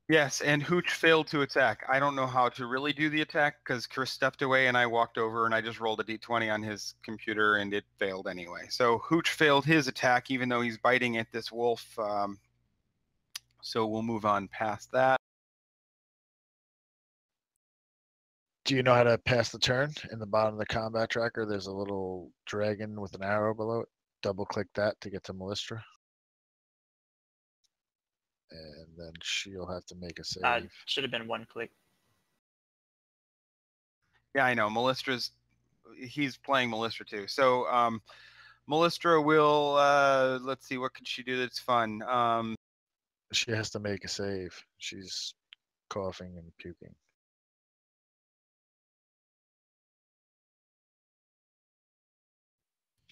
Yes, and Hooch failed to attack. I don't know how to really do the attack because Chris stepped away and I walked over and I just rolled a d20 on his computer and it failed anyway. So Hooch failed his attack even though he's biting at this wolf. So we'll move on past that. Do you know how to pass the turn? In the bottom of the combat tracker, there's a little dragon with an arrow below it. Double click that to get to Mellistra. And then she'll have to make a save. Should have been one click. Yeah, I know. He's playing Mellistra too. So Mellistra will, let's see, what could she do that's fun? She has to make a save. She's coughing and puking.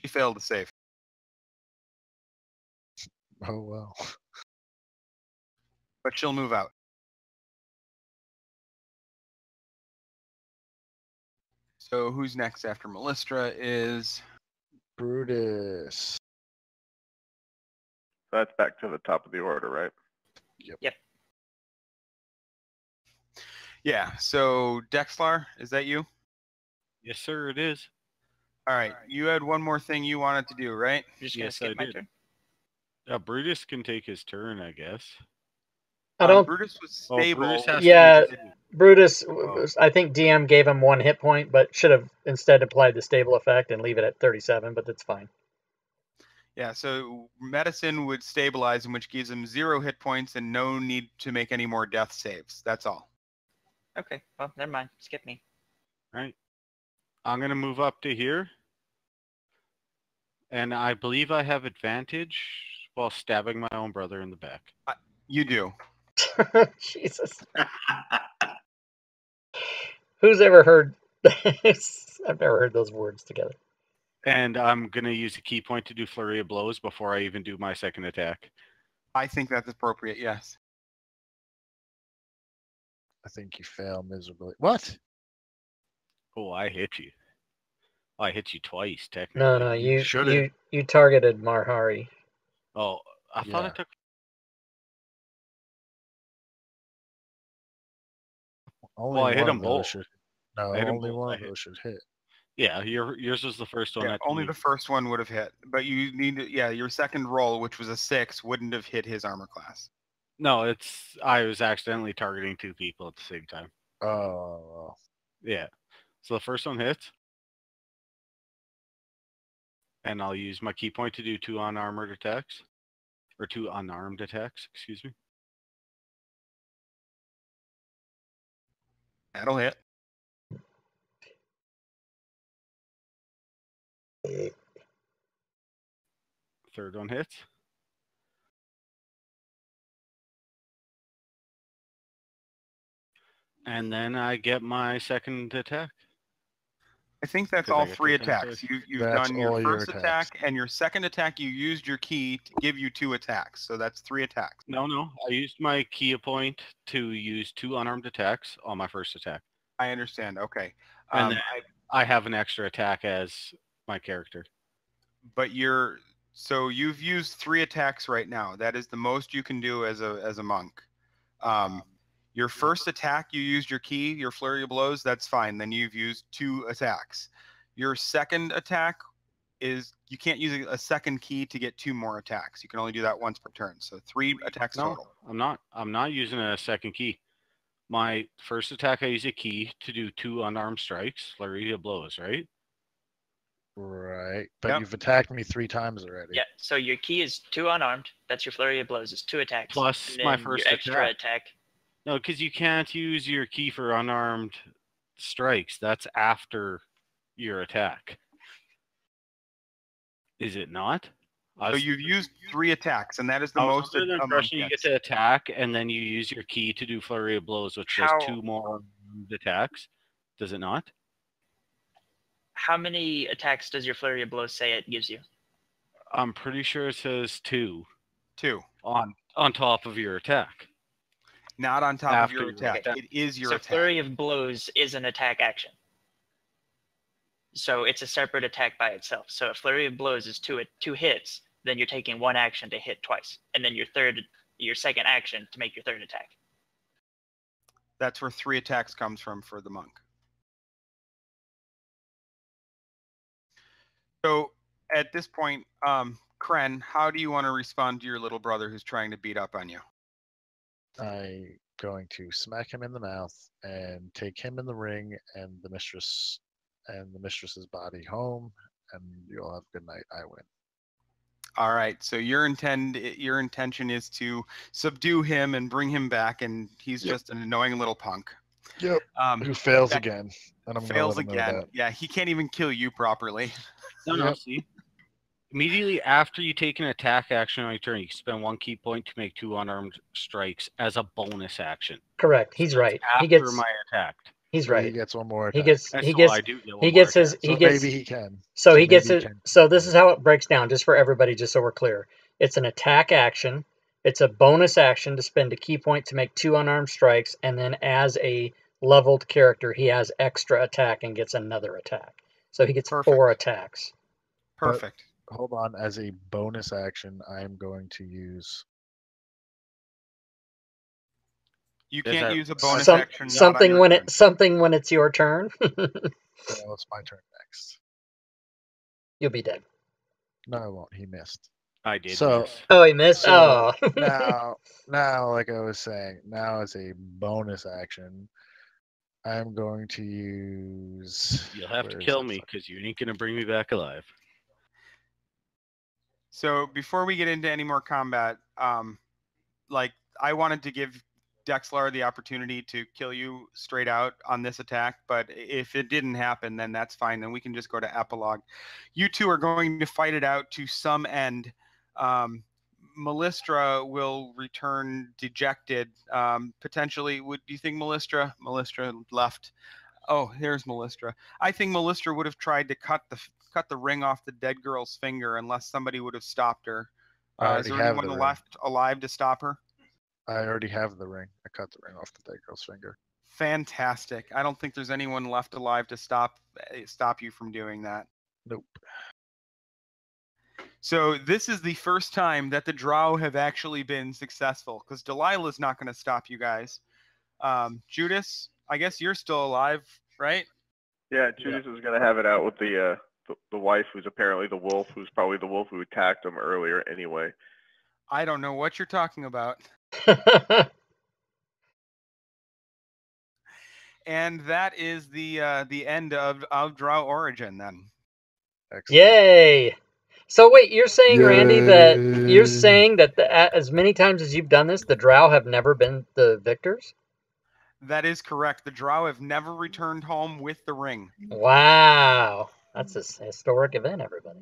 She failed to save. Oh, well. But she'll move out. So who's next after Mellistra is Brutus. That's back to the top of the order, right? Yep. Yeah, so Dexlar, is that you? Yes, sir, it is. All right, you had one more thing you wanted to do, right? You're just gonna skip my turn? Brutus can take his turn, I guess. I don't. Brutus was stable. Brutus has Yeah, to make a- Brutus. I think DM gave him 1 hit point, but should have instead applied the stable effect and leave it at 37. But that's fine. Yeah, so medicine would stabilize him, which gives him 0 hit points and no need to make any more death saves. That's all. Okay, well, never mind. Skip me. All right. I'm going to move up to here. And I believe I have advantage while stabbing my own brother in the back. You do. Jesus. Who's ever heard? I've never heard those words together. And I'm going to use a key point to do flurry of blows before I even do my second attack. I think that's appropriate, yes. I think you fail miserably. What? Oh, I hit you. I hit you twice, technically. No, you targeted Marhari. Oh, I thought I took. Only I hit one them of those both. should. No, I hit 'em only both. one I of hit. those should hit. Yeah, yours was the first one. Yeah, only the first one would have hit. But you need to, your second roll, which was a 6, wouldn't have hit his armor class. No, I was accidentally targeting 2 people at the same time. Oh. Yeah. So the first one hits. And I'll use my key point to do 2 unarmored attacks. Or 2 unarmed attacks, excuse me. That'll hit. Third one hits. And then I get my second attack. I think that's all 3 attacks. You've done your first attack and your second attack. You used your key to give you 2 attacks, so that's 3 attacks. No. I used my key point to use 2 unarmed attacks on my first attack. I understand. Okay. And then I have an extra attack as my character. But so you've used 3 attacks right now. That is the most you can do as a monk. Your first attack, you used your key, your flurry of blows. That's fine. Then you've used 2 attacks. Your second attack is you can't use a second key to get 2 more attacks. You can only do that once per turn. So 3 attacks total. I'm not using a second key. My first attack, I use a key to do 2 unarmed strikes, flurry of blows, right? Right. But you've attacked me 3 times already. Yeah. So your key is 2 unarmed. That's your flurry of blows. Is 2 attacks. Plus and then my first your extra attack. No, because you can't use your key for unarmed strikes. That's after your attack. Is it not? So you've used 3 attacks, and that is the most. Under the impression you get to attack, and then you use your key to do flurry of blows, which does 2 more attacks. Does it not? How many attacks does your flurry of blows say it gives you? I'm pretty sure it says 2. 2 on top of your attack. Not on top of your attack. Okay. It is your so attack. Flurry of Blows is an attack action. So it's a separate attack by itself. So if Flurry of Blows is 2 hits, then you're taking 1 action to hit twice, and then your second action to make your 3rd attack. That's where 3 attacks comes from for the monk. So at this point, Kren, how do you want to respond to your little brother who's trying to beat up on you? I'm going to smack him in the mouth and take him in the ring and the mistress's body home, and you'll have a good night. I win. All right. So your intention is to subdue him and bring him back, and he's just an annoying little punk. Yep. Who fails again? And I'm fails again. Yeah, he can't even kill you properly. No, see. Immediately after you take an attack action on your turn, you can spend 1 key point to make 2 unarmed strikes as a bonus action. Correct. He's right. After He gets my attacked. He's right. He gets 1 more attack. He gets That's he all gets I do, he gets his he So gets maybe he can. So he maybe gets he it. can. So this is how it breaks down, just for everybody, just so we're clear. It's an attack action. It's a bonus action to spend a key point to make 2 unarmed strikes, and then as a leveled character, he has extra attack and gets another attack. So he gets 4 attacks. Perfect. Hold on. As a bonus action, I am going to use. You can't use a bonus action. Something when it's your turn. Well, it's my turn next. You'll be dead. No, I won't. He missed. I did. Oh, he missed. So oh. now, like I was saying, now as a bonus action, I'm going to use. You'll have to kill me because you ain't gonna bring me back alive. So before we get into any more combat, I wanted to give Dexlar the opportunity to kill you straight out on this attack, but if it didn't happen, then that's fine. Then we can just go to epilogue. You two are going to fight it out to some end. Melistra will return dejected. Potentially, do you think Melistra left? Oh, here's Melistra. I think Melistra would have tried to cut the ring off the dead girl's finger unless somebody would have stopped her. Is there anyone left alive to stop her? I already have the ring. I cut the ring off the dead girl's finger. Fantastic. I don't think there's anyone left alive to stop you from doing that. Nope. So this is the first time that the Drow have actually been successful, because Delilah's not going to stop you guys. Judas, I guess you're still alive, right? Yeah, Judas is going to have it out with the wife, who's apparently the wolf, who's probably the wolf who attacked him earlier anyway. I don't know what you're talking about. And that is the end of Drow Origin then. Excellent. Yay! So wait, you're saying, Randy, that as many times as you've done this, the Drow have never been the victors? That is correct. The Drow have never returned home with the ring. Wow. That's a historic event, everybody.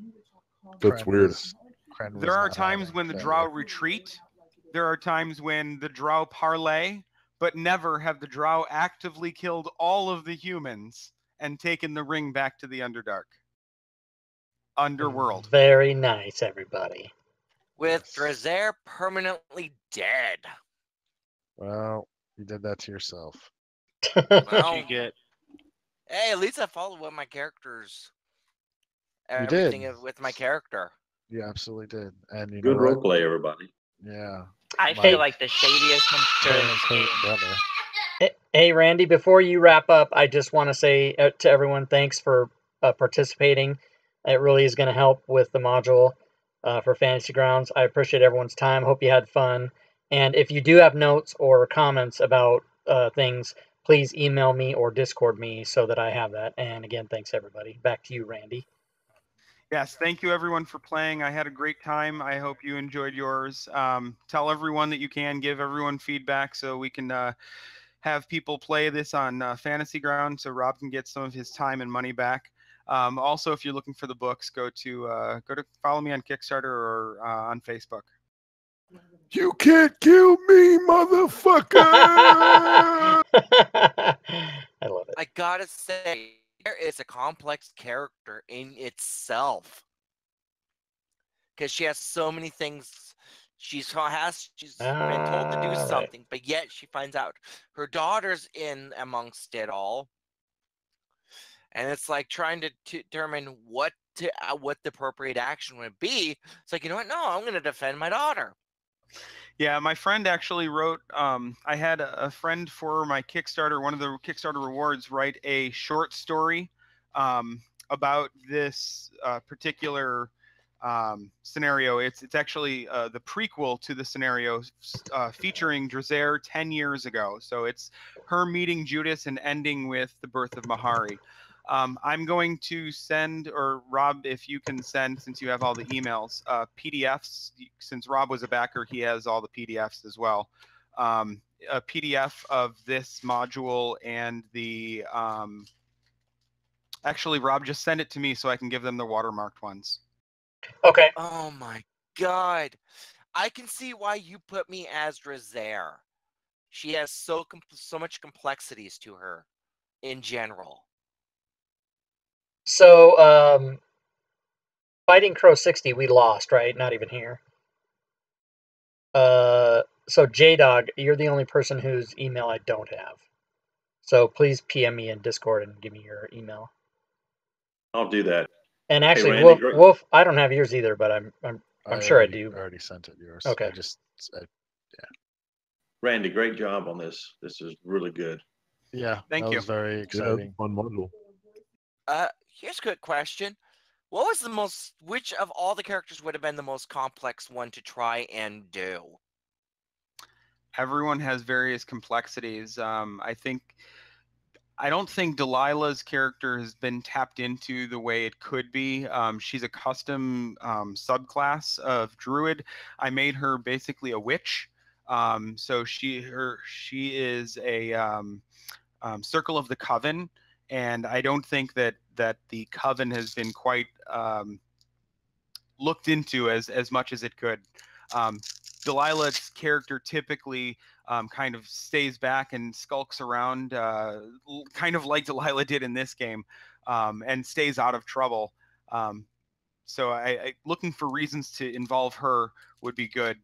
That's weird. There are times when the Drow retreat. There are times when the Drow parlay, but never have the Drow actively killed all of the humans and taken the ring back to the Underworld. Very nice, everybody. With Drazair permanently dead. Well, you did that to yourself. What you get Hey, at least I followed what my characters. You Everything did. with my character. You absolutely did. And you Good know what? role play, everybody. Yeah. I My feel like the shadiest monster in this quote-unquote game. brother. Hey, Randy, before you wrap up, I just want to say to everyone, thanks for participating. It really is going to help with the module for Fantasy Grounds. I appreciate everyone's time. Hope you had fun. And if you do have notes or comments about things, please email me or Discord me so that I have that. And again, thanks everybody. Back to you, Randy. Yes, thank you everyone for playing. I had a great time. I hope you enjoyed yours. Tell everyone that you can, give everyone feedback so we can have people play this on Fantasy Ground so Rob can get some of his time and money back. Also, if you're looking for the books, go to follow me on Kickstarter or on Facebook. You can't kill me, motherfucker! I love it. I gotta say, there is a complex character in itself. Because she has so many things. She's been told to do Right. something, but yet she finds out her daughter's in amongst it all. And it's like trying to determine what the appropriate action would be. It's like, you know what? No, I'm going to defend my daughter. Yeah, my friend actually wrote. I had a friend for my Kickstarter, one of the Kickstarter rewards, write a short story about this particular scenario. It's actually the prequel to the scenario featuring Drazair 10 years ago. So it's her meeting Judas and ending with the birth of Mahari. I'm going to send, or Rob, if you can send, since you have all the emails, PDFs. Since Rob was a backer, he has all the PDFs as well. A PDF of this module and the. Actually, Rob, just send it to me so I can give them the watermarked ones. Okay. Oh my god. I can see why you put me as Drazair. She has so much complexities to her in general. So, Fighting Crow 60, we lost, right? Not even here. So J-Dog, you're the only person whose email I don't have. So please PM me in Discord and give me your email. I'll do that. And actually, Hey, Randy, Wolf, I don't have yours either, but I'm sure I do. I already sent it yours. Okay. Yeah. Randy, great job on this. This is really good. Yeah, Thank that you. was very exciting. Fun module. Here's a good question. What was which of all the characters would have been the most complex one to try and do? Everyone has various complexities. I don't think Delilah's character has been tapped into the way it could be. She's a custom subclass of druid. I made her basically a witch. So she is a Circle of the Coven, and I don't think that the Coven has been quite looked into as much as it could. Delilah's character typically kind of stays back and skulks around, kind of like Delilah did in this game, and stays out of trouble. So I looking for reasons to involve her would be good.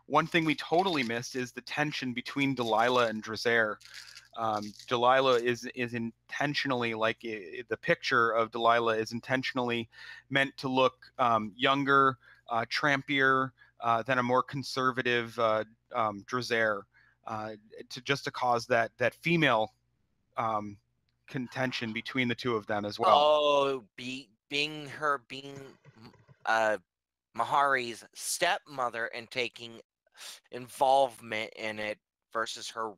One thing we totally missed is the tension between Delilah and Drazair. Delilah is intentionally, like the picture of Delilah is intentionally meant to look younger, trampier than a more conservative Drazair, to cause that female contention between the two of them as well. Oh, being Mahari's stepmother and taking involvement in it versus her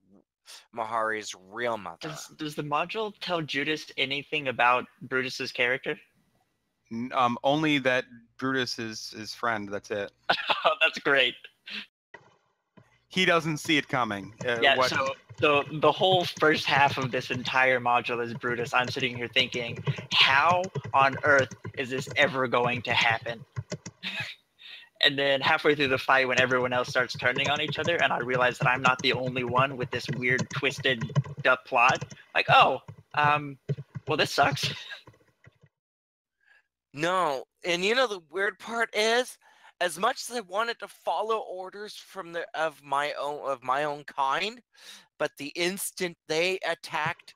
Mahari's real mother. Does the module tell Judas anything about Brutus's character? Only that Brutus is his friend. That's it. Oh, that's great. He doesn't see it coming. So the whole first half of this entire module is Brutus. I'm sitting here thinking, how on earth is this ever going to happen? And then halfway through the fight, when everyone else starts turning on each other, and I realize that I'm not the only one with this weird, twisted up plot, like, oh, well, this sucks. No, and you know the weird part is, as much as I wanted to follow orders from of my own kind, but the instant they attacked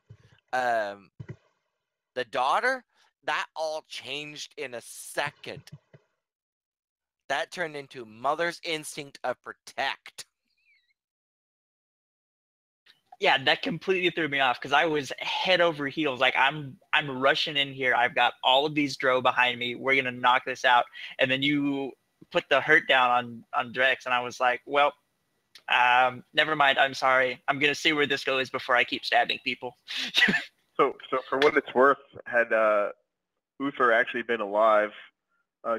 The daughter, that all changed in a second. That turned into mother's instinct of protect. Yeah, that completely threw me off because I was head over heels. Like I'm rushing in here. I've got all of these Drow behind me. We're gonna knock this out. And then you put the hurt down on Drex, and I was like, well, never mind. I'm sorry. I'm gonna see where this goes before I keep stabbing people. So for what it's worth, had Uther actually been alive,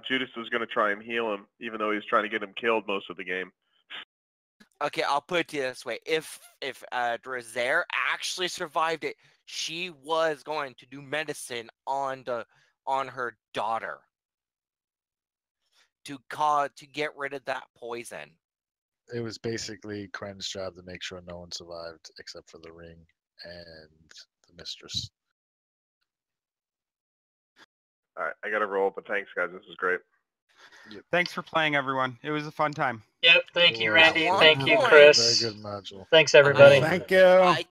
Judas was going to try and heal him, even though he was trying to get him killed most of the game. Okay, I'll put it to you this way: if Drazair actually survived it, she was going to do medicine on her daughter to get rid of that poison. It was basically Kren's job to make sure no one survived except for the ring and the mistress. All right, I got to roll, but thanks, guys. This is great. Yep. Thanks for playing, everyone. It was a fun time. Yep. Thank It you, was. Randy. At one Thank you, point- Chris. Very good module. Thanks, everybody. Thank you. I